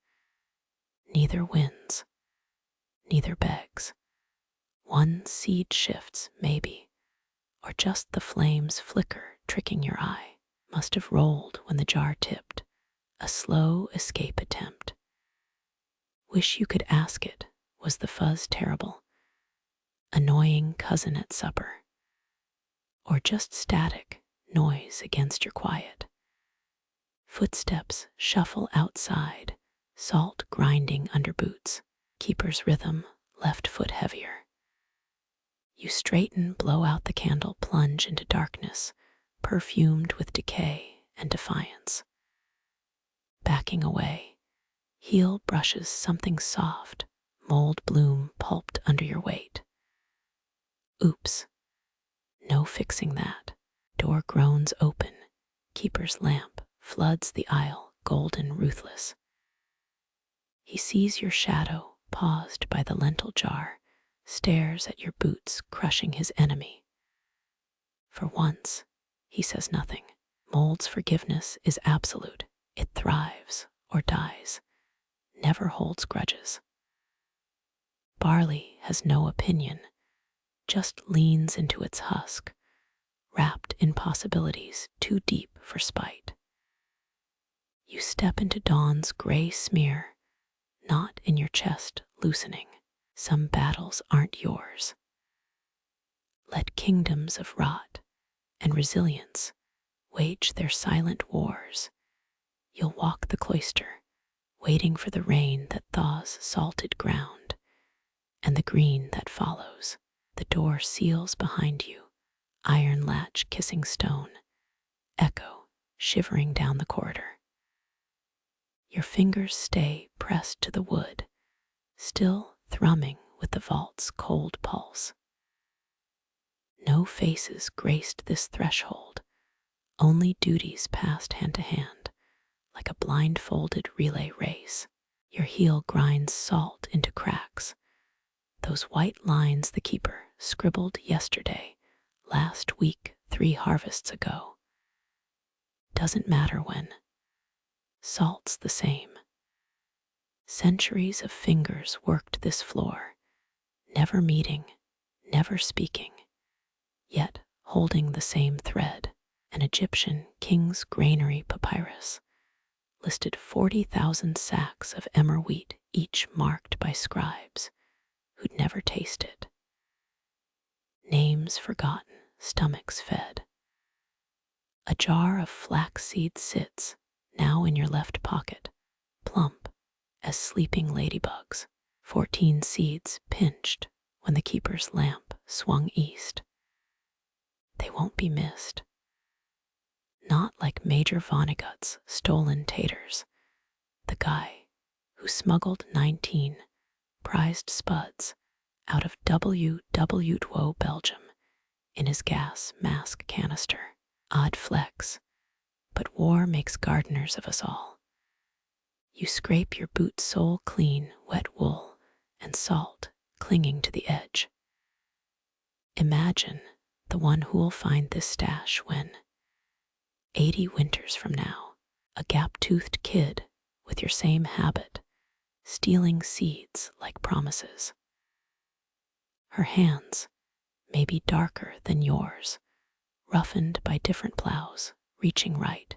Neither wins, neither begs. One seed shifts, maybe, or just the flames flicker, tricking your eye. must have rolled when the jar tipped, a slow escape attempt. Wish you could ask it, was the fuzz terrible? Annoying cousin at supper? Or just static noise against your quiet? Footsteps shuffle outside, salt grinding under boots, keeper's rhythm, left foot heavier. You straighten, blow out the candle, plunge into darkness, perfumed with decay and defiance. Backing away, heel brushes something soft, mold bloom pulped under your weight. Oops, no fixing that. Door groans open, keeper's lamp floods the aisle, golden ruthless. He sees your shadow, paused by the lentil jar, stares at your boots, crushing his enemy. For once, he says nothing. Mold's forgiveness is absolute. It thrives or dies, never holds grudges. Barley has no opinion, just leans into its husk, wrapped in possibilities too deep for spite. You step into dawn's gray smear, knot in your chest loosening. Some battles aren't yours. Let kingdoms of rot and resilience wage their silent wars. You'll walk the cloister, waiting for the rain that thaws salted ground, and the green that follows. The door seals behind you, iron latch kissing stone, echo shivering down the corridor. Your fingers stay pressed to the wood, still thrumming with the vault's cold pulse. No faces graced this threshold, only duties passed hand to hand, like a blindfolded relay race. Your heel grinds salt into cracks, those white lines the keeper scribbled yesterday, last week, 3 harvests ago. Doesn't matter when. Salt's the same. Centuries of fingers worked this floor, never meeting, never speaking, yet holding the same thread. An Egyptian king's granary papyrus listed 40,000 sacks of emmer wheat, each marked by scribes who'd never tasted. Names forgotten, stomachs fed. A jar of flaxseed sits, now in your left pocket, plump as sleeping ladybugs. 14 seeds pinched when the keeper's lamp swung east. They won't be missed. Not like Major Vonnegut's stolen taters, the guy who smuggled 19 prized spuds out of WW Belgium in his gas mask canister. Odd flex, but war makes gardeners of us all. You scrape your boot sole clean, wet wool and salt clinging to the edge. Imagine the one who'll find this stash when, 80 winters from now, a gap-toothed kid with your same habit, stealing seeds like promises. Her hands may be darker than yours, roughened by different plows, reaching right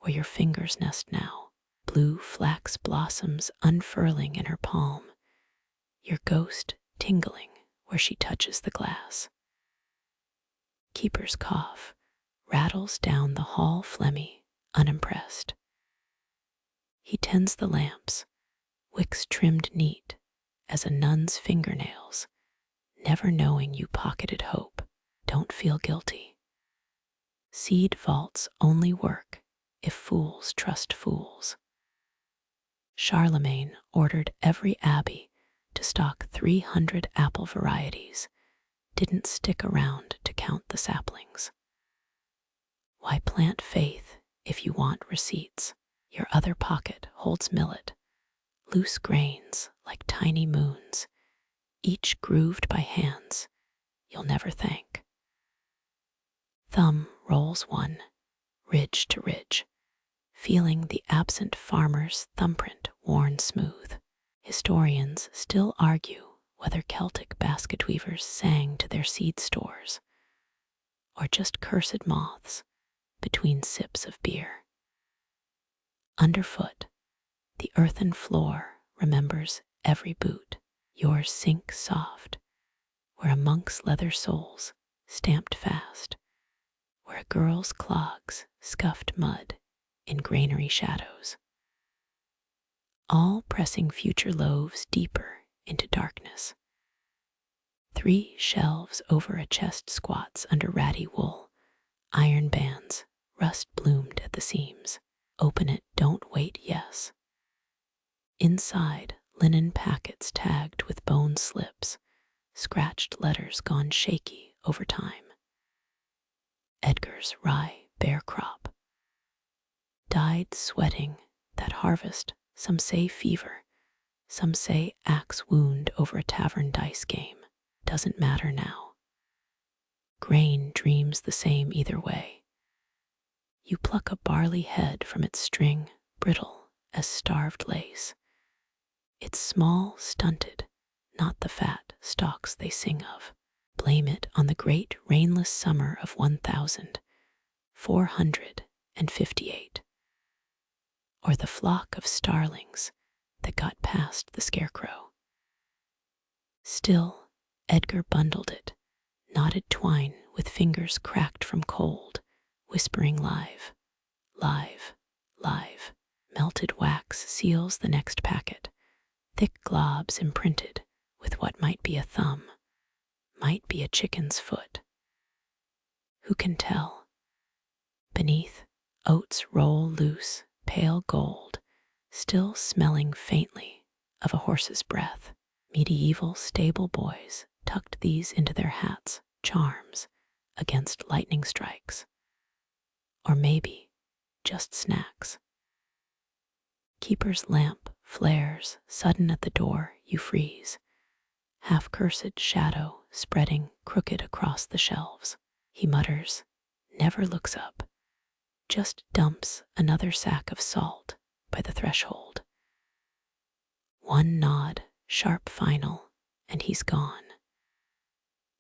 where your fingers nest now. Blue flax blossoms unfurling in her palm, your ghost tingling where she touches the glass. Keeper's cough rattles down the hall, phlegmy, unimpressed. He tends the lamps, wicks trimmed neat as a nun's fingernails, never knowing you pocketed hope. Don't feel guilty. Seed vaults only work if fools trust fools. Charlemagne ordered every abbey to stock 300 apple varieties, didn't stick around to count the saplings. Why plant faith if you want receipts? Your other pocket holds millet, loose grains like tiny moons, each grooved by hands you'll never thank. Thumb rolls one, ridge to ridge, feeling the absent farmer's thumbprint worn smooth. Historians still argue whether Celtic basket weavers sang to their seed stores, or just cursed moths between sips of beer. Underfoot, the earthen floor remembers every boot. Yours sink soft, where a monk's leather soles stamped fast, where a girl's clogs scuffed mud in granary shadows, all pressing future loaves deeper into darkness. 3 shelves over a chest squats under ratty wool, iron bands, rust bloomed at the seams. Open it, don't wait, yes. Inside, linen packets tagged with bone slips, scratched letters gone shaky over time. Edgar's rye bear crop. Died sweating that harvest, some say fever, some say axe wound over a tavern dice game. Doesn't matter now. Grain dreams the same either way. You pluck a barley head from its string, brittle as starved lace. It's small, stunted, not the fat stalks they sing of. Blame it on the great rainless summer of 1458, or the flock of starlings that got past the scarecrow. Still, Edgar bundled it, knotted twine with fingers cracked from cold, whispering live, live, live. Melted wax seals the next packet, thick globs imprinted with what might be a thumb, might be a chicken's foot. Who can tell? Beneath, oats roll loose, pale gold, still smelling faintly of a horse's breath. Medieval stable boys tucked these into their hats, charms against lightning strikes. Or maybe just snacks. Keeper's lamp flares, sudden at the door, you freeze. Half-cursed shadow spreading crooked across the shelves. He mutters, never looks up, just dumps another sack of salt by the threshold. One nod, sharp final, and he's gone.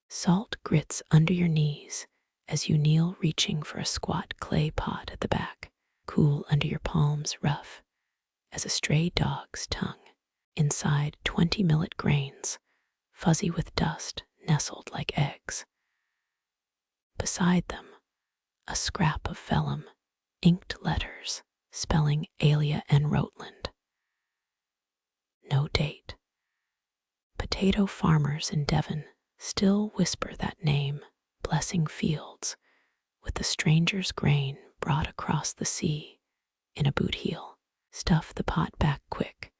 Salt grits under your knees as you kneel reaching for a squat clay pot at the back, cool under your palms, rough as a stray dog's tongue. Inside 20 millet grains, fuzzy with dust, nestled like eggs. Beside them, a scrap of vellum, inked letters spelling Alia N. Rotland. No date. Potato farmers in Devon still whisper that name, blessing fields, with the stranger's grain brought across the sea in a boot heel. Stuff the pot back quick,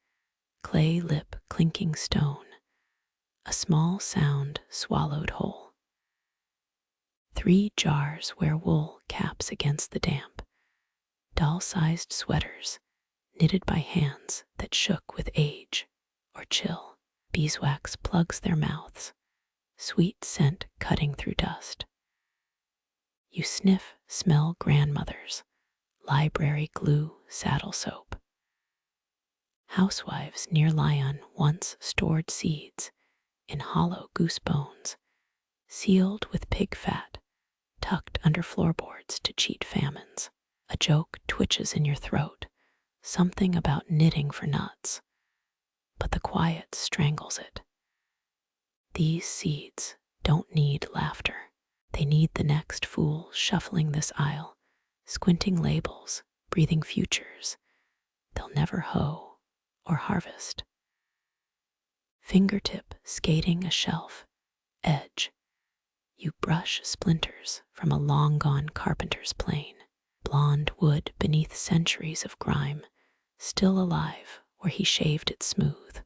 clay lip clinking stone, a small sound swallowed whole. 3 jars wear wool caps against the damp, doll-sized sweaters knitted by hands that shook with age or chill. Beeswax plugs their mouths, sweet scent cutting through dust. You sniff, smell grandmother's, library glue, saddle soap. Housewives near Lyon once stored seeds in hollow goose bones, sealed with pig fat, tucked under floorboards to cheat famines. A joke twitches in your throat, something about knitting for nuts, but the quiet strangles it. These seeds don't need laughter. They need the next fool shuffling this aisle, squinting labels, breathing futures they'll never hoe or harvest. Fingertip skating a shelf, edge. You brush splinters from a long-gone carpenter's plane. Blonde wood beneath centuries of grime, still alive where he shaved it smooth.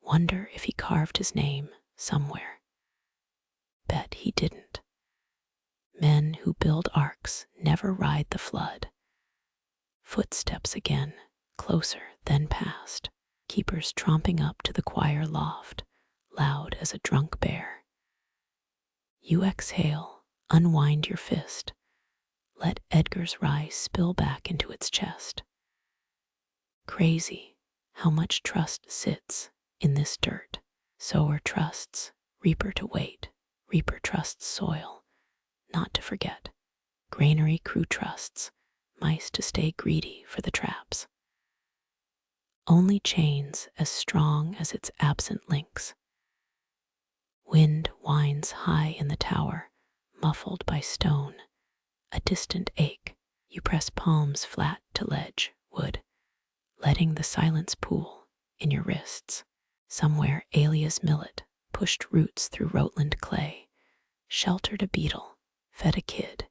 Wonder if he carved his name somewhere. Bet he didn't. Men who build arks never ride the flood. Footsteps again, closer than past. Keepers tromping up to the choir loft, loud as a drunk bear. You exhale, unwind your fist. Let Edgar's rye spill back into its chest. Crazy how much trust sits in this dirt. Sower trusts, reaper to wait, reaper trusts soil, not to forget. granary crew trusts mice to stay greedy for the traps. Only chains as strong as its absent links. Wind whines high in the tower, muffled by stone, a distant ache. You press palms flat to ledge, wood, letting the silence pool in your wrists. Somewhere Alia's millet pushed roots through Rotland clay, sheltered a beetle, fed a kid,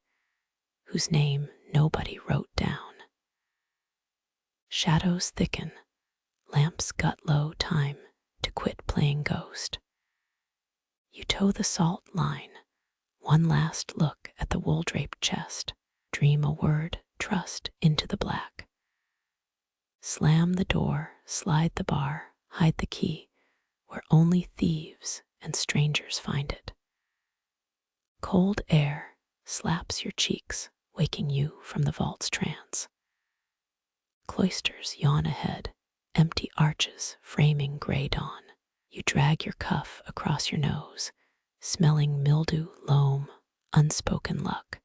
whose name nobody wrote down. Shadows thicken, lamps gut low time to quit playing ghost. You toe the salt line, one last look at the wool-draped chest, dream a word, trust into the black. Slam the door, slide the bar, hide the key, where only thieves and strangers find it. Cold air slaps your cheeks, waking you from the vault's trance. Cloisters yawn ahead, empty arches framing gray dawn. You drag your cuff across your nose, smelling mildew, loam, unspoken luck.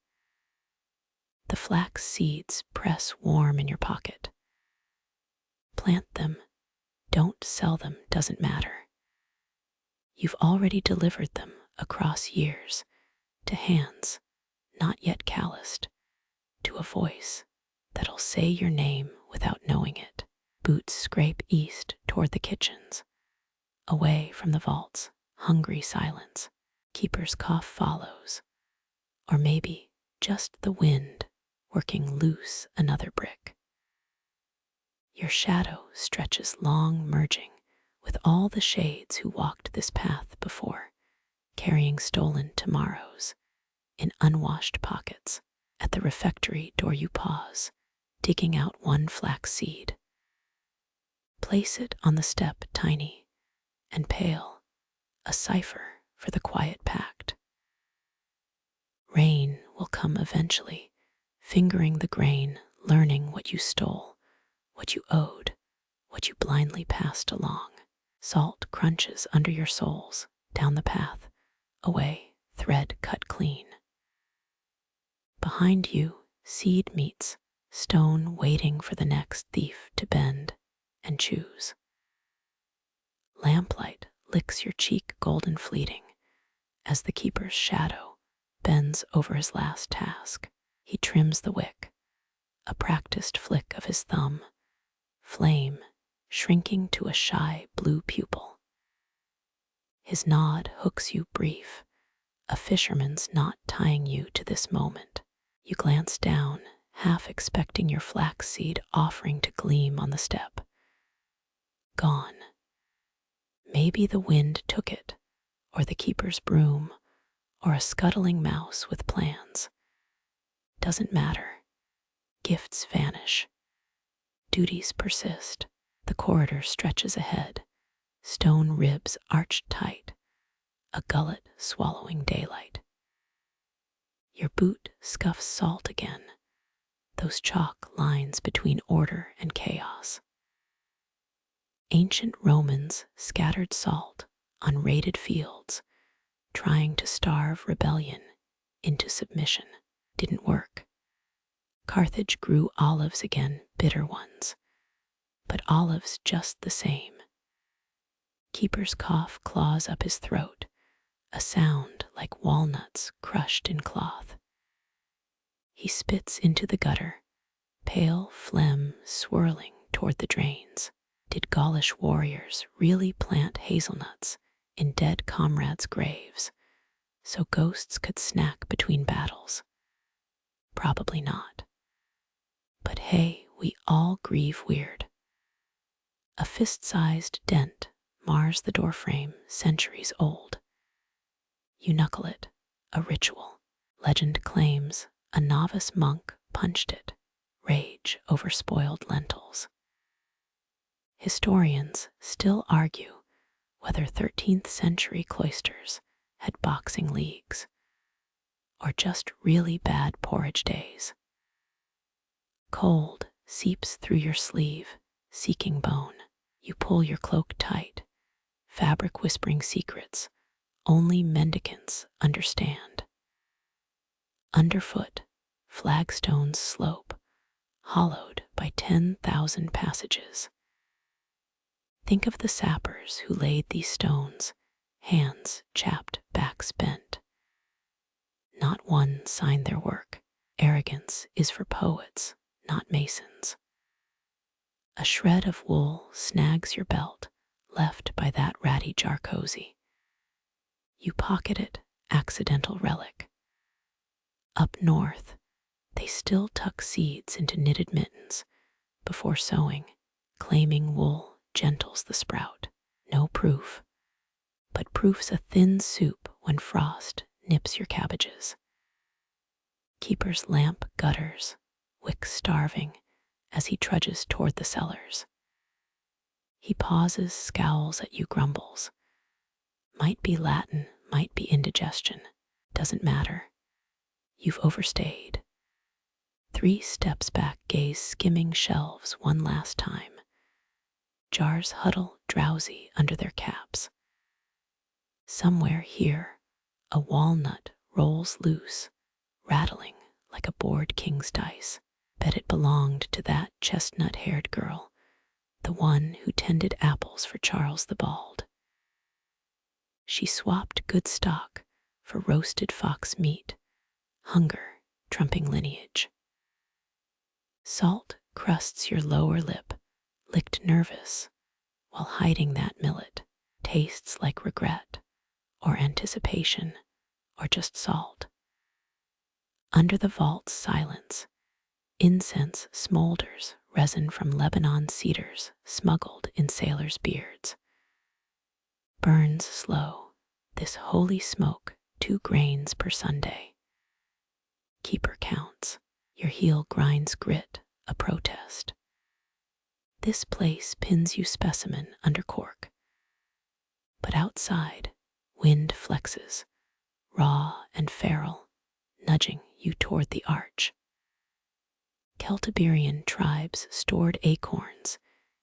The flax seeds press warm in your pocket. Plant them, don't sell them, doesn't matter. You've already delivered them across years, to hands not yet calloused, to a voice that'll say your name without knowing it. Boots scrape east toward the kitchens, away from the vault's hungry silence. Keeper's cough follows, or maybe just the wind working loose another brick. Your shadow stretches long, merging with all the shades who walked this path before, carrying stolen tomorrows in unwashed pockets. At the refectory door you pause, digging out one flax seed. Place it on the step, tiny and pale, a cipher for the quiet pact. Rain will come eventually, fingering the grain, learning what you stole, what you owed, what you blindly passed along. Salt crunches under your soles, down the path, away, thread cut clean. Behind you, seed meets stone, waiting for the next thief to bend and choose. Lamplight licks your cheek, golden fleeting, as the keeper's shadow bends over his last task. He trims the wick, a practiced flick of his thumb, flame shrinking to a shy blue pupil. His nod hooks you brief, a fisherman's knot tying you to this moment. You glance down, half expecting your flaxseed offering to gleam on the step. Gone. Maybe the wind took it, or the keeper's broom, or a scuttling mouse with plans. Doesn't matter. Gifts vanish. Duties persist. The corridor stretches ahead, stone ribs arched tight, a gullet swallowing daylight. Your boot scuffs salt again, those chalk lines between order and chaos. Ancient Romans scattered salt on raided fields, trying to starve rebellion into submission. Didn't work. Carthage grew olives again, bitter ones, but olives just the same. Keeper's cough claws up his throat, a sound like walnuts crushed in cloth. He spits into the gutter, pale phlegm swirling toward the drains. Did Gaulish warriors really plant hazelnuts in dead comrades' graves so ghosts could snack between battles? Probably not. But hey, we all grieve weird. A fist-sized dent mars the doorframe, centuries old. You knuckle it, a ritual. Legend claims a novice monk punched it, rage over spoiled lentils. Historians still argue whether 13th century cloisters had boxing leagues or just really bad porridge days. Cold seeps through your sleeve, seeking bone. You pull your cloak tight, fabric whispering secrets only mendicants understand. Underfoot, flagstones slope, hollowed by 10,000 passages. Think of the sappers who laid these stones, hands chapped, backs bent. Not one signed their work. Arrogance is for poets, not masons. A shred of wool snags your belt, left by that ratty jarcozy. You pocket it, accidental relic. Up north, they still tuck seeds into knitted mittens before sowing, claiming wool gentles the sprout. No proof, but proof's a thin soup when frost nips your cabbages. Keeper's lamp gutters, wick starving, as he trudges toward the cellars. He pauses, scowls at you, grumbles. Might be Latin, might be indigestion. Doesn't matter. You've overstayed. 3 steps back, gaze skimming shelves one last time. Jars huddle drowsy under their caps. Somewhere here, a walnut rolls loose, rattling like a bored king's dice. Bet it belonged to that chestnut-haired girl, the one who tended apples for Charles the Bald. She swapped good stock for roasted fox meat, hunger trumping lineage. Salt crusts your lower lip, licked nervous, while hiding that millet. Tastes like regret, or anticipation, or just salt. Under the vault's silence, incense smolders, resin from Lebanon cedars smuggled in sailors' beards. Burns slow, this holy smoke, 2 grains per Sunday. Keeper counts, your heel grinds grit, a protest. This place pins you specimen under cork. But outside, wind flexes, raw and feral, nudging you toward the arch. Celtiberian tribes stored acorns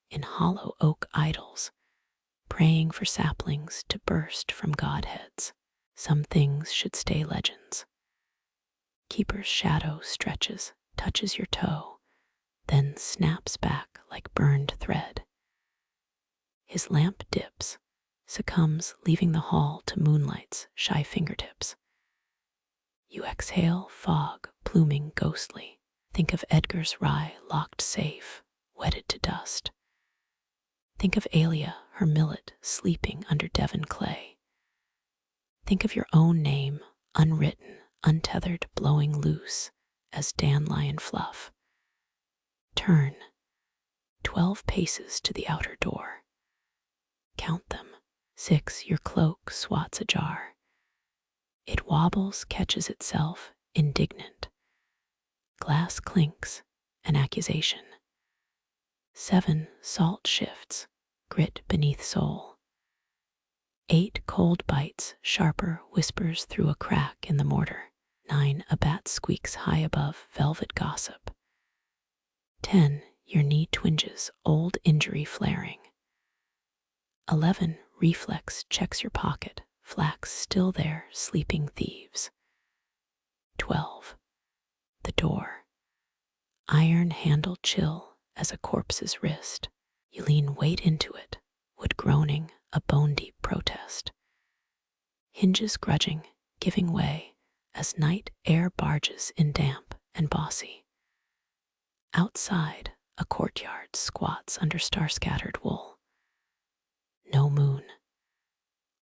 in hollow oak idols, praying for saplings to burst from godheads. Some things should stay legends. Keeper's shadow stretches, touches your toe, then snaps back like burned thread. His lamp dips, succumbs, leaving the hall to moonlight's shy fingertips. You exhale, fog pluming ghostly. Think of Edgar's rye locked safe, wedded to dust. Think of Alia, her millet sleeping under Devon clay. Think of your own name, unwritten, untethered, blowing loose as dandelion fluff. Turn 12 paces to the outer door. Count them. 6, your cloak swats ajar. It wobbles, catches itself, indignant. Glass clinks, an accusation. 7, salt shifts, grit beneath sole. 8, cold bites, sharper, whispers through a crack in the mortar. 9, a bat squeaks high above, velvet gossip. 10, your knee twinges, old injury flaring. 11, reflex checks your pocket, flax still there, sleeping thieves. 12, the door. Iron handle chill as a corpse's wrist. You lean weight into it, wood groaning, a bone-deep protest. Hinges grudging, giving way as night air barges in damp and bossy. Outside, a courtyard squats under star-scattered wool. No moon.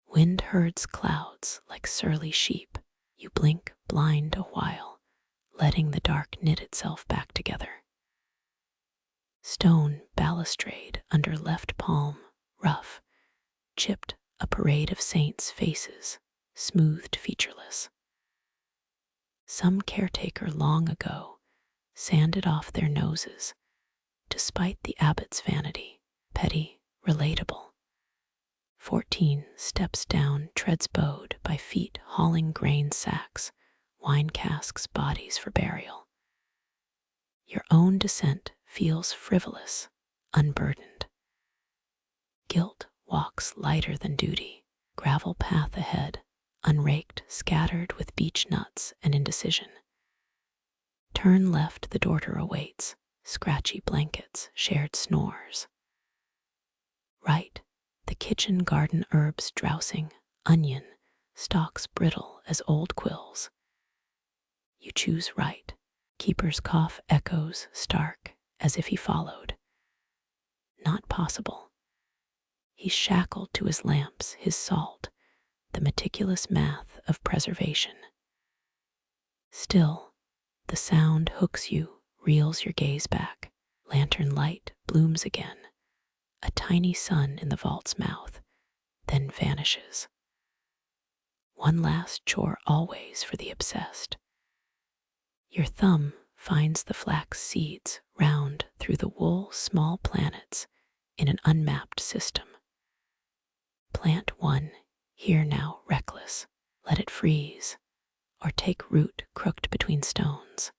Wind herds clouds like surly sheep. You blink, blind a while, letting the dark knit itself back together. Stone balustrade under left palm, rough, chipped, a parade of saints' faces, smoothed, featureless. Some caretaker long ago sanded off their noses, despite the abbot's vanity, petty, relatable. 14 steps down, treads bowed by feet hauling grain sacks, wine casks, bodies for burial. Your own descent feels frivolous, unburdened. Guilt walks lighter than duty, gravel path ahead, unraked, scattered with beech nuts and indecision. Turn left, the daughter awaits, scratchy blankets, shared snores. Right, the kitchen garden herbs drowsing, onion, stalks brittle as old quills. You choose right. Keeper's cough echoes stark as if he followed. Not possible. He's shackled to his lamps, his salt, the meticulous math of preservation. Still, the sound hooks you, reels your gaze back. Lantern light blooms again. A tiny sun in the vault's mouth, then vanishes. One last chore always for the obsessed. Your thumb finds the flax seeds round through the wool small planets in an unmapped system. Plant one, here now reckless, let it freeze, or take root crooked between stones.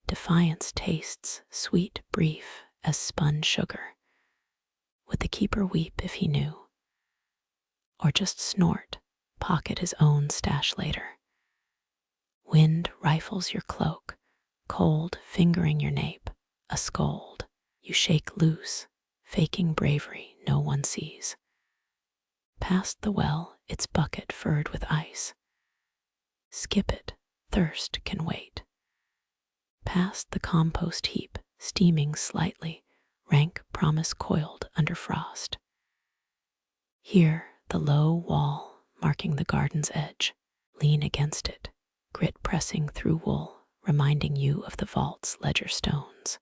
Defiance tastes sweet, brief as spun sugar. Would the keeper weep if he knew? Or just snort, pocket his own stash later? Wind rifles your cloak, cold fingering your nape, a scold. You shake loose, faking bravery no one sees. Past the well, its bucket furred with ice. Skip it, thirst can wait. Past the compost heap, steaming slightly, rank promise coiled under frost. Here, the low wall marking the garden's edge. Lean against it, grit pressing through wool, reminding you of the vault's ledger stones.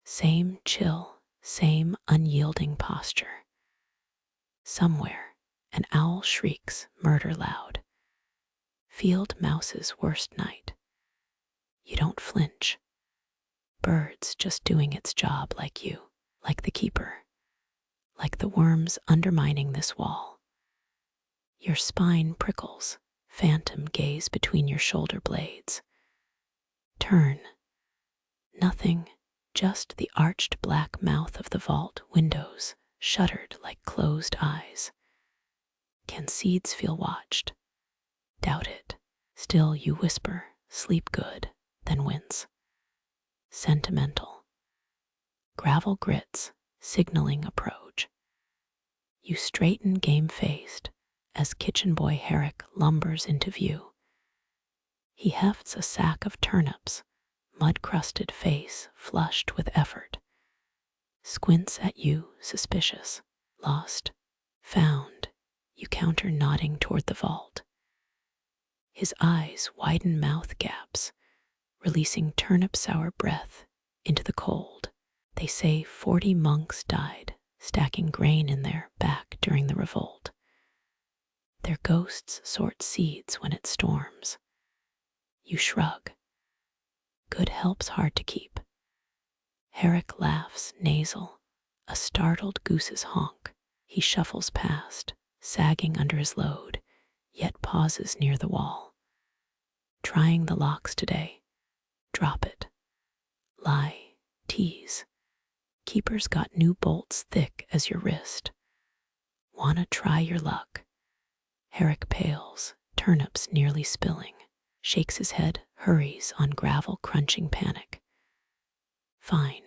Same chill, same unyielding posture. Somewhere, an owl shrieks murder loud. Field mouse's worst night. You don't flinch. Bird's just doing its job like you, like the keeper, like the worms undermining this wall. Your spine prickles, phantom gaze between your shoulder blades. Turn. Nothing, just the arched black mouth of the vault windows, shuttered like closed eyes. Can seeds feel watched? Doubt it. Still you whisper, sleep good, then wince. Sentimental. Gravel grits, signaling approach. You straighten game-faced as kitchen boy Herrick lumbers into view. He hefts a sack of turnips, mud-crusted face flushed with effort. Squints at you, suspicious. Lost. Found. You counter nodding toward the vault. His eyes widen mouth gaps, releasing turnip sour breath into the cold. They say 40 monks died, stacking grain in their back during the revolt. Their ghosts sort seeds when it storms. You shrug. Good help's hard to keep. Herrick laughs, nasal, a startled goose's honk. He shuffles past, sagging under his load, yet pauses near the wall. Trying the locks today. Drop it. Lie. Tease. Keeper's got new bolts thick as your wrist. Wanna try your luck? Herrick pales, turnips nearly spilling. Shakes his head, hurries on gravel crunching panic. Fine.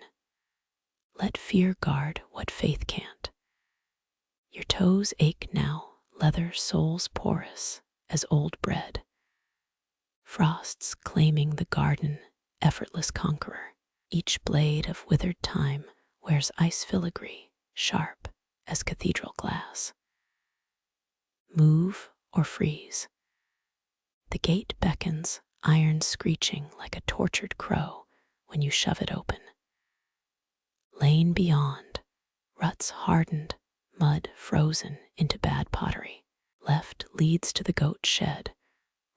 Let fear guard what faith can't. Your toes ache now, leather soles porous as old bread. Frosts claiming the garden, effortless conqueror. Each blade of withered time wears ice filigree, sharp as cathedral glass. Move or freeze. The gate beckons, iron screeching like a tortured crow when you shove it open. Lane beyond, ruts hardened, mud frozen into bad pottery. Left leads to the goat shed,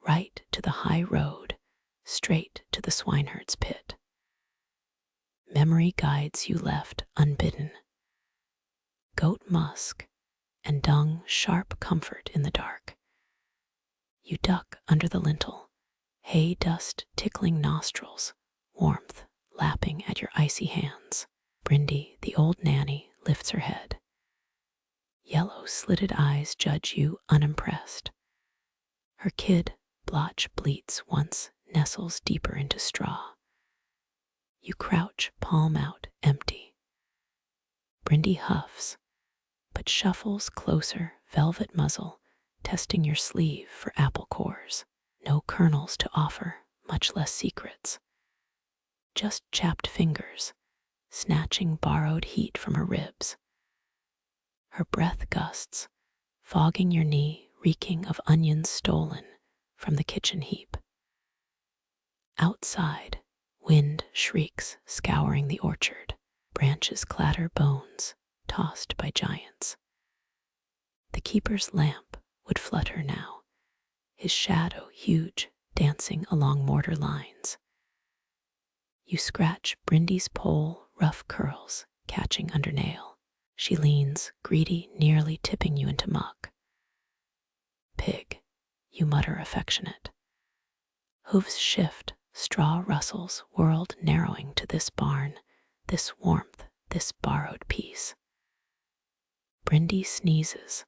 right to the high road, straight to the swineherd's pit. Memory guides you left unbidden. Goat musk and dung sharp comfort in the dark. You duck under the lintel, hay dust tickling nostrils, warmth lapping at your icy hands. Brindy, the old nanny, lifts her head. Yellow slitted eyes judge you unimpressed. Her kid, blotch bleats once, nestles deeper into straw. You crouch, palm out, empty. Brindy huffs, but shuffles closer, velvet muzzle, testing your sleeve for apple cores. No kernels to offer, much less secrets. Just chapped fingers, snatching borrowed heat from her ribs. Her breath gusts, fogging your knee, reeking of onions stolen from the kitchen heap. Outside, wind shrieks, scouring the orchard. Branches clatter, bones tossed by giants. The keeper's lamp would flutter now, his shadow huge, dancing along mortar lines. You scratch Brindy's pole, rough curls catching under nail. She leans, greedy, nearly tipping you into muck. Pig, you mutter affectionate. Hooves shift, straw rustles, world narrowing to this barn, this warmth, this borrowed peace. Brindy sneezes,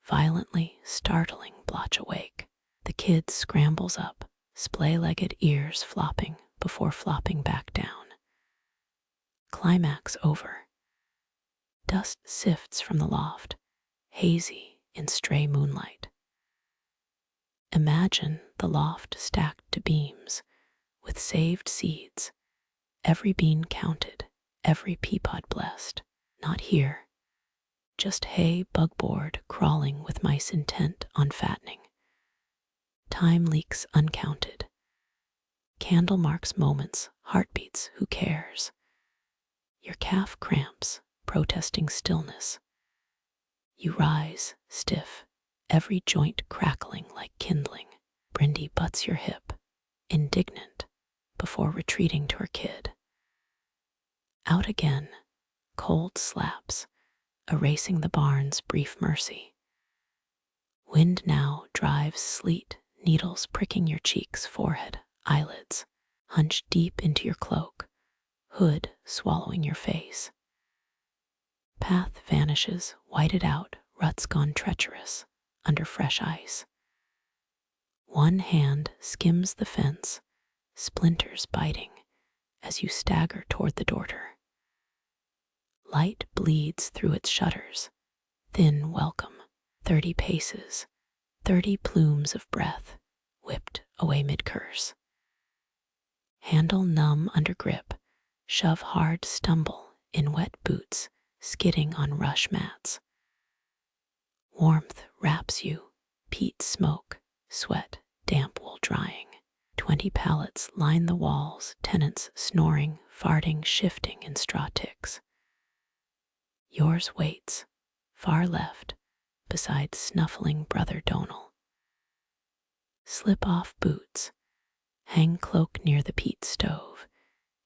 violently, startling blotch awake. The kid scrambles up, splay-legged ears flopping before flopping back down. Climax over. Dust sifts from the loft, hazy in stray moonlight. Imagine the loft stacked to beams, with saved seeds, every bean counted, every pea pod blessed. Not here, just hay bugboard crawling with mice intent on fattening. Time leaks uncounted. Candle marks moments, heartbeats, who cares? Your calf cramps, protesting stillness. You rise, stiff, every joint crackling like kindling. Brindy butts your hip, indignant, before retreating to her kid. Out again, cold slaps, erasing the barn's brief mercy. Wind now drives sleet, needles pricking your cheeks, forehead, eyelids, hunched deep into your cloak, hood swallowing your face. Path vanishes, whited out, ruts gone treacherous, under fresh ice. One hand skims the fence, splinters biting, as you stagger toward the daughter. Light bleeds through its shutters, thin welcome, 30 paces, 30 plumes of breath, whipped away mid-curse. Handle numb under grip, shove hard, stumble in wet boots, skidding on rush mats. Warmth wraps you, peat smoke, sweat, damp wool drying. 20 pallets line the walls, tenants snoring, farting, shifting in straw ticks. Yours waits, far left, beside snuffling brother Donal. Slip off boots, hang cloak near the peat stove,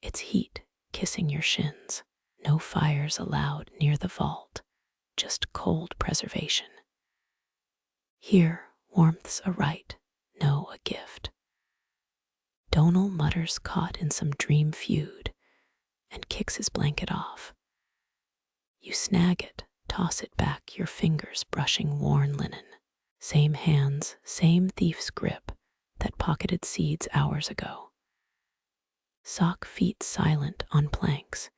its heat kissing your shins. No fires allowed near the vault, just cold preservation. Here, warmth's a right, no a gift. Donal mutters, caught in some dream feud, and kicks his blanket off. You snag it, toss it back, your fingers brushing worn linen. Same hands, same thief's grip that pocketed seeds hours ago. Sock feet silent on planks,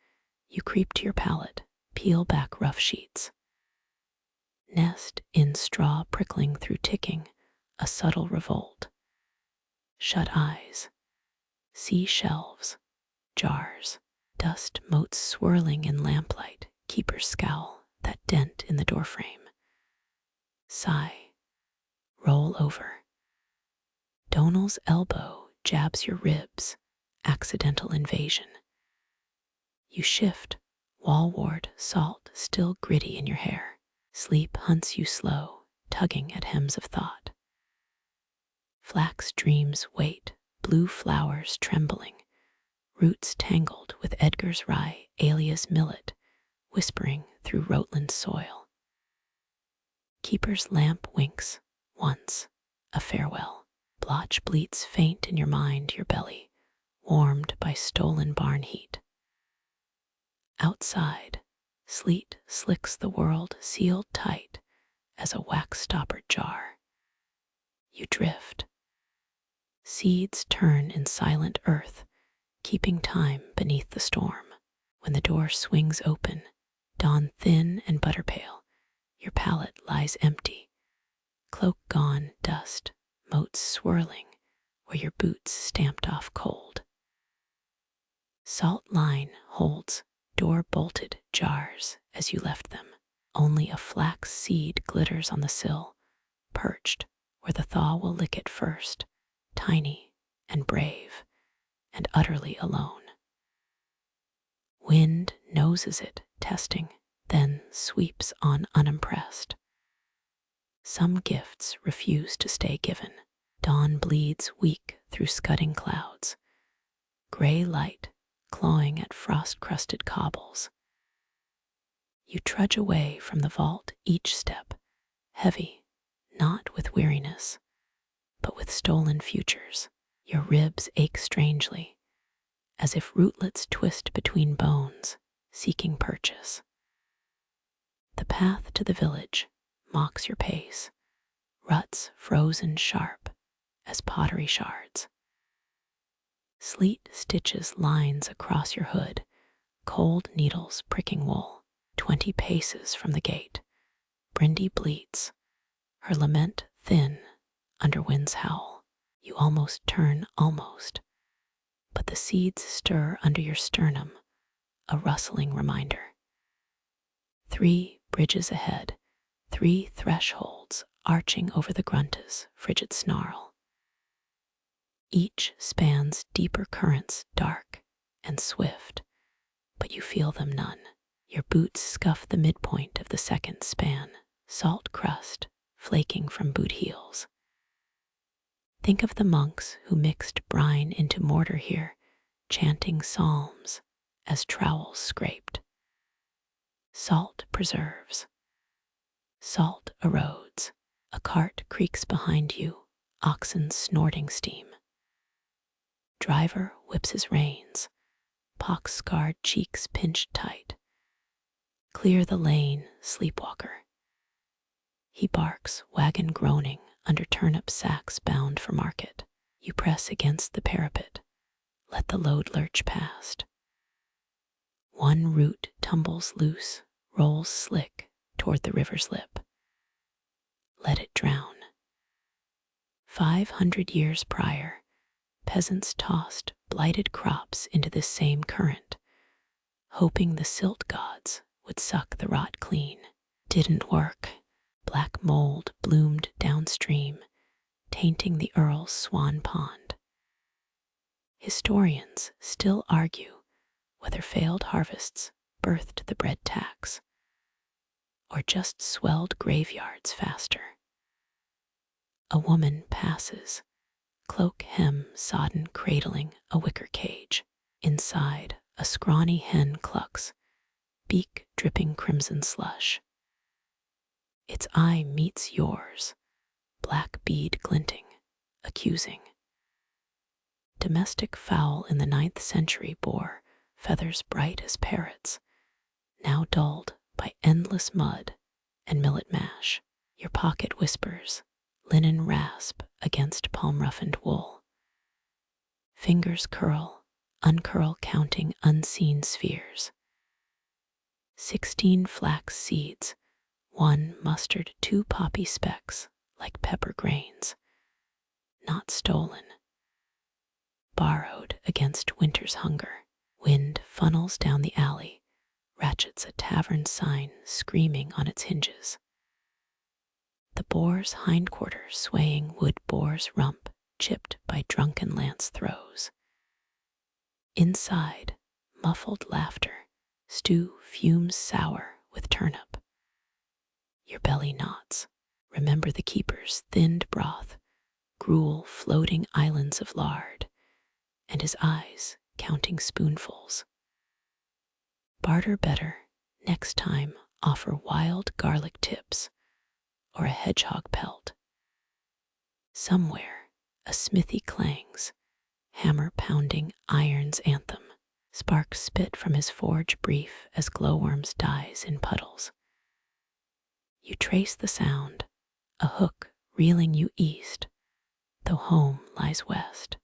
you creep to your pallet, peel back rough sheets. Nest in straw prickling through ticking, a subtle revolt. Shut eyes, see shelves, jars, dust motes swirling in lamplight, keeper's scowl, that dent in the doorframe. Sigh, roll over. Donal's elbow jabs your ribs, accidental invasion. You shift, wall ward, salt still gritty in your hair. Sleep hunts you slow, tugging at hems of thought. Flax dreams wait, blue flowers trembling, roots tangled with Edgar's rye, alias millet, whispering through Rotland soil. Keeper's lamp winks, once, a farewell. Blotch bleats faint in your mind, your belly, warmed by stolen barn heat. Outside, sleet slicks the world, sealed tight as a wax-stoppered jar. You drift, Seeds turn in silent earth, keeping time beneath the storm. When the door swings open, dawn thin and butter pale, your pallet lies empty. Cloak gone, dust, motes swirling, where your boots stamped off cold. Salt line holds door-bolted jars as you left them. Only a flax seed glitters on the sill, perched where the thaw will lick it first, tiny and brave and utterly alone. Wind noses it, testing, then sweeps on unimpressed. Some gifts refuse to stay given. Dawn bleeds weak through scudding clouds, gray light clawing at frost-crusted cobbles. You trudge away from the vault each step, heavy, not with weariness, but with stolen futures. Your ribs ache strangely, as if rootlets twist between bones, seeking purchase. The path to the village mocks your pace, ruts frozen sharp as pottery shards. Sleet stitches lines across your hood, cold needles pricking wool. 20 paces from the gate, Brindy bleats, her lament thin under wind's howl. You almost turn, but the seeds stir under your sternum, a rustling reminder. 3 bridges ahead, 3 thresholds arching over the grunta's frigid snarl. Each spans deeper currents, dark and swift, but you feel them none. Your boots scuff the midpoint of the second span, salt crust flaking from boot heels. Think of the monks who mixed brine into mortar here, chanting psalms as trowels scraped. Salt preserves. Salt erodes. A cart creaks behind you, oxen snorting steam. Driver whips his reins, pox-scarred cheeks pinched tight. Clear the lane, sleepwalker. He barks, wagon groaning under turnip sacks bound for market. You press against the parapet, let the load lurch past. One root tumbles loose, rolls slick toward the river's lip. Let it drown. 500 years prior, peasants tossed blighted crops into this same current, hoping the silt gods would suck the rot clean. Didn't work. Black mold bloomed downstream, tainting the Earl's swan pond. Historians still argue whether failed harvests birthed the bread tax or just swelled graveyards faster. A woman passes, cloak hem sodden cradling a wicker cage. Inside, a scrawny hen clucks, beak dripping crimson slush. Its eye meets yours, black bead glinting, accusing. Domestic fowl in the 9th century bore feathers bright as parrots, now dulled by endless mud and millet mash. Your pocket whispers, linen rasp against palm-roughened wool. Fingers curl, uncurl counting unseen spheres. 16 flax seeds, 1 mustard, 2 poppy specks like pepper grains. Not stolen. Borrowed against winter's hunger. Wind funnels down the alley, ratchets a tavern sign screaming on its hinges. The boar's hindquarter swaying wood boar's rump chipped by drunken lance throws. Inside, muffled laughter, stew fumes sour with turnip. Your belly knots. Remember the keeper's thinned broth, gruel floating islands of lard, and his eyes counting spoonfuls. Barter better, next time offer wild garlic tips or a hedgehog pelt. Somewhere a smithy clangs, hammer pounding iron's anthem. Sparks spit from his forge brief as glowworms dies in puddles. You trace the sound, a hook reeling you east, though home lies west.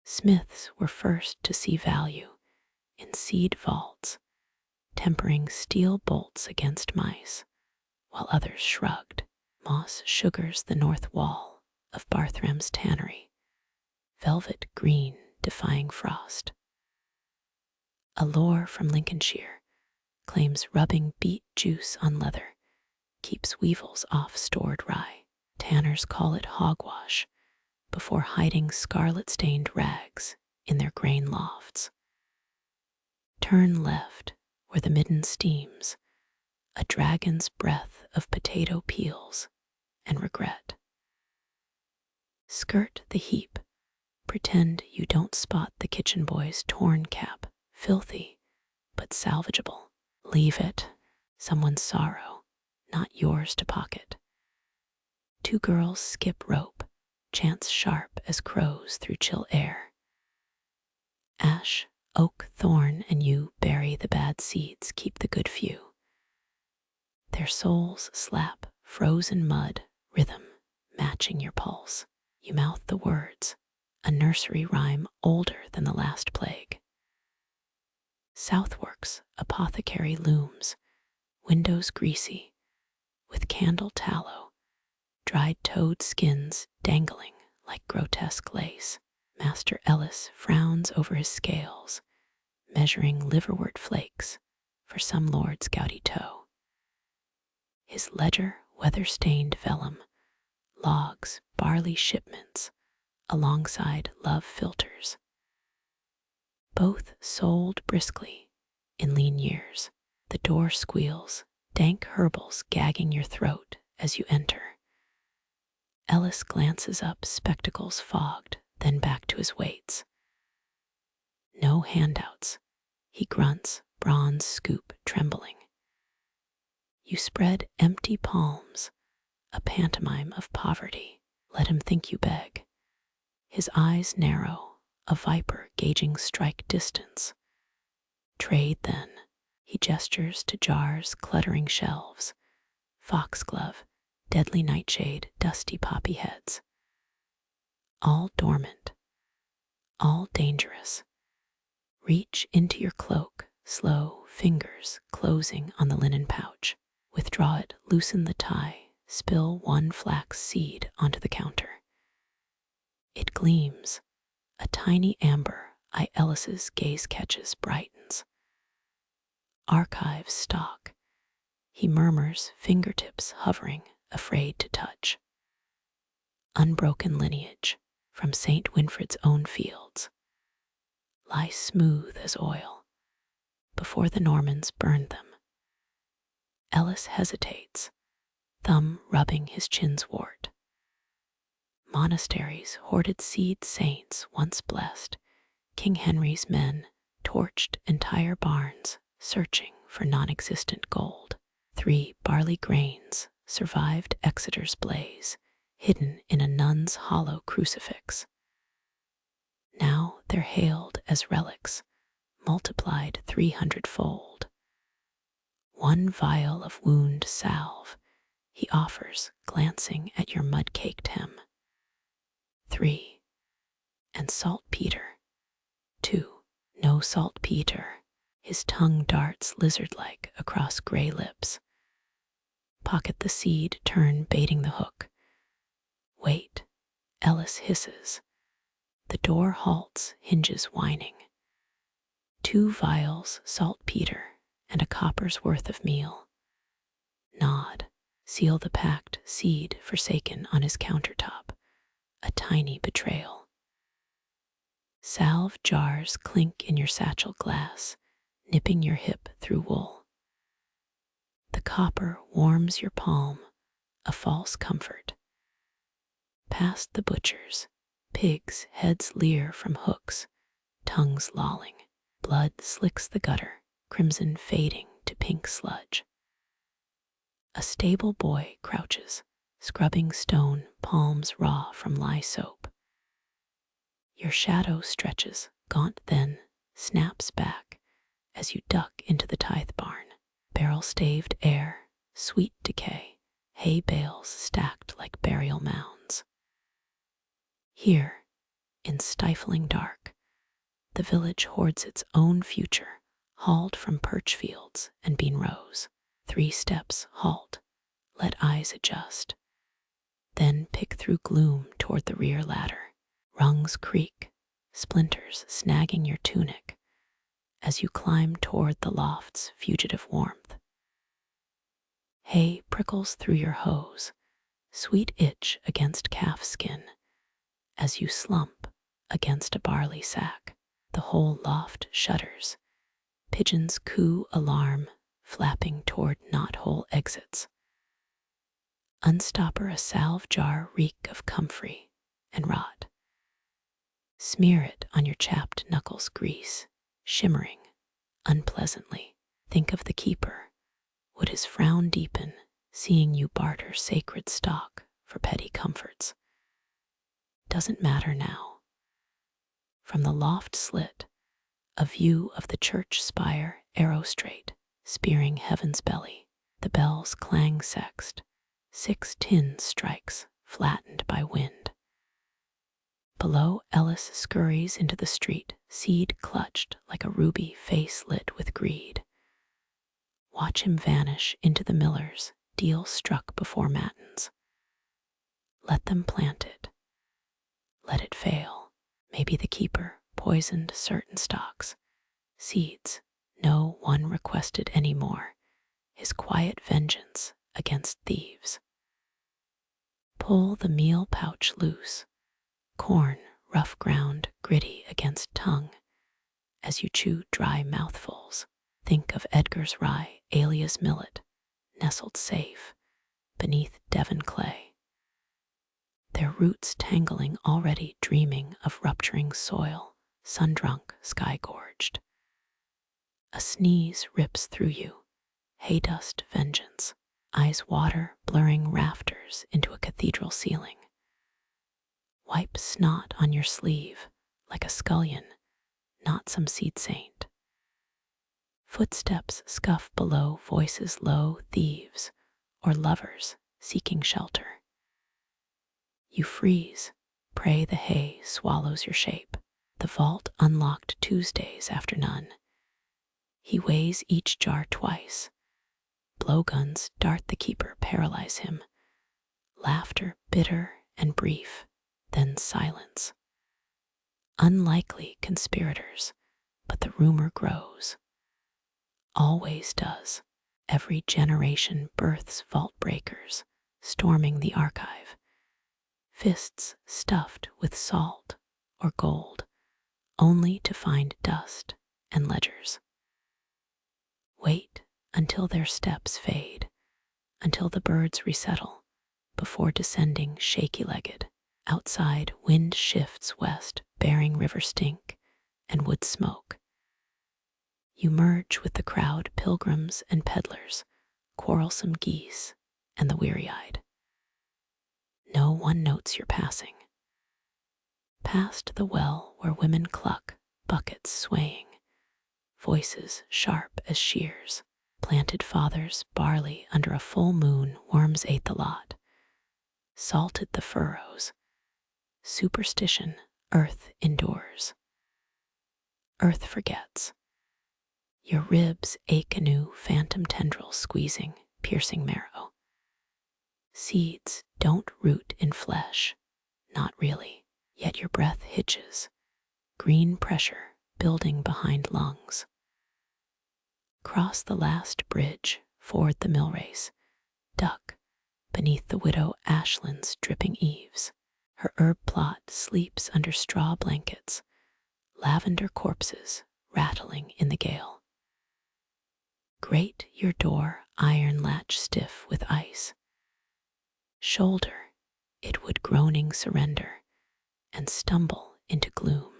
Smiths were first to see value in seed vaults, tempering steel bolts against mice, while others shrugged. Moss sugars the north wall of Barthram's tannery, velvet green defying frost. A lore from Lincolnshire claims rubbing beet juice on leather keeps weevils off stored rye. Tanners call it hogwash before hiding scarlet-stained rags in their grain lofts. Turn left where the midden steams, a dragon's breath of potato peels and regret. Skirt the heap, pretend you don't spot the kitchen boy's torn cap, filthy but salvageable. Leave it, someone's sorrow, not yours to pocket. Two girls skip rope, chants sharp as crows through chill air. Ash, oak, thorn, and you bury the bad seeds, keep the good few. Their souls slap frozen mud, rhythm matching your pulse. You mouth the words, a nursery rhyme older than the last plague. Southwark's apothecary looms, windows greasy, with candle tallow, dried toad skins dangling like grotesque lace. Master Ellis frowns over his scales, measuring liverwort flakes for some lord's gouty toe. His ledger weather-stained vellum logs barley shipments alongside love filters, both sold briskly in lean years. The door squeals, dank herbals gagging your throat as you enter. Ellis glances up, spectacles fogged, then back to his weights. No handouts, he grunts, bronze scoop trembling. You spread empty palms, a pantomime of poverty. Let him think you beg. His eyes narrow, a viper gauging strike distance. Trade then. He gestures to jars cluttering shelves, foxglove, deadly nightshade, dusty poppy heads. All dormant, all dangerous. Reach into your cloak, slow fingers closing on the linen pouch. Withdraw it, loosen the tie, spill one flax seed onto the counter. It gleams, a tiny amber eye Ellis's gaze catches, brightens. Archives stock. He murmurs, fingertips hovering, afraid to touch. Unbroken lineage from St. Winfred's own fields lie smooth as oil before the Normans burned them. Ellis hesitates, thumb rubbing his chin's wart. Monasteries hoarded seed saints once blessed. King Henry's men torched entire barns, searching for non-existent gold. 3 barley grains survived Exeter's blaze, hidden in a nun's hollow crucifix. Now they're hailed as relics, multiplied 300-fold. 1 vial of wound salve he offers, glancing at your mud-caked hem. 3. And saltpeter. 2. No saltpeter. His tongue darts lizard-like across gray lips. Pocket the seed, turn, baiting the hook. Wait, Ellis hisses. The door halts, hinges whining. 2 vials, saltpeter, and a copper's worth of meal. Nod, seal the packed seed forsaken on his countertop. A tiny betrayal. Salve jars clink in your satchel glass, nipping your hip through wool. The copper warms your palm, a false comfort. Past the butchers, pigs' heads leer from hooks, tongues lolling. Blood slicks the gutter, crimson fading to pink sludge. A stable boy crouches, scrubbing stone, palms raw from lye soap. Your shadow stretches, gaunt, then snaps back as you duck into the tithe barn. Barrel-staved air, sweet decay, hay bales stacked like burial mounds. Here, in stifling dark, the village hoards its own future, hauled from perch fields and bean rows. 3 steps, halt, let eyes adjust. Then pick through gloom toward the rear ladder. Rungs creak, splinters snagging your tunic as you climb toward the loft's fugitive warmth. Hay prickles through your hose, sweet itch against calf skin as you slump against a barley sack. The whole loft shudders. Pigeons coo alarm, flapping toward knothole exits. Unstopper a salve jar reek of comfrey and rot. Smear it on your chapped knuckles grease, shimmering unpleasantly. Think of the keeper. Would his frown deepen, seeing you barter sacred stock for petty comforts? Doesn't matter now. From the loft slit, a view of the church spire arrow straight, spearing heaven's belly. The bells clang sext, 6 tin strikes flattened by wind. Below, Ellis scurries into the street, seed clutched like a ruby face lit with greed. Watch him vanish into the miller's, deal struck before matins. Let them plant it. Let it fail. Maybe the keeper poisoned certain stocks, seeds no one requested anymore, his quiet vengeance against thieves. Pull the meal pouch loose, corn rough ground gritty against tongue as you chew dry mouthfuls. Think of Edgar's rye, alias millet, nestled safe beneath Devon clay, their roots tangling already dreaming of rupturing soil, sun-drunk, sky-gorged. A sneeze rips through you, hay dust vengeance, eyes water blurring rafters into a cathedral ceiling. Wipe snot on your sleeve like a scullion, not some seed saint. Footsteps scuff below, voices low, thieves or lovers seeking shelter. You freeze, pray the hay swallows your shape. The vault unlocked Tuesdays after none. He weighs each jar twice. Blowguns dart the keeper, paralyze him. Laughter bitter and brief, then silence. Unlikely conspirators, but the rumor grows. Always does. Every generation births vault breakers, storming the archive. Fists stuffed with salt or gold, only to find dust and ledgers. Wait until their steps fade, until the birds resettle, before descending shaky-legged. Outside, wind shifts west, bearing river stink and wood smoke. You merge with the crowd, pilgrims and peddlers, quarrelsome geese and the weary-eyed. No one notes your passing. Past the well where women cluck, buckets swaying, voices sharp as shears. Planted fathers barley under a full moon, worms ate the lot, salted the furrows. Superstition, earth endures. Earth forgets. Your ribs ache anew, phantom tendrils squeezing, piercing marrow. Seeds don't root in flesh, not really, yet your breath hitches, green pressure building behind lungs. Cross the last bridge, ford the mill race, duck beneath the widow Ashland's dripping eaves. Her herb plot sleeps under straw blankets, lavender corpses rattling in the gale. Grate your door, iron latch stiff with ice. Shoulder, it would groaning surrender, and stumble into gloom.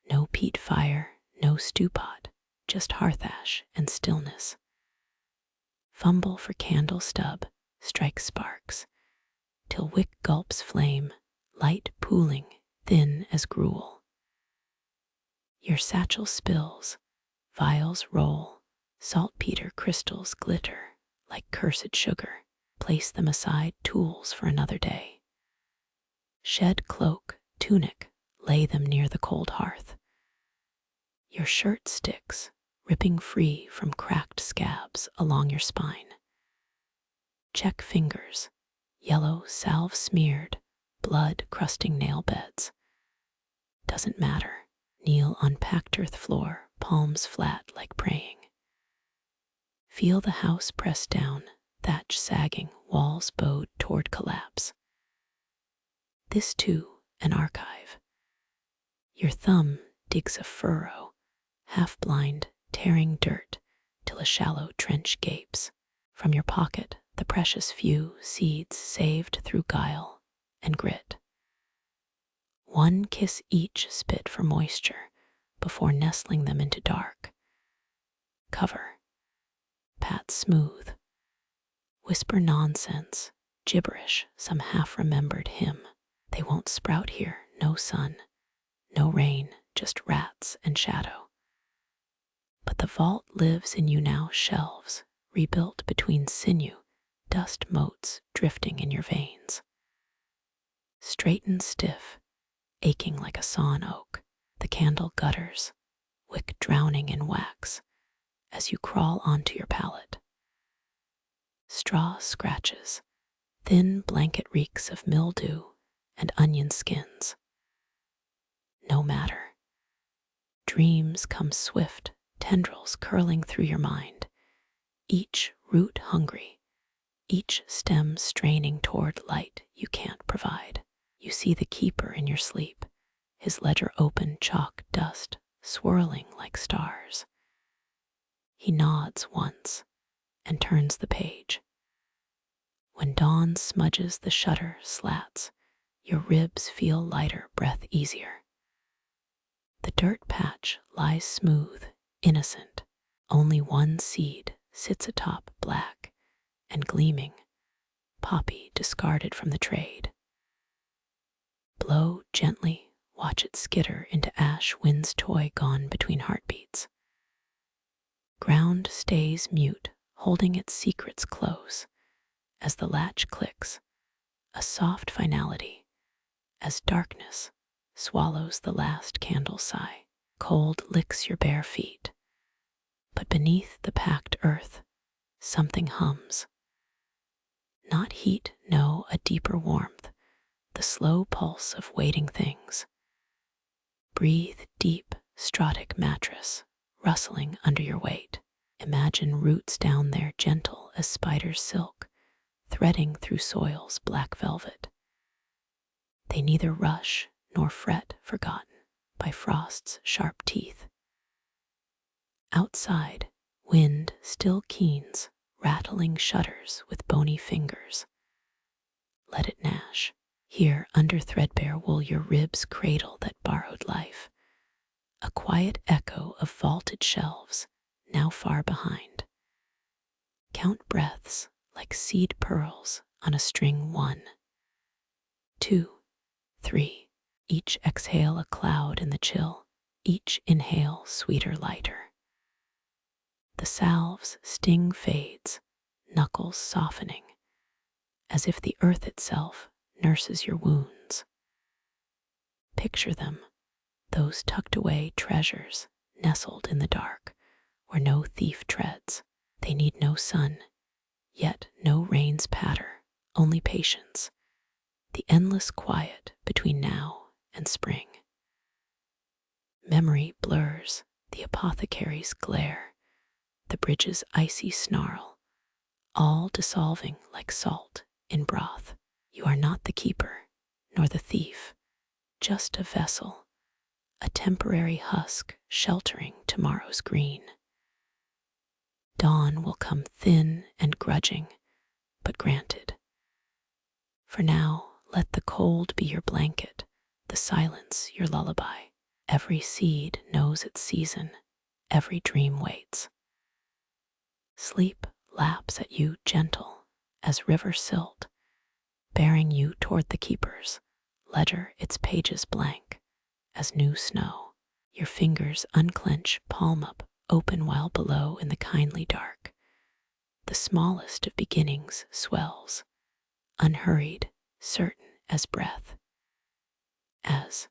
No peat fire, no stew pot, just hearth ash and stillness. Fumble for candle stub, strike sparks, till wick gulps flame, light pooling, thin as gruel. Your satchel spills, vials roll, saltpeter crystals glitter like cursed sugar. Place them aside, tools for another day. Shed cloak tunic, lay them near the cold hearth. Your shirt sticks, ripping free from cracked scabs along your spine. Check fingers, yellow salve smeared, blood crusting nail beds. Doesn't matter. Kneel on packed earth floor, palms flat like praying. Feel the house press down, thatch sagging, walls bowed toward collapse. This too, an archive. Your thumb digs a furrow, half blind, tearing dirt, till a shallow trench gapes. From your pocket, the precious few seeds saved through guile and grit. One kiss each spit for moisture before nestling them into dark. Cover. Pat smooth. Whisper nonsense, gibberish, some half-remembered hymn. They won't sprout here, no sun, no rain, just rats and shadow. But the vault lives in you now, shelves, rebuilt between sinew, dust motes drifting in your veins. Straight and stiff, aching like a sawn oak, the candle gutters, wick drowning in wax, as you crawl onto your pallet. Straw scratches, thin blanket reeks of mildew and onion skins. No matter. Dreams come swift, tendrils curling through your mind, each root hungry, each stem straining toward light you can't provide. You see the keeper in your sleep, his ledger open, chalk dust swirling like stars. He nods once and turns the page. When dawn smudges the shutter slats, your ribs feel lighter, breath easier. The dirt patch lies smooth, innocent. Only one seed sits atop, black and gleaming, poppy discarded from the trade. Blow gently, watch it skitter into ash, wind's toy gone between heartbeats. Ground stays mute, holding its secrets close, as the latch clicks, a soft finality, as darkness swallows the last candle sigh. Cold licks your bare feet, but beneath the packed earth, something hums. Not heat, no, a deeper warmth, the slow pulse of waiting things. Breathe deep, stratic mattress, rustling under your weight. Imagine roots down there, gentle as spider's silk, threading through soil's black velvet. They neither rush nor fret, forgotten by frost's sharp teeth. Outside, wind still keens, rattling shutters with bony fingers. Let it gnash. Here, under threadbare wool, your ribs cradle that borrowed life. A quiet echo of vaulted shelves, now far behind. Count breaths like seed pearls on a string. 1, 2, 3. Each exhale a cloud in the chill, each inhale sweeter, lighter. The salve's sting fades, knuckles softening, as if the earth itself nurses your wounds. Picture them, those tucked away treasures nestled in the dark, where no thief treads. They need no sun, yet no rain's patter, only patience, the endless quiet between now and spring. Memory blurs, the apothecary's glare, the bridge's icy snarl, all dissolving like salt in broth. You are not the keeper, nor the thief, just a vessel, a temporary husk sheltering tomorrow's green. Dawn will come thin and grudging, but granted. For now, let the cold be your blanket, the silence your lullaby. Every seed knows its season, every dream waits. Sleep laps at you gentle as river silt, bearing you toward the keeper's ledger, its pages blank as new snow. Your fingers unclench, palm up, open while below in the kindly dark. The smallest of beginnings swells, unhurried, certain as breath. as